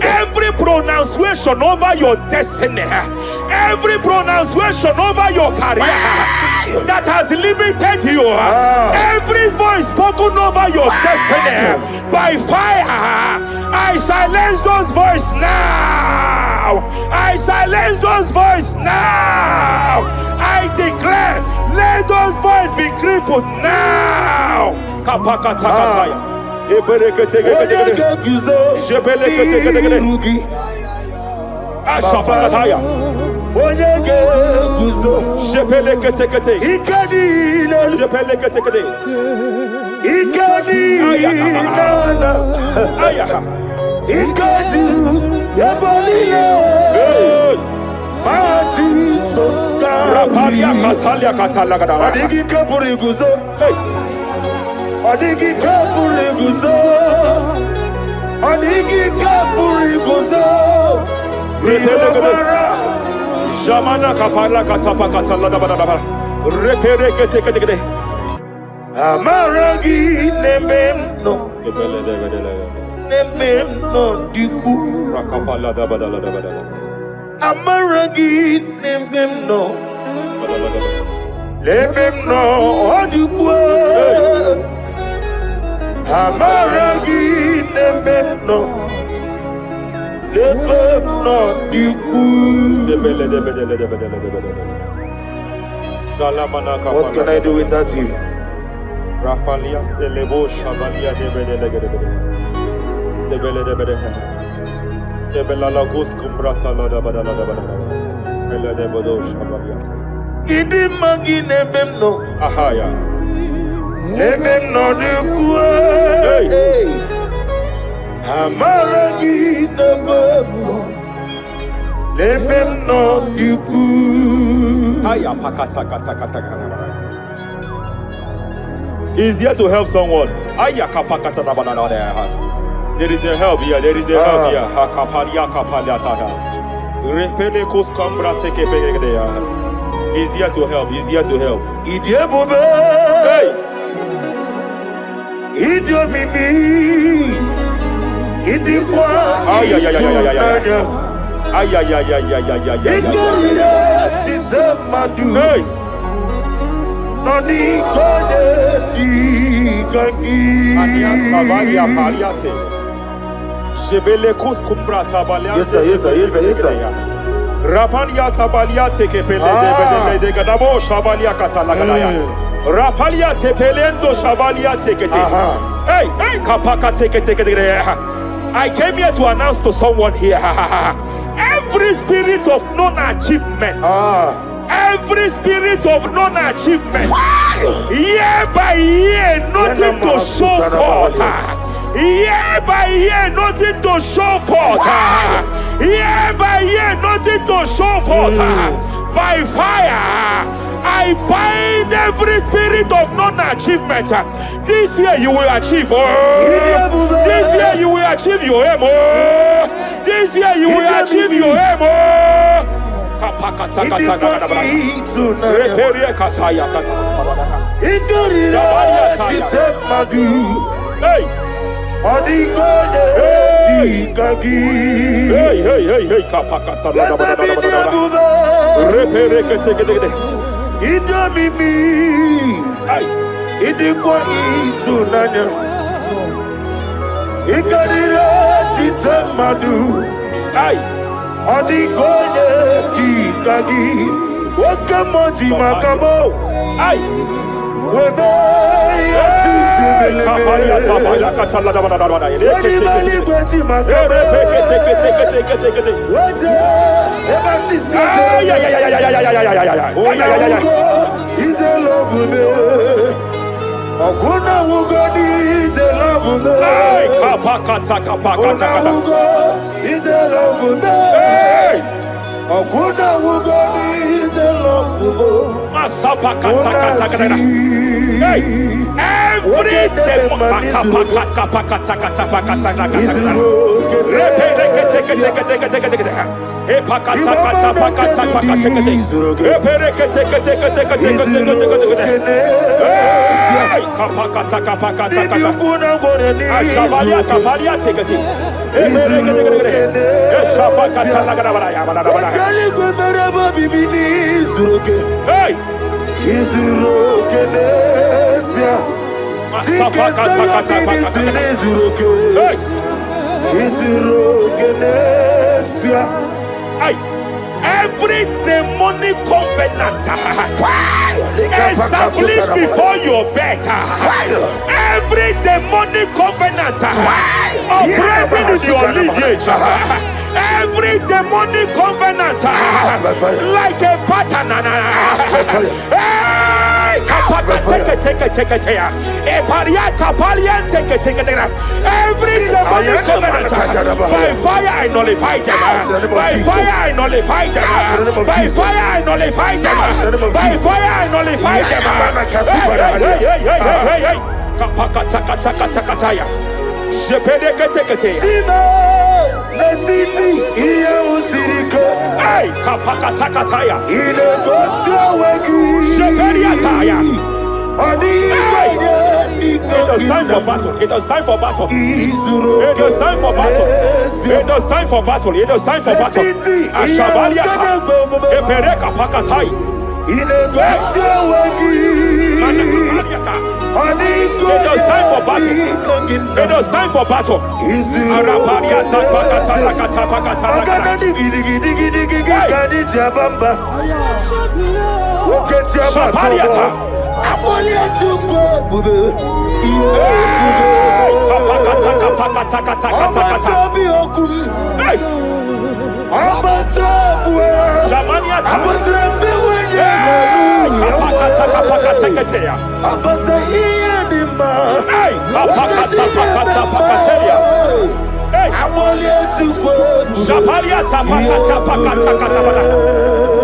Every pronunciation over your destiny, every pronunciation over your career that has limited you, every voice spoken over your destiny by fire, I silence those voices now. I silence those voices now. I declare, let those voices be crippled now. Kapakatakataya. Ashafakataya. Jepeleketekete. Jepeleketekete. Rapalia katalia katalaga. Adigi kapuri guzo. Adigi kapuri guzo. Adigi kapuri guzo. Jamana kapala katapa katalada badaba. Repereketekete. Amaragi nememno. Nememno diku. Rakapala da badala da badala. Amaragi nememno. Nememno diku. Amaragi nememno. Nememno diku. What can I do without you? Rapalia, the Lebo Shavalia, the Bella Lagos Cumbrata Lada Badala Bella de Bodo Shavaliata. Idi Magine Bemno. Ahaya. Nebemno de Kue. Amaragi Nebemno. Nebemno de Kue. Aya Pakata Kata Kata Kata. Is here to help someone. Aya Kapakata Banana there. There is a help here. There is a help here. Hakapalia Kapaliata. Repele Kos Cambra Teke Pegedea. He's here to help. He's here to help. Idiabobe. Hey. Idiomimi. Idikwa. Ay ay ay ay ay ay ay ay ay ay. Hey. Nani kone di kaki. Ania Savalia Paliate. Shebele Kos Cumbra Tabalia. Yes sir, yes sir, yes sir, yes sir. Rapalia Tabalia Teke Pele de Gadabo Shavalia Catalaganaya. Rapalia Tepelendo Shavalia Teke. Hey, hey, Kapaka Teke. I came here to announce to someone here. Every spirit of non-achievement. Every spirit of non-achievement, year by year, nothing to show forth. Year by year, nothing to show forth. Year by year, nothing to show forth. By fire, I bind every spirit of non-achievement. This year you will achieve. This year you will achieve your aim. This year you will achieve your aim. Odigoye dikagi, wakamoji makamo. Ay, webe yasisibele. Kapalia Savalia Catalada Badada. Wadi gweti makamo. Take. Wade eba sisi. Ay. Ite love me. Okuna wugodi ite love me. Ay, kapakata. Every demonic covenant established before your bed, every demonic covenant operating in your lineage, every demonic covenant like a pattern, every demonic covenant, by fire I nullify them, by fire I nullify them, by fire I nullify them, by fire I nullify them. It is time for battle. It is time for battle. It is time for battle. It is time for battle. It is time for battle. Ashavaliata. Epereka pakatai. It is time for battle. It is time for battle. Arapariata pakata pakata Shapariata.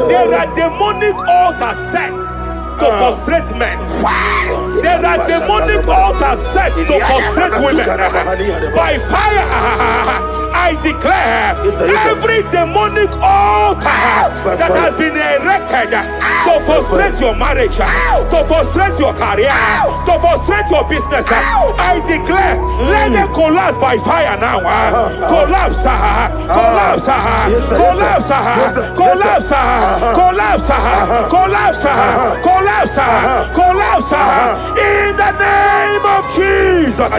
There are demonic altar sets to frustrate men. There are demonic altars set to frustrate women. By fire, I declare every demonic altar that has been erected to frustrate your marriage, to frustrate your career, to frustrate your business, I declare, let them collapse by fire now. Collapse, collapse, collapse, collapse, collapse, collapse, collapse, collapse, in the name of Jesus.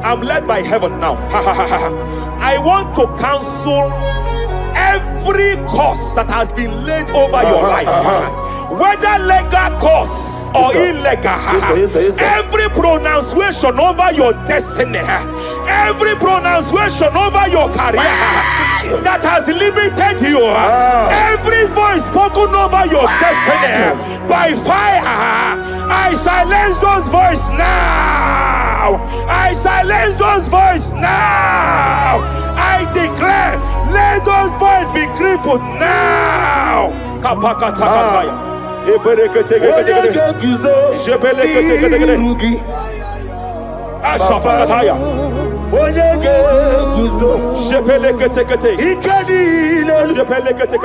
I'm led by heaven now. I want to cancel every curse that has been laid over your life, whether legal curse or illegal. Every pronunciation over your destiny, Every pronunciation over your career that has limited you, every voice spoken over your destiny by fire, I silence those voices now. I silence those voices now. I declare, let those voices be crippled now. Kapakatakataya. Ashafakataya. Shepelekete. Shepelekete.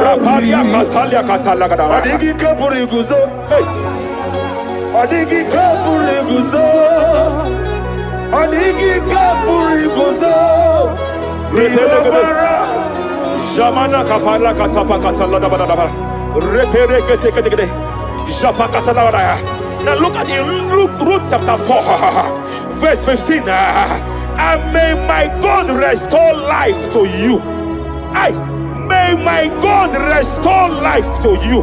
Rapalia Katalia Katalaga. Adigi kapuri guzo. Adigi kapuri guzo. Adigi kapuri guzo. Jamana kapala katapa katala da da da. Repere kete kete. Japa katala da. Now look at Ruth chapter 4, verse 15. And may my God restore life to you. May my God restore life to you.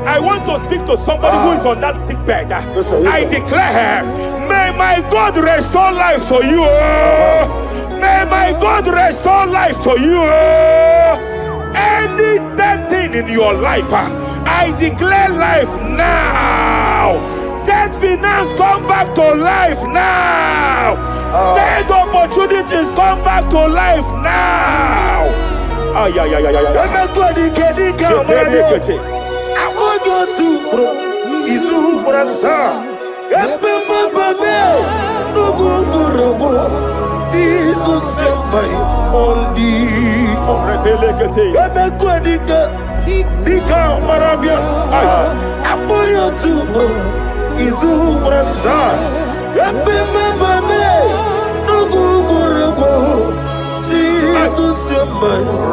I want to speak to somebody who is on that sick bed. Yes, sir. I declare, may my God restore life to you. May my God restore life to you. Any dead thing in your life, I declare life now. Dead finance come back to life now. Dead opportunities come back to life now. I want you to bro. Izu brasa. Izu sembai ondi. Dika marabia. I want you to bro. Izu brasa.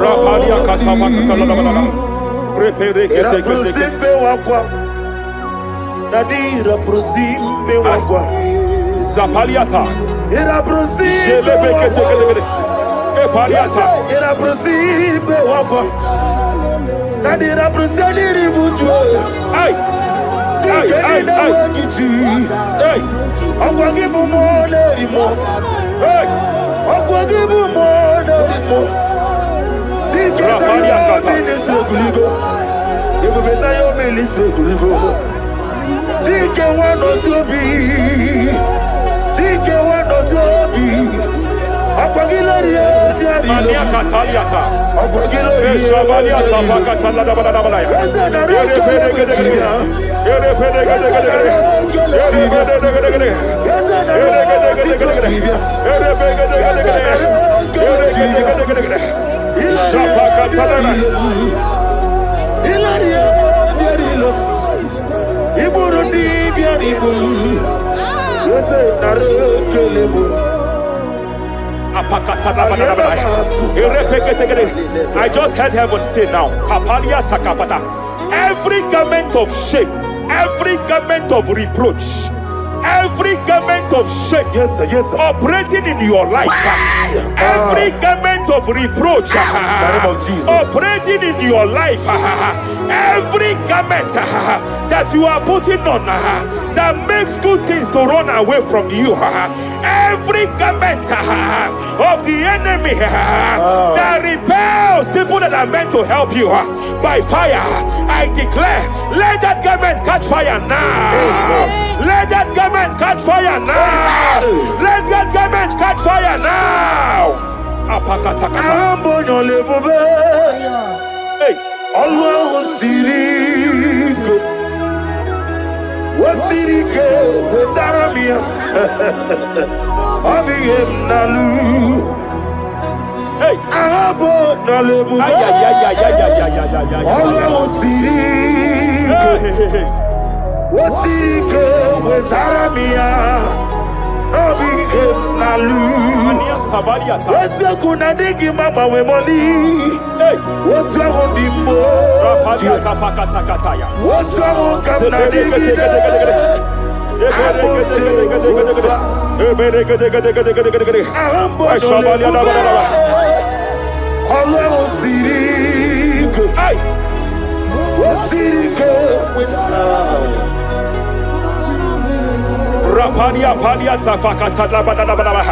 Rapalia katama katala. Repere kete Raprosimbe wakwa. Nadi raprosimbe wakwa. Zapaliata. Raprosimbe wakwa. Epaliata. Raprosimbe wakwa. Nadi raprosimbe ribuju. Ay. Ay. Ay. Akwa gibu mole rimo. Akwa gibu mole rimo. Rapalia kata. Tike wano sobi. Mania kataliata. Eshabaliata bakatala da bada bada. I just heard heaven say now, Kapalia Sakapata. Every garment of shame, every garment of reproach, every garment of shame, Yes, sir. operating in your life, every garment of reproach, the name of Jesus. operating in your life, every garment that you are putting on that makes good things to run away from you, every garment of the enemy that repels people that are meant to help you by fire, I declare, let that garment catch fire now. Let that garment catch fire now. Let that garment catch fire now. Apakatakata. Hey. Allah sirike. Wasirike wezaramia. Abiyem nalu. Hey. Abo nalebu. Allah sirike. Wasirike wezaramia. Abiyem nalu. Wese kuna digi mama we moli. What's wrong with the Rafalia kapakatakataya. What's wrong with the digi? Ọlọ́run sì rí ike. Ó sì rí ike with love. Rapadia padia tafakata labadabadaba.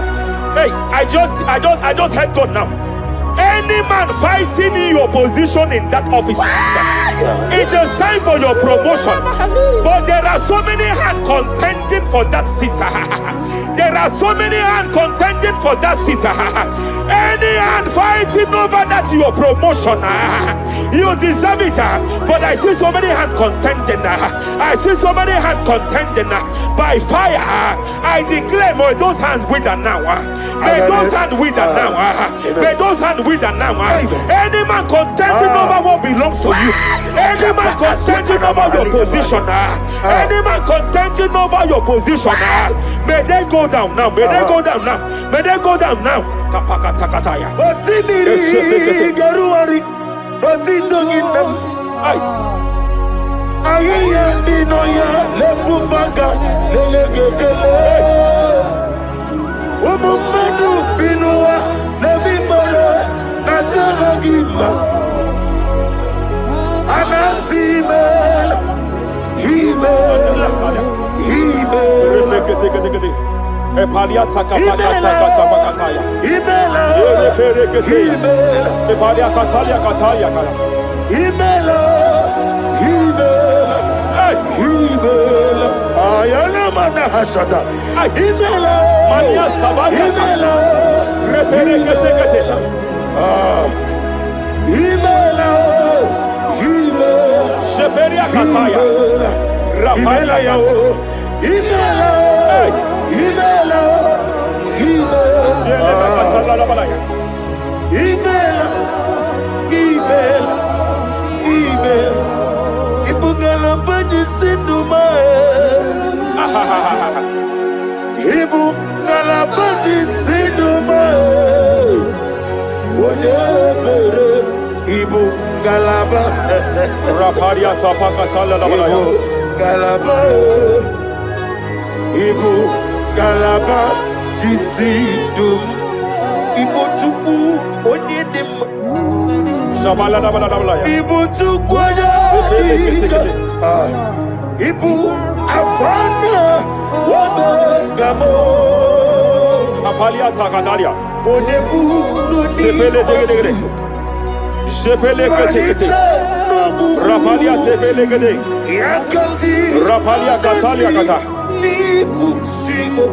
Hey, I just heard God now. Any man fighting in your position in that office, it is time for your promotion. But there are so many hands contending for that seat. There are so many hands contending for that seat. Any hand fighting over that your promotion, you deserve it. But I see so many hands contending. I see so many hands contending by fire. I declare, may those hands wither now. May those hands wither now. May those hands wither now. Any man contending over what belongs to you. Any man contending over your position. Any man contending over your position. May they go down now. May they go down now. May they go down now. Kapakatakataya. Osimiri Garuari. Otitonginem. Ayiya Binoya Lefufaga Lelegele. Umumedu Binoa Levimole Najaragima. Anasimel Himel Epalia takapakata bakataya. Himela Eperekete. Epalia katalia kataya kaya. Himela Himela Ayana mana hashata Himela Mania sabaya. Himela Reperekete kete. Himela Sheperia kataya. Rapalia kata. Himela Himela Yele bakatala la balaya. Himela Ibugala bani sinduma Ibugala bani sinduma Wonebere Ibugalaba Rapalia tapakatala la balaya. Galaba Ibugalaba Jisidum Ibotuku Onyedim Shabala la balaya. Ibotuku Ibu Afana Wabagamo Apalia takatalia. Onebu Sepele degede. Sepele kete. Rapalia tepele gede. Yakati Rapalia katalia kata. Nibusigo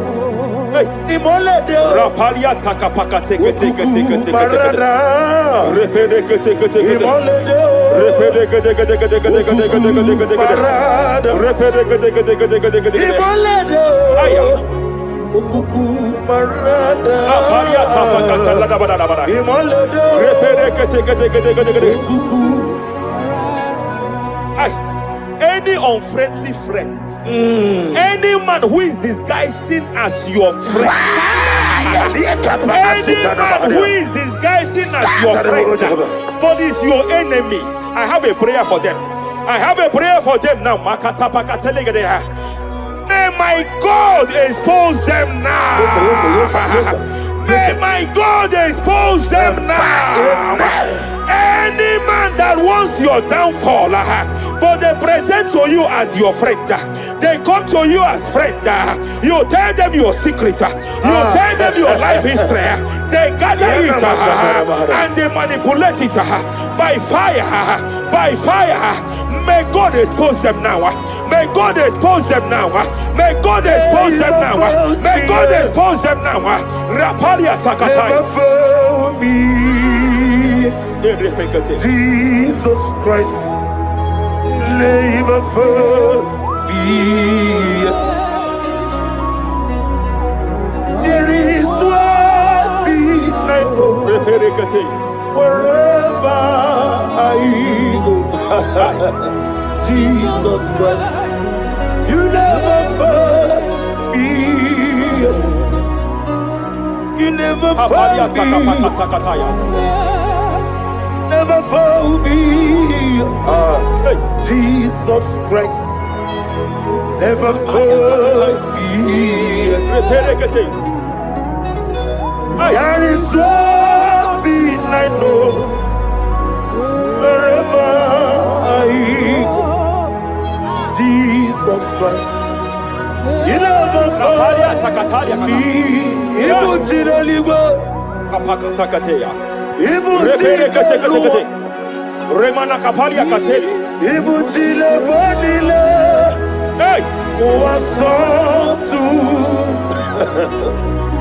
Hey. Imolede Rapalia takapaka teke. Repede kete. Imolede Repede gede. Repede gede. Imolede Aya. Ukuku Marada Apalia tapakata la bada. Imolede Repede gede. Ukuku Ay. Any unfriendly friend, any man who is disguising as your friend, any man who is disguising as your friend, but is your enemy, I have a prayer for them. I have a prayer for them now. May my God expose them now. May my God expose them now. Any man that wants your downfall, but they present to you as your friend, they come to you as friend, you tell them your secret, you tell them your life history, they gather it and they manipulate it by fire. May God expose them now. May God expose them now. May God expose them now. May God expose them now. Rapalia Takatai. Jesus Christ, never forget. There is one thing I know. Wherever I go, Jesus Christ, you never forget. You never forget. Never found me, Jesus Christ. Never found me. There is one sin I know. Wherever I go, Jesus Christ, He never fails me. Even Chidaligo, even Chidaligo, Remana kapalia kateli. even Chidaligo, Hey, was on to.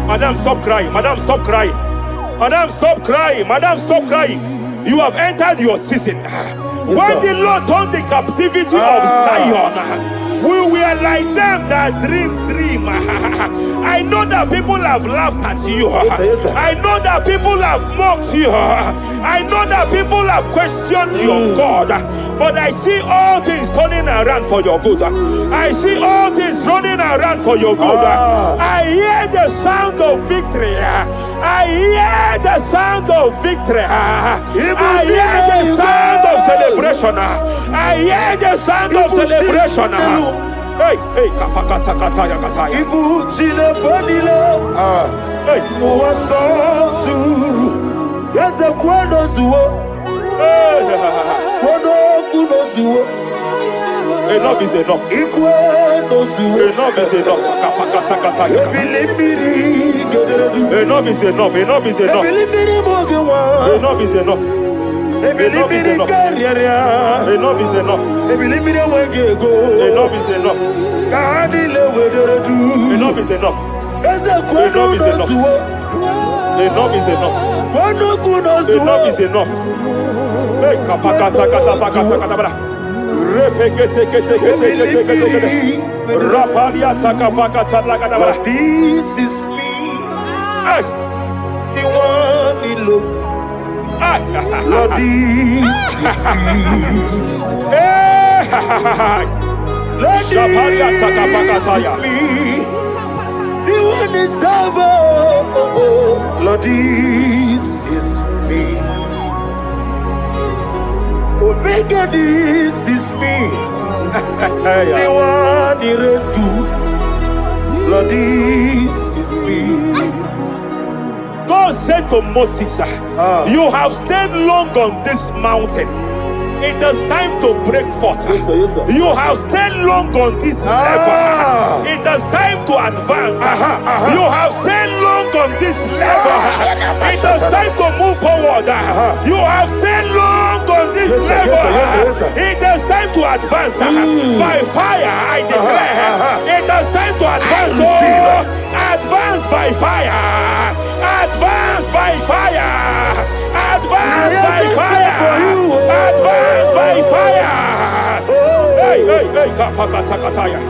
Madam, stop crying. Madam, stop crying. Madam, stop crying. Madam, stop crying. You have entered your season. When the Lord turned the captivity of Zion, we were like them that dream. I know that people have laughed at you. Yes, sir. I know that people have mocked you. I know that people have questioned your God. But I see all things turning around for your good. I see all things running around for your good. I hear the sound of victory. I hear the sound of victory. I hear the sound of celebration. I hear the sound of celebration. Hey, kapakatakataya kataya. Ibu chile panile. Hey, Muwasotu. Yeze kwano zuo. Kwano kuno zuo. enough is enough. Ikwano zuo. Enough is enough. Kapakatakataya. Ebilibili gederedu. Enough is enough. Enough is enough. Ebilibili mogewa. Enough is enough. Ebilibili kariaria. Enough is enough. Ebilibili wegego. Enough is enough. Kanile wederedu. Enough is enough. Yeze kwano Enough is enough. zuo. Enough is enough. Kwano kuno zuo. Enough is enough. Hey, kapakatakatapakatakatapara. Repekete. Rapalia takapakatalakadabara. This is me, Hey, the one in love. Lord, this is me. Lord, Shapalia this takapakataya. is me, the one in Savo. Lord, this is me. Omega, this is me, the one in rescue. Lord, this is me. God said to Moses, you have stayed long on this mountain. It is time to break forth. Yes, sir. You have stayed long on this level. It is time to advance. You have stayed long on this level. It is time to move forward. You have stayed long on this level. Yes, sir. It is time to advance. By fire, I declare. It is time to advance. Advance by fire. Advance by fire. Advance by fire. Advance by fire. Hey, kapakatakataya.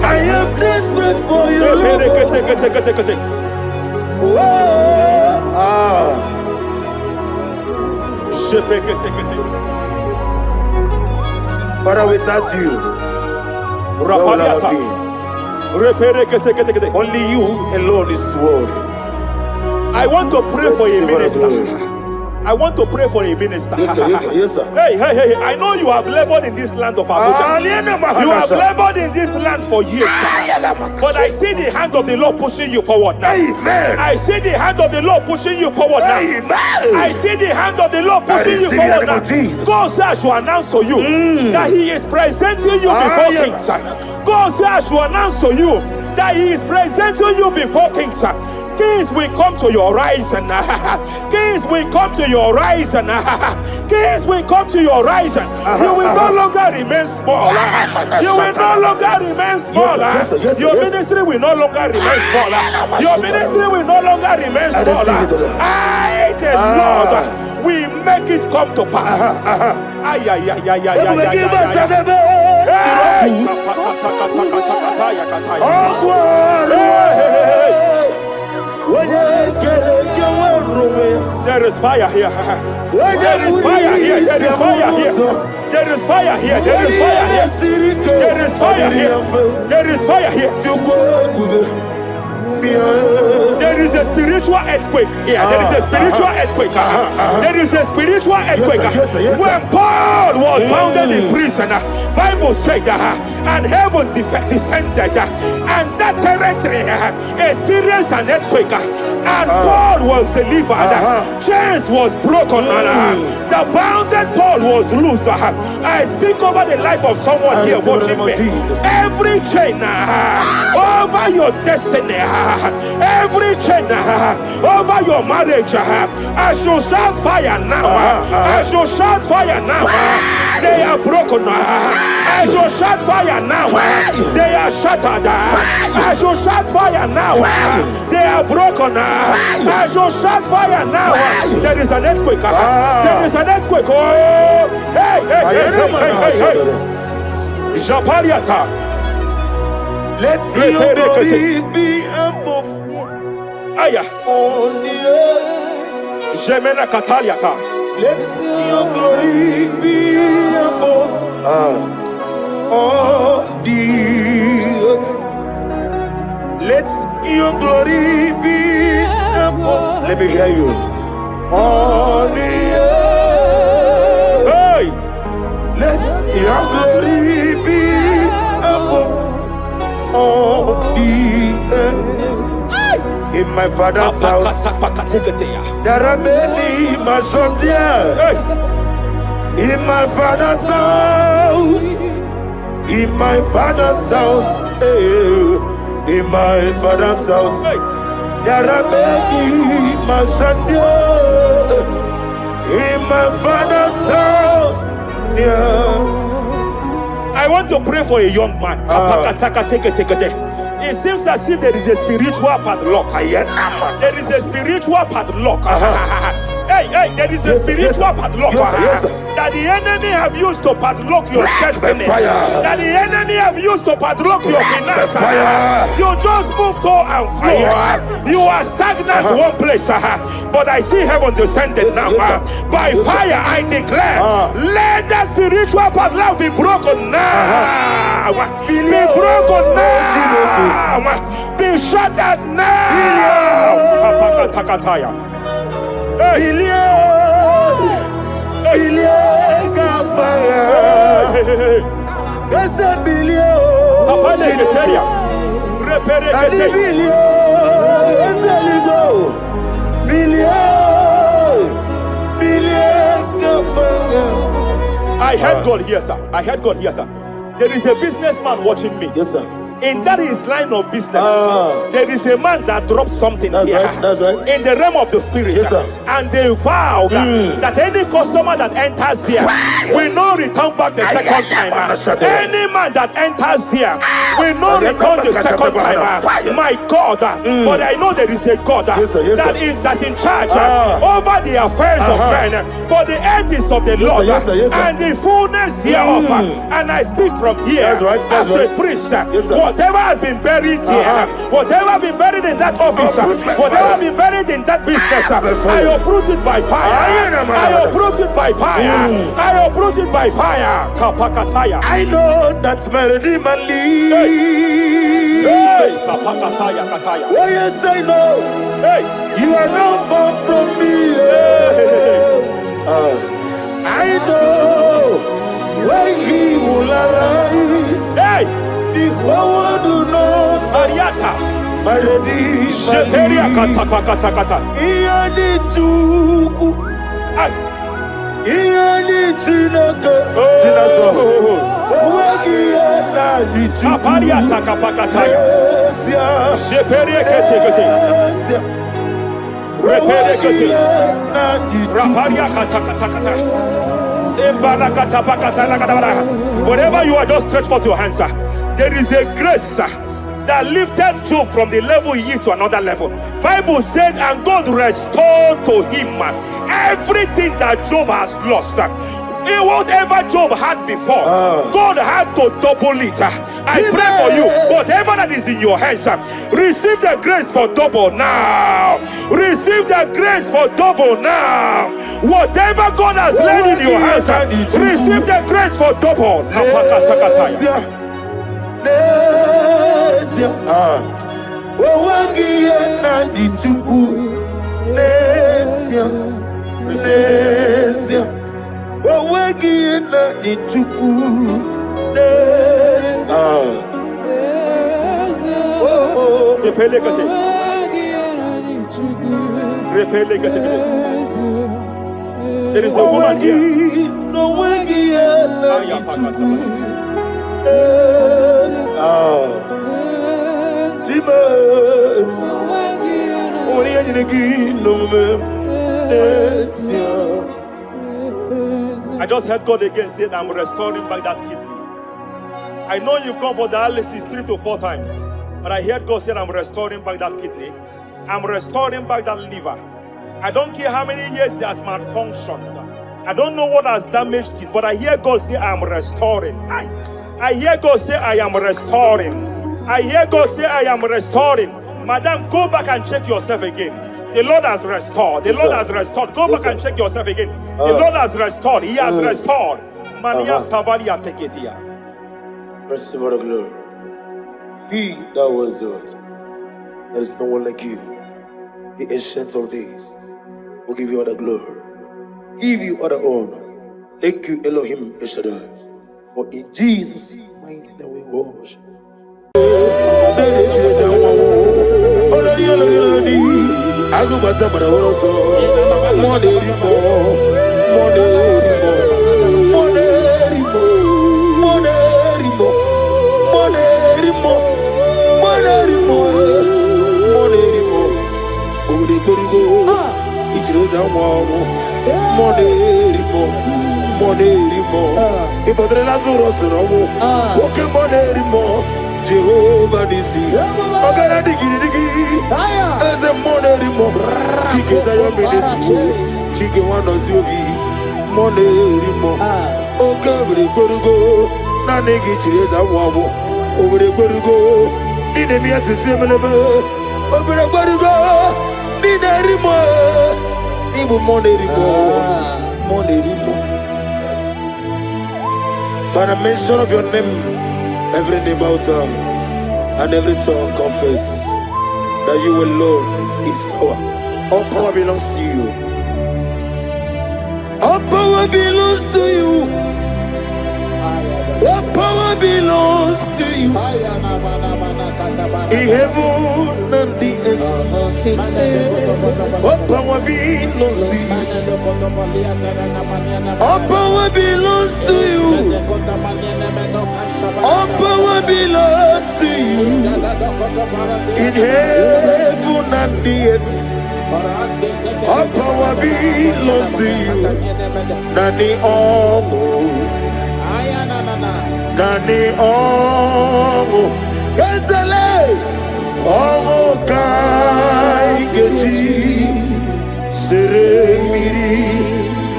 I am desperate for you. Father, without you, where would I be? Only you alone is worthy. I want to pray for a minister. I want to pray for a minister. Yes, sir. Hey. I know you have labored in this land of Abuja. You have labored in this land for years. But I see the hand of the Lord pushing you forward now. Amen. I see the hand of the Lord pushing you forward now. Amen. I see the hand of the Lord pushing you forward now. God says I should announce to you that He is presenting you before kings. God says I should announce to you that He is presenting you before kings. Kings will come to your horizon. Kings will come to your horizon. Kings will come to your horizon. You will no longer remain small. You will no longer remain small. Your ministry will no longer remain small. Your ministry will no longer remain small. I, the Lord, will make it come to pass. There is fire here. There is fire here. There is fire here. There is fire here. There is fire here. There is fire here. There is fire here. There is a spiritual earthquake here. There is a spiritual earthquake. There is a spiritual earthquake. When Paul was bounded in prison, Bible said and heaven descended, and that that territory experienced an earthquake, and Paul was delivered. Chains was broken, the bounded Paul was loose. I speak over the life of someone here watching me. Every chain over your destiny, every chain over your marriage, I shall shout fire now. I shall shout fire now. They are broken. I shall shout fire now. They are shattered. I shall shout fire now. They are broken. I shall shout fire now. There is an earthquake. There is an earthquake. Oh, hey, hey, hey, hey, hey, hey. Japariata. Let your glory be above Aya. on the earth. Jemena Kataliata. Let your glory be above on the earth. Let your glory be above. Let me hear you. On the earth. Hey. Let your glory be above on the earth. In my father's house, there are many mansions there. In my father's house, in my father's house, in my father's house, there are many mansions there. In my father's house, I want to pray for a young man. It seems as if there is a spiritual padlock. There is a spiritual padlock. Hey, hey, there is a spiritual padlock that the enemy have used to padlock your destiny. That the enemy have used to padlock your finances. You just move to and fro. You are stagnant one place, but I see heaven descended now. By fire, I declare, let the spiritual padlock be broken now. Be broken now. Be shattered now. I heard God here, sir. I heard God here, sir. There is a businessman watching me. Yes, sir. In that his line of business, there is a man that drops something here. That's right. In the realm of the spirit, yes, sir. And they vow that any customer that enters here will not return back the second time. Any man that enters here will not return the second time. My God, but I know there is a God that's in charge over the affairs of men. For the earth is of the Lord and the fullness hereof. And I speak from here as a priest. Whatever has been buried here, whatever has been buried in that office, whatever has been buried in that business, I uproot it by fire. I uproot it by fire. I uproot it by fire. Kapakataya. I know that's my Redeemer lives. Kapakataya, Kataya. Oh yes, I know. Hey, you are not far from me. I know when He will arise. Hey. The whole world will know Ariata. my Redeemer. Sheteria kata. Iyani chuku. Iyani chinaka. Sinaso. Wagi iyani chuku. Apariata kapakataya. Sheperia kete. Repere kete. Raparia kata. Whatever you are, just stretch forth your hands, sir. There is a grace that lifted Job from the level he is to another level. Bible said, and God restored to him everything that Job has lost. Whatever Job had before, God had to double it. I pray for you, whatever that is in your hands, receive the grace for double now. Receive the grace for double now. Whatever God has laid in your hands, receive the grace for double. There is a woman here. I just heard God again say that I'm restoring back that kidney. I know you've gone for dialysis 3 to 4 times, but I heard God say I'm restoring back that kidney. I'm restoring back that liver. I don't care how many years it has malfunctioned. I don't know what has damaged it, but I hear God say I'm restoring. I hear God say I am restoring. I hear God say I am restoring. Madam, go back and check yourself again. The Lord has restored. The Lord has restored. Go back and check yourself again. The Lord has restored. He has restored. Mania Savalia, take it here. Receive all the glory. He that was it. There is no one like you. The ancient of days will give you all the glory. Give you all the honor. Thank you, Elohim Eshadai. For in Jesus' mighty name we worship. I go back to my house. Jehovah Nisi, Ogara digi digi, as a monerimo, Chike Zayo ministry, Chike Wanos Yogi, monerimo, Okavri Korugo, Nanegi Chesa Wabo, over the Korugo, Ninemias similar, over the Korugo, Ninerimo, even monerimo. By the mention of your name, every knee bows down and every tongue confess that you alone is power. All power belongs to you. All power belongs to you. All power belongs to you. In heaven and the earth, all power belongs to you. All power belongs to you. All power belongs to you. In heaven and the earth, all power belongs to you. Nani Ongo, Nani Ongo, Ezele, Ongo Kai Geji, Seremiri,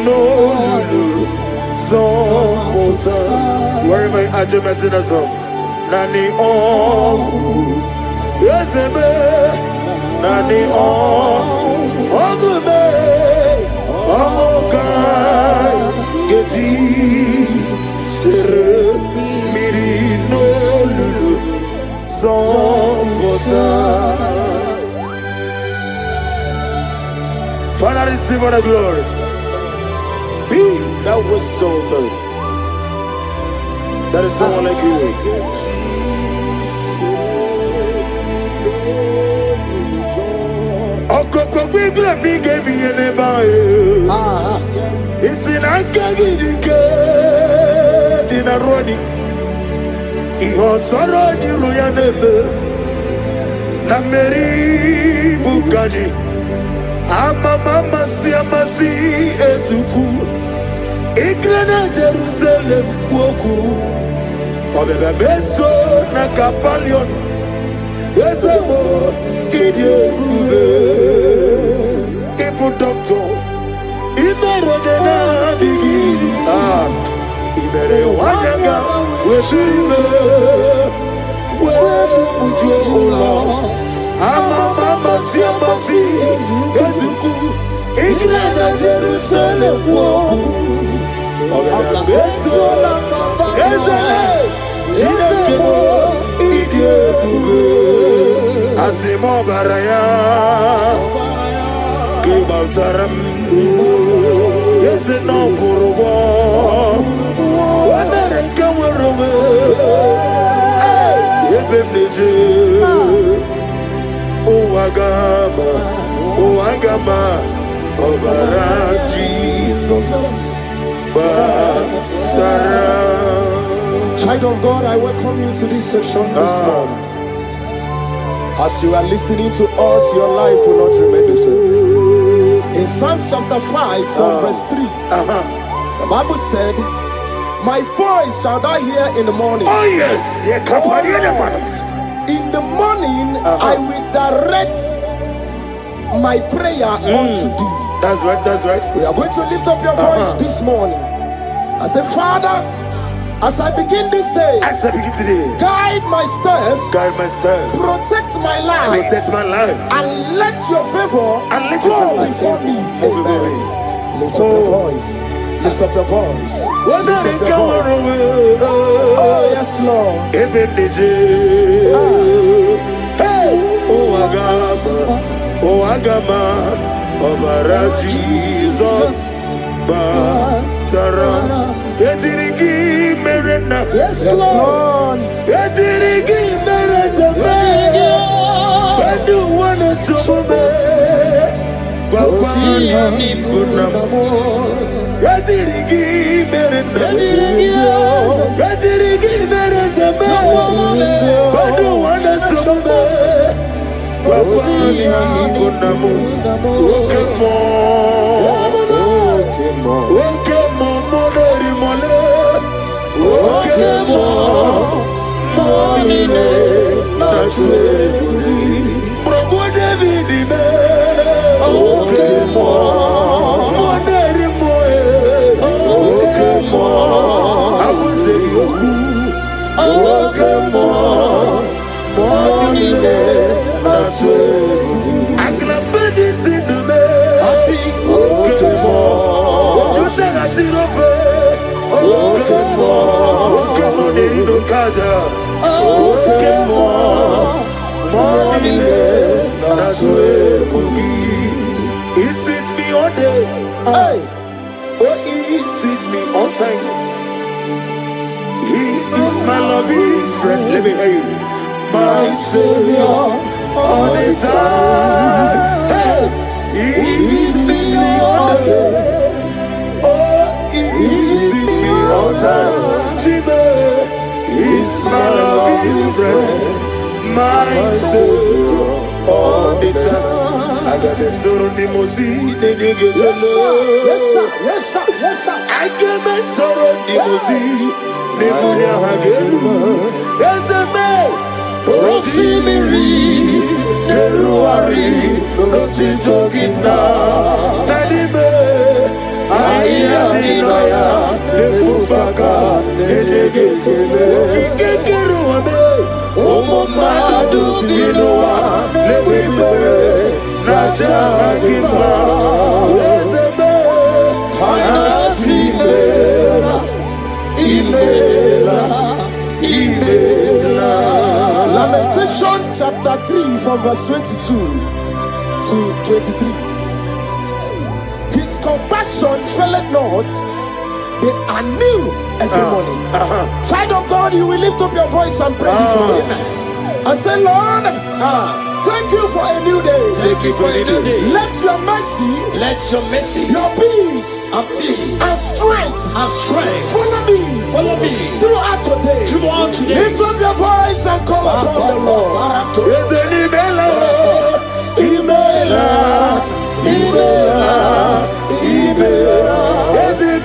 no Lulu, Zompota. Wherever you are, just messing us up. Nani Ongu, Ezebe, Nani Ongu me, Ongai, Geji, Sere, Miri, no Lulu, Zompota. Father, receive all the glory. Be that was exalted. There is no one like you. Okoko bigla mi gave me an ebae. It's in Akagidike, Dinaroni. Iho Soro di Ruyanebe, Nameri Bukani, Mama Siamasi Ezuku, Igrana Jerusalem Kuoku. Obebe beso na kapalion, Ezemo idie kube, Ipu doctor, Imere dena digi, Imere wanyaga, Weshirime, We mujo ola, Mama siamasi, Ezuku, Igrana Jerusalem Kuoku. Obebe beso na kapalion, Chinekemo idie kube, Asimo baraya, Kibaltaram, Yezeno kurubo, Amerika warobe, Yebem neje, Agama, Obara Jesus, Child of God, I welcome you to this section this morning. As you are listening to us, your life will not remain the same. In Psalms chapter 5 from verse 3, the Bible said, my voice shall thou hear in the morning. Oh yes, in the morning I will direct my prayer unto thee. That's right, that's right. We are going to lift up your voice this morning. I say, Father, as I begin this day, guide my steps, protect my life, and let your favor go before me. Amen. Lift up your voice. Lift up your voice. Lift up your voice. Oh yes, Lord. Hey, oh Agama, Obara Jesus, Batara, Etirigi Merena, Yes, Lord. Etirigi Merezame, Bandu Wana Sume, Kwani Bunamo, Etirigi Merena, Etirigi Merezame, Bandu Wana Sume. He sweet me all day. Hey. Oh, he sweet me on time. He is my loving friend. Let me hear you. My Savior all the time. Hey. He sweet me all day. Oh, he sweet me all time. Jimmy is my loving friend. My Savior all the time. I got the soul of the Mosi, the nigga. Yes, sir. I got my soul of the Mosi, the nigga. Yes, man. Rosimiri, the Ruari, Rosito Gina, Nadime, Ayadinaya, the Fufaka, the nigga. Omo Madu Binoa, the Wimere. Najagima, Ezebe, Anasimela, Imela. Lamentation chapter 3 from verse 22 to 23. His compassion faileth not, they are new every morning. Child of God, you will lift up your voice and pray this morning. I say, Lord, thank you for a new day. Thank you for a new day. Let your mercy, your peace, and strength, follow me throughout today. Lift up your voice and call upon the Lord. Is it Imela? Is it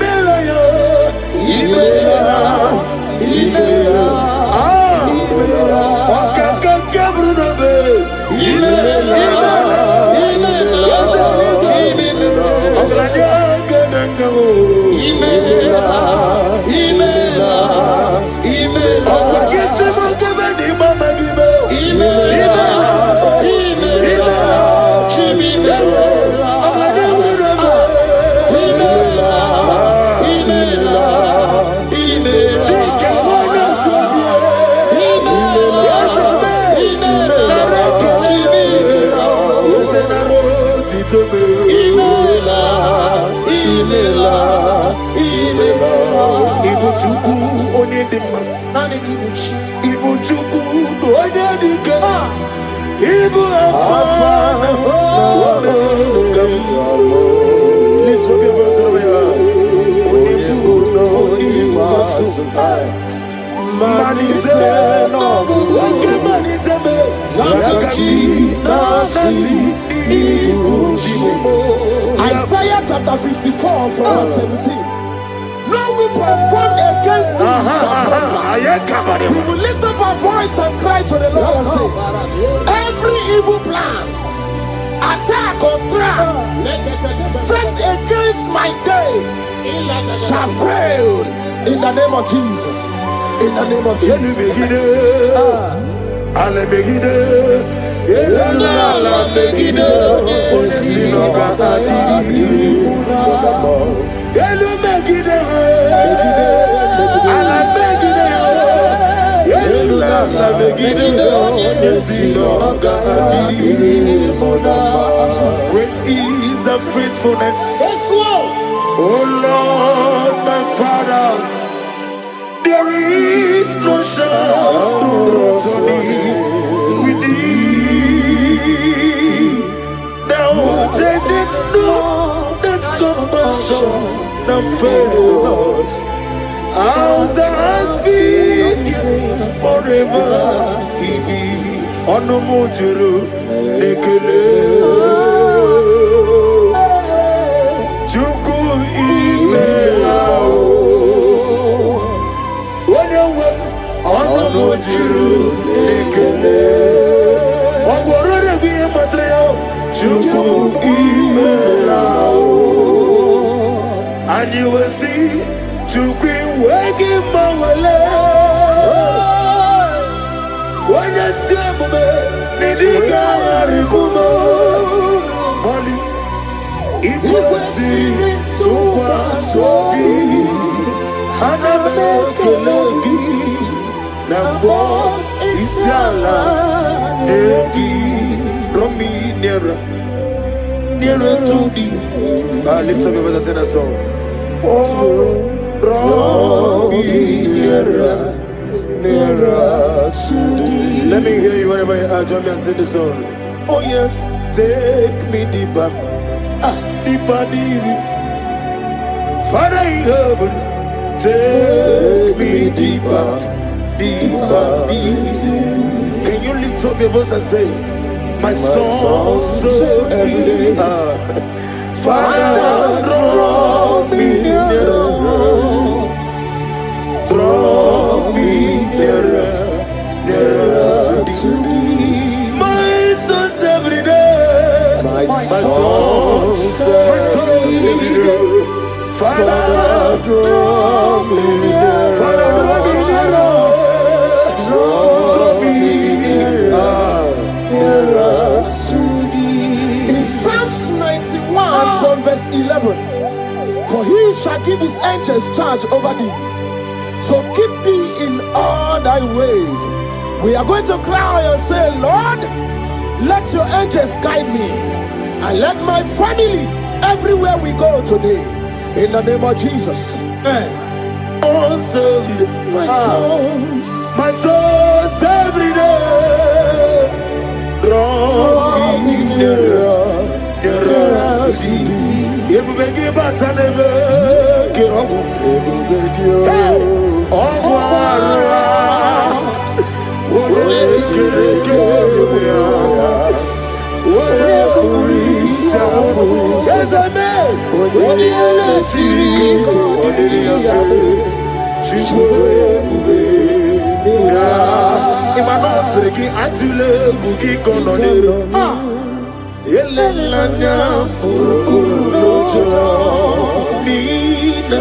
Lift up your voice over here. Isaiah chapter 54 from verse 17. No weapon formed against you shall prosper. We will lift up our voice and cry to the Lord and say, every evil plan, attack or trap set against my day shall fail in the name of Jesus. In the name of Jesus. Great is the faithfulness. Oh Lord, my Father, there is no shadow with thee. Thou changest not that compassion that fails. As thou hast been forever in thee. Onomojuru nekele. Chuku imelao. Onomojuru nekele. Ogorore biye matreo. Chuku imelao. And you will see Chuku wegi mawale. When you see me, Nidiga Aribumo, Monie, Iguasi, Tukwa Sofi, Haname Kelogi, Nambo, Isiala, Egi, Romi, Nera to thee. Lift up your voice and sing a song. Oh, Romi, Nera. Let me hear you whenever you are. Join me and sing the song. Oh yes, take me deeper, deeper, deeper. Father in heaven, take me deeper, deeper, deeper. Can you lift up your voice and say, my soul so every day. Father, draw me nearer. Draw me nearer, nearer to thee. My soul's every day. My soul's every day. Father, draw me nearer. Father, draw me nearer. Draw me nearer to thee. In Psalms 91 from verse 11, for he shall give his angels charge over thee, so keep thee in all thy ways. We are going to cry and say, Lord, let your angels guide me, and let my family everywhere we go today, in the name of Jesus. My soul's every day. Draw me nearer, nearer to thee. If we give back and never get up, yes, I may. Imanosreki atule bugi kononero. Elelanya burukuru lojo. Nina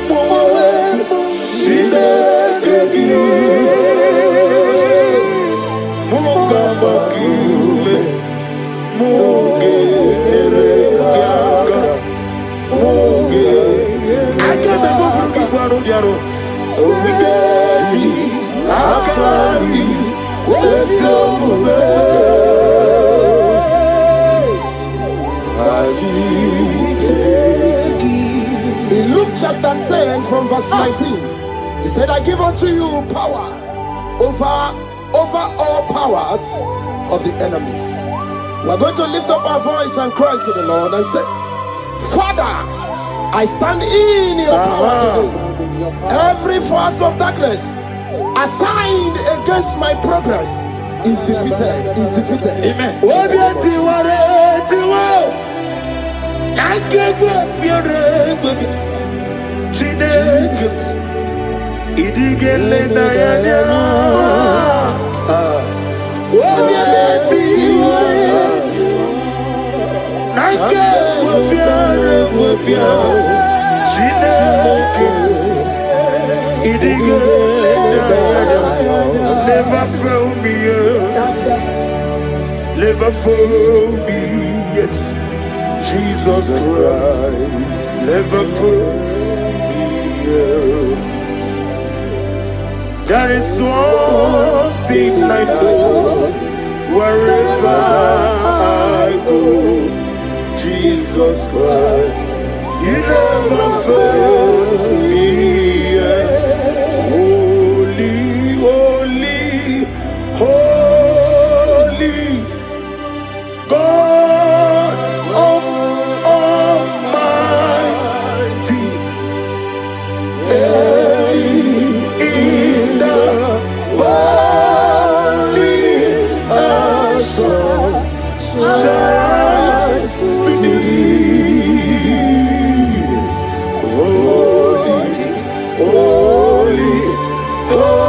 mowe shide kegi. Moga makiume. Moge eregaga. Moge. Akebe go bugi kwaro diaro. Omigeji. Akari. In Luke chapter 10 from verse 19, he said, I give unto you power over all powers of the enemies. We're going to lift up our voice and cry to the Lord and say, Father, I stand in your power today. Every force of darkness assigned against my progress is defeated. Amen. Never fail me yet. Never fail me yet. Jesus Christ, never fail me yet. There is one thing I know, wherever I go, Jesus Christ, you never fail me yet. Holy, holy, God of Almighty, in the holy shines to thee. Holy, holy, holy,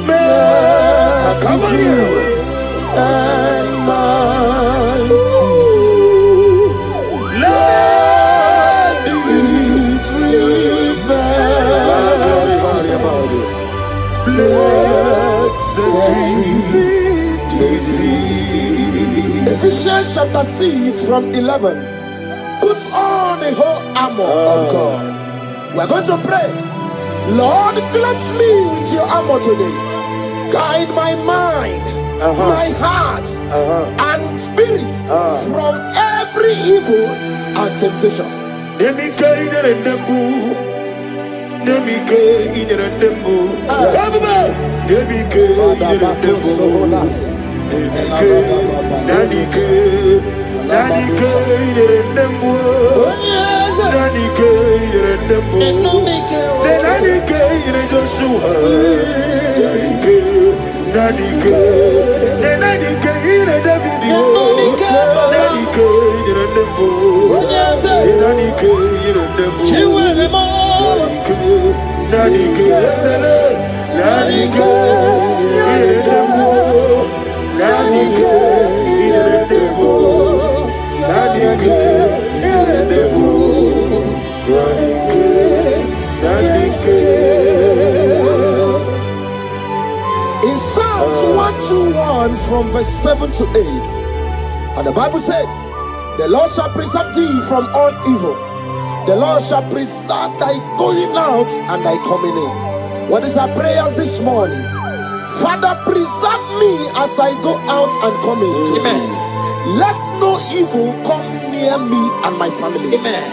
merciful and mighty. Let the victory bells, blessed Ephesians chapter 6 from 11. Put on the whole armor of God. We're going to pray. Lord, clothe me with your armor today. Guide my mind, my heart, and spirit from every evil and temptation. In Psalms 121 from verse 7 to 8, and the Bible said, the Lord shall preserve thee from all evil. The Lord shall preserve thy going out and thy coming in. What is our prayers this morning? Father, preserve me as I go out and come in today. Let no evil come near me and my family. Amen.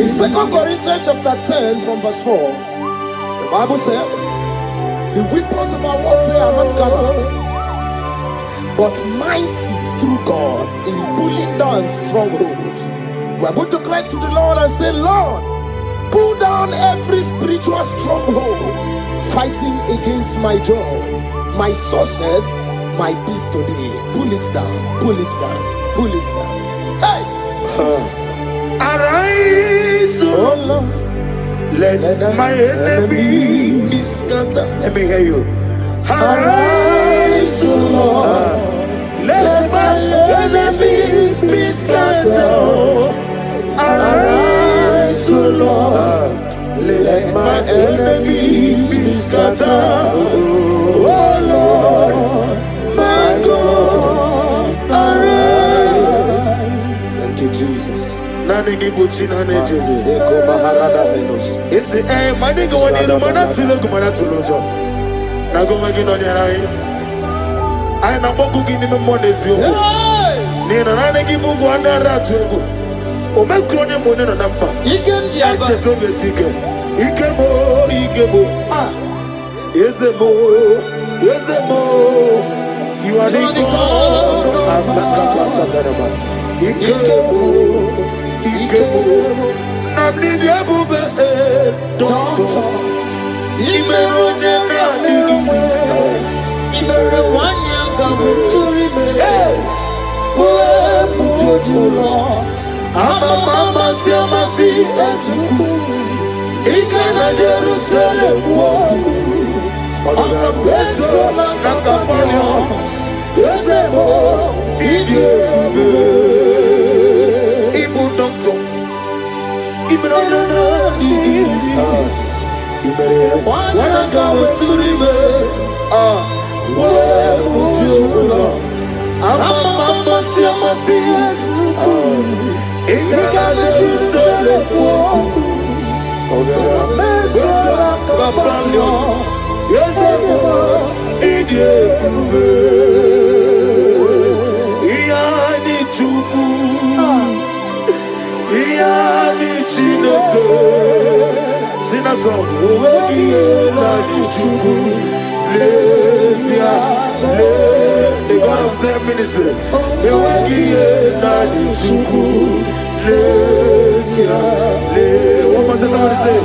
In 2 Corinthians chapter 10 from verse 4, the Bible said, the weapons of our warfare are not carnal, but mighty through God in pulling down strongholds. We are going to cry to the Lord and say, Lord, pull down every spiritual stronghold fighting against my joy, my success, my peace today. Pull it down, pull it down, pull it down. Hey! Jesus. Arise, Oh Lord. let my enemies be scattered. Let me hear you. Arise, O Lord. Let my enemies be scattered. Arise, O Lord. Let my enemies be scattered. Oh Lord, my God, arise. Thank you, Jesus. Nani gibuchina nejezi. Seko Maharada Venus. Isi mani go ni mana tulo kumana tulo jo. Na go magi no nyarai. Ai na boku gini me monezi oko. Ni na nani gibu go andara tuego. O me krone mo ne na nampa. Ikenji aba. Eche to besike. Ikemo. Ah. Yezemo. You are the God of Satanama. Ikemo. Namni diabube doctor. Imero nani. Imere wanya gamutsuri me. Uwe mujojulo. Mama siamasi ezuku. Ikana Jerusalem woku. Ona beso na kakapanyo. Yezemo idiebe. Ibu doctor. Imero Wana gamutsuri me. Uwe mujojulo. Mama siamasi ezuku. Ikana Jerusalem woku. One more time, somebody say,